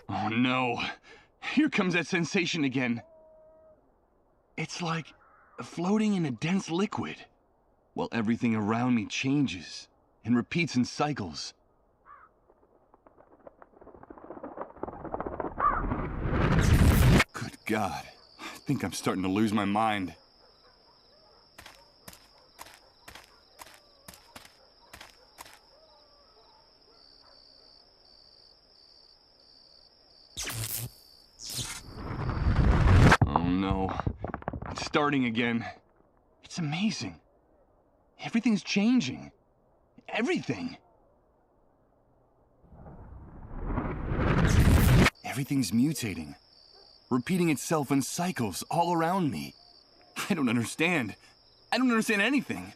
Oh no, here comes that sensation again. It's like floating in a dense liquid, while everything around me changes and repeats in cycles. Good God, I think I'm starting to lose my mind. Oh no, it's starting again. It's amazing. Everything's changing. Everything. Everything's mutating, repeating itself in cycles all around me. I don't understand. I don't understand anything.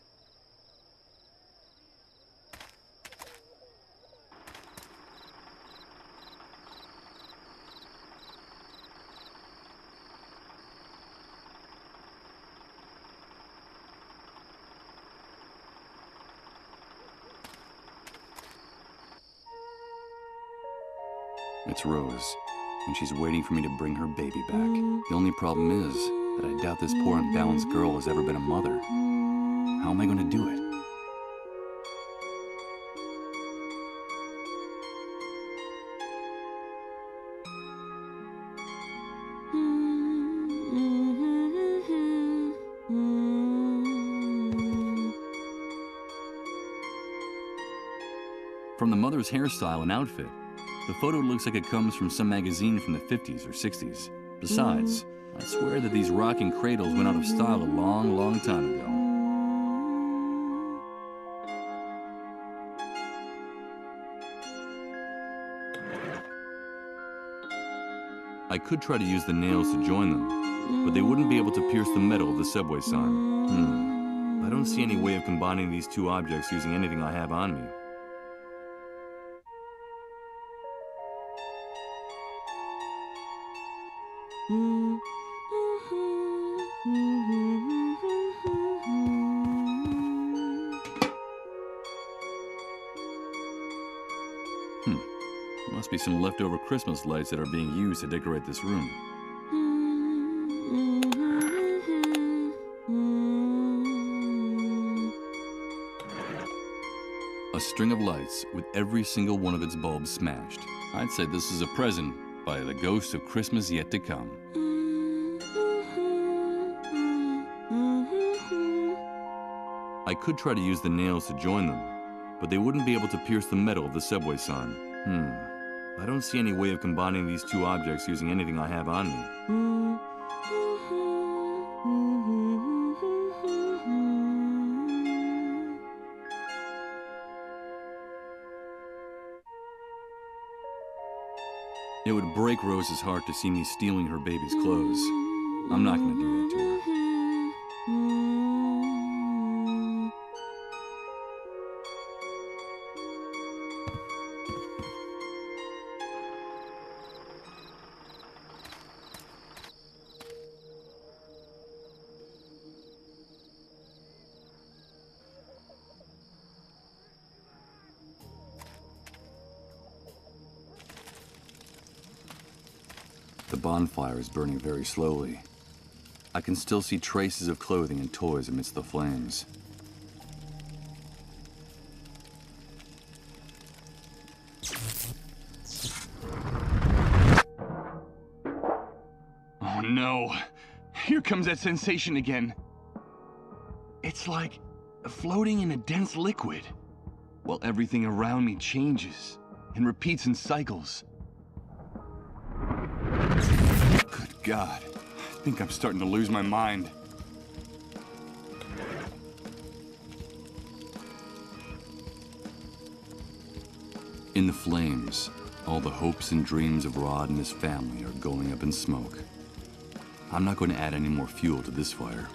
It's Rose, and she's waiting for me to bring her baby back. The only problem is that I doubt this poor unbalanced girl has ever been a mother. How am I going to do it? From the mother's hairstyle and outfit, the photo looks like it comes from some magazine from the 50s or 60s. Besides, I swear that these rocking cradles went out of style a long, long time ago. I could try to use the nails to join them, but they wouldn't be able to pierce the metal of the subway sign. I don't see any way of combining these two objects using anything I have on me. Must be some leftover Christmas lights that are being used to decorate this room. A string of lights with every single one of its bulbs smashed. I'd say this is a present by the ghost of Christmas yet to come. I could try to use the nails to join them, but they wouldn't be able to pierce the metal of the subway sign. I don't see any way of combining these two objects using anything I have on me. It would break Rose's heart to see me stealing her baby's clothes. I'm not going to do that to her. The bonfire is burning very slowly. I can still see traces of clothing and toys amidst the flames. Oh no! Here comes that sensation again. It's like floating in a dense liquid, while everything around me changes and repeats in cycles. Good God, I think I'm starting to lose my mind. In the flames, all the hopes and dreams of Rod and his family are going up in smoke. I'm not going to add any more fuel to this fire.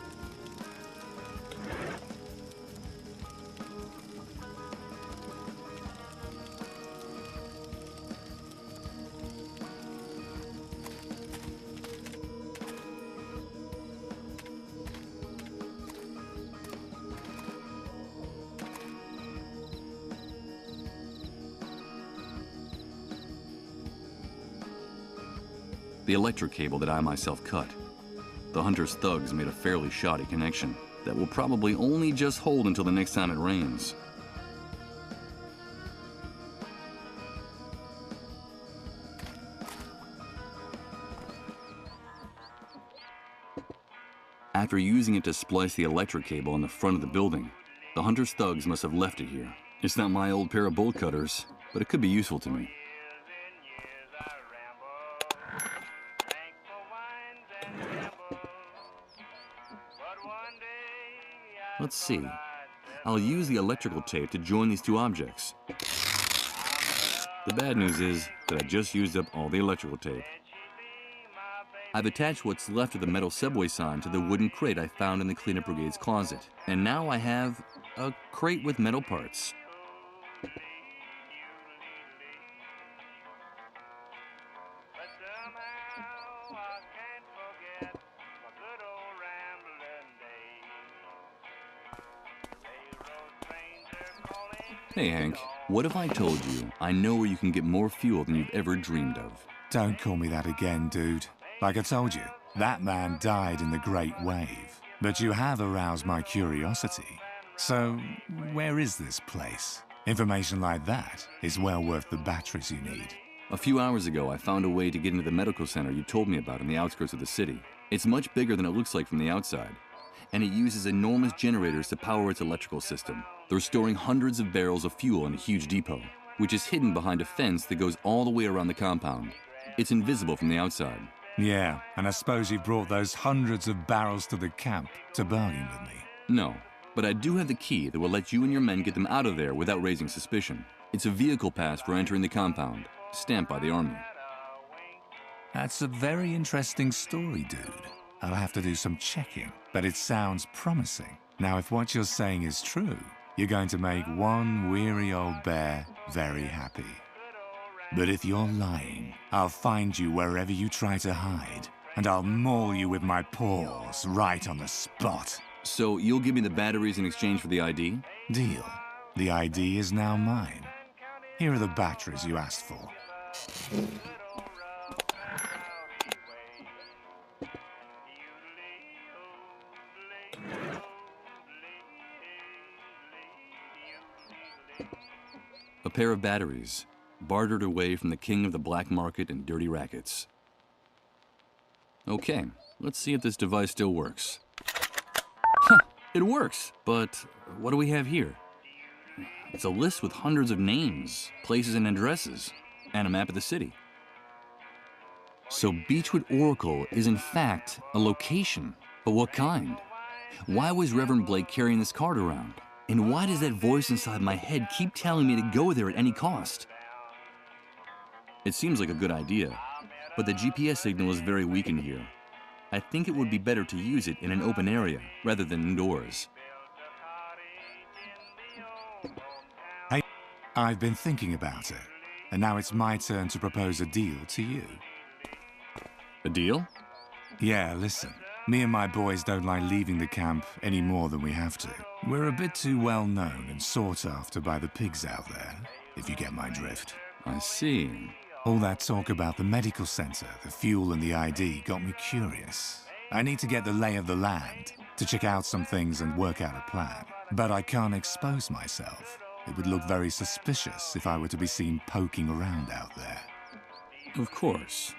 The electric cable that I myself cut. The hunter's thugs made a fairly shoddy connection that will probably only just hold until the next time it rains. After using it to splice the electric cable on the front of the building, the hunter's thugs must have left it here. It's not my old pair of bolt cutters, but it could be useful to me. Let's see. I'll use the electrical tape to join these two objects. The bad news is that I just used up all the electrical tape. I've attached what's left of the metal subway sign to the wooden crate I found in the cleanup brigade's closet. And now I have a crate with metal parts. Hey Hank, what if I told you I know where you can get more fuel than you've ever dreamed of? Don't call me that again, dude. Like I told you, that man died in the Great Wave. But you have aroused my curiosity. So, where is this place? Information like that is well worth the batteries you need. A few hours ago, I found a way to get into the medical center you told me about in the outskirts of the city. It's much bigger than it looks like from the outside, and it uses enormous generators to power its electrical system. They're storing hundreds of barrels of fuel in a huge depot, which is hidden behind a fence that goes all the way around the compound. It's invisible from the outside. Yeah, and I suppose you've brought those hundreds of barrels to the camp to bargain with me. No, but I do have the key that will let you and your men get them out of there without raising suspicion. It's a vehicle pass for entering the compound, stamped by the Army. That's a very interesting story, dude. I'll have to do some checking, but it sounds promising. Now, if what you're saying is true, you're going to make one weary old bear very happy. But if you're lying, I'll find you wherever you try to hide, and I'll maul you with my paws right on the spot. So you'll give me the batteries in exchange for the ID? Deal. The ID is now mine. Here are the batteries you asked for. A pair of batteries, bartered away from the king of the black market and dirty rackets. Okay, let's see if this device still works. Huh, it works, but what do we have here? It's a list with hundreds of names, places, and addresses, and a map of the city. So Beechwood Oracle is in fact a location, but what kind? Why was Reverend Blake carrying this card around? And why does that voice inside my head keep telling me to go there at any cost? It seems like a good idea, but the GPS signal is very weak in here. I think it would be better to use it in an open area rather than indoors. Hey, I've been thinking about it, and now it's my turn to propose a deal to you. A deal? Yeah, listen. Me and my boys don't like leaving the camp any more than we have to. We're a bit too well known and sought after by the pigs out there, if you get my drift. I see. All that talk about the medical center, the fuel and the ID got me curious. I need to get the lay of the land, to check out some things and work out a plan. But I can't expose myself. It would look very suspicious if I were to be seen poking around out there. Of course.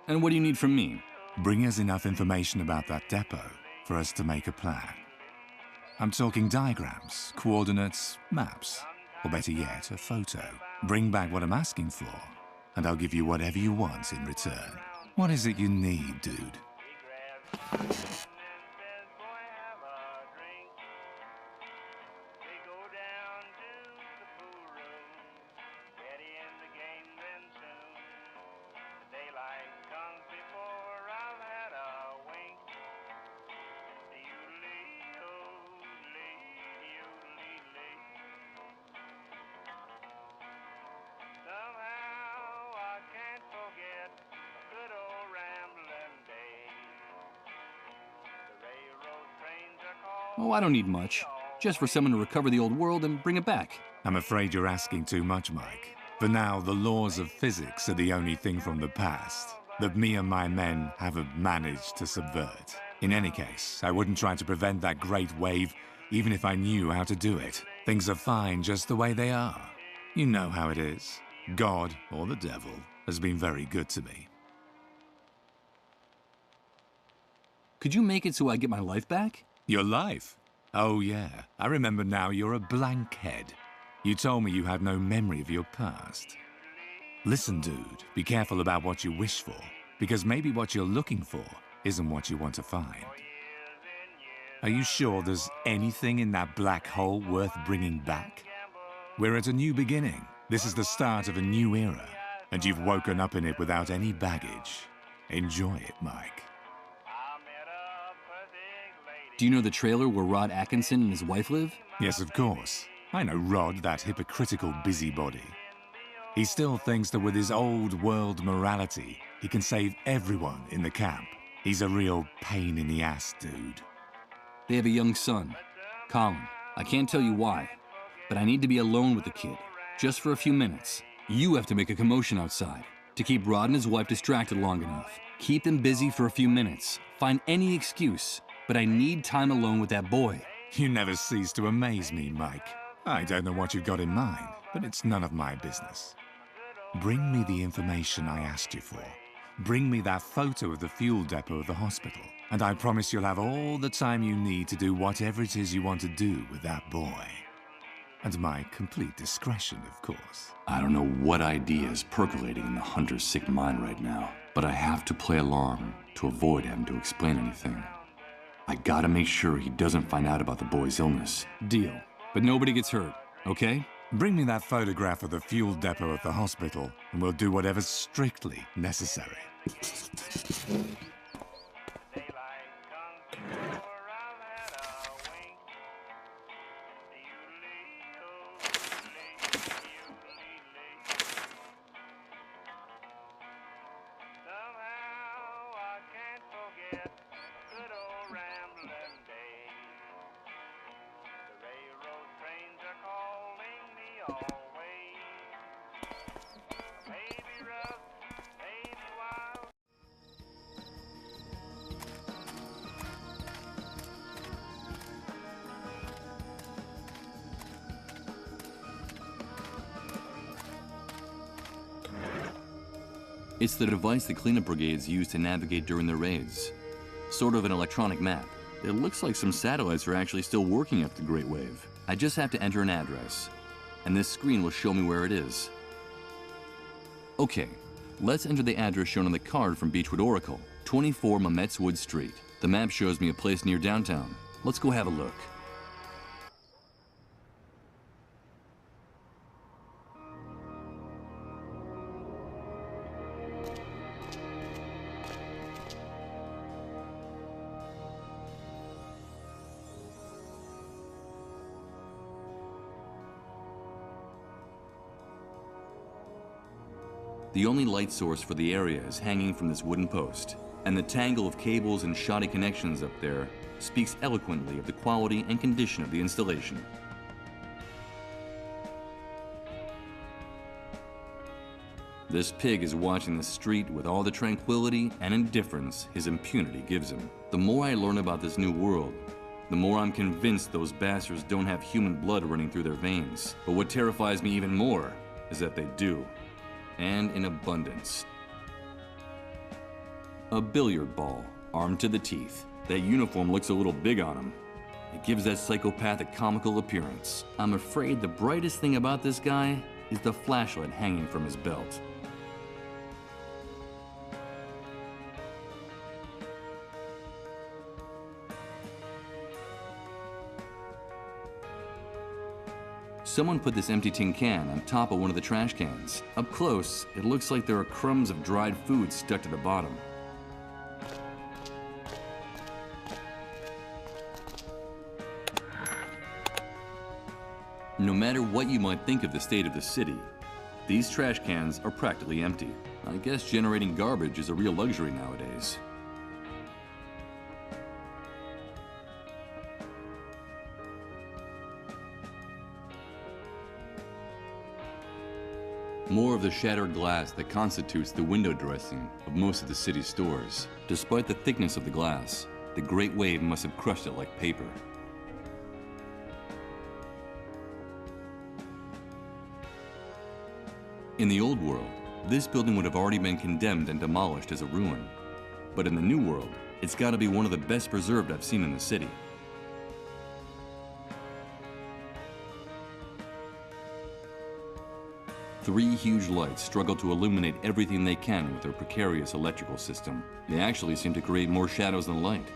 And what do you need from me? Bring us enough information about that depot for us to make a plan. I'm talking diagrams, coordinates, maps, or better yet, a photo. Bring back what I'm asking for, and I'll give you whatever you want in return. What is it you need, dude? Oh, I don't need much. Just for someone to recover the old world and bring it back. I'm afraid you're asking too much, Mike. For now, the laws of physics are the only thing from the past that me and my men haven't managed to subvert. In any case, I wouldn't try to prevent that great wave, even if I knew how to do it. Things are fine just the way they are. You know how it is. God, or the devil, has been very good to me. Could you make it so I get my life back? Your life? Oh yeah, I remember now you're a blank head. You told me you had no memory of your past. Listen, dude, be careful about what you wish for, because maybe what you're looking for isn't what you want to find. Are you sure there's anything in that black hole worth bringing back? We're at a new beginning. This is the start of a new era, and you've woken up in it without any baggage. Enjoy it, Mike. Do you know the trailer where Rod Atkinson and his wife live? Yes, of course. I know Rod, that hypocritical busybody. He still thinks that with his old world morality, he can save everyone in the camp. He's a real pain in the ass, dude. They have a young son, Colin. I can't tell you why, but I need to be alone with the kid, just for a few minutes. You have to make a commotion outside to keep Rod and his wife distracted long enough. Keep them busy for a few minutes. Find any excuse, but I need time alone with that boy. You never cease to amaze me, Mike. I don't know what you've got in mind, but it's none of my business. Bring me the information I asked you for. Bring me that photo of the fuel depot of the hospital, and I promise you'll have all the time you need to do whatever it is you want to do with that boy. And my complete discretion, of course. I don't know what idea is percolating in the hunter's sick mind right now, but I have to play along to avoid having to explain anything. I gotta make sure he doesn't find out about the boy's illness. Deal. But nobody gets hurt, okay? Bring me that photograph of the fuel depot at the hospital, and we'll do whatever's strictly necessary. It's the device the cleanup brigades use to navigate during their raids. Sort of an electronic map. It looks like some satellites are actually still working after the Great Wave. I just have to enter an address, and this screen will show me where it is. Okay, let's enter the address shown on the card from Beechwood Oracle, 24 Mametz Wood Street. The map shows me a place near downtown. Let's go have a look. The only light source for the area is hanging from this wooden post, and the tangle of cables and shoddy connections up there speaks eloquently of the quality and condition of the installation. This pig is watching the street with all the tranquility and indifference his impunity gives him. The more I learn about this new world, the more I'm convinced those bastards don't have human blood running through their veins. But what terrifies me even more is that they do. And in abundance. A billiard ball, armed to the teeth. That uniform looks a little big on him. It gives that psychopathic comical appearance. I'm afraid the brightest thing about this guy is the flashlight hanging from his belt. Someone put this empty tin can on top of one of the trash cans. Up close, it looks like there are crumbs of dried food stuck to the bottom. No matter what you might think of the state of the city, these trash cans are practically empty. I guess generating garbage is a real luxury nowadays. More of the shattered glass that constitutes the window dressing of most of the city's stores. Despite the thickness of the glass, The Great Wave must have crushed it like paper. In the old world, this building would have already been condemned and demolished as a ruin. But in the new world, it's got to be one of the best preserved I've seen in the city. Three huge lights struggle to illuminate everything they can with their precarious electrical system. They actually seem to create more shadows than light.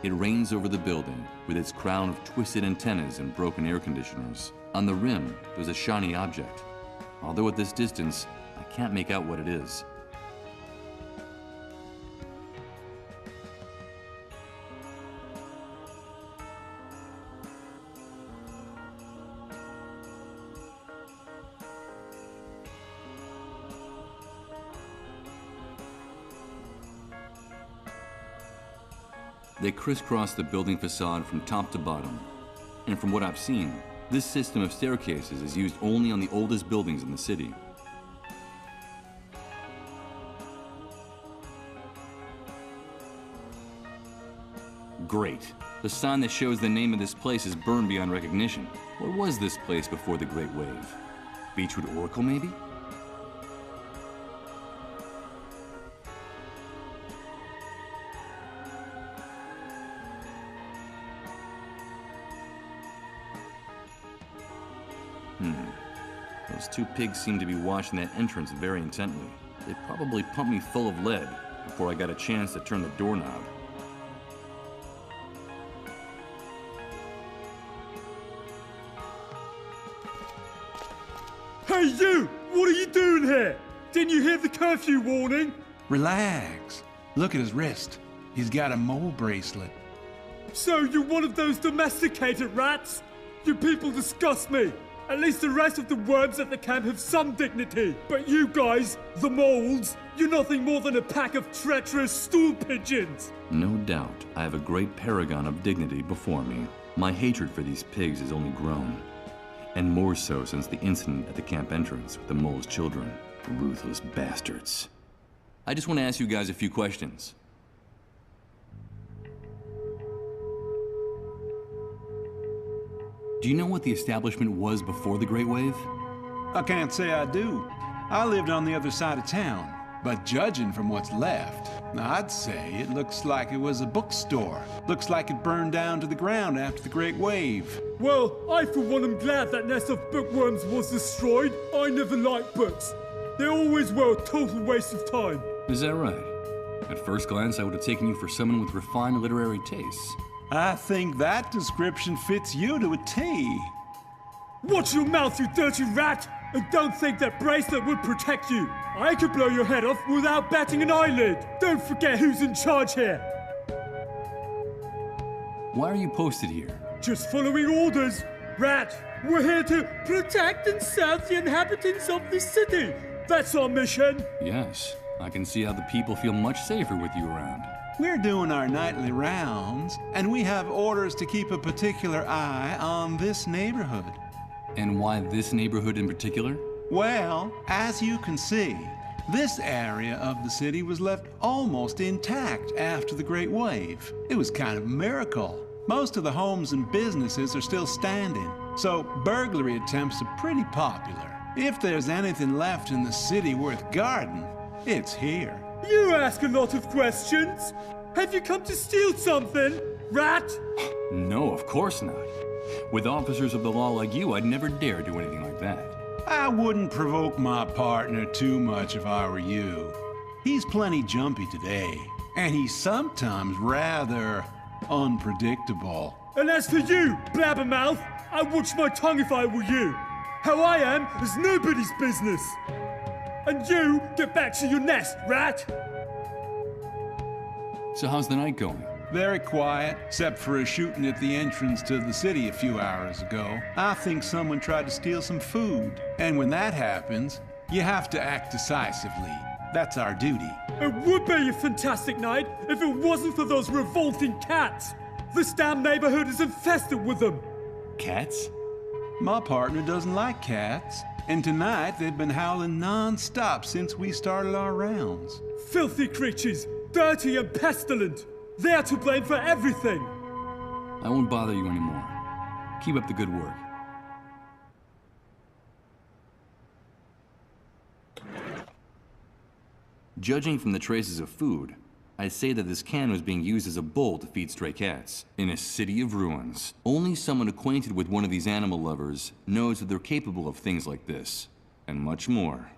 It reigns over the building with its crown of twisted antennas and broken air conditioners. On the rim, there's a shiny object. Although at this distance, I can't make out what it is. They crisscross the building facade from top to bottom. And from what I've seen, this system of staircases is used only on the oldest buildings in the city. Great. The sign that shows the name of this place is burned beyond recognition. What was this place before the Great Wave? Beechwood Oracle, maybe? Those two pigs seem to be watching that entrance very intently. They probably pumped me full of lead before I got a chance to turn the doorknob. Hey you! What are you doing here? Didn't you hear the curfew warning? Relax. Look at his wrist. He's got a mole bracelet. So you're one of those domesticated rats? You people disgust me. At least the rest of the worms at the camp have some dignity. But you guys, the moles, you're nothing more than a pack of treacherous stool pigeons. No doubt, I have a great paragon of dignity before me. My hatred for these pigs has only grown. And more so since the incident at the camp entrance with the mole's children. Ruthless bastards. I just want to ask you guys a few questions. Do you know what the establishment was before the Great Wave? I can't say I do. I lived on the other side of town. But judging from what's left, I'd say it looks like it was a bookstore. Looks like it burned down to the ground after the Great Wave. Well, I for one am glad that nest of bookworms was destroyed. I never liked books. They always were a total waste of time. Is that right? At first glance, I would have taken you for someone with refined literary tastes. I think that description fits you to a T. Watch your mouth, you dirty rat! And don't think that bracelet would protect you. I could blow your head off without batting an eyelid. Don't forget who's in charge here. Why are you posted here? Just following orders. Rat, we're here to protect and serve the inhabitants of this city. That's our mission. Yes, I can see how the people feel much safer with you around. We're doing our nightly rounds, and we have orders to keep a particular eye on this neighborhood. And why this neighborhood in particular? Well, as you can see, this area of the city was left almost intact after the Great Wave. It was kind of a miracle. Most of the homes and businesses are still standing, so burglary attempts are pretty popular. If there's anything left in the city worth guarding, it's here. You ask a lot of questions. Have you come to steal something, rat? No, of course not. With officers of the law like you, I'd never dare do anything like that. I wouldn't provoke my partner too much if I were you. He's plenty jumpy today, and he's sometimes rather unpredictable. And as for you, blabbermouth, I'd watch my tongue if I were you. How I am is nobody's business. And you, get back to your nest, rat! So how's the night going? Very quiet, except for a shooting at the entrance to the city a few hours ago. I think someone tried to steal some food. And when that happens, you have to act decisively. That's our duty. It would be a fantastic night if it wasn't for those revolting cats. This damn neighborhood is infested with them. Cats? My partner doesn't like cats, and tonight they've been howling non-stop since we started our rounds. Filthy creatures! Dirty and pestilent! They're to blame for everything! I won't bother you anymore. Keep up the good work. Judging from the traces of food, I'd say that this can was being used as a bowl to feed stray cats. In a city of ruins, only someone acquainted with one of these animal lovers knows that they're capable of things like this, and much more.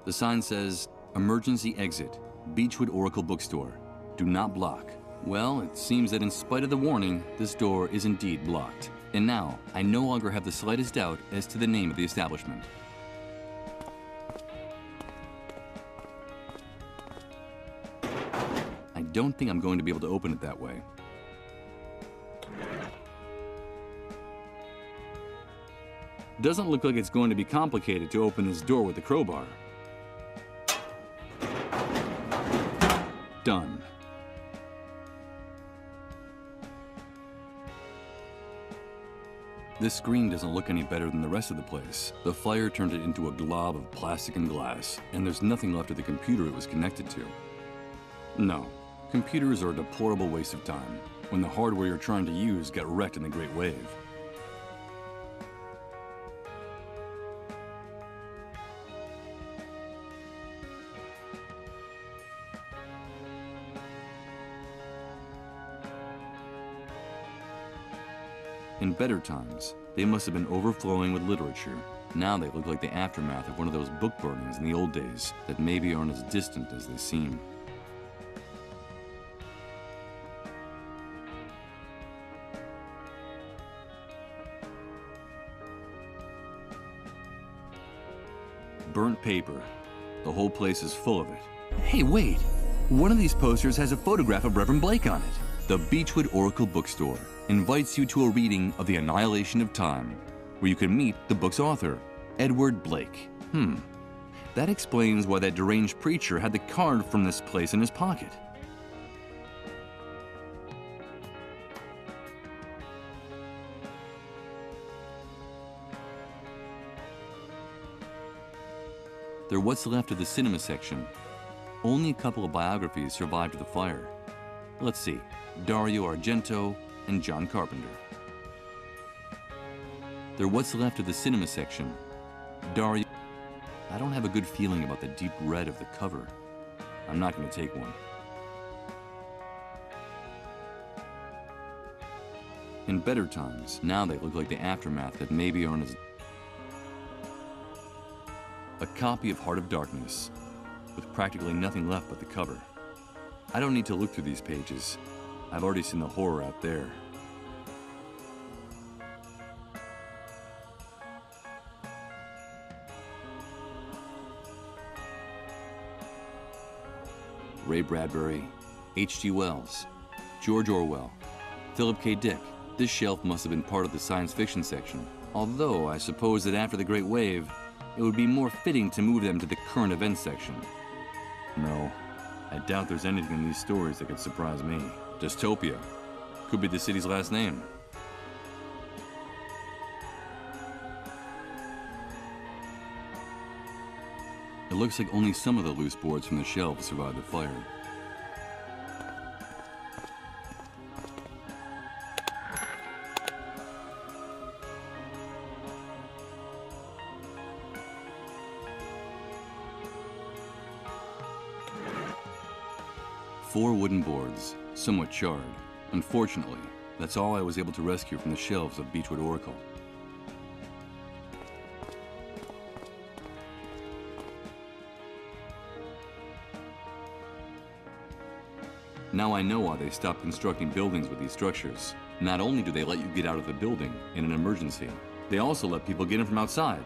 The sign says, "Emergency exit, Beechwood Oracle Bookstore. Do not block." Well, it seems that in spite of the warning, this door is indeed blocked. And now, I no longer have the slightest doubt as to the name of the establishment. I don't think I'm going to be able to open it that way. Doesn't look like it's going to be complicated to open this door with the crowbar. Done. This screen doesn't look any better than the rest of the place. The fire turned it into a glob of plastic and glass, and there's nothing left of the computer it was connected to. No, computers are a deplorable waste of time when the hardware you're trying to use got wrecked in the Great Wave. In better times, they must have been overflowing with literature. Now they look like the aftermath of one of those book burnings in the old days that maybe aren't as distant as they seem. Burnt paper. The whole place is full of it. Hey, wait! One of these posters has a photograph of Reverend Blake on it. The Beechwood Oracle Bookstore invites you to a reading of The Annihilation of Time, where you can meet the book's author, Edward Blake. That explains why that deranged preacher had the card from this place in his pocket. They're what's left of the cinema section. Only a couple of biographies survived the fire. Let's see, Dario Argento and John Carpenter. They're what's left of the cinema section. Dario... I don't have a good feeling about the deep red of the cover. I'm not going to take one. In better times, now they look like the aftermath that maybe aren't as... A copy of Heart of Darkness, with practically nothing left but the cover. I don't need to look through these pages. I've already seen the horror out there. Ray Bradbury, H.G. Wells, George Orwell, Philip K. Dick. This shelf must have been part of the science fiction section, although I suppose that after the Great Wave, it would be more fitting to move them to the current events section. No, I doubt there's anything in these stories that could surprise me. Dystopia could be the city's last name. It looks like only some of the loose boards from the shelves survived the fire. Four wooden boards, somewhat charred. Unfortunately, that's all I was able to rescue from the shelves of Beechwood Oracle. Now I know why they stopped constructing buildings with these structures. Not only do they let you get out of the building in an emergency, they also let people get in from outside.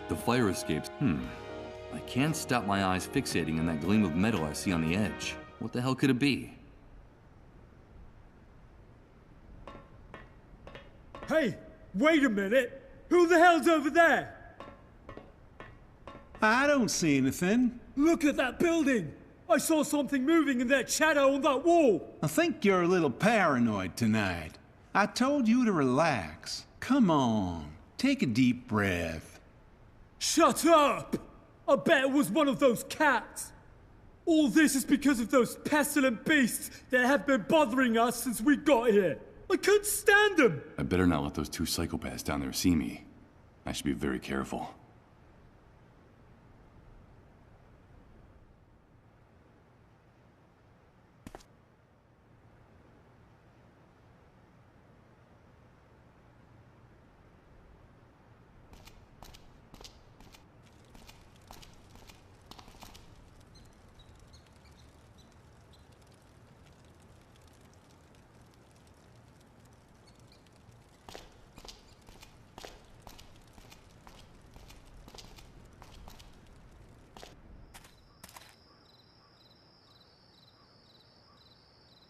The fire escapes, I can't stop my eyes fixating on that gleam of metal I see on the edge. What the hell could it be? Hey, wait a minute! Who the hell's over there? I don't see anything. Look at that building! I saw something moving in that shadow on that wall! I think you're a little paranoid tonight. I told you to relax. Come on, take a deep breath. Shut up! I bet it was one of those cats! All this is because of those pestilent beasts that have been bothering us since we got here! I couldn't stand them! I better not let those two psychopaths down there see me. I should be very careful.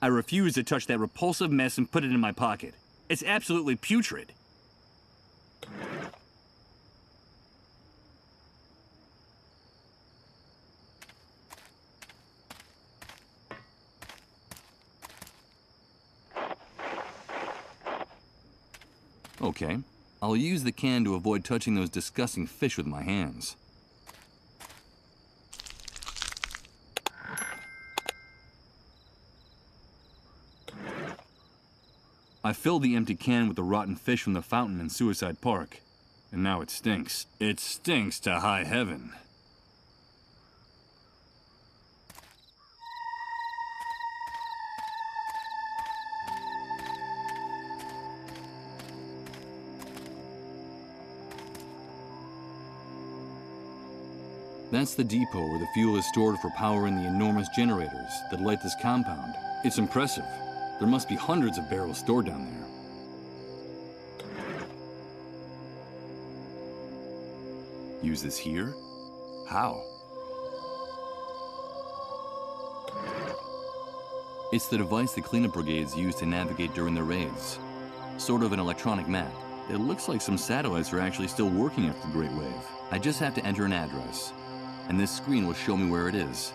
I refuse to touch that repulsive mess and put it in my pocket. It's absolutely putrid. Okay, I'll use the can to avoid touching those disgusting fish with my hands. I filled the empty can with the rotten fish from the fountain in Suicide Park, and now it stinks. It stinks to high heaven. That's the depot where the fuel is stored for powering the enormous generators that light this compound. It's impressive. There must be hundreds of barrels stored down there. Use this here? How? It's the device the cleanup brigades use to navigate during their raids. Sort of an electronic map. It looks like some satellites are actually still working after the Great Wave. I just have to enter an address, and this screen will show me where it is.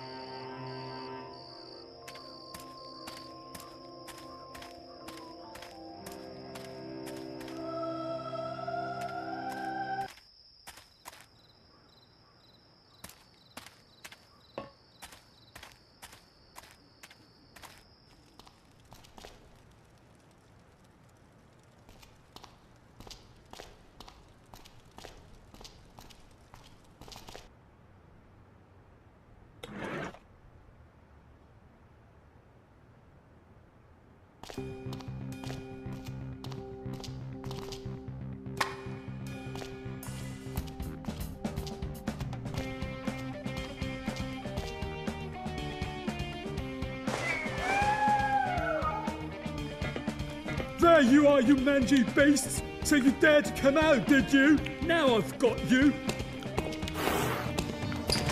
There you are, you mangy beasts! So you dared to come out, did you? Now I've got you!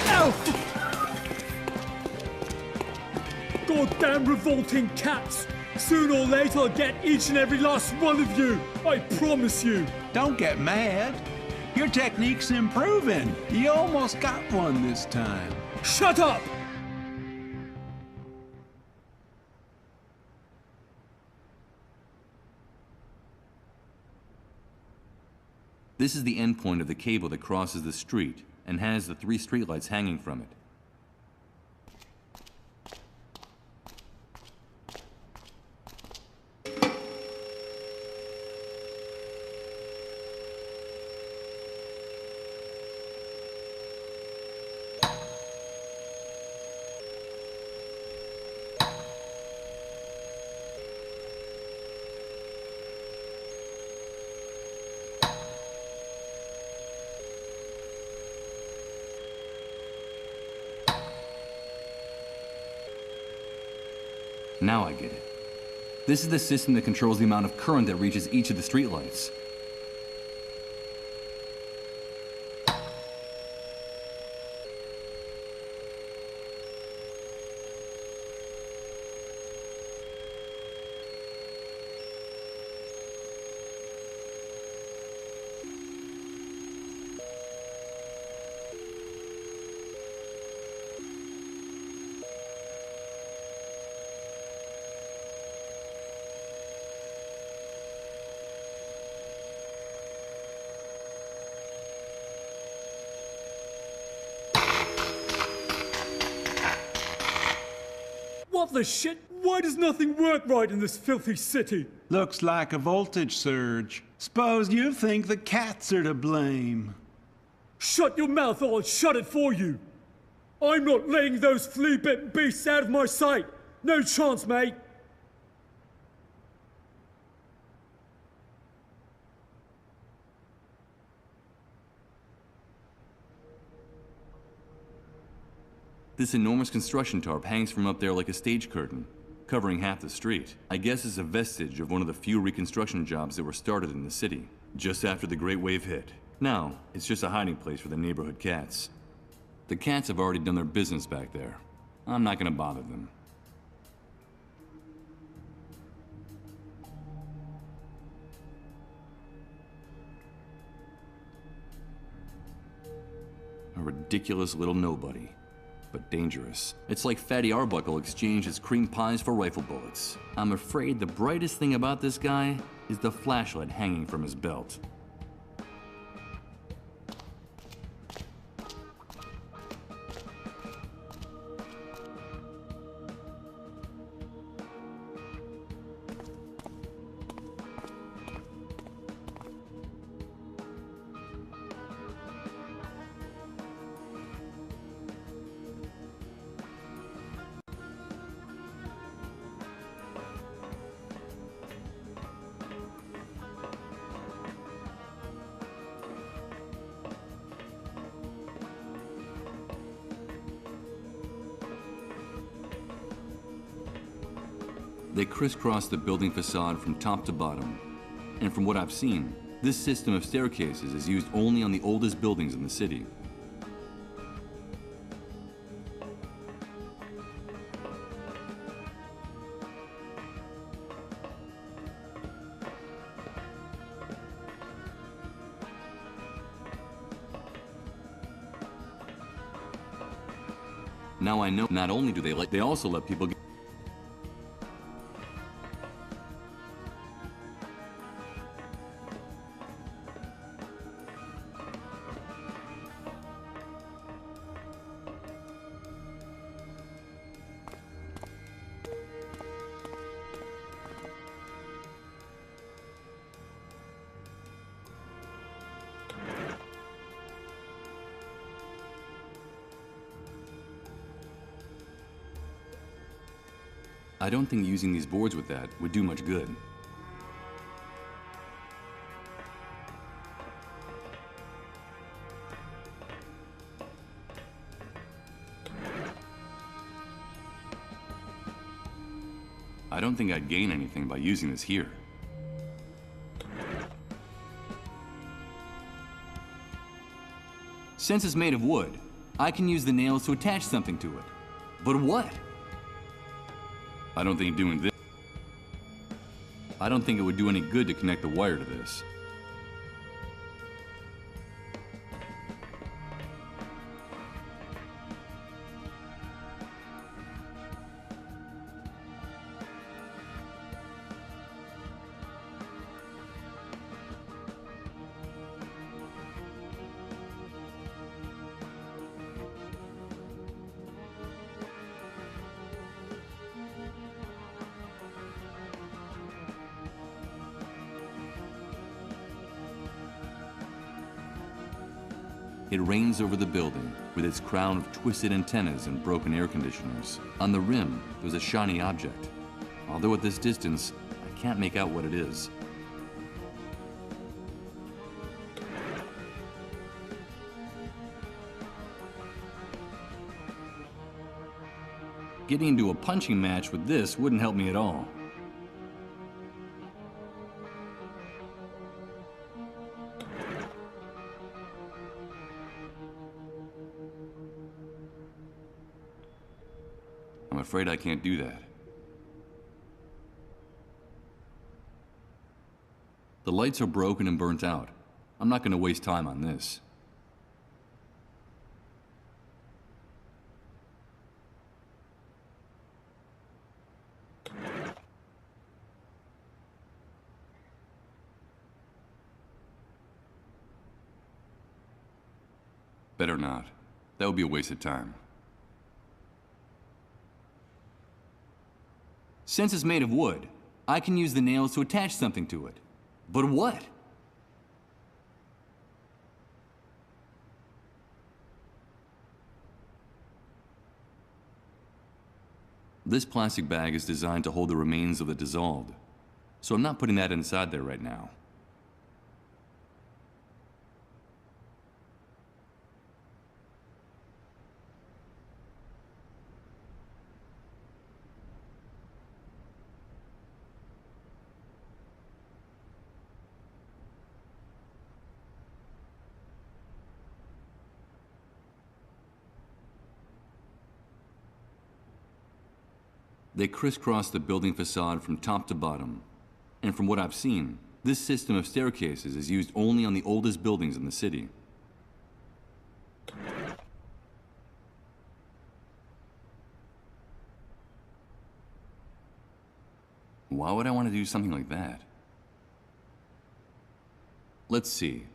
Ow! Goddamn revolting cats! Sooner or later I'll get each and every last one of you! I promise you! Don't get mad. Your technique's improving. You almost got one this time. Shut up! This is the endpoint of the cable that crosses the street and has the 3 streetlights hanging from it. Now I get it. This is the system that controls the amount of current that reaches each of the streetlights. What the shit? Why does nothing work right in this filthy city? Looks like a voltage surge. Suppose you think the cats are to blame. Shut your mouth or I'll shut it for you. I'm not letting those flea-bitten beasts out of my sight. No chance, mate. This enormous construction tarp hangs from up there like a stage curtain, covering half the street. I guess it's a vestige of one of the few reconstruction jobs that were started in the city, just after the Great Wave hit. Now, it's just a hiding place for the neighborhood cats. The cats have already done their business back there. I'm not gonna bother them. A ridiculous little nobody, but dangerous. It's like Fatty Arbuckle exchanged his cream pies for rifle bullets. I'm afraid the brightest thing about this guy is the flashlight hanging from his belt. They crisscross the building facade from top to bottom. And from what I've seen, this system of staircases is used only on the oldest buildings in the city. Now I know not only do they also let people get. I don't think using these boards with that would do much good. I don't think I'd gain anything by using this here. Since it's made of wood, I can use the nails to attach something to it. But what? I don't think doing this. I don't think it would do any good to connect the wire to this. It reigns over the building, with its crown of twisted antennas and broken air conditioners. On the rim, there's a shiny object. Although at this distance, I can't make out what it is. Getting into a punching match with this wouldn't help me at all. I'm afraid I can't do that. The lights are broken and burnt out. I'm not going to waste time on this. Better not. That would be a waste of time. Since it's made of wood, I can use the nails to attach something to it. But what? This plastic bag is designed to hold the remains of the dissolved, so I'm not putting that inside there right now. They crisscross the building facade from top to bottom. And from what I've seen, this system of staircases is used only on the oldest buildings in the city. Why would I want to do something like that? Let's see.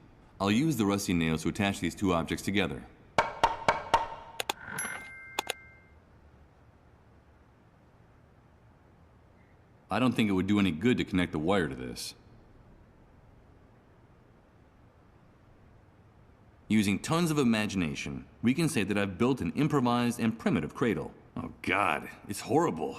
I'll use the rusty nails to attach these two objects together. I don't think it would do any good to connect the wire to this. Using tons of imagination, we can say that I've built an improvised and primitive cradle. Oh God, it's horrible.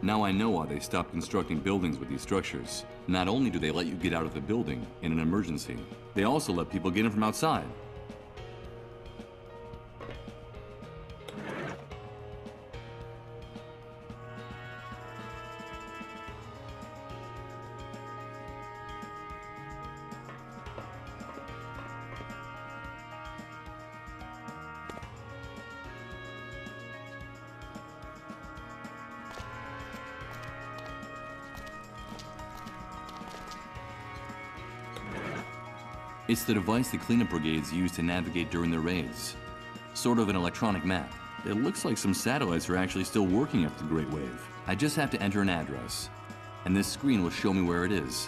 Now I know why they stopped constructing buildings with these structures. Not only do they let you get out of the building in an emergency, they also let people get in from outside. It's the device the cleanup brigades use to navigate during their raids. Sort of an electronic map. It looks like some satellites are actually still working after the Great Wave. I just have to enter an address, and this screen will show me where it is.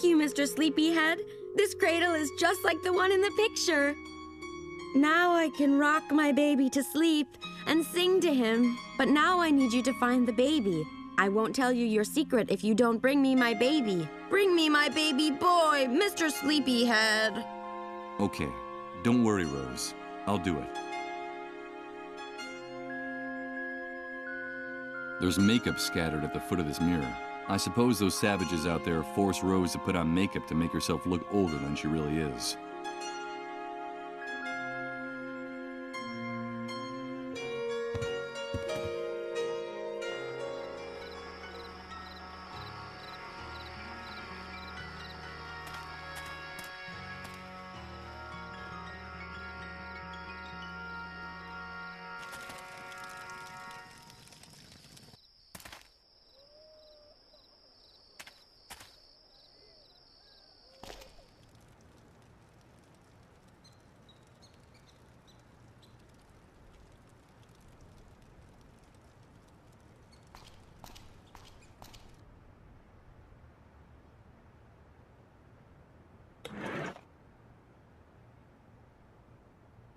you, Mr. Sleepyhead. This cradle is just like the one in the picture. Now I can rock my baby to sleep and sing to him. But now I need you to find the baby. I won't tell you your secret if you don't bring me my baby. Bring me my baby boy, Mr. Sleepyhead. Okay, don't worry, Rose. I'll do it. There's makeup scattered at the foot of this mirror. I suppose those savages out there force Rose to put on makeup to make herself look older than she really is.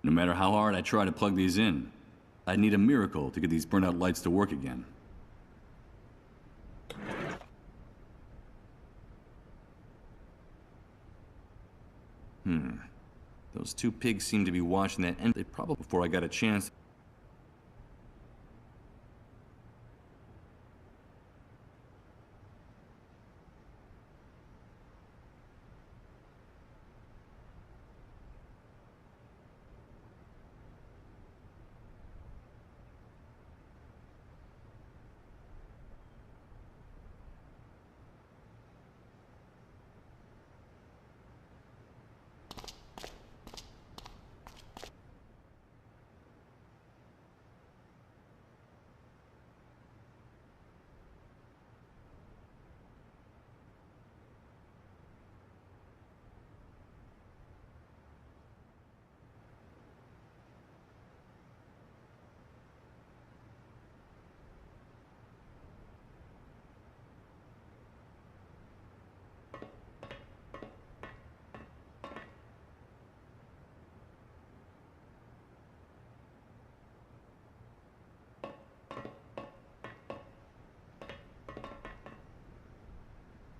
No matter how hard I try to plug these in, I'd need a miracle to get these burnt-out lights to work again. Those two pigs seem to be watching that end. They probably before I got a chance.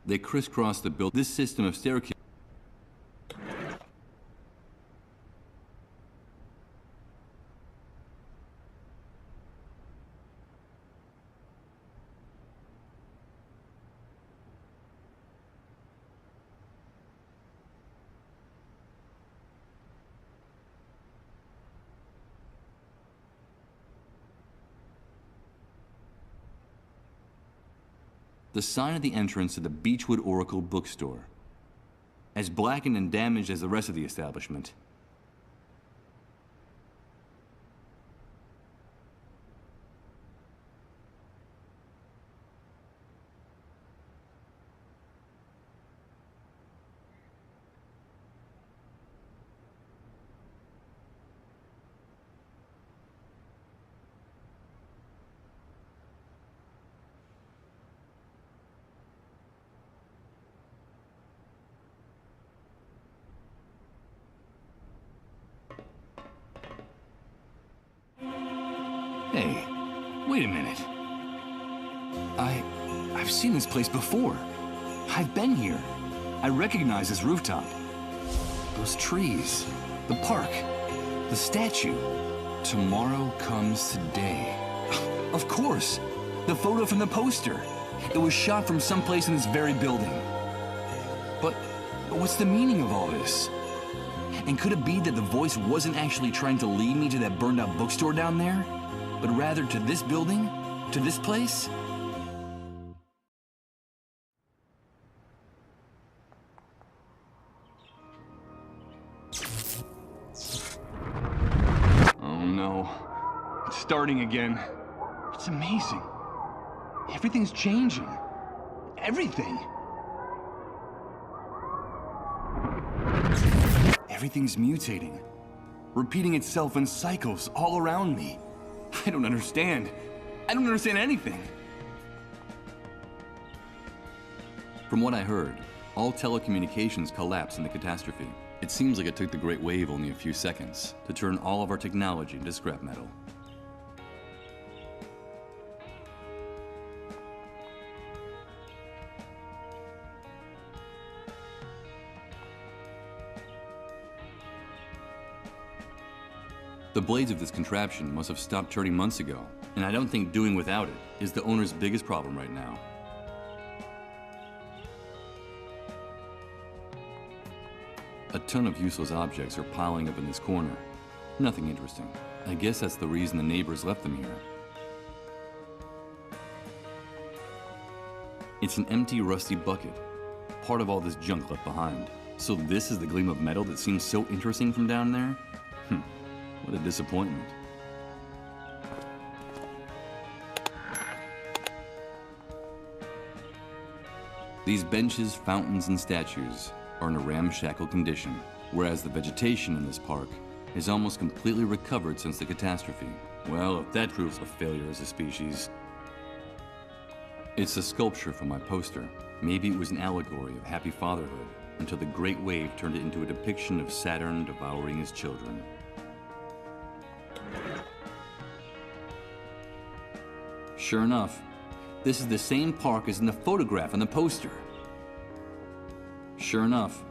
They crisscross the building. This system of staircase. The sign of the entrance to the Beechwood Oracle bookstore. As blackened and damaged as the rest of the establishment. Hey, wait a minute. I've seen this place before. I've been here. I recognize this rooftop. Those trees, the park, the statue. Tomorrow comes today. Of course, the photo from the poster. It was shot from someplace in this very building. But what's the meaning of all this? And could it be that the voice wasn't actually trying to lead me to that burned out bookstore down there? But rather to this building? To this place? Oh no. It's starting again. It's amazing. Everything's changing. Everything. Everything's mutating. Repeating itself in cycles all around me. I don't understand. I don't understand anything. From what I heard, All telecommunications collapsed in the catastrophe. It seems like it took the Great Wave only a few seconds to turn all of our technology into scrap metal. The blades of this contraption must have stopped turning months ago, and I don't think doing without it is the owner's biggest problem right now. A ton of useless objects are piling up in this corner. Nothing interesting. I guess that's the reason the neighbors left them here. It's an empty, rusty bucket, part of all this junk left behind. So this is the gleam of metal that seems so interesting from down there? What a disappointment. These benches, fountains, and statues are in a ramshackle condition, whereas the vegetation in this park is almost completely recovered since the catastrophe. Well, if that proves a failure as a species. It's a sculpture from my poster. Maybe it was an allegory of happy fatherhood, until the Great Wave turned it into a depiction of Saturn devouring his children. Sure enough, this is the same park as in the photograph on the poster. Sure enough.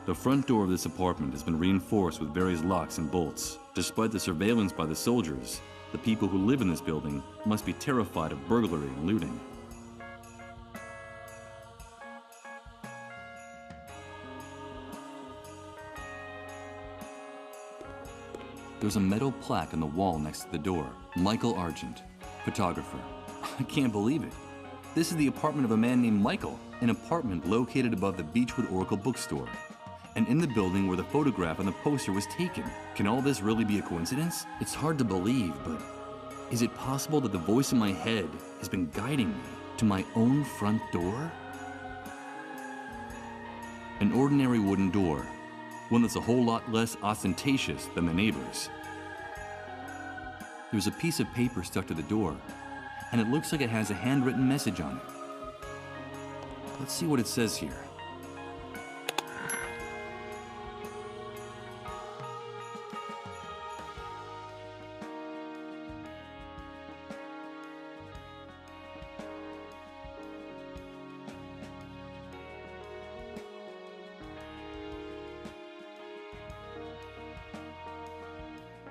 The front door of this apartment has been reinforced with various locks and bolts. Despite the surveillance by the soldiers, the people who live in this building must be terrified of burglary and looting. There's a metal plaque on the wall next to the door. Michael Argent, photographer. I can't believe it. This is the apartment of a man named Michael, an apartment located above the Beechwood Oracle bookstore, and in the building where the photograph on the poster was taken. Can all this really be a coincidence? It's hard to believe, but is it possible that the voice in my head has been guiding me to my own front door? An ordinary wooden door, one that's a whole lot less ostentatious than the neighbors. There's a piece of paper stuck to the door, and it looks like it has a handwritten message on it. Let's see what it says here.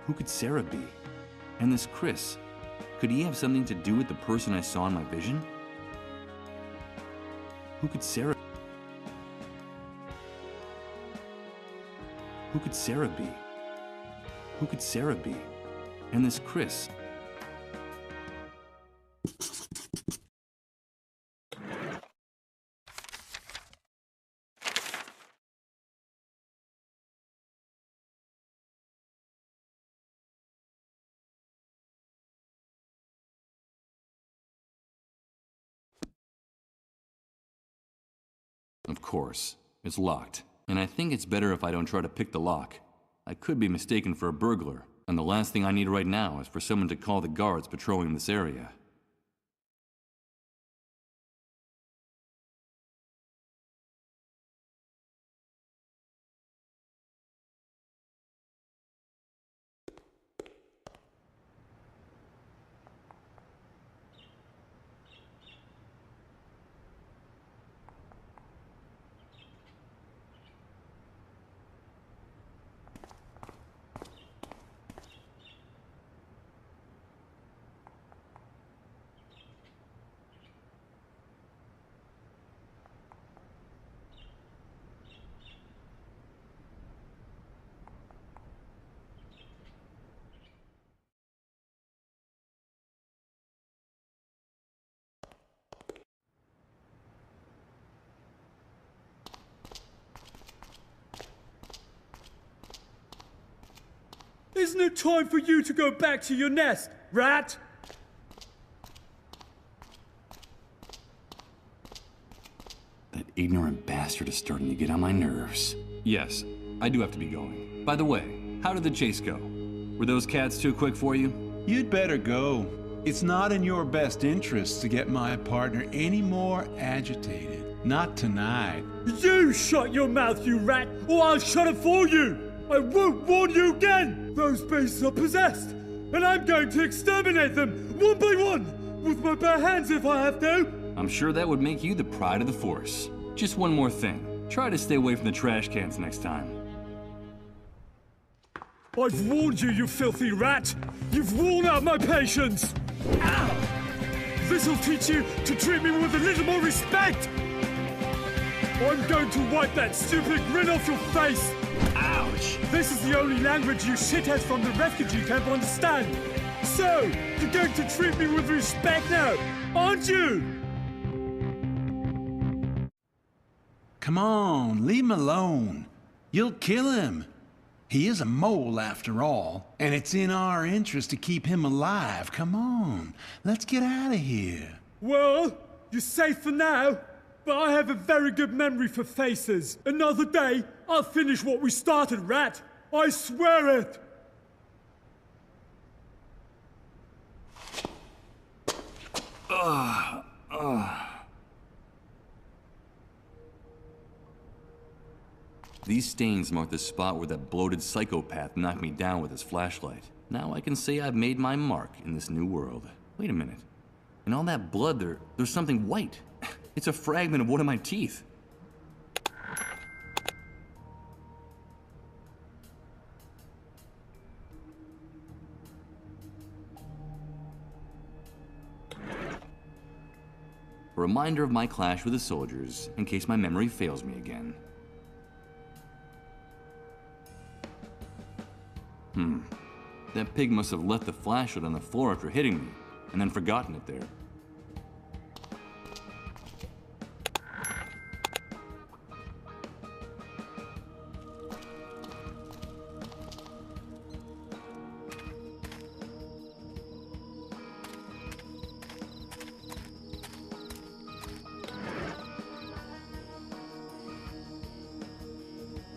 Who could Sarah be? And this Chris, could he have something to do with the person I saw in my vision? Who could Sarah be? Who could Sarah be? Who could Sarah be? And this Chris. Of course, it's locked, and I think it's better if I don't try to pick the lock. I could be mistaken for a burglar, and the last thing I need right now is for someone to call the guards patrolling this area. Isn't it time for you to go back to your nest, rat? That ignorant bastard is starting to get on my nerves. Yes, I do have to be going. By the way, how did the chase go? Were those cats too quick for you? You'd better go. It's not in your best interest to get my partner any more agitated. Not tonight. You shut your mouth, you rat, or I'll shut it for you! I won't warn you again! Those beasts are possessed, and I'm going to exterminate them, one by one, with my bare hands if I have to! I'm sure that would make you the pride of the Force. Just one more thing. Try to stay away from the trash cans next time. I've warned you, you filthy rat! You've worn out my patience! Ow! This'll teach you to treat me with a little more respect! I'm going to wipe that stupid grin off your face! Ouch! This is the only language you shitheads from the refugee camp understand! So, you're going to treat me with respect now, aren't you? Come on, leave him alone. You'll kill him. He is a mole after all, and it's in our interest to keep him alive. Come on, let's get out of here. Well, you're safe for now. But I have a very good memory for faces. Another day, I'll finish what we started, rat. I swear it! These stains mark the spot where that bloated psychopath knocked me down with his flashlight. Now I can say I've made my mark in this new world. Wait a minute. In all that blood, there's something white. It's a fragment of one of my teeth. A reminder of my clash with the soldiers, in case my memory fails me again. That pig must have left the flashlight on the floor after hitting me, and then forgotten it there.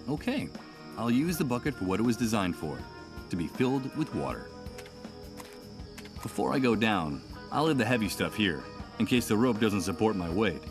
Okay, I'll use the bucket for what it was designed for, to be filled with water. Before I go down, I'll leave the heavy stuff here, in case the rope doesn't support my weight.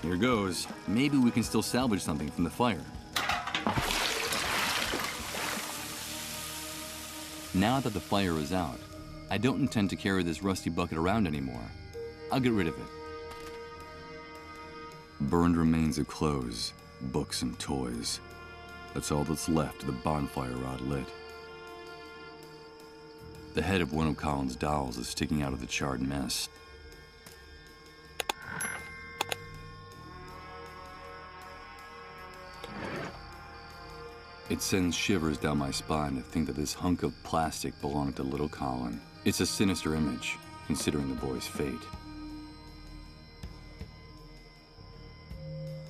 Here goes. Maybe we can still salvage something from the fire. Now that the fire is out, I don't intend to carry this rusty bucket around anymore. I'll get rid of it. Burned remains of clothes, books, and toys. That's all that's left of the bonfire rod lit. The head of one of Colin's dolls is sticking out of the charred mess. It sends shivers down my spine to think that this hunk of plastic belonged to little Colin. It's a sinister image, considering the boy's fate.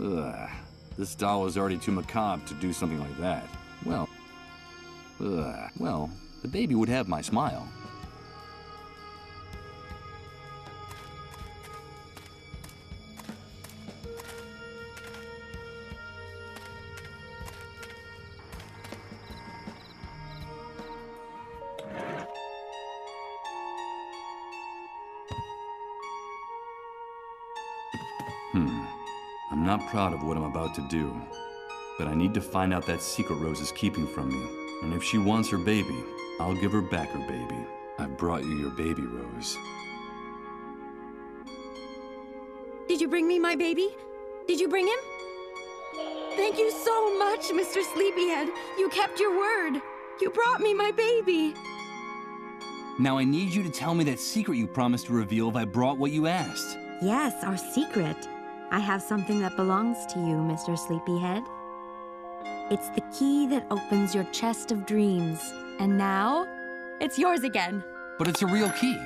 Ugh, this doll is already too macabre to do something like that. Well, the baby would have my smile. I'm not proud of what I'm about to do, but I need to find out that secret Rose is keeping from me. And if she wants her baby, I'll give her back her baby. I've brought you your baby, Rose. Did you bring me my baby? Did you bring him? Thank you so much, Mr. Sleepyhead. You kept your word. You brought me my baby. Now I need you to tell me that secret you promised to reveal if I brought what you asked. Yes, our secret. I have something that belongs to you, Mr. Sleepyhead. It's the key that opens your chest of dreams. And now, it's yours again. But it's a real key.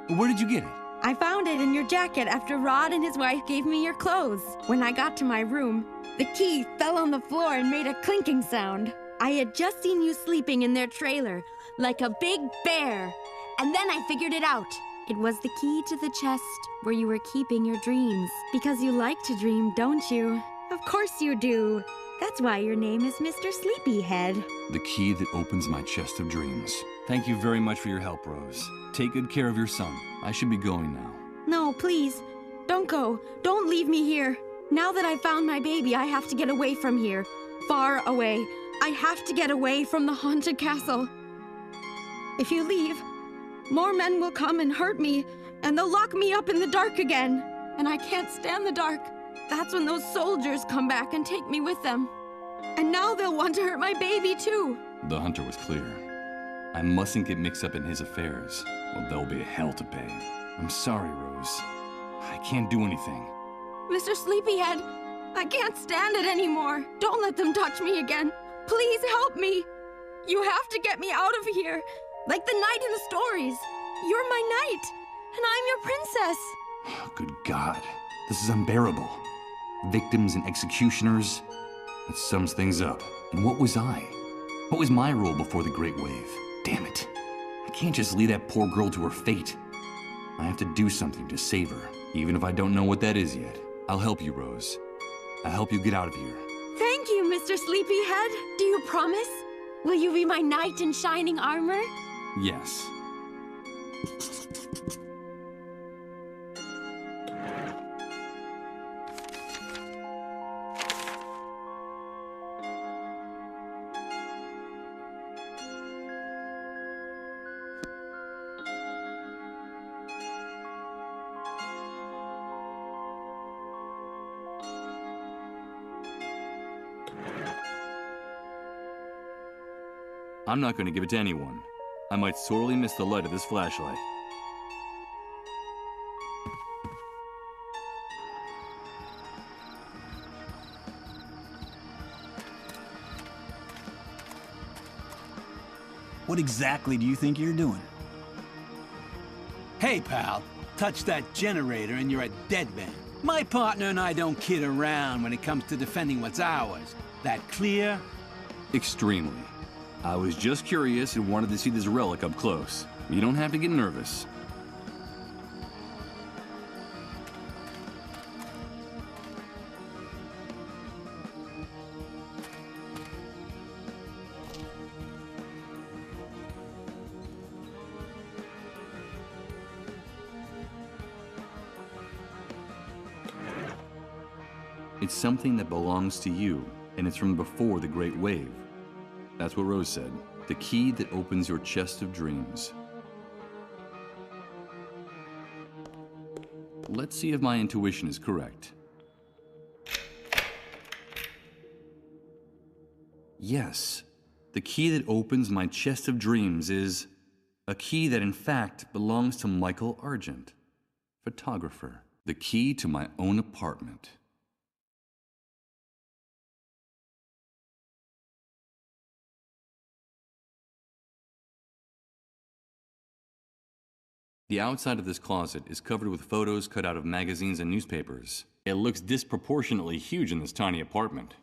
Where did you get it? I found it in your jacket after Rod and his wife gave me your clothes. When I got to my room, the key fell on the floor and made a clinking sound. I had just seen you sleeping in their trailer, like a big bear. And then I figured it out. It was the key to the chest where you were keeping your dreams. Because you like to dream, don't you? Of course you do. That's why your name is Mr. Sleepyhead. The key that opens my chest of dreams. Thank you very much for your help, Rose. Take good care of your son. I should be going now. No, please. Don't go. Don't leave me here. Now that I found my baby, I have to get away from here. Far away. I have to get away from the haunted castle. If you leave, more men will come and hurt me, and they'll lock me up in the dark again. And I can't stand the dark. That's when those soldiers come back and take me with them. And now they'll want to hurt my baby, too. The hunter was clear. I mustn't get mixed up in his affairs, or there'll be hell to pay. I'm sorry, Rose. I can't do anything. Mr. Sleepyhead, I can't stand it anymore. Don't let them touch me again. Please help me. You have to get me out of here. Like the knight in the stories. You're my knight, and I'm your princess. Oh, good God. This is unbearable. Victims and executioners. It sums things up. And what was I? What was my role before the Great Wave? Damn it. I can't just leave that poor girl to her fate. I have to do something to save her, even if I don't know what that is yet. I'll help you, Rose. I'll help you get out of here. Thank you, Mr. Sleepyhead. Do you promise? Will you be my knight in shining armor? Yes. I'm not going to give it to anyone. I might sorely miss the light of this flashlight. What exactly do you think you're doing? Hey, pal. Touch that generator and you're a dead man. My partner and I don't kid around when it comes to defending what's ours. That clear? Extremely. I was just curious and wanted to see this relic up close. You don't have to get nervous. It's something that belongs to you, and it's from before the Great Wave. That's what Rose said. The key that opens your chest of dreams. Let's see if my intuition is correct. Yes, the key that opens my chest of dreams is a key that in fact belongs to Michael Argent, photographer. The key to my own apartment. The outside of this closet is covered with photos cut out of magazines and newspapers. It looks disproportionately huge in this tiny apartment.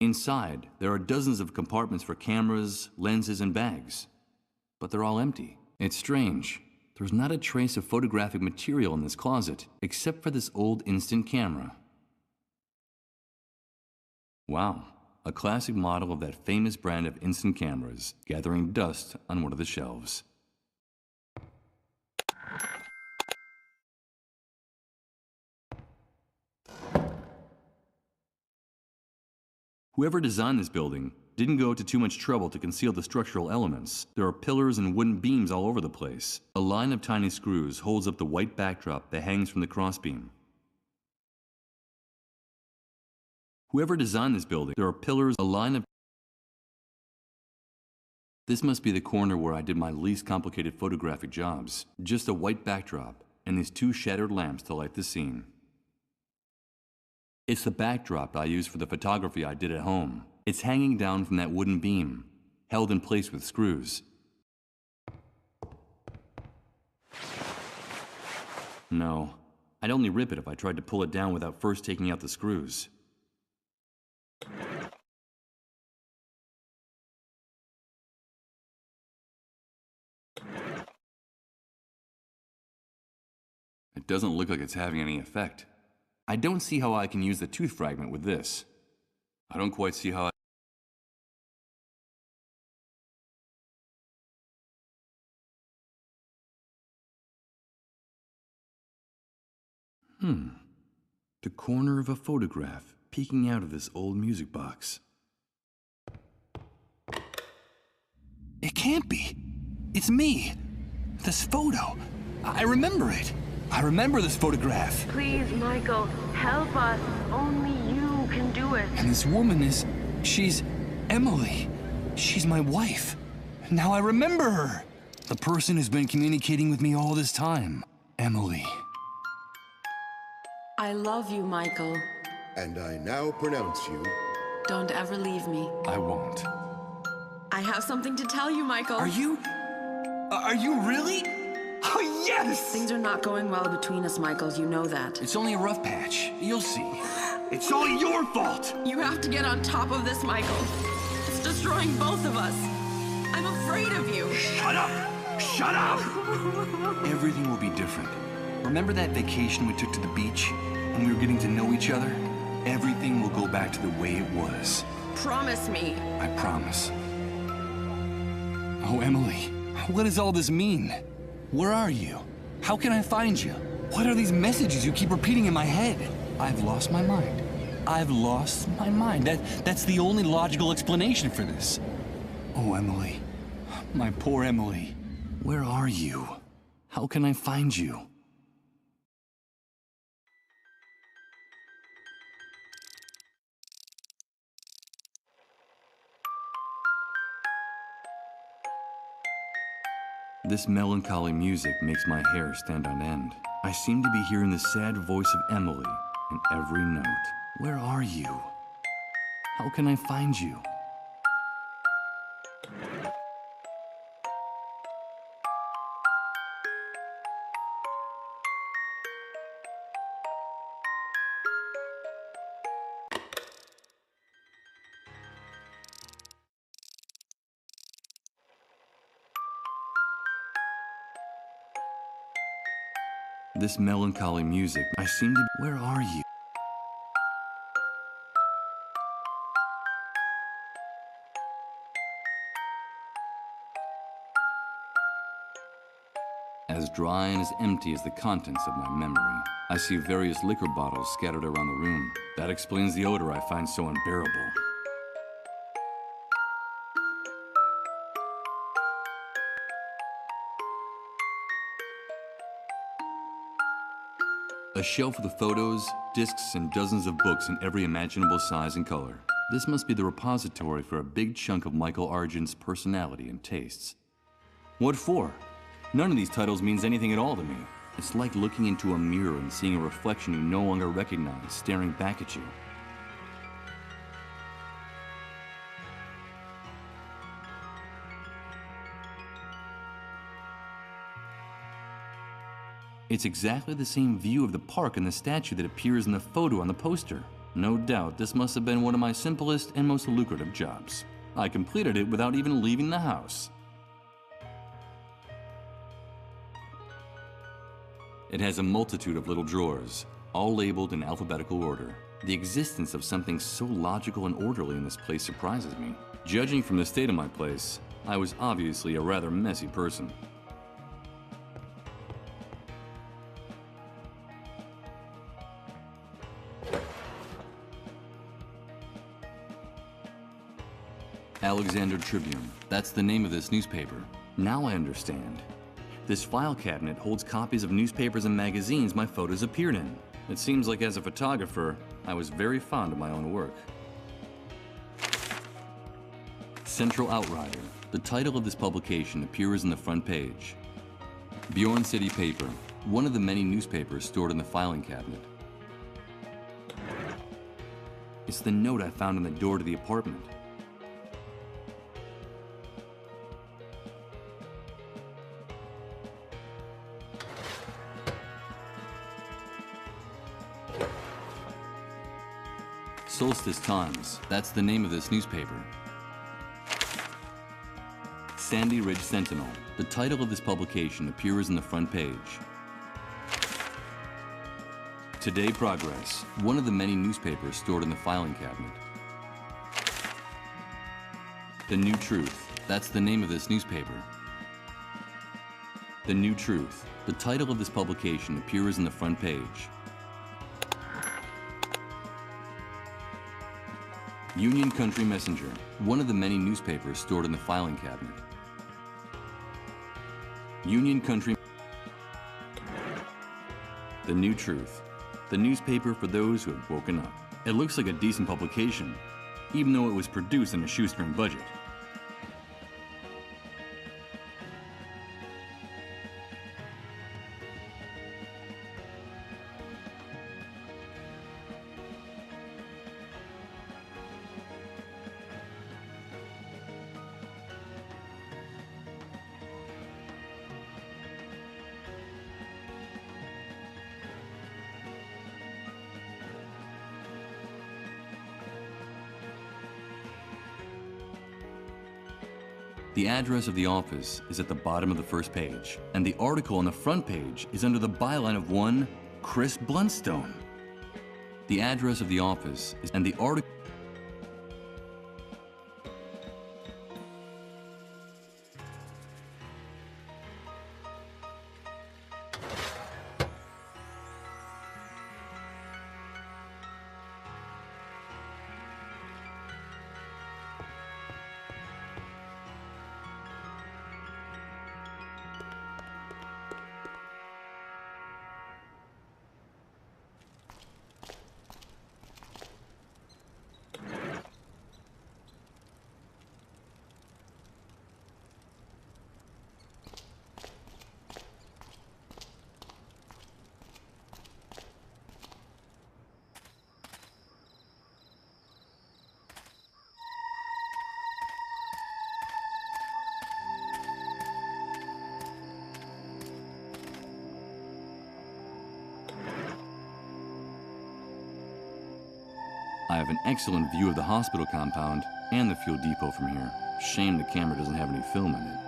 Inside, there are dozens of compartments for cameras, lenses, and bags. But they're all empty. It's strange. There's not a trace of photographic material in this closet, except for this old instant camera. Wow. A classic model of that famous brand of instant cameras, gathering dust on one of the shelves. Whoever designed this building Didn't go to too much trouble to conceal the structural elements. There are pillars and wooden beams all over the place. A line of tiny screws holds up the white backdrop that hangs from the crossbeam. Whoever designed this building, there are pillars, a line of... This must be the corner where I did my least complicated photographic jobs. Just a white backdrop, and these 2 shattered lamps to light the scene. It's the backdrop I used for the photography I did at home. It's hanging down from that wooden beam, held in place with screws. No, I'd only rip it if I tried to pull it down without first taking out the screws. It doesn't look like it's having any effect. I don't see how I can use the tooth fragment with this. I don't quite see how I... The corner of a photograph peeking out of this old music box. It can't be. It's me. This photo. I remember it. I remember this photograph. Please, Michael, help us. Only you can do it. And this woman is... she's... Emily. She's my wife. Now I remember her. The person who's been communicating with me all this time. Emily. I love you, Michael. And I now pronounce you... Don't ever leave me. I won't. I have something to tell you, Michael. Are you really? Oh, yes! Things are not going well between us, Michael. You know that. It's only a rough patch. You'll see. It's all your fault! You have to get on top of this, Michael. It's destroying both of us. I'm afraid of you. Shut up! Shut up! Everything will be different. Remember that vacation we took to the beach? And we were getting to know each other? Everything will go back to the way it was. Promise me. I promise. Oh, Emily, what does all this mean? Where are you? How can I find you? What are these messages you keep repeating in my head? I've lost my mind. I've lost my mind. That's the only logical explanation for this. Oh, Emily. My poor Emily. Where are you? How can I find you? This melancholy music makes my hair stand on end. I seem to be hearing the sad voice of Emily in every note. Where are you? How can I find you? This melancholy music, I seem to... Where are you? As dry and as empty as the contents of my memory. I see various liquor bottles scattered around the room. That explains the odor I find so unbearable. A shelf with photos, discs, and dozens of books in every imaginable size and color. This must be the repository for a big chunk of Michael Argent's personality and tastes. What for? None of these titles means anything at all to me. It's like looking into a mirror and seeing a reflection you no longer recognize staring back at you. It's exactly the same view of the park and the statue that appears in the photo on the poster. No doubt this must have been one of my simplest and most lucrative jobs. I completed it without even leaving the house. It has a multitude of little drawers, all labeled in alphabetical order. The existence of something so logical and orderly in this place surprises me. Judging from the state of my place, I was obviously a rather messy person. Alexander Tribune. That's the name of this newspaper. Now I understand. This file cabinet holds copies of newspapers and magazines my photos appeared in. It seems like as a photographer, I was very fond of my own work. Central Outrider. The title of this publication appears in the front page. Bjorn City Paper. One of the many newspapers stored in the filing cabinet. It's the note I found on the door to the apartment. Solstice Times. That's the name of this newspaper. Sandy Ridge Sentinel. The title of this publication appears in the front page. Today Progress. One of the many newspapers stored in the filing cabinet. The New Truth. That's the name of this newspaper. The New Truth. The title of this publication appears in the front page. Union Country Messenger. One of the many newspapers stored in the filing cabinet. Union Country. The New Truth. The newspaper for those who have woken up. It looks like a decent publication, even though it was produced on a shoestring budget. The address of the office is at the bottom of the first page, and the article on the front page is under the byline of one Chris Bluntstone. The address of the office is, and the article. I have an excellent view of the hospital compound and the fuel depot from here. Shame the camera doesn't have any film in it.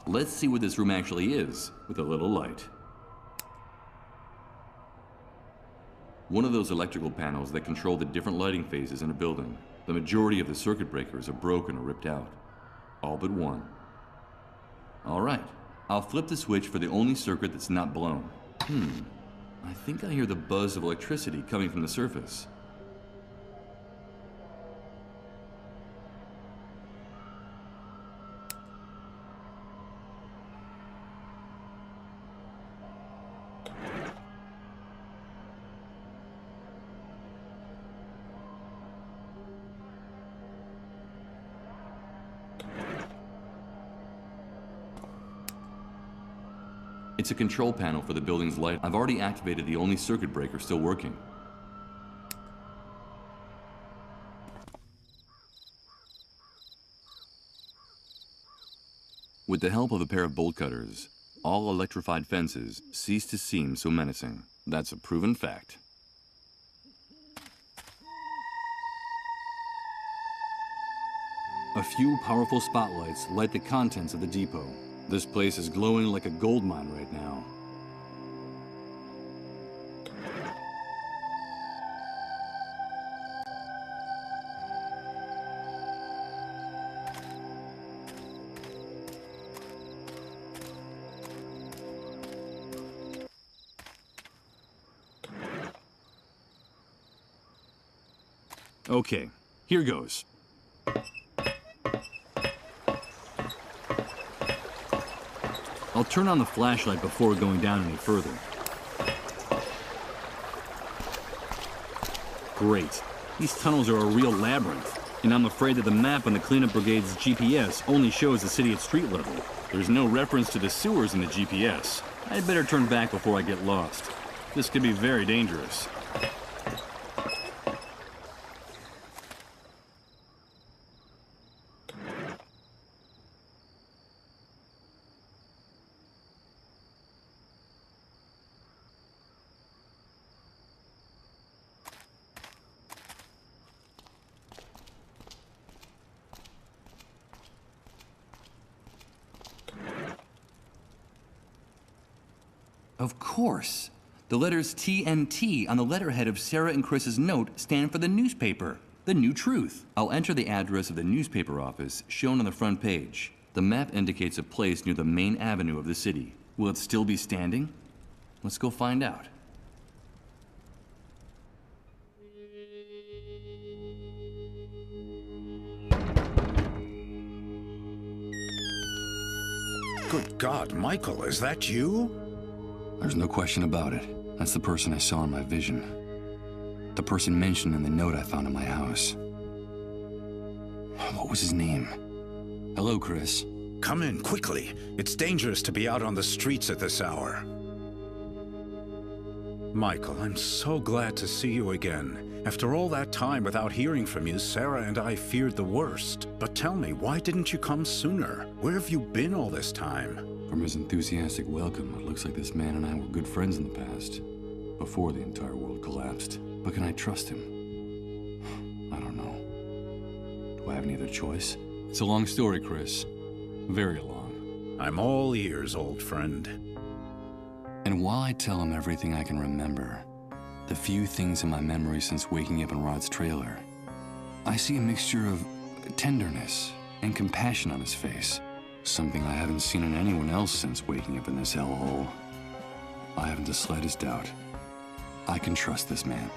Let's see what this room actually is, with a little light. One of those electrical panels that control the different lighting phases in a building. The majority of the circuit breakers are broken or ripped out. All but one. All right, I'll flip the switch for the only circuit that's not blown. I think I hear the buzz of electricity coming from the surface. It's a control panel for the building's light. I've already activated the only circuit breaker still working. With the help of a pair of bolt cutters, all electrified fences cease to seem so menacing. That's a proven fact. A few powerful spotlights light the contents of the depot. This place is glowing like a gold mine right now. Okay, here goes. I'll turn on the flashlight before going down any further. Great. These tunnels are a real labyrinth, and I'm afraid that the map on the cleanup brigade's GPS only shows the city at street level. There's no reference to the sewers in the GPS. I'd better turn back before I get lost. This could be very dangerous. Of course. The letters TNT on the letterhead of Sarah and Chris's note stand for the newspaper, The New Truth. I'll enter the address of the newspaper office shown on the front page. The map indicates a place near the main avenue of the city. Will it still be standing? Let's go find out. Good God, Michael, is that you? There's no question about it. That's the person I saw in my vision. The person mentioned in the note I found in my house. What was his name? Hello, Chris. Come in, quickly. It's dangerous to be out on the streets at this hour. Michael, I'm so glad to see you again. After all that time without hearing from you, Sarah and I feared the worst. But tell me, why didn't you come sooner? Where have you been all this time? From his enthusiastic welcome, it looks like this man and I were good friends in the past, before the entire world collapsed. But can I trust him? I don't know. Do I have any other choice? It's a long story, Chris. Very long. I'm all ears, old friend. And while I tell him everything I can remember, the few things in my memory since waking up in Rod's trailer, I see a mixture of tenderness and compassion on his face. Something I haven't seen in anyone else since waking up in this hellhole. I haven't the slightest doubt. I can trust this man.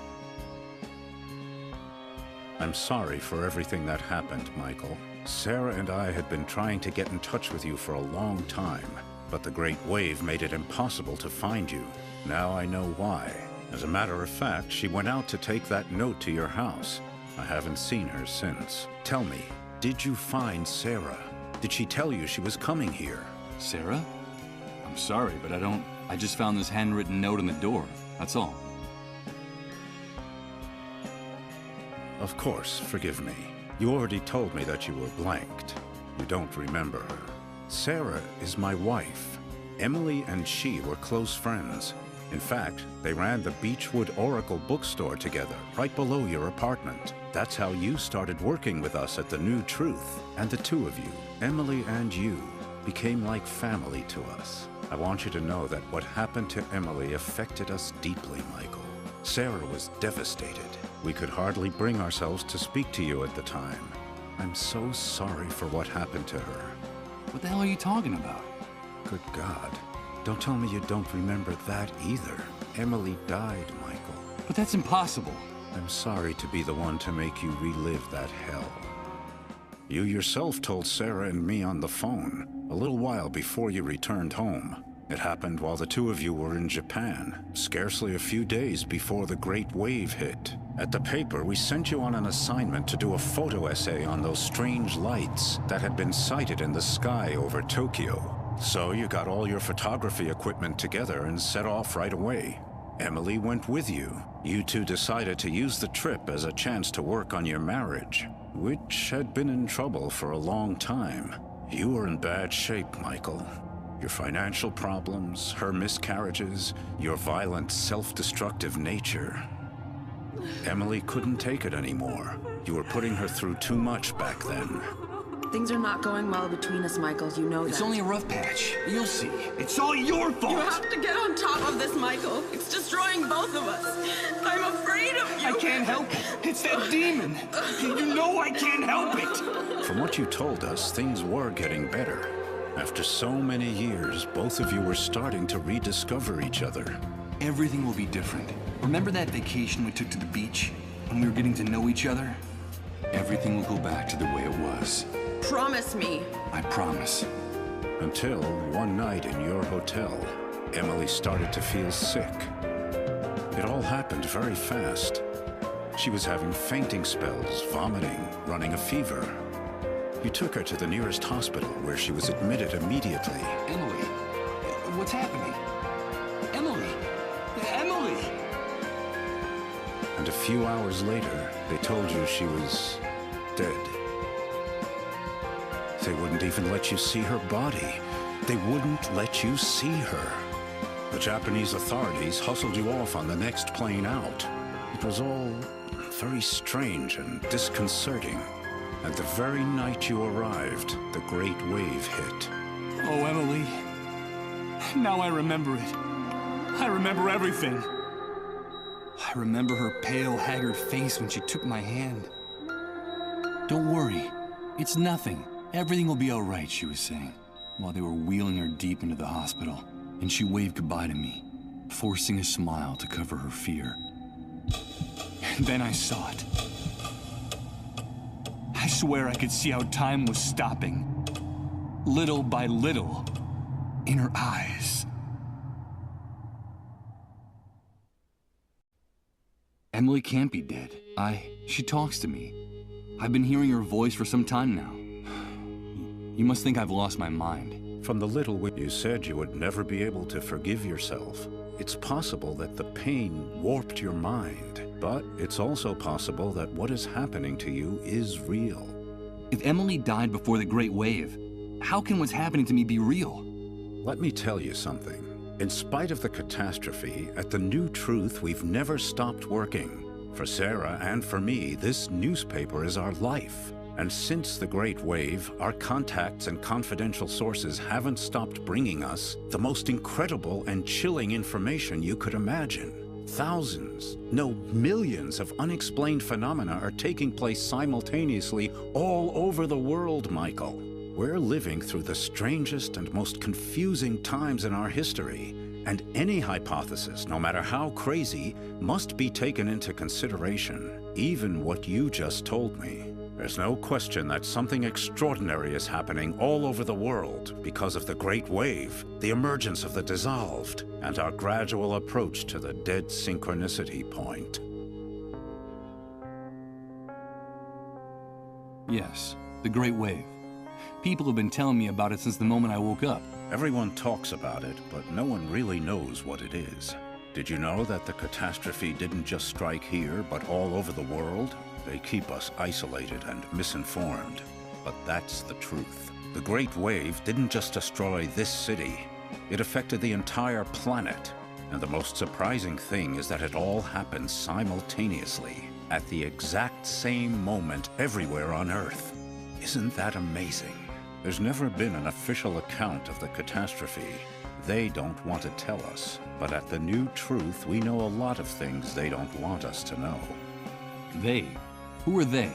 I'm sorry for everything that happened, Michael. Sarah and I had been trying to get in touch with you for a long time, but the Great Wave made it impossible to find you. Now I know why. As a matter of fact, she went out to take that note to your house. I haven't seen her since. Tell me, did you find Sarah? Did she tell you she was coming here? Sarah? I'm sorry, but I just found this handwritten note on the door. That's all. Of course, forgive me. You already told me that you were blanked. You don't remember her. Sarah is my wife. Emily and she were close friends. In fact, they ran the Beechwood Oracle bookstore together, right below your apartment. That's how you started working with us at The New Truth. And the two of you, Emily and you, became like family to us. I want you to know that what happened to Emily affected us deeply, Michael. Sarah was devastated. We could hardly bring ourselves to speak to you at the time. I'm so sorry for what happened to her. What the hell are you talking about? Good God. Don't tell me you don't remember that either. Emily died, Michael. But that's impossible. I'm sorry to be the one to make you relive that hell. You yourself told Sarah and me on the phone, a little while before you returned home. It happened while the two of you were in Japan, scarcely a few days before the Great Wave hit. At the paper, we sent you on an assignment to do a photo essay on those strange lights that had been sighted in the sky over Tokyo. So you got all your photography equipment together and set off right away. Emily went with you. You two decided to use the trip as a chance to work on your marriage, which had been in trouble for a long time. You were in bad shape, Michael. Your financial problems, her miscarriages, your violent, self-destructive nature. Emily couldn't take it anymore. You were putting her through too much back then. Things are not going well between us, Michael. You know that. It's only a rough patch. You'll see. It's all your fault! You have to get on top of this, Michael. It's destroying both of us. I'm afraid of you. I can't help it. It's that demon. You know I can't help it. From what you told us, things were getting better. After so many years, both of you were starting to rediscover each other. Everything will be different. Remember that vacation we took to the beach? When we were getting to know each other? Everything will go back to the way it was. Promise me. I promise. Until one night in your hotel, Emily started to feel sick. It all happened very fast. She was having fainting spells, vomiting, running a fever. You took her to the nearest hospital where she was admitted immediately. Emily, what's happening? Emily! Emily! And a few hours later, they told you she was dead. They wouldn't even let you see her body. They wouldn't let you see her. The Japanese authorities hustled you off on the next plane out. It was all very strange and disconcerting. And the very night you arrived, the great wave hit. Oh, Emily. Now I remember it. I remember everything. I remember her pale, haggard face when she took my hand. Don't worry. It's nothing. Everything will be all right, she was saying, while they were wheeling her deep into the hospital. And she waved goodbye to me, forcing a smile to cover her fear. And then I saw it. I swear I could see how time was stopping. Little by little, in her eyes. Emily can't be dead. She talks to me. I've been hearing her voice for some time now. You must think I've lost my mind. From the little you said you would never be able to forgive yourself. It's possible that the pain warped your mind, but it's also possible that what is happening to you is real. If Emily died before the Great Wave, how can what's happening to me be real? Let me tell you something. In spite of the catastrophe, at the New Truth, we've never stopped working. For Sarah and for me, this newspaper is our life. And since the Great Wave, our contacts and confidential sources haven't stopped bringing us the most incredible and chilling information you could imagine. Thousands, no, millions of unexplained phenomena are taking place simultaneously all over the world, Michael. We're living through the strangest and most confusing times in our history, and any hypothesis, no matter how crazy, must be taken into consideration, even what you just told me. There's no question that something extraordinary is happening all over the world because of the Great Wave, the emergence of the dissolved, and our gradual approach to the Dead Synchronicity point. Yes, the Great Wave. People have been telling me about it since the moment I woke up. Everyone talks about it, but no one really knows what it is. Did you know that the catastrophe didn't just strike here, but all over the world? They keep us isolated and misinformed. But that's the truth. The Great Wave didn't just destroy this city. It affected the entire planet. And the most surprising thing is that it all happened simultaneously, at the exact same moment everywhere on Earth. Isn't that amazing? There's never been an official account of the catastrophe. They don't want to tell us. But at the New Truth, we know a lot of things they don't want us to know. They? Who are they?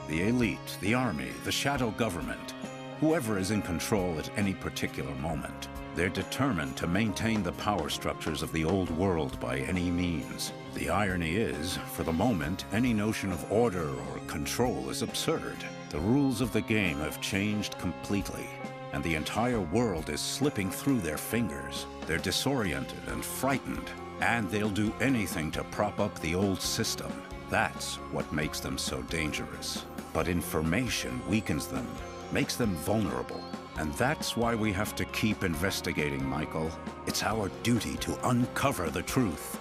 The elite, the army, the shadow government. Whoever is in control at any particular moment. They're determined to maintain the power structures of the old world by any means. The irony is, for the moment, any notion of order or control is absurd. The rules of the game have changed completely, and the entire world is slipping through their fingers. They're disoriented and frightened, and they'll do anything to prop up the old system. That's what makes them so dangerous. But information weakens them, makes them vulnerable. And that's why we have to keep investigating, Michael. It's our duty to uncover the truth.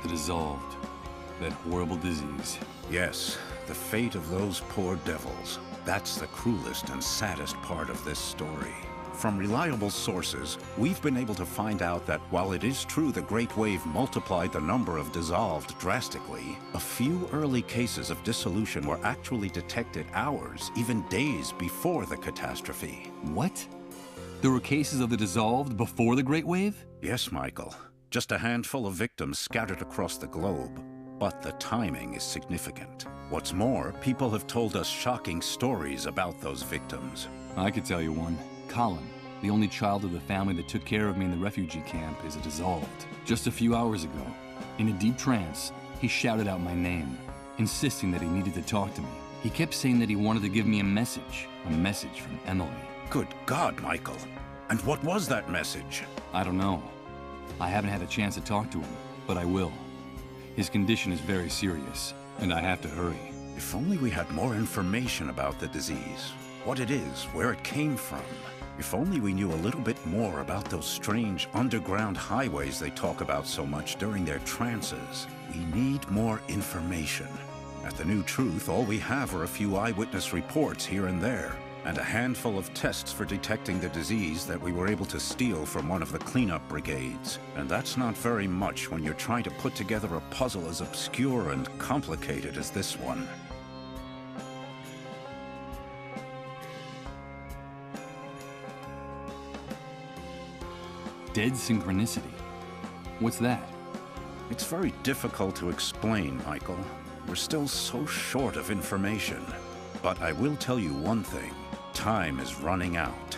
The dissolved. That horrible disease. Yes, the fate of those poor devils. That's the cruelest and saddest part of this story. From reliable sources, we've been able to find out that while it is true the Great Wave multiplied the number of dissolved drastically, a few early cases of dissolution were actually detected hours, even days before the catastrophe. What? There were cases of the dissolved before the Great Wave? Yes, Michael. Just a handful of victims scattered across the globe. But the timing is significant. What's more, people have told us shocking stories about those victims. I could tell you one. Colin, the only child of the family that took care of me in the refugee camp, is dissolved. Just a few hours ago, in a deep trance, he shouted out my name, insisting that he needed to talk to me. He kept saying that he wanted to give me a message from Emily. Good God, Michael. And what was that message? I don't know. I haven't had a chance to talk to him, but I will. His condition is very serious, and I have to hurry. If only we had more information about the disease, what it is, where it came from. If only we knew a little bit more about those strange underground highways they talk about so much during their trances. We need more information. At the New Truth, all we have are a few eyewitness reports here and there, and a handful of tests for detecting the disease that we were able to steal from one of the cleanup brigades. And that's not very much when you're trying to put together a puzzle as obscure and complicated as this one. Dead Synchronicity? What's that? It's very difficult to explain, Michael. We're still so short of information. But I will tell you one thing. Time is running out.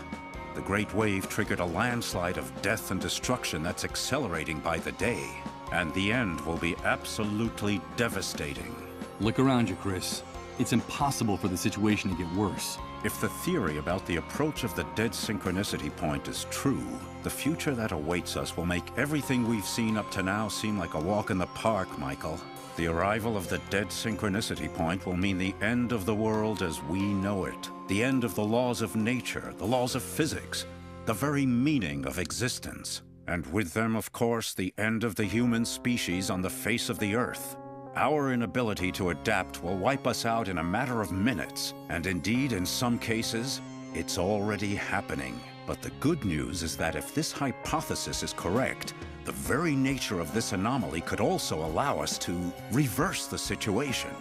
The Great Wave triggered a landslide of death and destruction that's accelerating by the day. And the end will be absolutely devastating. Look around you, Chris. It's impossible for the situation to get worse. If the theory about the approach of the Dead Synchronicity point is true, the future that awaits us will make everything we've seen up to now seem like a walk in the park, Michael. The arrival of the Dead Synchronicity point will mean the end of the world as we know it. The end of the laws of nature, the laws of physics, the very meaning of existence. And with them, of course, the end of the human species on the face of the Earth. Our inability to adapt will wipe us out in a matter of minutes, and indeed, in some cases, it's already happening. But the good news is that if this hypothesis is correct, the very nature of this anomaly could also allow us to reverse the situation.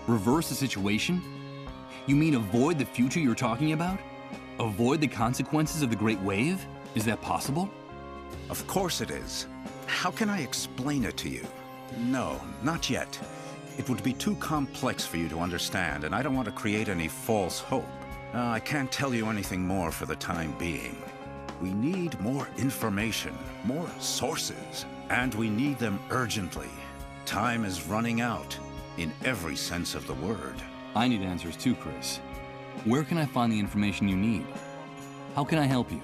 Reverse the situation? You mean avoid the future you're talking about? Avoid the consequences of the Great Wave? Is that possible? Of course it is. How can I explain it to you? No, not yet. It would be too complex for you to understand, and I don't want to create any false hope. I can't tell you anything more for the time being. We need more information, more sources, and we need them urgently. Time is running out, in every sense of the word. I need answers too, Chris. Where can I find the information you need? How can I help you?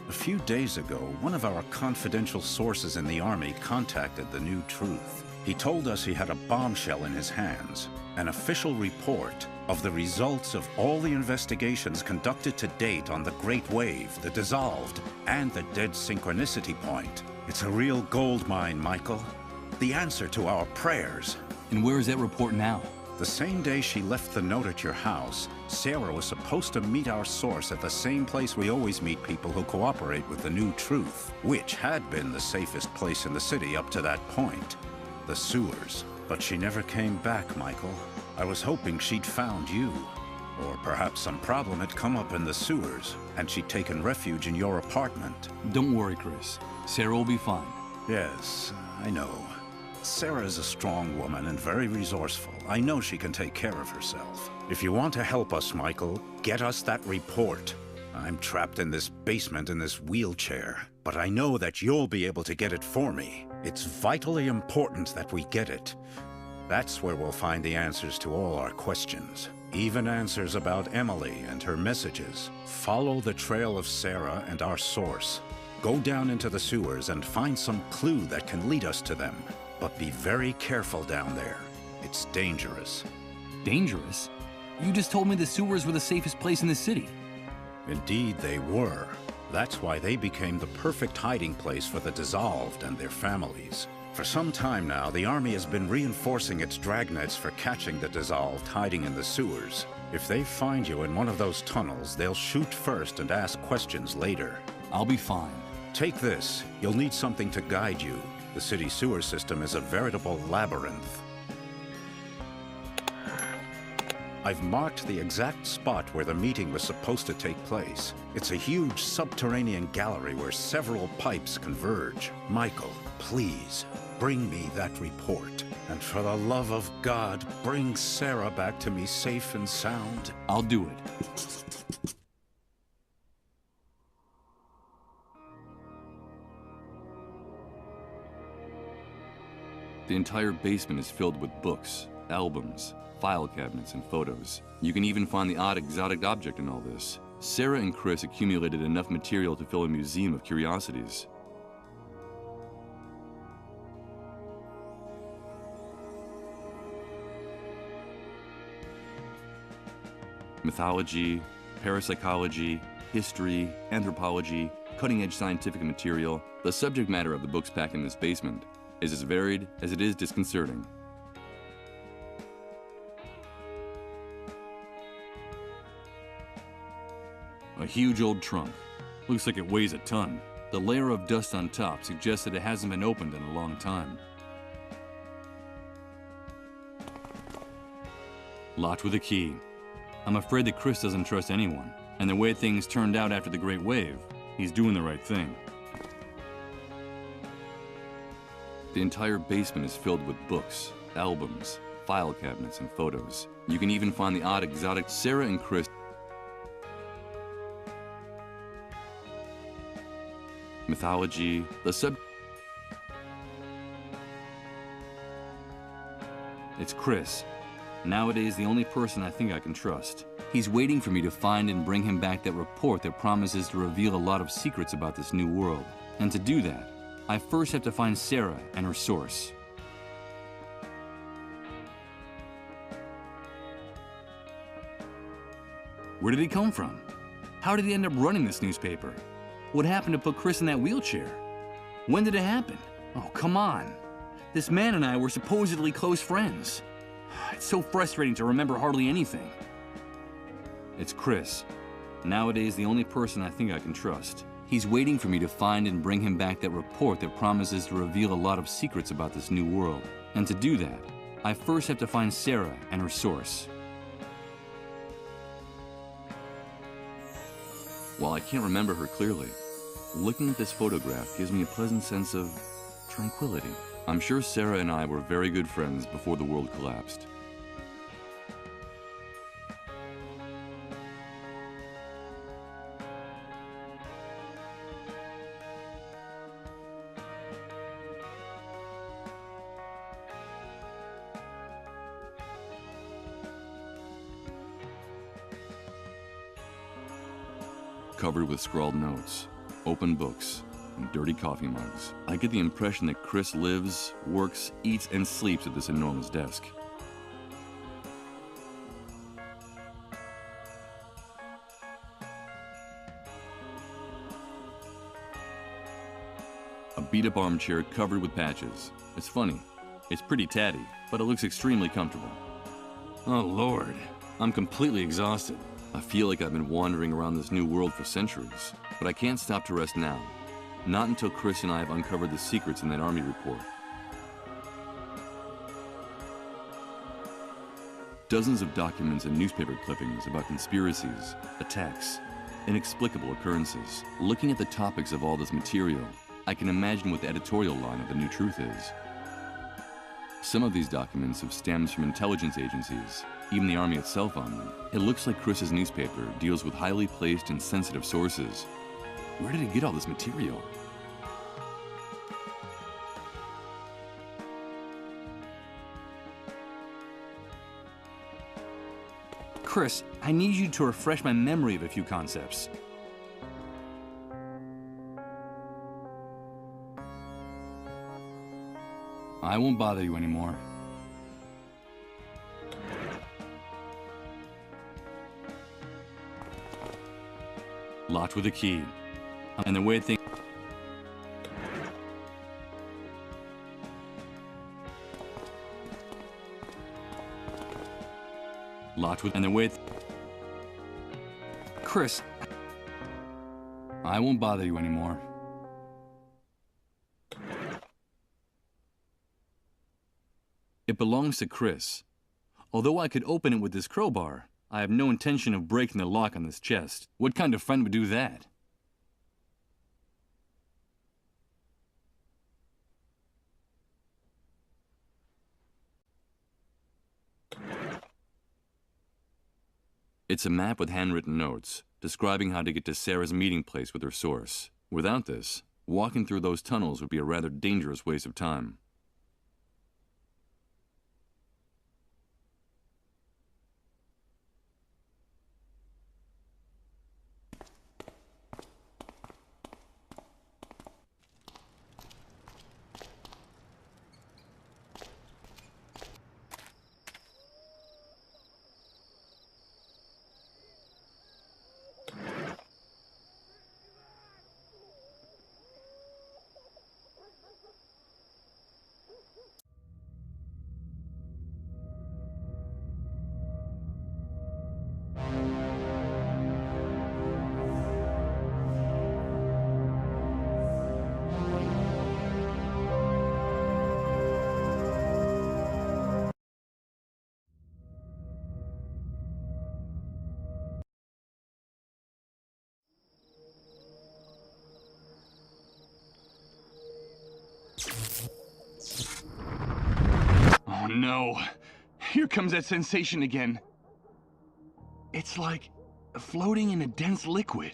A few days ago, one of our confidential sources in the Army contacted the New Truth. He told us he had a bombshell in his hands, an official report of the results of all the investigations conducted to date on the Great Wave, the Dissolved, and the Dead Synchronicity point. It's a real gold mine, Michael. The answer to our prayers. And where is that report now? The same day she left the note at your house, Sarah was supposed to meet our source at the same place we always meet people who cooperate with the New Truth, which had been the safest place in the city up to that point, the sewers. But she never came back, Michael. I was hoping she'd found you. Or perhaps some problem had come up in the sewers, and she'd taken refuge in your apartment. Don't worry, Chris. Sarah will be fine. Yes, I know. Sarah is a strong woman and very resourceful. I know she can take care of herself. If you want to help us, Michael, get us that report. I'm trapped in this basement in this wheelchair, but I know that you'll be able to get it for me. It's vitally important that we get it. That's where we'll find the answers to all our questions. Even answers about Emily and her messages. Follow the trail of Sarah and our source. Go down into the sewers and find some clue that can lead us to them. But be very careful down there. It's dangerous. Dangerous? You just told me the sewers were the safest place in the city. Indeed, they were. That's why they became the perfect hiding place for the Dissolved and their families. For some time now, the Army has been reinforcing its dragnets for catching the Dissolved hiding in the sewers. If they find you in one of those tunnels, they'll shoot first and ask questions later. I'll be fine. Take this. You'll need something to guide you. The city sewer system is a veritable labyrinth. I've marked the exact spot where the meeting was supposed to take place. It's a huge subterranean gallery where several pipes converge. Michael, please, bring me that report. And for the love of God, bring Sarah back to me safe and sound. I'll do it. The entire basement is filled with books, albums, file cabinets, and photos. You can even find the odd exotic object in all this. Sarah and Chris accumulated enough material to fill a museum of curiosities. Mythology, parapsychology, history, anthropology, cutting-edge scientific material. The subject matter of the books packed in this basement is as varied as it is disconcerting. A huge old trunk. Looks like it weighs a ton. The layer of dust on top suggests that it hasn't been opened in a long time. Locked with a key. I'm afraid that Chris doesn't trust anyone, and the way things turned out after the Great Wave, he's doing the right thing. The entire basement is filled with books, albums, file cabinets, and photos. You can even find the odd exotic. Sarah and Chris. Mythology, It's Chris. Nowadays, the only person I think I can trust. He's waiting for me to find and bring him back that report that promises to reveal a lot of secrets about this new world. And to do that, I first have to find Sarah and her source. Where did he come from? How did he end up running this newspaper? What happened to put Chris in that wheelchair? When did it happen? Oh, come on. This man and I were supposedly close friends. It's so frustrating to remember hardly anything. It's Chris. Nowadays, the only person I think I can trust. He's waiting for me to find and bring him back that report that promises to reveal a lot of secrets about this new world. And to do that, I first have to find Sarah and her source. While I can't remember her clearly, looking at this photograph gives me a pleasant sense of tranquility. I'm sure Sarah and I were very good friends before the world collapsed. Covered with scrawled notes, open books, and dirty coffee mugs. I get the impression that Chris lives, works, eats, and sleeps at this enormous desk. A beat-up armchair covered with patches. It's funny. It's pretty tatty, but it looks extremely comfortable. Oh Lord, I'm completely exhausted. I feel like I've been wandering around this new world for centuries, but I can't stop to rest now. Not until Chris and I have uncovered the secrets in that army report. Dozens of documents and newspaper clippings about conspiracies, attacks, inexplicable occurrences. Looking at the topics of all this material, I can imagine what the editorial line of The New Truth is. Some of these documents have stems from intelligence agencies, even the army itself on them. It looks like Chris's newspaper deals with highly placed and sensitive sources. Where did he get all this material? Chris, I need you to refresh my memory of a few concepts. I won't bother you anymore. Locked with a key. And the way things... Locked with... and then wait... Chris... I won't bother you anymore. It belongs to Chris. Although I could open it with this crowbar, I have no intention of breaking the lock on this chest. What kind of friend would do that? It's a map with handwritten notes, describing how to get to Sarah's meeting place with her source. Without this, walking through those tunnels would be a rather dangerous waste of time. Oh no, here comes that sensation again. It's like floating in a dense liquid,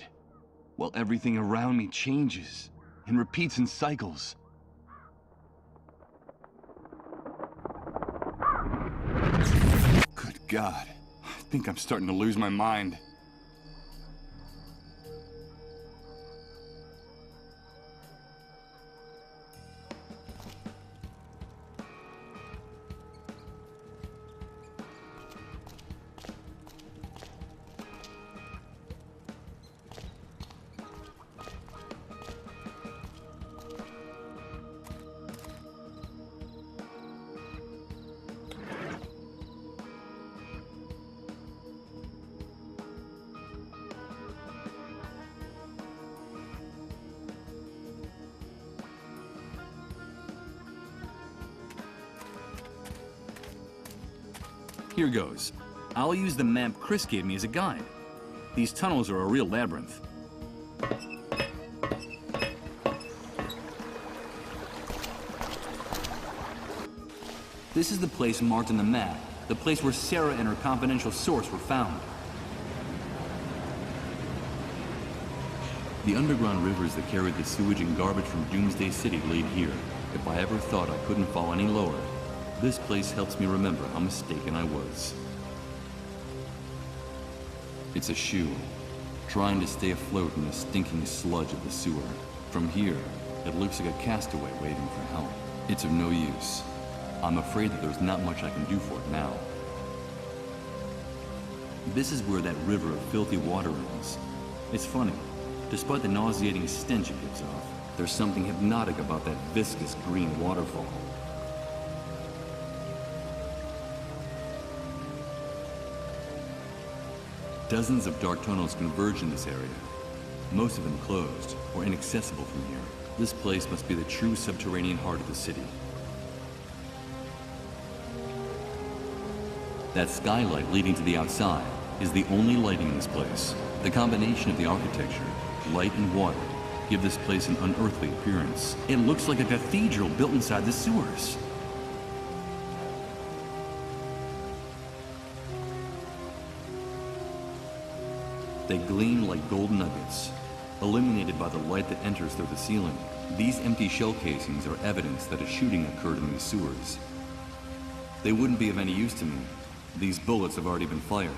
while everything around me changes and repeats in cycles. Good God, I think I'm starting to lose my mind. Here goes. I'll use the map Chris gave me as a guide. These tunnels are a real labyrinth. This is the place marked on the map, the place where Sarah and her confidential source were found. The underground rivers that carried the sewage and garbage from Doomsday City lead here. If I ever thought I couldn't fall any lower, this place helps me remember how mistaken I was. It's a shoe, trying to stay afloat in the stinking sludge of the sewer. From here, it looks like a castaway waiting for help. It's of no use. I'm afraid that there's not much I can do for it now. This is where that river of filthy water ends. It's funny, despite the nauseating stench it gives off, there's something hypnotic about that viscous green waterfall. Dozens of dark tunnels converge in this area, most of them closed or inaccessible from here. This place must be the true subterranean heart of the city. That skylight leading to the outside is the only lighting in this place. The combination of the architecture, light and water, give this place an unearthly appearance. It looks like a cathedral built inside the sewers. They gleam like gold nuggets, illuminated by the light that enters through the ceiling. These empty shell casings are evidence that a shooting occurred in these sewers. They wouldn't be of any use to me. These bullets have already been fired.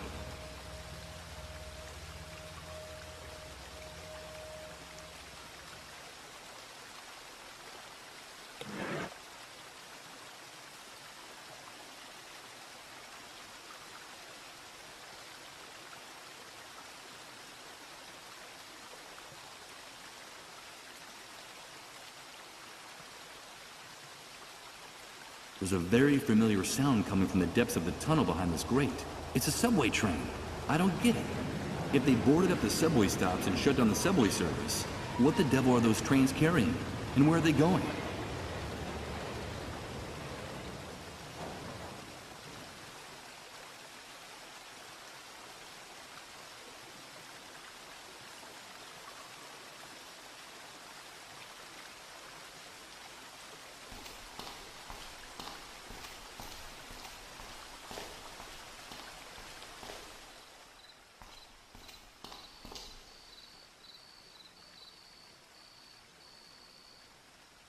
There's a very familiar sound coming from the depths of the tunnel behind this grate. It's a subway train. I don't get it. If they boarded up the subway stops and shut down the subway service, what the devil are those trains carrying? And where are they going?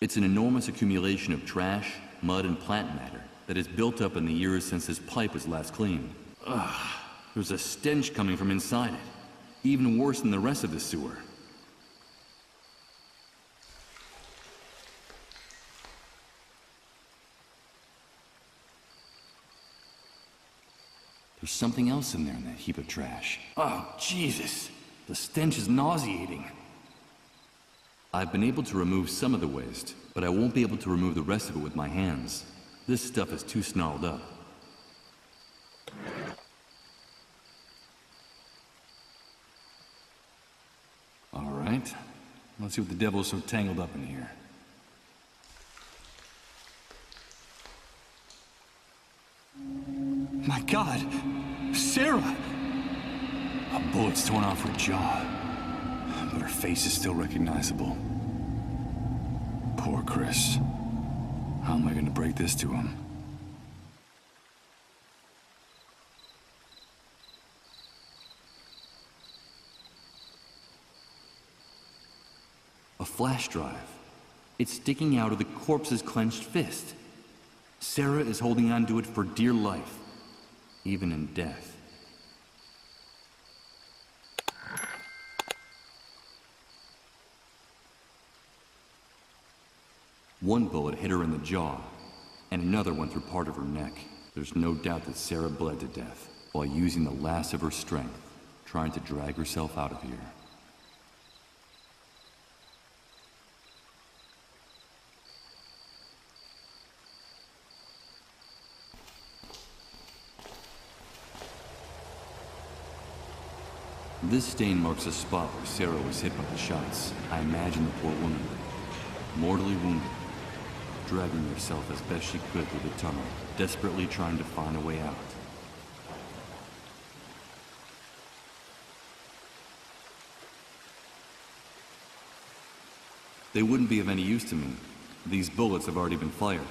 It's an enormous accumulation of trash, mud, and plant matter that has built up in the years since this pipe was last cleaned. Ugh, there's a stench coming from inside it, even worse than the rest of the sewer. There's something else in there in that heap of trash. Oh, Jesus! The stench is nauseating. I've been able to remove some of the waste, but I won't be able to remove the rest of it with my hands. This stuff is too snarled up. All right, let's see what the devil is so tangled up in here. My God! Sarah! A bullet's torn off her jaw, but her face is still recognizable. Poor Chris. How am I going to break this to him? A flash drive. It's sticking out of the corpse's clenched fist. Sarah is holding onto it for dear life, even in death. One bullet hit her in the jaw, and another went through part of her neck. There's no doubt that Sarah bled to death while using the last of her strength, trying to drag herself out of here. This stain marks a spot where Sarah was hit by the shots. I imagine the poor woman, mortally wounded, dragging herself as best she could through the tunnel, desperately trying to find a way out. They wouldn't be of any use to me. These bullets have already been fired.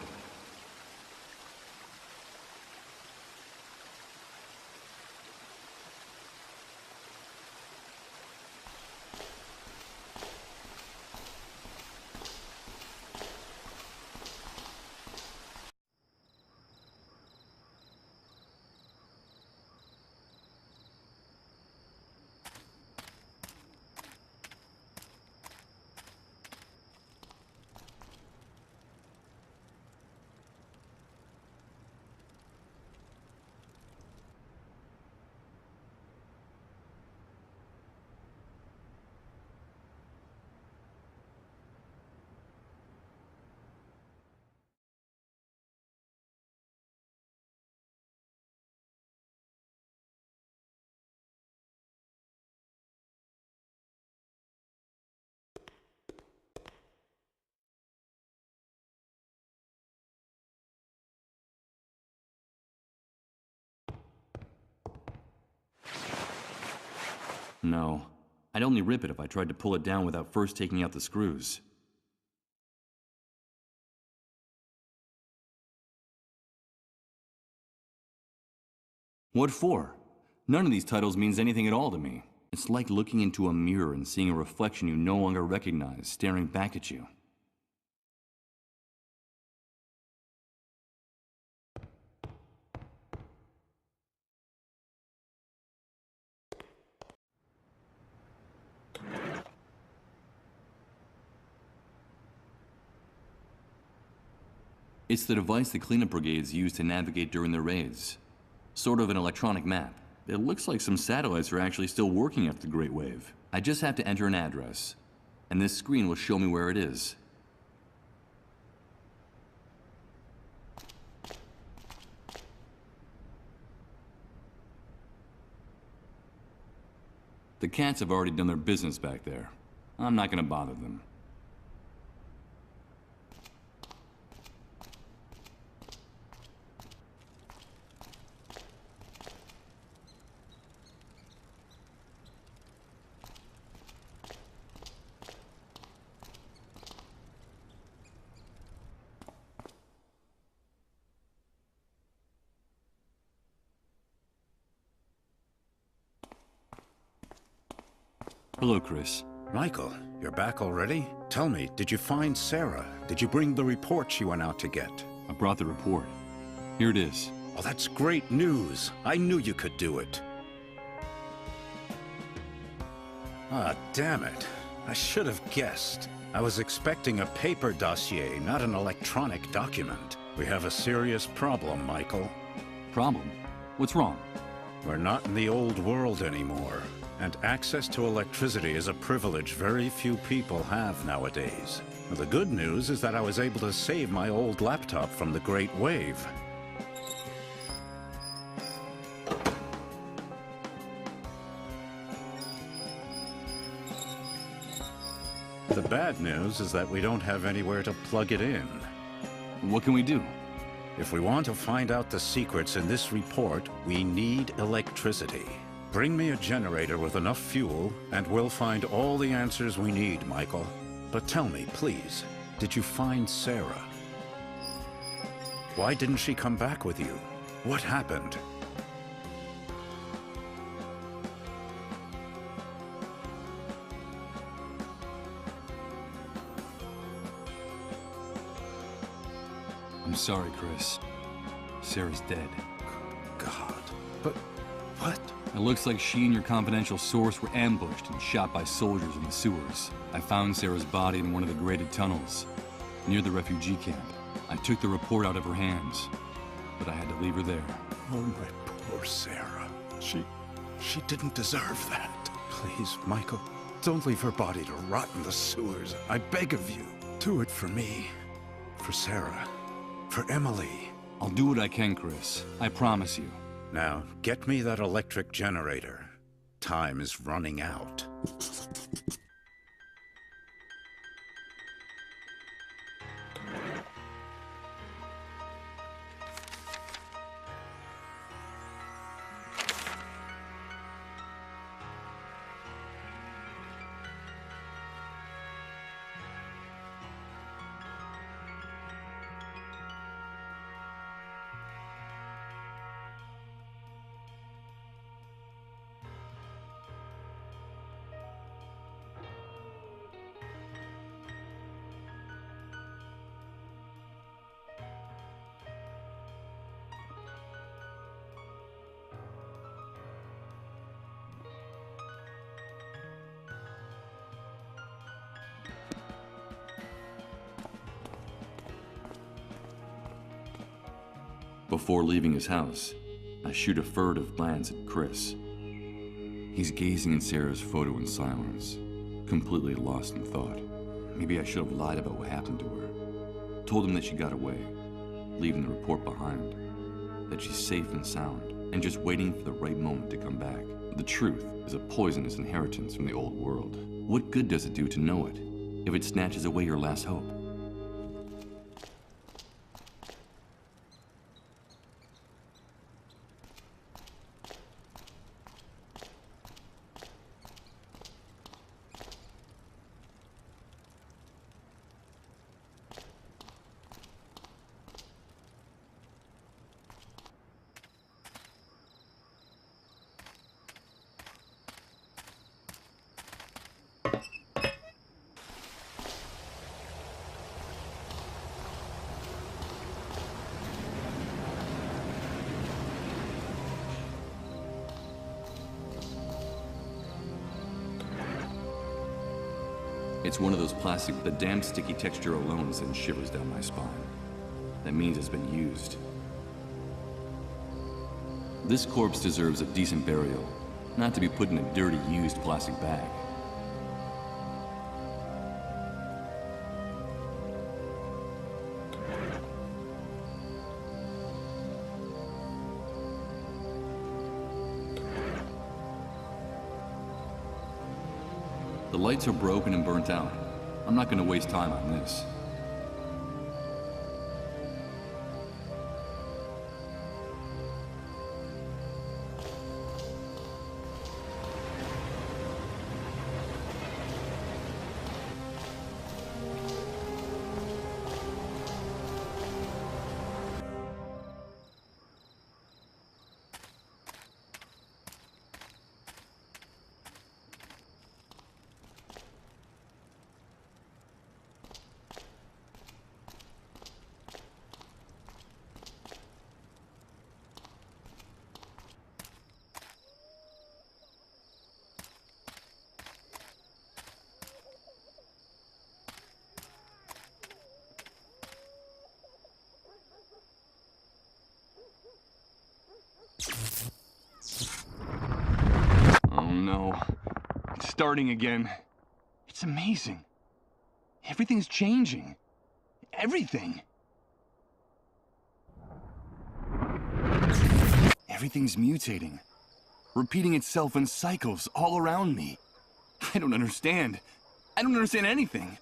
No, I'd only rip it if I tried to pull it down without first taking out the screws. What for? None of these titles means anything at all to me. It's like looking into a mirror and seeing a reflection you no longer recognize staring back at you. It's the device the cleanup brigades use to navigate during their raids. Sort of an electronic map. It looks like some satellites are actually still working after the Great Wave. I just have to enter an address, and this screen will show me where it is. The cats have already done their business back there. I'm not gonna bother them. Hello, Chris. Michael, you're back already? Tell me, did you find Sarah? Did you bring the report she went out to get? I brought the report. Here it is. Oh, that's great news. I knew you could do it. Ah, damn it. I should have guessed. I was expecting a paper dossier, not an electronic document. We have a serious problem, Michael. Problem? What's wrong? We're not in the old world anymore. And access to electricity is a privilege very few people have nowadays. The good news is that I was able to save my old laptop from the Great Wave. The bad news is that we don't have anywhere to plug it in. What can we do? If we want to find out the secrets in this report, we need electricity. Bring me a generator with enough fuel, and we'll find all the answers we need, Michael. But tell me, please, did you find Sarah? Why didn't she come back with you? What happened? I'm sorry, Chris. Sarah's dead. God, but what? It looks like she and your confidential source were ambushed and shot by soldiers in the sewers. I found Sarah's body in one of the graded tunnels, near the refugee camp. I took the report out of her hands, but I had to leave her there. Oh, my poor Sarah. She didn't deserve that. Please, Michael, don't leave her body to rot in the sewers. I beg of you. Do it for me. For Sarah. For Emily. I'll do what I can, Chris. I promise you. Now, get me that electric generator. Time is running out. Before leaving his house, I shoot a furtive glance at Chris. He's gazing at Sarah's photo in silence, completely lost in thought. Maybe I should have lied about what happened to her. Told him that she got away, leaving the report behind. That she's safe and sound, and just waiting for the right moment to come back. The truth is a poisonous inheritance from the old world. What good does it do to know it, if it snatches away your last hope? It's one of those plastic, the damn sticky texture alone sends shivers down my spine. That means it's been used. This corpse deserves a decent burial, not to be put in a dirty, used plastic bag. The lights are broken and burnt out. I'm not gonna waste time on this. Oh no. It's starting again. It's amazing. Everything's changing. Everything. Everything's mutating. Repeating itself in cycles all around me. I don't understand. I don't understand anything.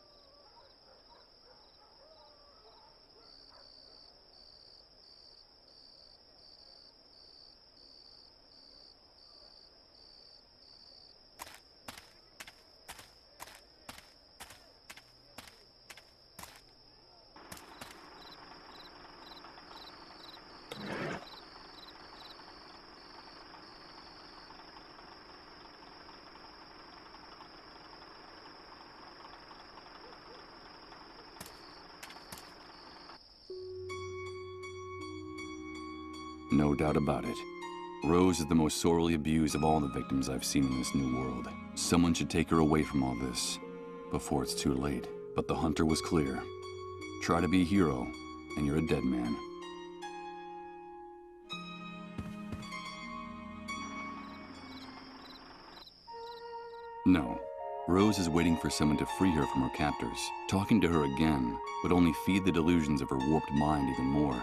No doubt about it. Rose is the most sorely abused of all the victims I've seen in this new world. Someone should take her away from all this, before it's too late. But the hunter was clear. Try to be a hero, and you're a dead man. No. Rose is waiting for someone to free her from her captors. Talking to her again would only feed the delusions of her warped mind even more.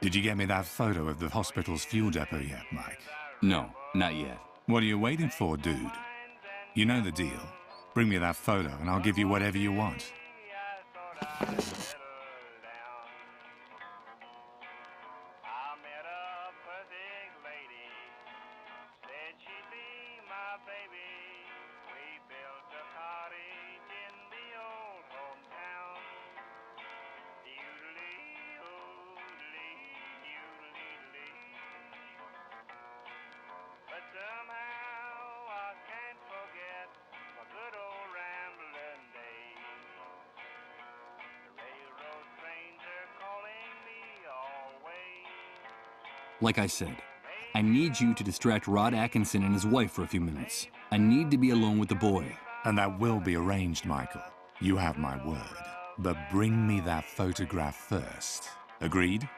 Did you get me that photo of the hospital's fuel depot yet, Mike? No, not yet. What are you waiting for, dude? You know the deal. Bring me that photo and I'll give you whatever you want. Like I said, I need you to distract Rod Atkinson and his wife for a few minutes. I need to be alone with the boy. And that will be arranged, Michael. You have my word. But bring me that photograph first. Agreed?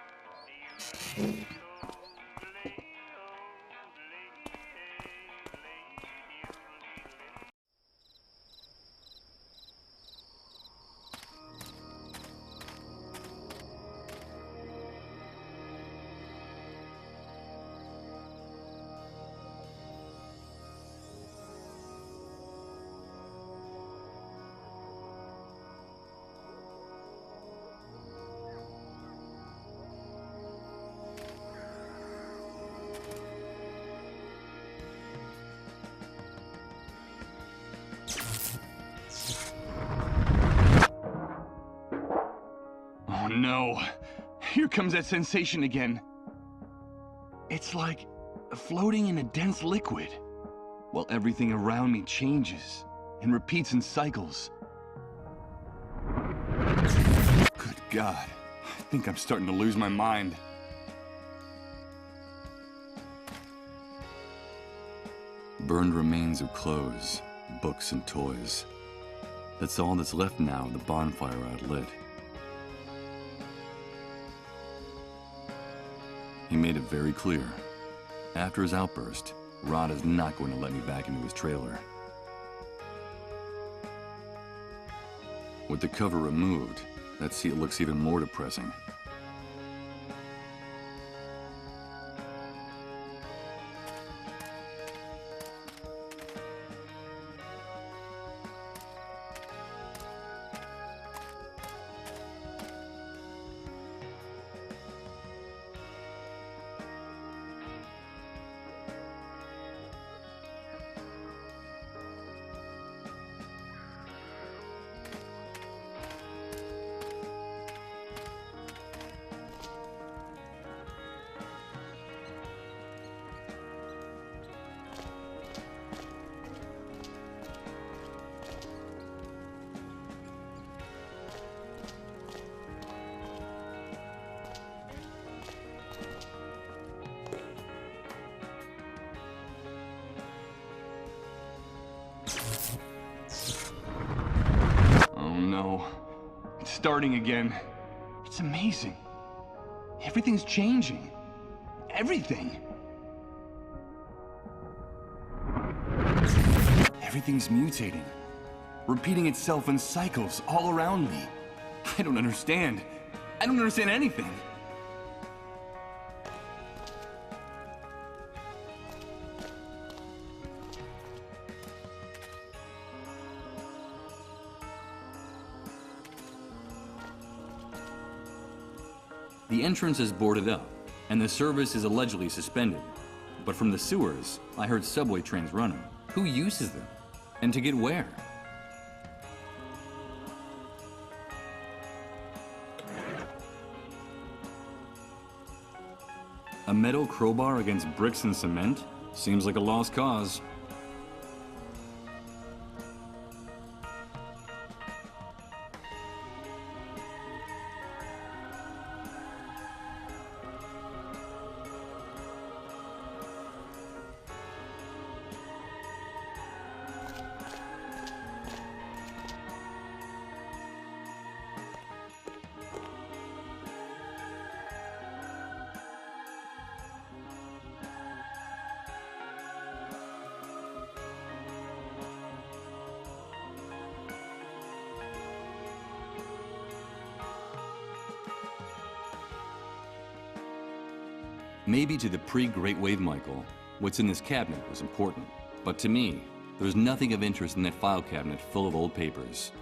no. Here comes that sensation again. It's like floating in a dense liquid, while everything around me changes and repeats in cycles. Good God. I think I'm starting to lose my mind. Burned remains of clothes, books and toys. That's all that's left now of the bonfire I'd lit. He made it very clear. After his outburst, Rod is not going to let me back into his trailer. With the cover removed, that seat looks even more depressing. Starting again. It's amazing. Everything's changing. Everything. Everything's mutating. Repeating itself in cycles all around me. I don't understand. I don't understand anything. The entrance is boarded up, and the service is allegedly suspended. But from the sewers, I heard subway trains running. Who uses them? And to get where? A metal crowbar against bricks and cement? Seems like a lost cause. Maybe to the pre-Great Wave Michael, what's in this cabinet was important. But to me, there was nothing of interest in that file cabinet full of old papers.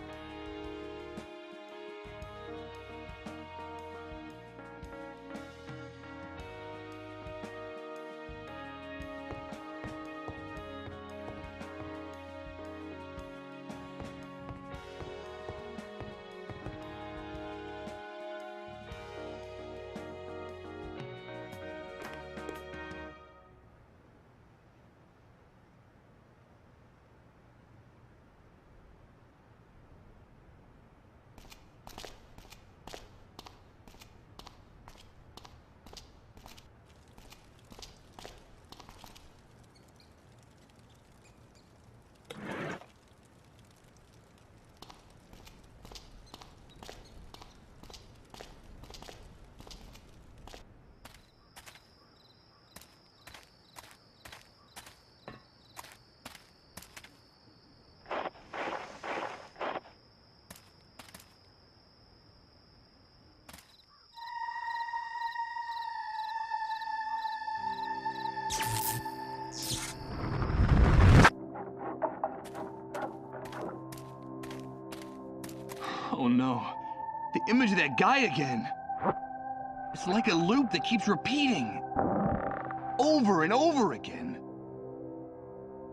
Oh no, the image of that guy again. It's like a loop that keeps repeating. Over and over again.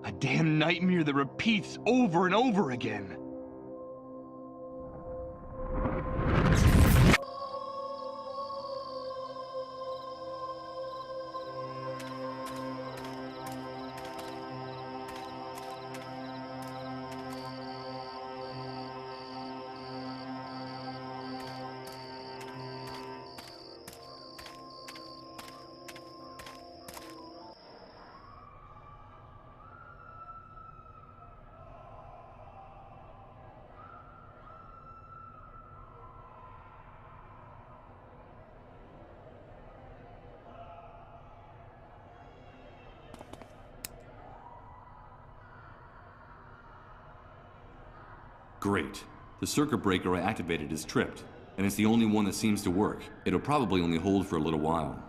A damn nightmare that repeats over and over again. Great. The circuit breaker I activated is tripped, and it's the only one that seems to work. It'll probably only hold for a little while.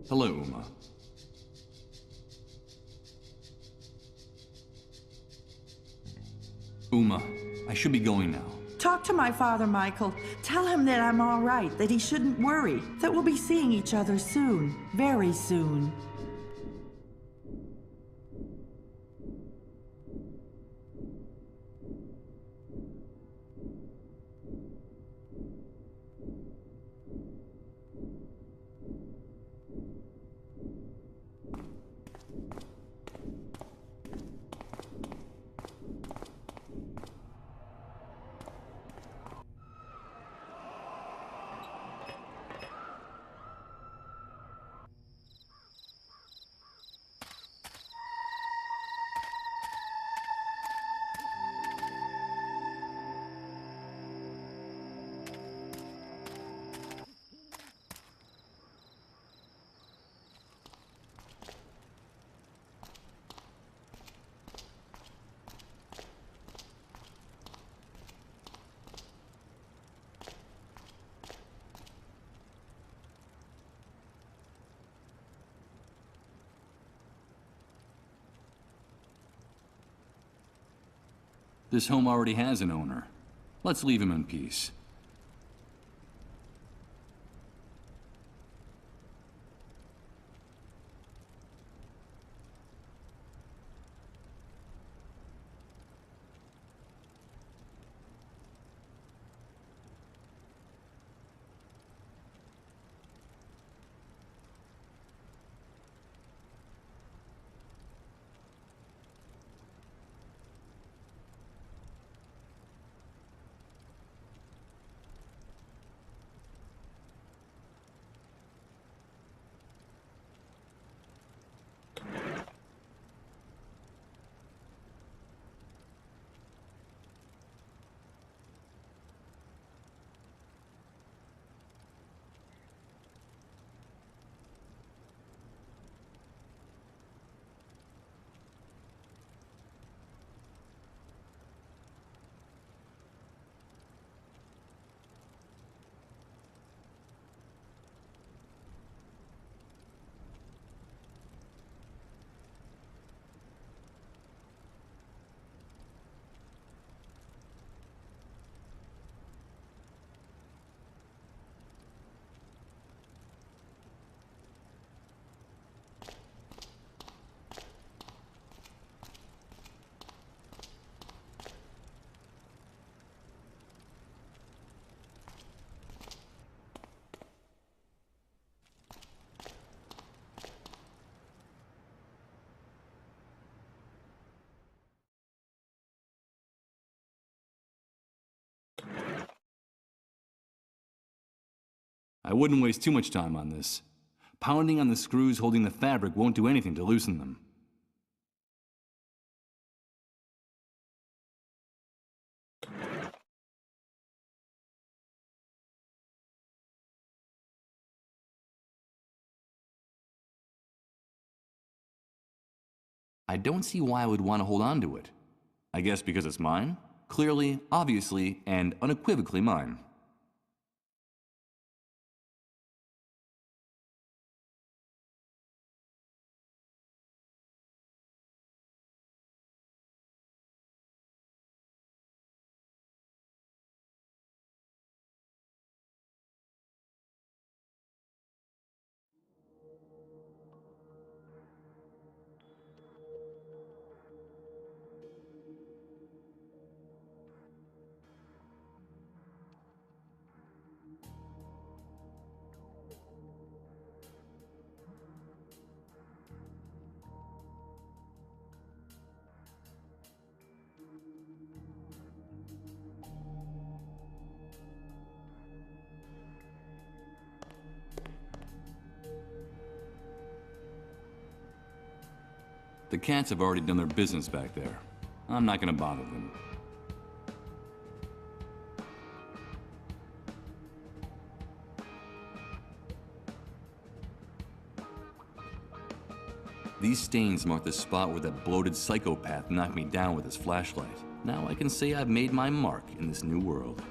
Hello, Uma. Uma, I should be going now. Talk to my father, Michael. Tell him that I'm all right, that he shouldn't worry, that we'll be seeing each other soon, very soon. This home already has an owner. Let's leave him in peace. I wouldn't waste too much time on this. Pounding on the screws holding the fabric won't do anything to loosen them. I don't see why I would want to hold on to it. I guess because it's mine? Clearly, obviously, and unequivocally mine. The cats have already done their business back there. I'm not gonna bother them. These stains mark the spot where that bloated psychopath knocked me down with his flashlight. Now I can say I've made my mark in this new world.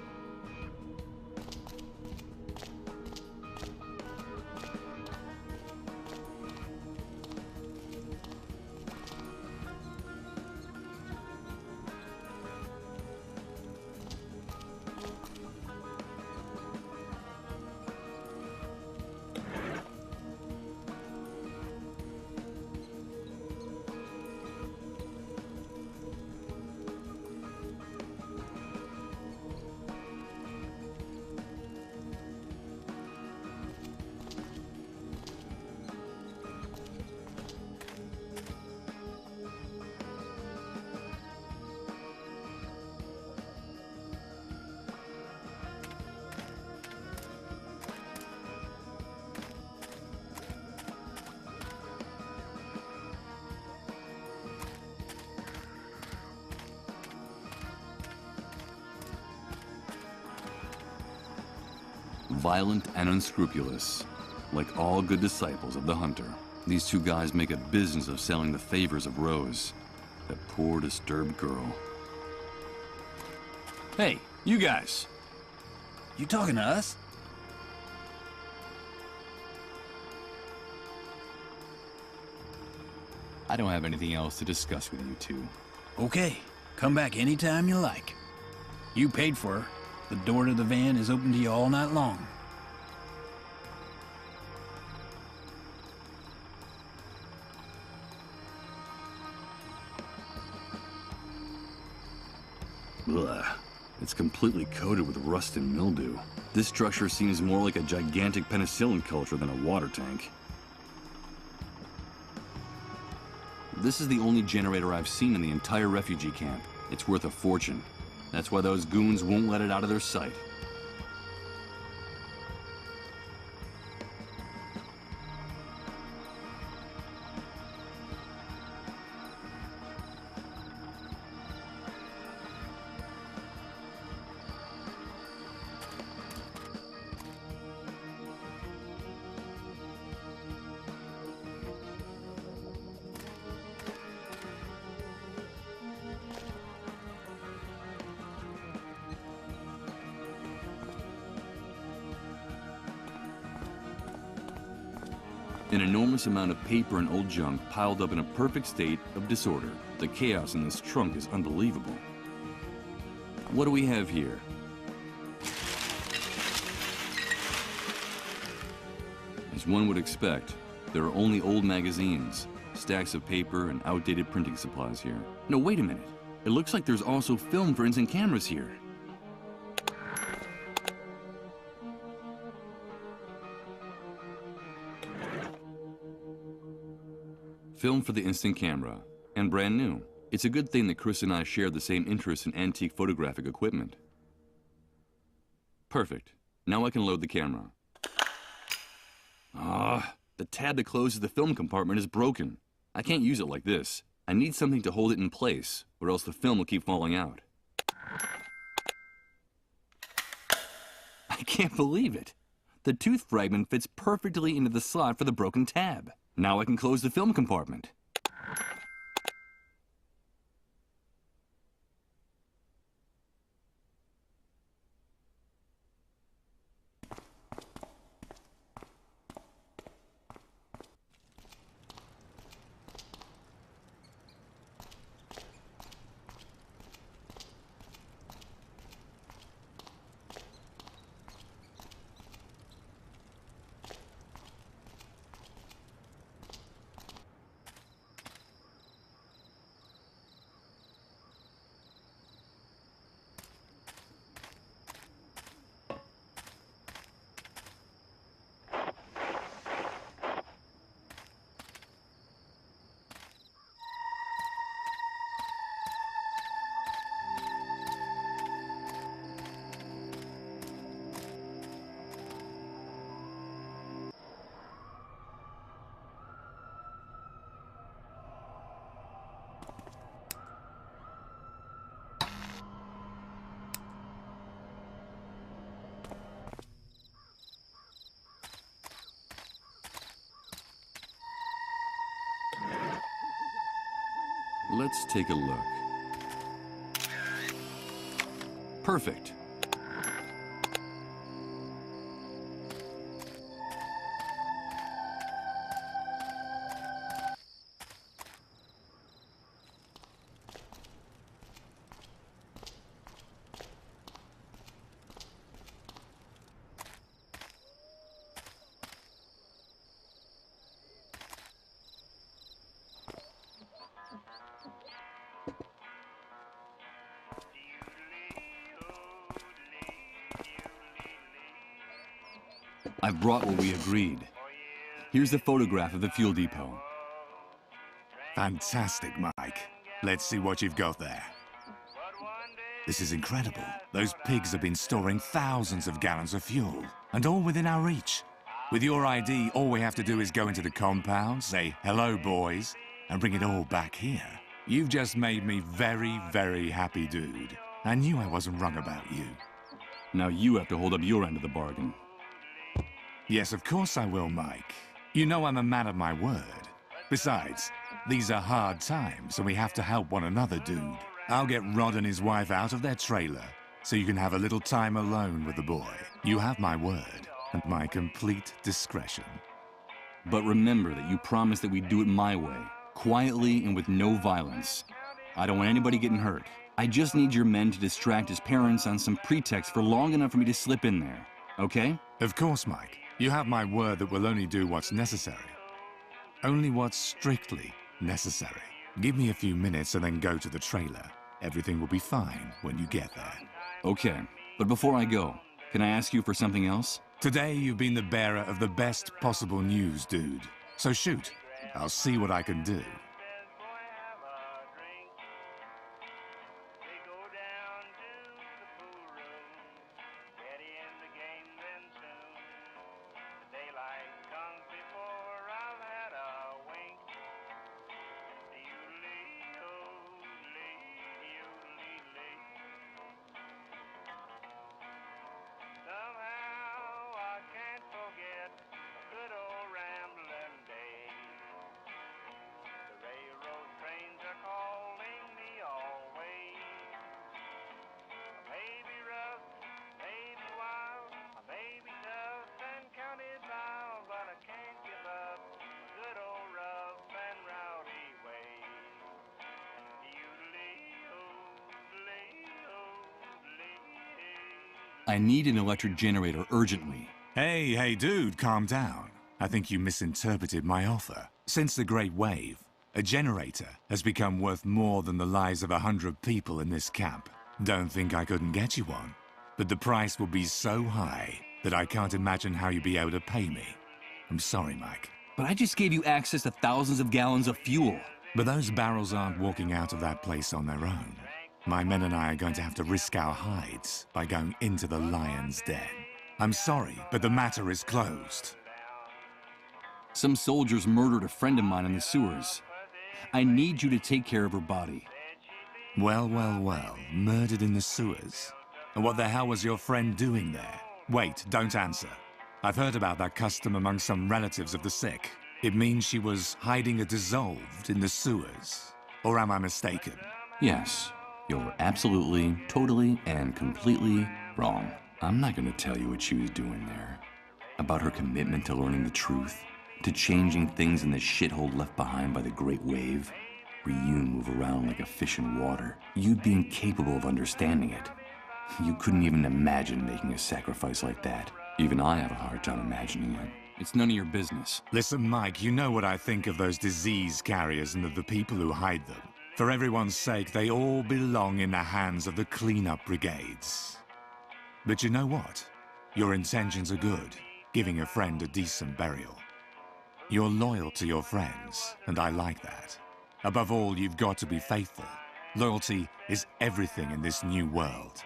Violent and unscrupulous. Like all good disciples of the Hunter, these two guys make a business of selling the favors of Rose, that poor, disturbed girl. Hey, you guys. You talking to us? I don't have anything else to discuss with you two. Okay, come back anytime you like. You paid for her. The door to the van is open to you all night long. Ugh. It's completely coated with rust and mildew. This structure seems more like a gigantic penicillin culture than a water tank. This is the only generator I've seen in the entire refugee camp. It's worth a fortune. That's why those goons won't let it out of their sight. An enormous amount of paper and old junk piled up in a perfect state of disorder. The chaos in this trunk is unbelievable. What do we have here? As one would expect, there are only old magazines, stacks of paper, and outdated printing supplies here. No, wait a minute. It looks like there's also film for instant cameras here. Film for the instant camera, and brand new. It's a good thing that Chris and I share the same interest in antique photographic equipment. Perfect. Now I can load the camera. The tab that closes the film compartment is broken. I can't use it like this. I need something to hold it in place, or else the film will keep falling out. I can't believe it. The tooth fragment fits perfectly into the slot for the broken tab. Now I can close the film compartment. Let's take a look. Perfect. I've brought what we agreed. Here's the photograph of the fuel depot. Fantastic, Mike. Let's see what you've got there. This is incredible. Those pigs have been storing thousands of gallons of fuel, and all within our reach. With your ID, all we have to do is go into the compound, say, "Hello, boys," and bring it all back here. You've just made me very, very happy, dude. I knew I wasn't wrong about you. Now you have to hold up your end of the bargain. Yes, of course I will, Mike. You know I'm a man of my word. Besides, these are hard times, and we have to help one another, dude. I'll get Rod and his wife out of their trailer, so you can have a little time alone with the boy. You have my word, and my complete discretion. But remember that you promised that we'd do it my way, quietly and with no violence. I don't want anybody getting hurt. I just need your men to distract his parents on some pretext for long enough for me to slip in there, okay? Of course, Mike. You have my word that we'll only do what's necessary. Only what's strictly necessary. Give me a few minutes and then go to the trailer. Everything will be fine when you get there. Okay, but before I go, can I ask you for something else? Today you've been the bearer of the best possible news, dude. So shoot. I'll see what I can do. I need an electric generator urgently. Hey, dude, calm down. I think you misinterpreted my offer. Since the Great Wave, a generator has become worth more than the lives of 100 people in this camp. Don't think I couldn't get you one. But the price will be so high that I can't imagine how you'd be able to pay me. I'm sorry, Mike. But I just gave you access to thousands of gallons of fuel. But those barrels aren't walking out of that place on their own. My men and I are going to have to risk our hides by going into the lion's den. I'm sorry, but the matter is closed. Some soldiers murdered a friend of mine in the sewers. I need you to take care of her body. Well, murdered in the sewers. And what the hell was your friend doing there? Wait, don't answer. I've heard about that custom among some relatives of the sick. It means she was hiding a dissolved in the sewers. Or am I mistaken? Yes. You're absolutely, totally, and completely wrong. I'm not gonna tell you what she was doing there. About her commitment to learning the truth, to changing things in the shithole left behind by the Great Wave, where you move around like a fish in water. You'd be incapable of understanding it. You couldn't even imagine making a sacrifice like that. Even I have a hard time imagining it. It's none of your business. Listen, Mike, you know what I think of those disease carriers and of the people who hide them. For everyone's sake, they all belong in the hands of the cleanup brigades. But you know what? Your intentions are good, giving a friend a decent burial. You're loyal to your friends, and I like that. Above all, you've got to be faithful. Loyalty is everything in this new world.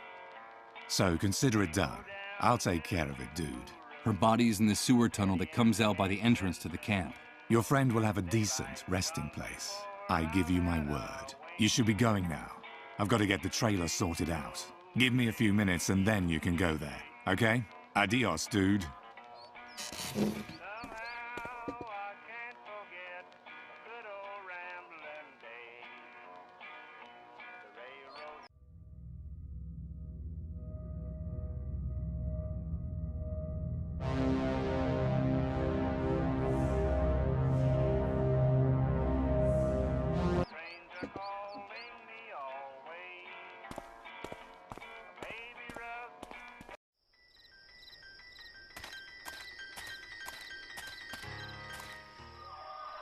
So consider it done. I'll take care of it, dude. Her body's in the sewer tunnel that comes out by the entrance to the camp. Your friend will have a decent resting place. I give you my word. You should be going now. I've got to get the trailer sorted out. Give me a few minutes and then you can go there, okay? Adios, dude.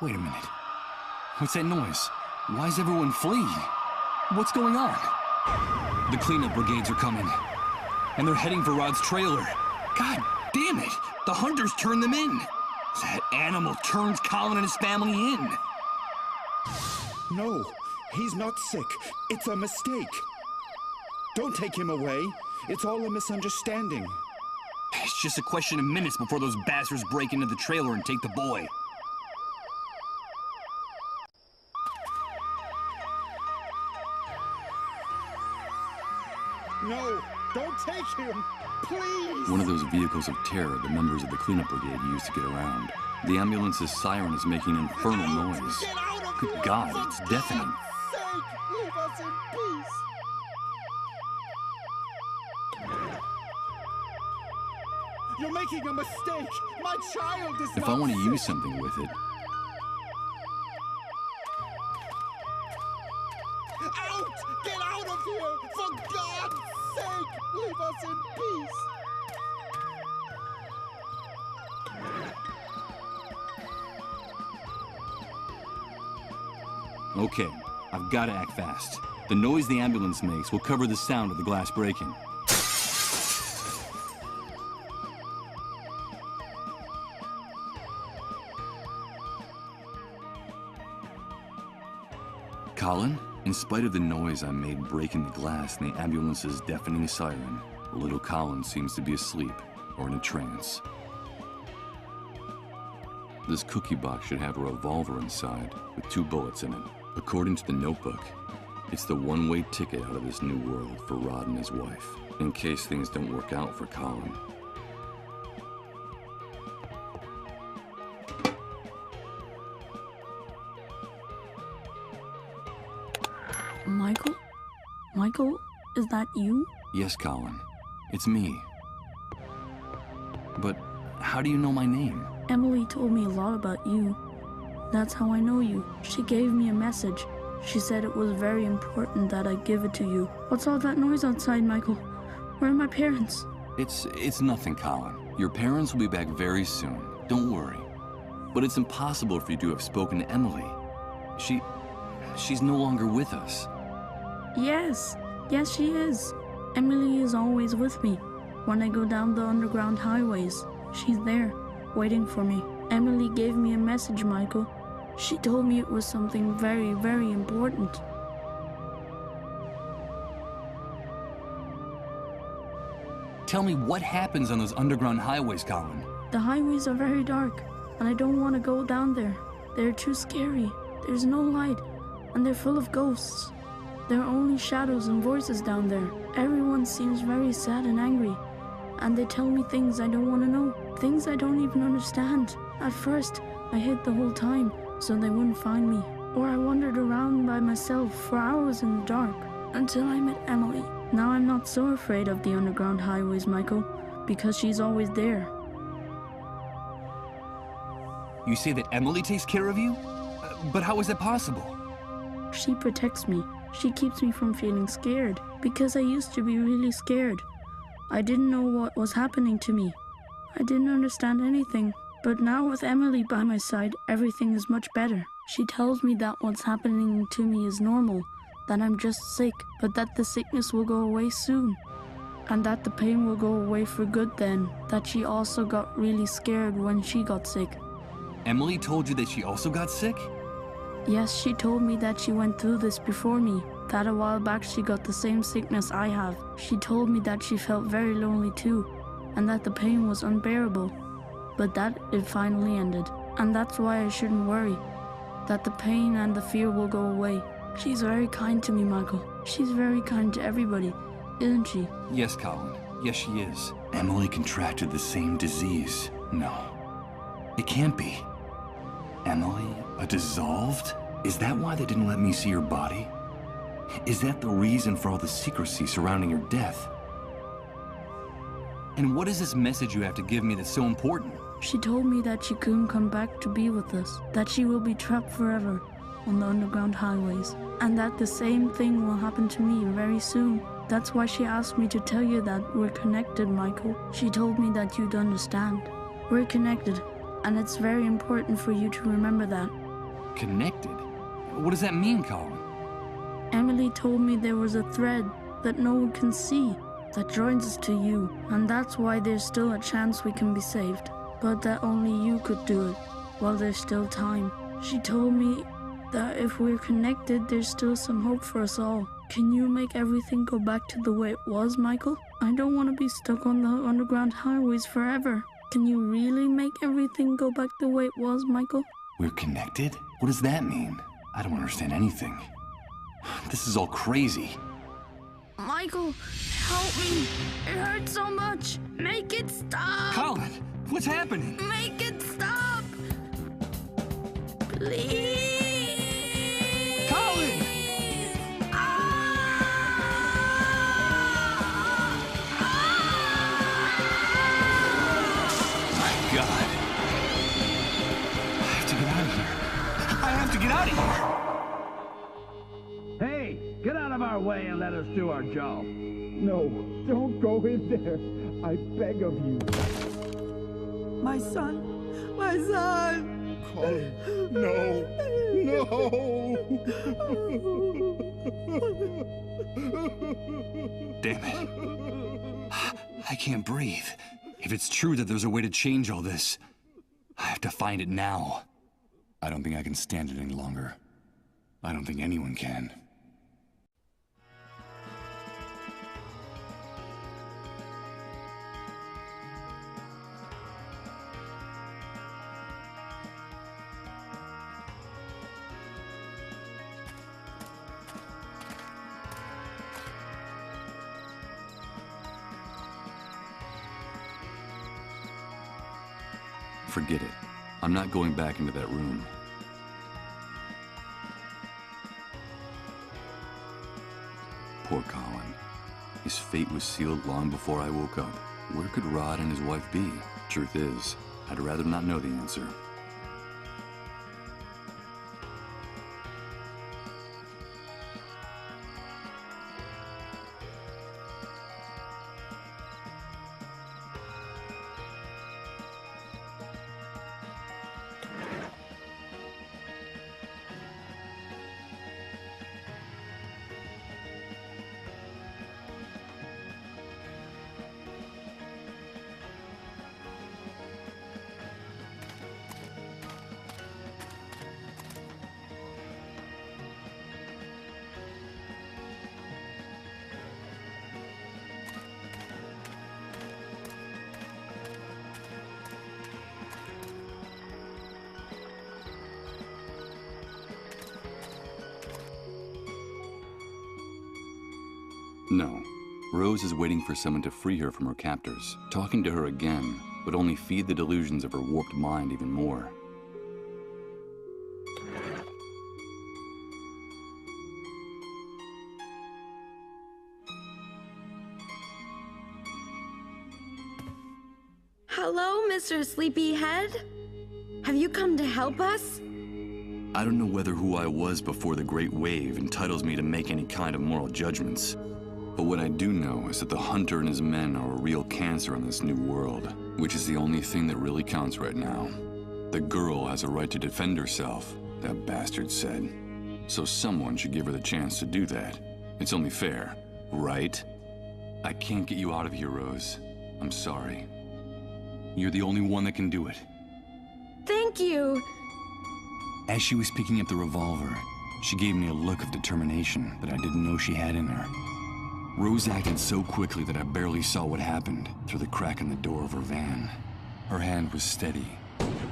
Wait a minute. What's that noise? Why is everyone fleeing? What's going on? The cleanup brigades are coming. And they're heading for Rod's trailer. God damn it! The hunters turned them in! That animal turns Colin and his family in! No, he's not sick. It's a mistake. Don't take him away. It's all a misunderstanding. It's just a question of minutes before those bastards break into the trailer and take the boy. No, don't take him! Please! One of those vehicles of terror the members of the cleanup brigade used to get around. The ambulance's siren is making an infernal noise. Good God, it's deafening. Leave us in peace. You're making a mistake! My child is If I want to use something with it, Out! Get out of here! For God's sake! Leave us in peace! okay, I've got to act fast. The noise the ambulance makes will cover the sound of the glass breaking. Colin, in spite of the noise I made breaking the glass and the ambulance's deafening siren, little Colin seems to be asleep or in a trance. This cookie box should have a revolver inside with 2 bullets in it. According to the notebook, it's the one-way ticket out of this new world for Rod and his wife, in case things don't work out for Colin. Michael? Michael, is that you? Yes, Colin. It's me. But how do you know my name? Emily told me a lot about you. That's how I know you. She gave me a message. She said it was very important that I give it to you. What's all that noise outside, Michael? Where are my parents? It's nothing, Colin. Your parents will be back very soon. Don't worry. But it's impossible for you to have spoken to Emily. She's no longer with us. Yes, she is. Emily is always with me. When I go down the underground highways, she's there, waiting for me. Emily gave me a message, Michael. She told me it was something very, very important. Tell me what happens on those underground highways, Colin. The highways are very dark, and I don't want to go down there. They're too scary. There's no light, and they're full of ghosts. There are only shadows and voices down there. Everyone seems very sad and angry, and they tell me things I don't want to know, things I don't even understand. At first, I hid the whole time, so they wouldn't find me. Or I wandered around by myself for hours in the dark, until I met Emily. Now I'm not so afraid of the underground highways, Michael, because she's always there. You say that Emily takes care of you? But how is that possible? She protects me. She keeps me from feeling scared, because I used to be really scared. I didn't know what was happening to me. I didn't understand anything. But now with Emily by my side, everything is much better. She tells me that what's happening to me is normal, that I'm just sick, but that the sickness will go away soon. And that the pain will go away for good then, that she also got really scared when she got sick. Emily told you that she also got sick? Yes, she told me that she went through this before me, that a while back she got the same sickness I have. She told me that she felt very lonely too, and that the pain was unbearable, but that it finally ended. And that's why I shouldn't worry, that the pain and the fear will go away. She's very kind to me, Michael. She's very kind to everybody, isn't she? Yes, Colin. Yes, she is. Emily contracted the same disease. No, it can't be. Emily, a dissolved? Is that why they didn't let me see her body? Is that the reason for all the secrecy surrounding her death? And what is this message you have to give me that's so important? She told me that she couldn't come back to be with us, that she will be trapped forever on the underground highways, and that the same thing will happen to me very soon. That's why she asked me to tell you that we're connected, Michael. She told me that you'd understand. We're connected, and it's very important for you to remember that. Connected? What does that mean, Colin? Emily told me there was a thread that no one can see that joins us to you, and that's why there's still a chance we can be saved. But that only you could do it, while there's still time. She told me that if we're connected, there's still some hope for us all. Can you make everything go back to the way it was, Michael? I don't want to be stuck on the underground highways forever. Can you really make everything go back the way it was, Michael? We're connected? What does that mean? I don't understand anything. This is all crazy. Michael, help me. It hurts so much. Make it stop. Colin, what's happening? Make it stop. Please. Colin! My God. I have to get out of here. I have to get out of here. Hey, get out of our way and let us do our job. No, don't go in there. I beg of you. My son! My son! Colin, no! No! Damn it. I can't breathe. If it's true that there's a way to change all this, I have to find it now. I don't think I can stand it any longer. I don't think anyone can. Forget it. I'm not going back into that room. Poor Colin. His fate was sealed long before I woke up. Where could Rod and his wife be? Truth is, I'd rather not know the answer. No. Rose is waiting for someone to free her from her captors. Talking to her again would only feed the delusions of her warped mind even more. Hello, Mr. Sleepyhead? Have you come to help us? I don't know whether who I was before the Great Wave entitles me to make any kind of moral judgments. But what I do know is that the Hunter and his men are a real cancer on this new world, which is the only thing that really counts right now. The girl has a right to defend herself, that bastard said. So someone should give her the chance to do that. It's only fair, right? I can't get you out of here, Rose. I'm sorry. You're the only one that can do it. Thank you. As she was picking up the revolver, she gave me a look of determination that I didn't know she had in her. Rose acted so quickly that I barely saw what happened through the crack in the door of her van. Her hand was steady,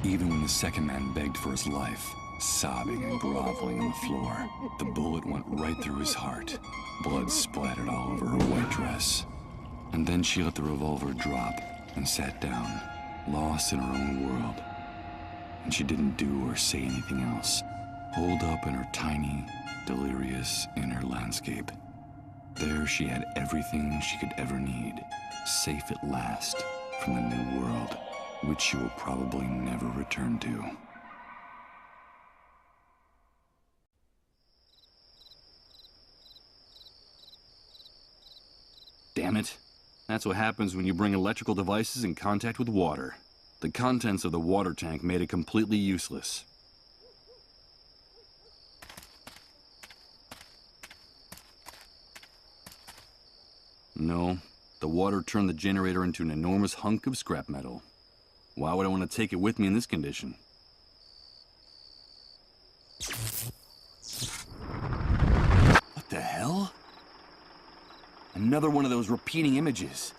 even when the second man begged for his life, sobbing and groveling on the floor. The bullet went right through his heart. Blood splattered all over her white dress. And then she let the revolver drop and sat down, lost in her own world. And she didn't do or say anything else, holed up in her tiny, delirious inner landscape. There she had everything she could ever need, safe at last from the new world, which she will probably never return to. Damn it. That's what happens when you bring electrical devices in contact with water. The contents of the water tank made it completely useless. No, the water turned the generator into an enormous hunk of scrap metal. Why would I want to take it with me in this condition? What the hell? Another one of those repeating images.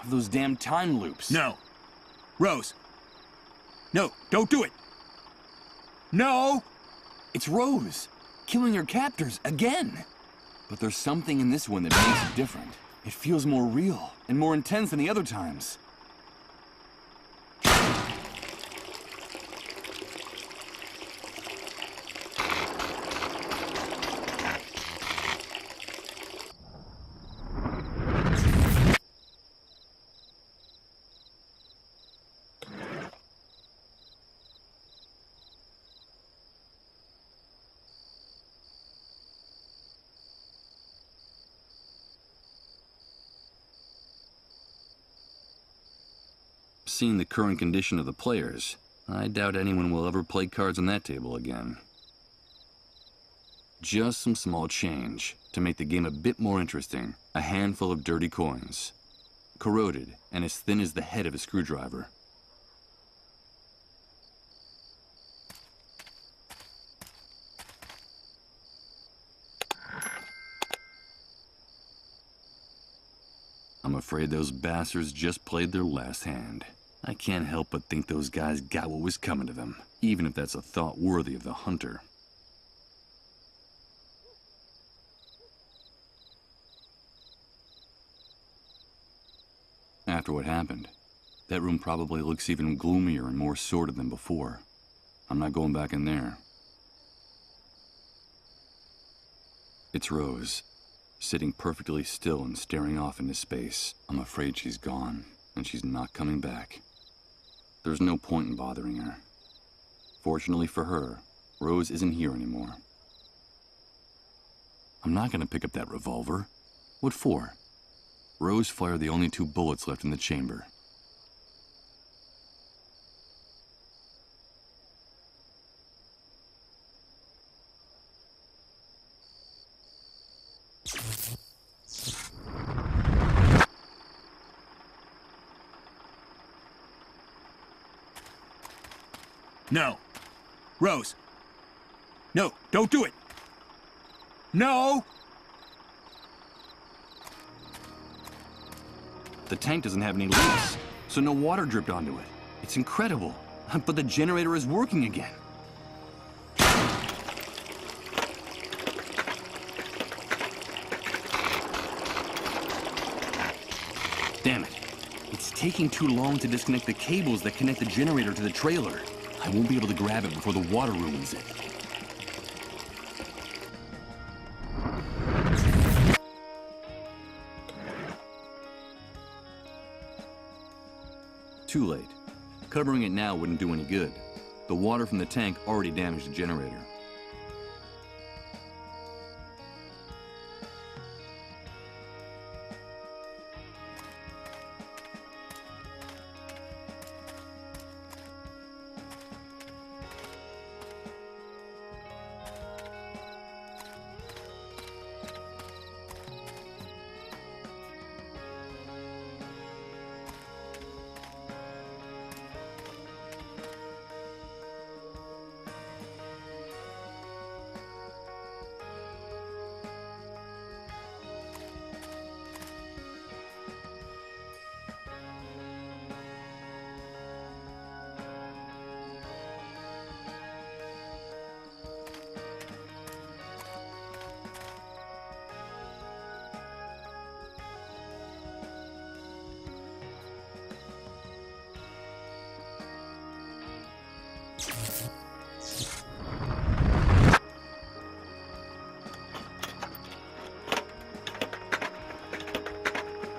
Of those damn time loops. No. Rose. No, don't do it. No! It's Rose, killing her captors again. But there's something in this one that makes it different. It feels more real and more intense than the other times. Seeing the current condition of the players, I doubt anyone will ever play cards on that table again. Just some small change to make the game a bit more interesting. A handful of dirty coins, corroded and as thin as the head of a screwdriver. I'm afraid those bastards just played their last hand. I can't help but think those guys got what was coming to them, even if that's a thought worthy of the hunter. After what happened, that room probably looks even gloomier and more sordid than before. I'm not going back in there. It's Rose, sitting perfectly still and staring off into space. I'm afraid she's gone, and she's not coming back. There's no point in bothering her. Fortunately for her, Rose isn't here anymore. I'm not gonna pick up that revolver. What for? Rose fired the only 2 bullets left in the chamber. No. Rose. No, don't do it. No! The tank doesn't have any leaks, so no water dripped onto it. It's incredible, but the generator is working again. Damn it. It's taking too long to disconnect the cables that connect the generator to the trailer. I won't be able to grab it before the water ruins it. Too late. Covering it now wouldn't do any good. The water from the tank already damaged the generator.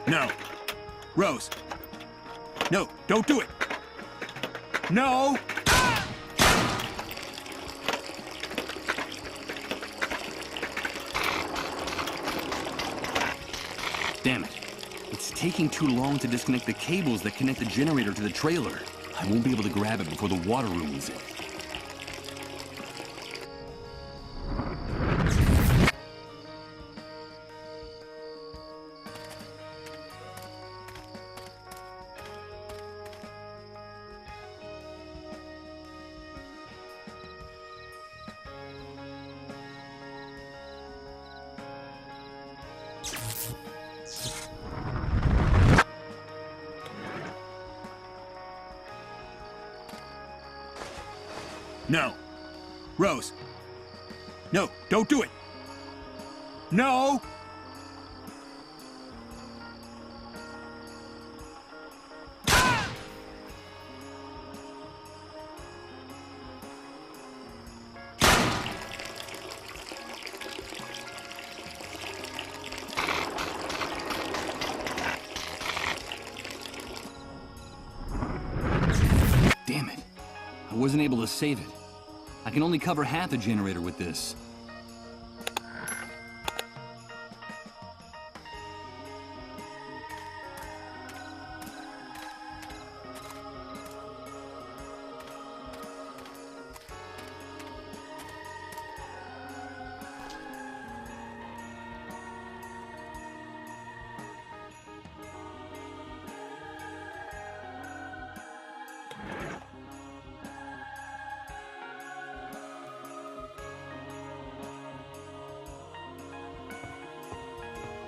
No. Rose. No, don't do it. No! Damn it. It's taking too long to disconnect the cables that connect the generator to the trailer. I won't be able to grab it before the water ruins it. No. Rose. No, don't do it. No! Damn it. I wasn't able to save it. I can only cover half the generator with this.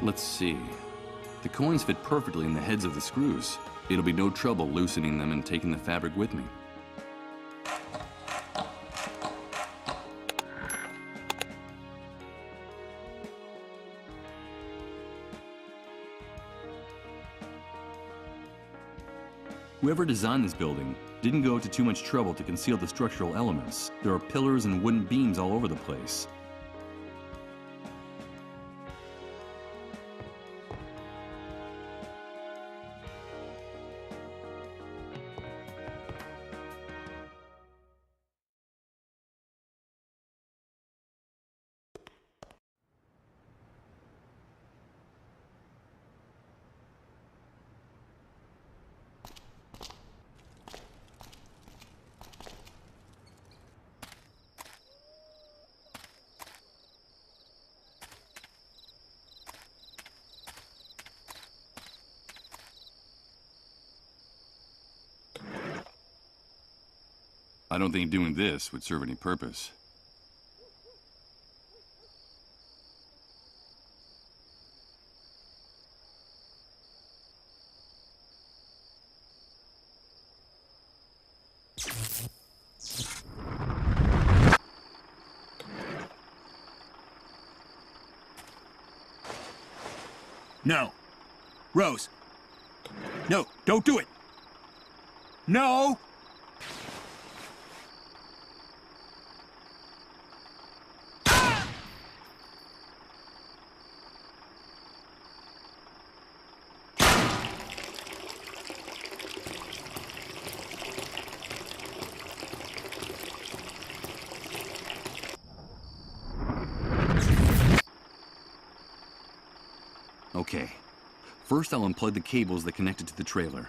Let's see. The coins fit perfectly in the heads of the screws. It'll be no trouble loosening them and taking the fabric with me. Whoever designed this building didn't go to too much trouble to conceal the structural elements. There are pillars and wooden beams all over the place. I don't think doing this would serve any purpose. No. Rose. No, don't do it. No! Okay. First, I'll unplug the cables that connected to the trailer.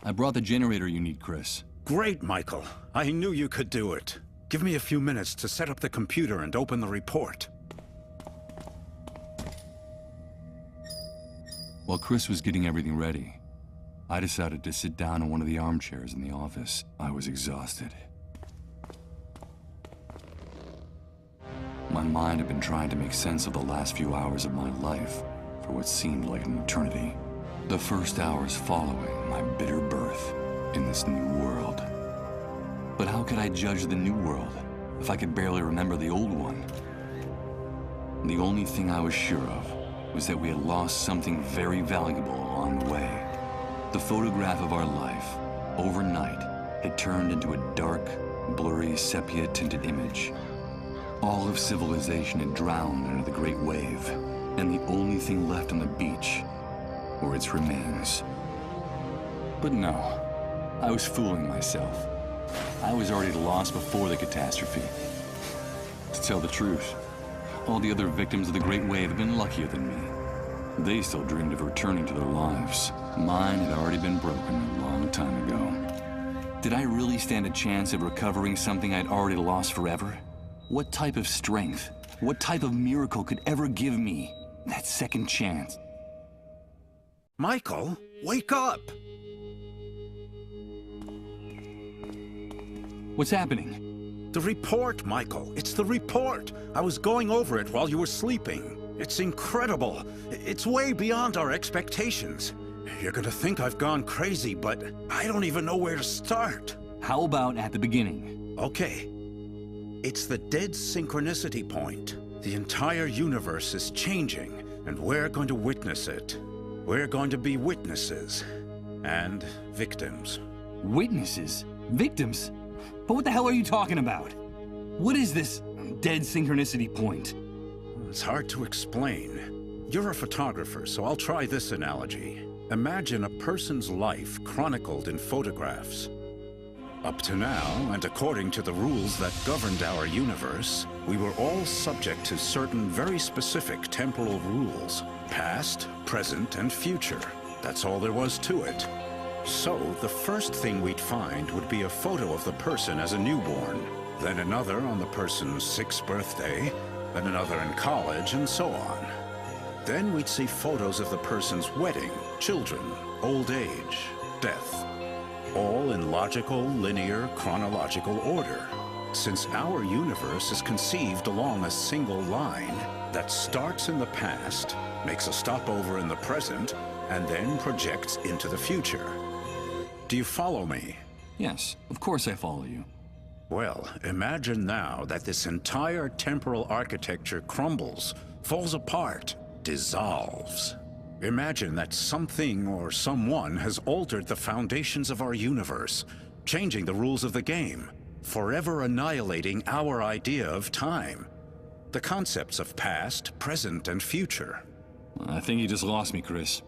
I brought the generator you need, Chris. Great, Michael. I knew you could do it. Give me a few minutes to set up the computer and open the report. While Chris was getting everything ready, I decided to sit down in one of the armchairs in the office. I was exhausted. My mind had been trying to make sense of the last few hours of my life for what seemed like an eternity. The first hours following my bitter birth in this new world. But how could I judge the new world if I could barely remember the old one? The only thing I was sure of was that we had lost something very valuable along the way. The photograph of our life, overnight, had turned into a dark, blurry, sepia-tinted image. All of civilization had drowned under the Great Wave, and the only thing left on the beach were its remains. But no, I was fooling myself. I was already lost before the catastrophe. To tell the truth, all the other victims of the Great Wave had been luckier than me. They still dreamed of returning to their lives. Mine had already been broken a long time ago. Did I really stand a chance of recovering something I'd already lost forever? What type of strength, what type of miracle could ever give me that second chance? Michael, wake up! What's happening? The report, Michael. It's the report. I was going over it while you were sleeping. It's incredible. It's way beyond our expectations. You're gonna think I've gone crazy, but I don't even know where to start. How about at the beginning? Okay. It's the Dead Synchronicity point. The entire universe is changing, and we're going to witness it. We're going to be witnesses. And victims. Witnesses? Victims? But what the hell are you talking about? What is this Dead Synchronicity point? It's hard to explain. You're a photographer, so I'll try this analogy. Imagine a person's life chronicled in photographs. Up to now, and according to the rules that governed our universe, we were all subject to certain very specific temporal rules. Past, present, and future. That's all there was to it. So, the first thing we'd find would be a photo of the person as a newborn, then another on the person's 6th birthday, then another in college, and so on. Then we'd see photos of the person's wedding, children, old age, death. All in logical, linear, chronological order. Since our universe is conceived along a single line that starts in the past, makes a stopover in the present, and then projects into the future. Do you follow me? Yes, of course I follow you. Well, imagine now that this entire temporal architecture crumbles, falls apart, dissolves. Imagine that something or someone has altered the foundations of our universe, changing the rules of the game, forever annihilating our idea of time, the concepts of past, present, and future. I think you just lost me, Chris.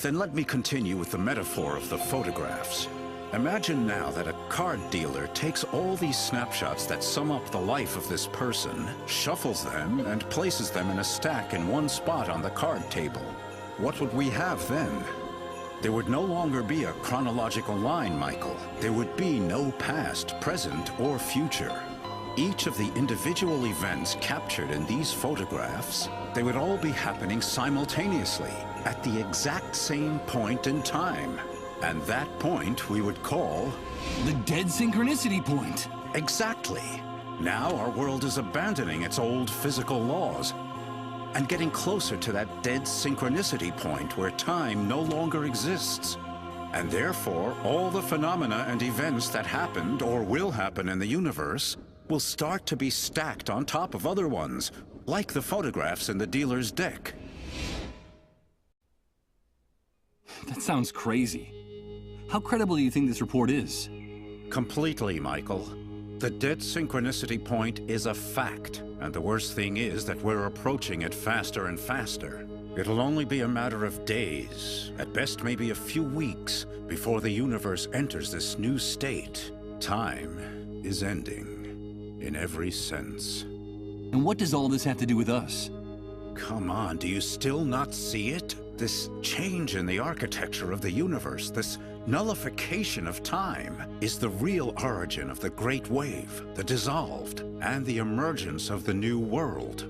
Then let me continue with the metaphor of the photographs. Imagine now that a card dealer takes all these snapshots that sum up the life of this person, shuffles them, and places them in a stack in one spot on the card table. What would we have then? There would no longer be a chronological line, Michael. There would be no past, present, or future. Each of the individual events captured in these photographs, they would all be happening simultaneously, at the exact same point in time. And that point we would call... the Dead Synchronicity point! Exactly. Now our world is abandoning its old physical laws and getting closer to that Dead Synchronicity point where time no longer exists. And therefore, all the phenomena and events that happened or will happen in the universe will start to be stacked on top of other ones, like the photographs in the dealer's deck. That sounds crazy. How credible do you think this report is? Completely, Michael. The Dead Synchronicity point is a fact, and the worst thing is that we're approaching it faster and faster. It'll only be a matter of days, at best maybe a few weeks, before the universe enters this new state. Time is ending, in every sense. And what does all this have to do with us? Come on, do you still not see it? This change in the architecture of the universe, this nullification of time, is the real origin of the Great Wave, the dissolved, and the emergence of the new world.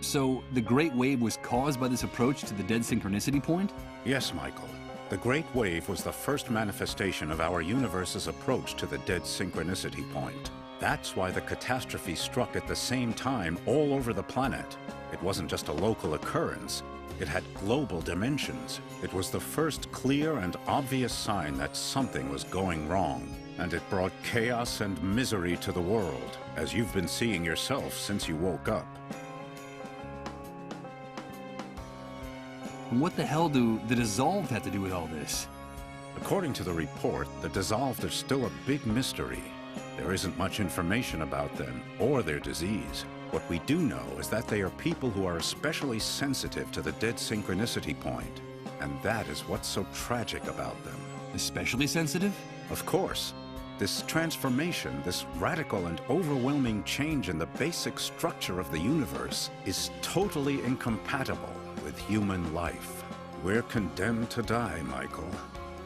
So, the Great Wave was caused by this approach to the Dead Synchronicity point? Yes, Michael. The Great Wave was the first manifestation of our universe's approach to the Dead Synchronicity point. That's why the catastrophe struck at the same time all over the planet. It wasn't just a local occurrence. It had global dimensions. It was the first clear and obvious sign that something was going wrong. And it brought chaos and misery to the world, as you've been seeing yourself since you woke up. What the hell do the Dissolved have to do with all this? According to the report, the Dissolved are still a big mystery. There isn't much information about them or their disease. What we do know is that they are people who are especially sensitive to the Dead Synchronicity point. And that is what's so tragic about them. Especially sensitive? Of course. This transformation, this radical and overwhelming change in the basic structure of the universe is totally incompatible with human life. We're condemned to die, Michael.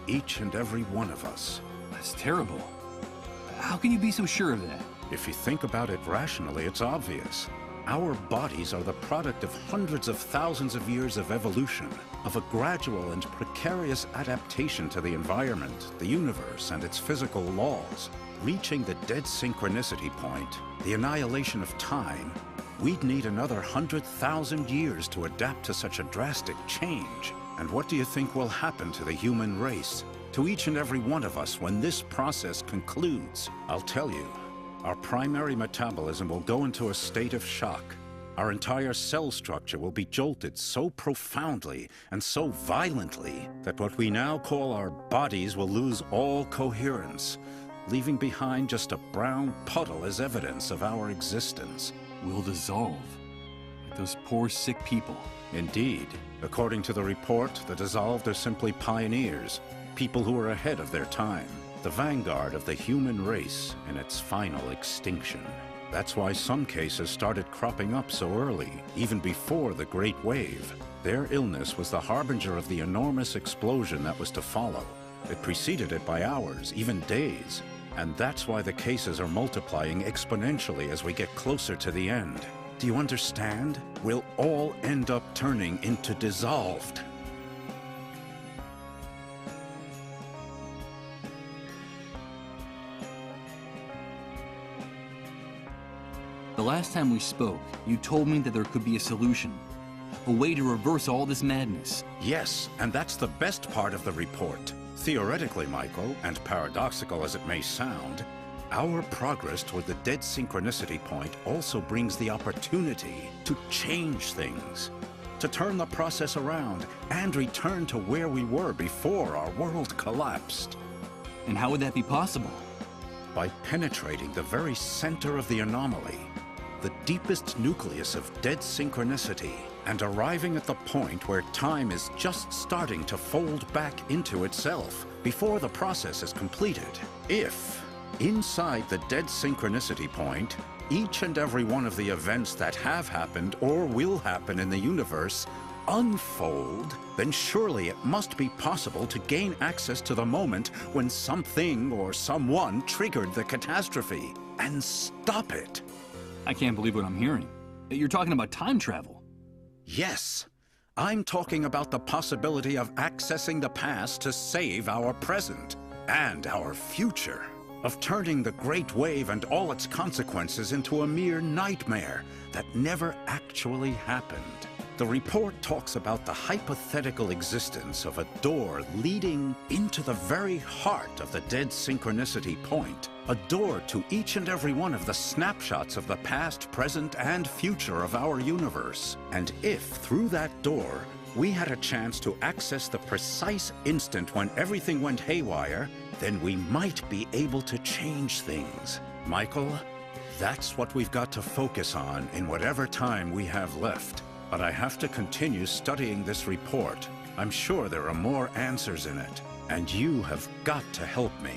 Each and every one of us. That's terrible. How can you be so sure of that? If you think about it rationally, it's obvious. Our bodies are the product of hundreds of thousands of years of evolution, of a gradual and precarious adaptation to the environment, the universe, and its physical laws. Reaching the Dead Synchronicity point, the annihilation of time, we'd need another 100,000 years to adapt to such a drastic change. And what do you think will happen to the human race, to each and every one of us when this process concludes? I'll tell you. Our primary metabolism will go into a state of shock. Our entire cell structure will be jolted so profoundly and so violently that what we now call our bodies will lose all coherence, leaving behind just a brown puddle as evidence of our existence. We'll dissolve, like those poor sick people. Indeed. According to the report, the Dissolved are simply pioneers, people who are ahead of their time. The vanguard of the human race in its final extinction. That's why some cases started cropping up so early, even before the Great Wave. Their illness was the harbinger of the enormous explosion that was to follow. It preceded it by hours, even days. And that's why the cases are multiplying exponentially as we get closer to the end. Do you understand? We'll all end up turning into Dissolved. The last time we spoke, you told me that there could be a solution. A way to reverse all this madness. Yes, and that's the best part of the report. Theoretically, Michael, and paradoxical as it may sound, our progress toward the Dead Synchronicity point also brings the opportunity to change things. To turn the process around and return to where we were before our world collapsed. And how would that be possible? By penetrating the very center of the anomaly, the deepest nucleus of Dead Synchronicity, and arriving at the point where time is just starting to fold back into itself before the process is completed. If, inside the Dead Synchronicity point, each and every one of the events that have happened or will happen in the universe unfold, then surely it must be possible to gain access to the moment when something or someone triggered the catastrophe and stop it. I can't believe what I'm hearing. You're talking about time travel. Yes. I'm talking about the possibility of accessing the past to save our present and our future. Of turning the Great Wave and all its consequences into a mere nightmare that never actually happened. The report talks about the hypothetical existence of a door leading into the very heart of the Dead Synchronicity point. A door to each and every one of the snapshots of the past, present, and future of our universe. And if, through that door, we had a chance to access the precise instant when everything went haywire, then we might be able to change things. Michael, that's what we've got to focus on in whatever time we have left. But I have to continue studying this report. I'm sure there are more answers in it, and you have got to help me.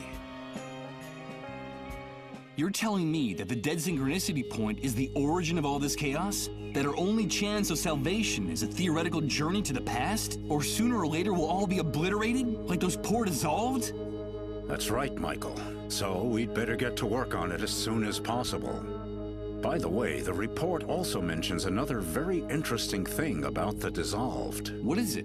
You're telling me that the Dead Synchronicity point is the origin of all this chaos? That our only chance of salvation is a theoretical journey to the past? Or sooner or later we'll all be obliterated, like those poor Dissolved? That's right, Michael. So we'd better get to work on it as soon as possible. By the way, the report also mentions another very interesting thing about the Dissolved. What is it?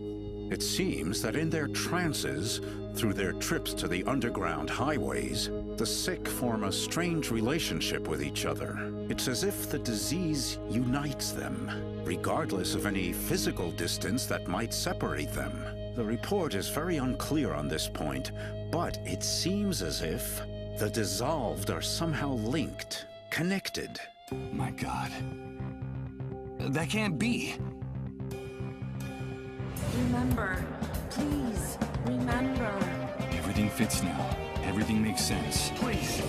It seems that in their trances, through their trips to the underground highways, the sick form a strange relationship with each other. It's as if the disease unites them, regardless of any physical distance that might separate them. The report is very unclear on this point, but it seems as if the Dissolved are somehow linked, connected. My God. That can't be. Remember. Please, remember. Everything fits now. Everything makes sense. Please.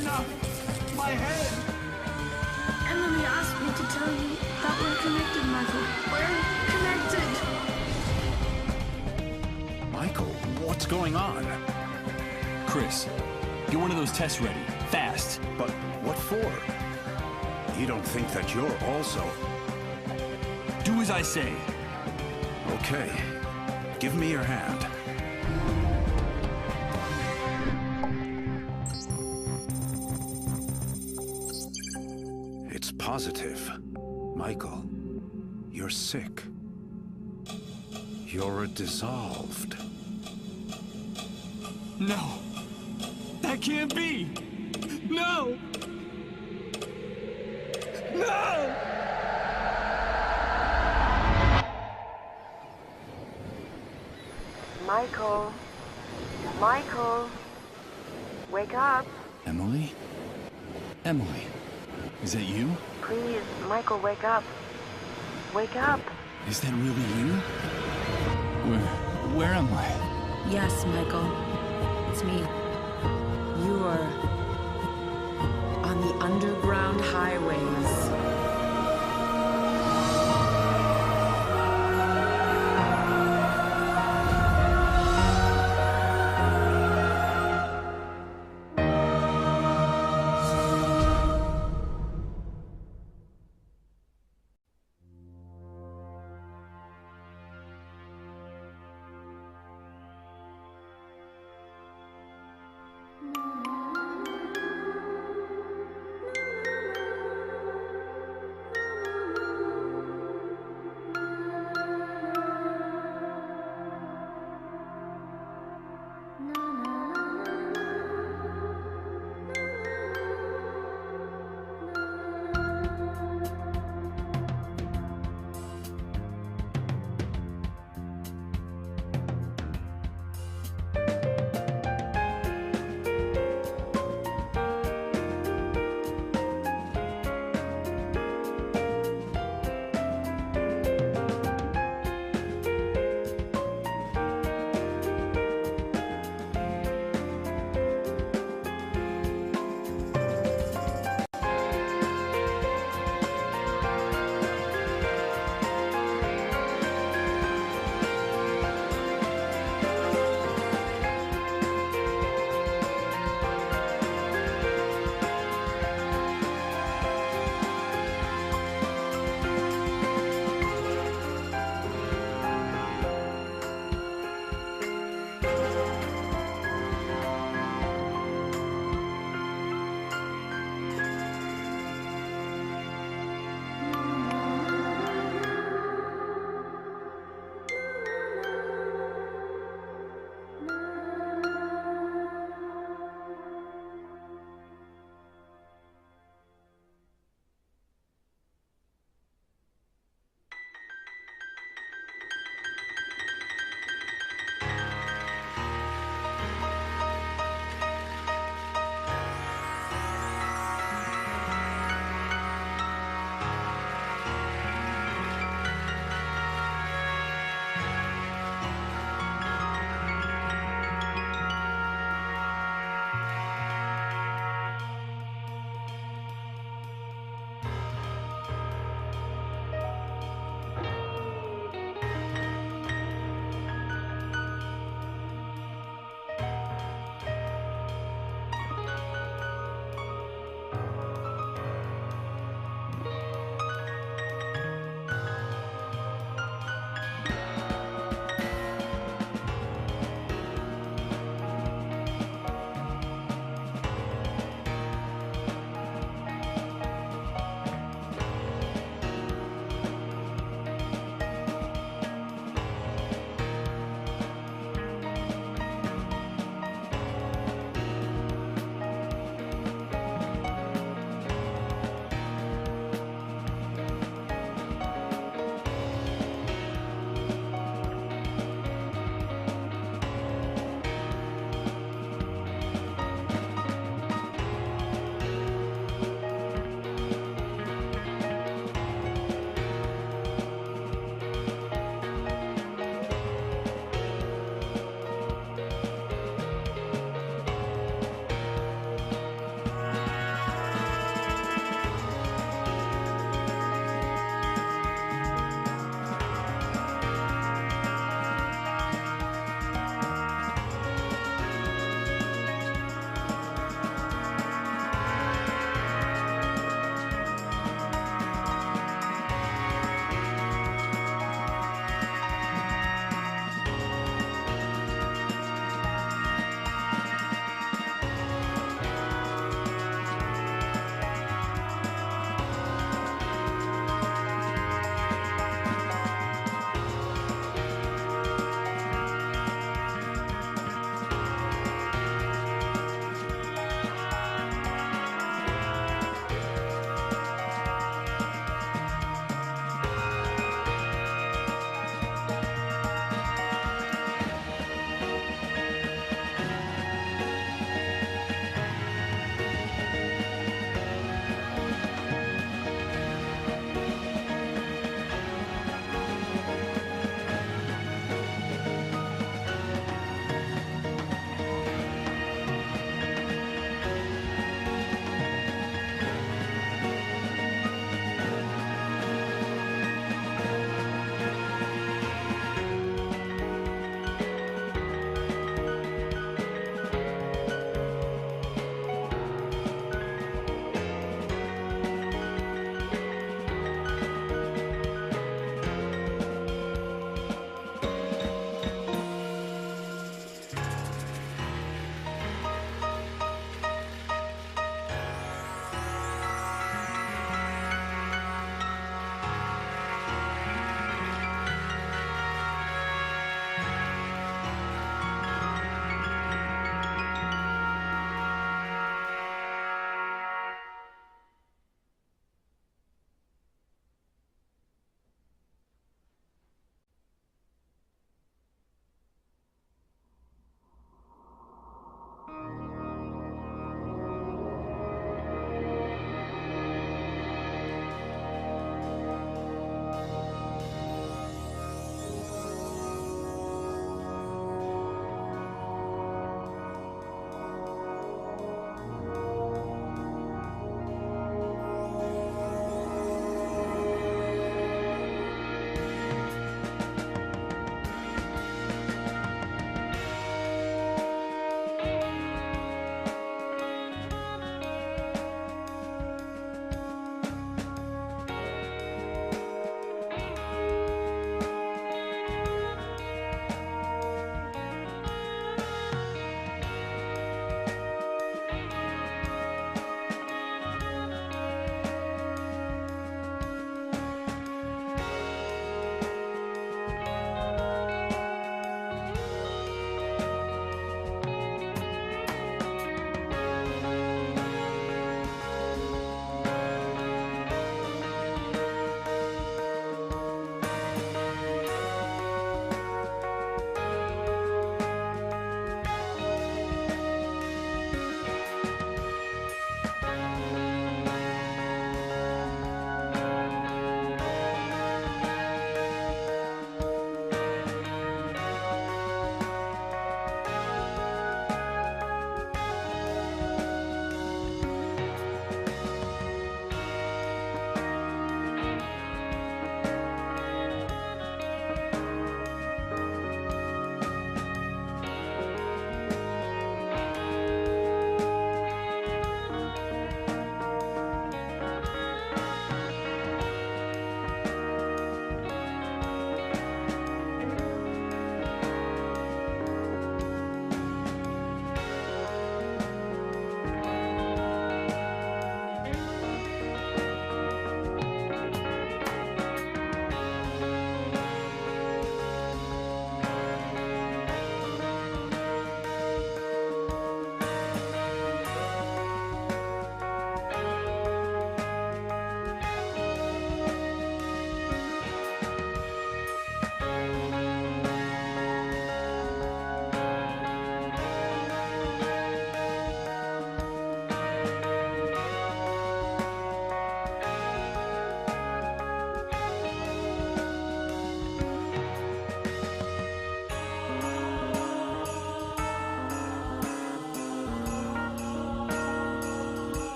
Enough! My head! Emily asked me to tell you that we're connected, Michael. We're connected. Michael, what's going on? Chris, get one of those tests ready. Fast. But what for? You don't think that you're also... Do as I say. Okay. Give me your hand. It's positive. Michael, you're sick. You're dissolved. No. That can't be. No. No! Michael. Michael. Wake up. Emily? Emily, is that you? Please, Michael, wake up. Wake up. Is that really you? Where am I? Yes, Michael. It's me. You are on the underground highways.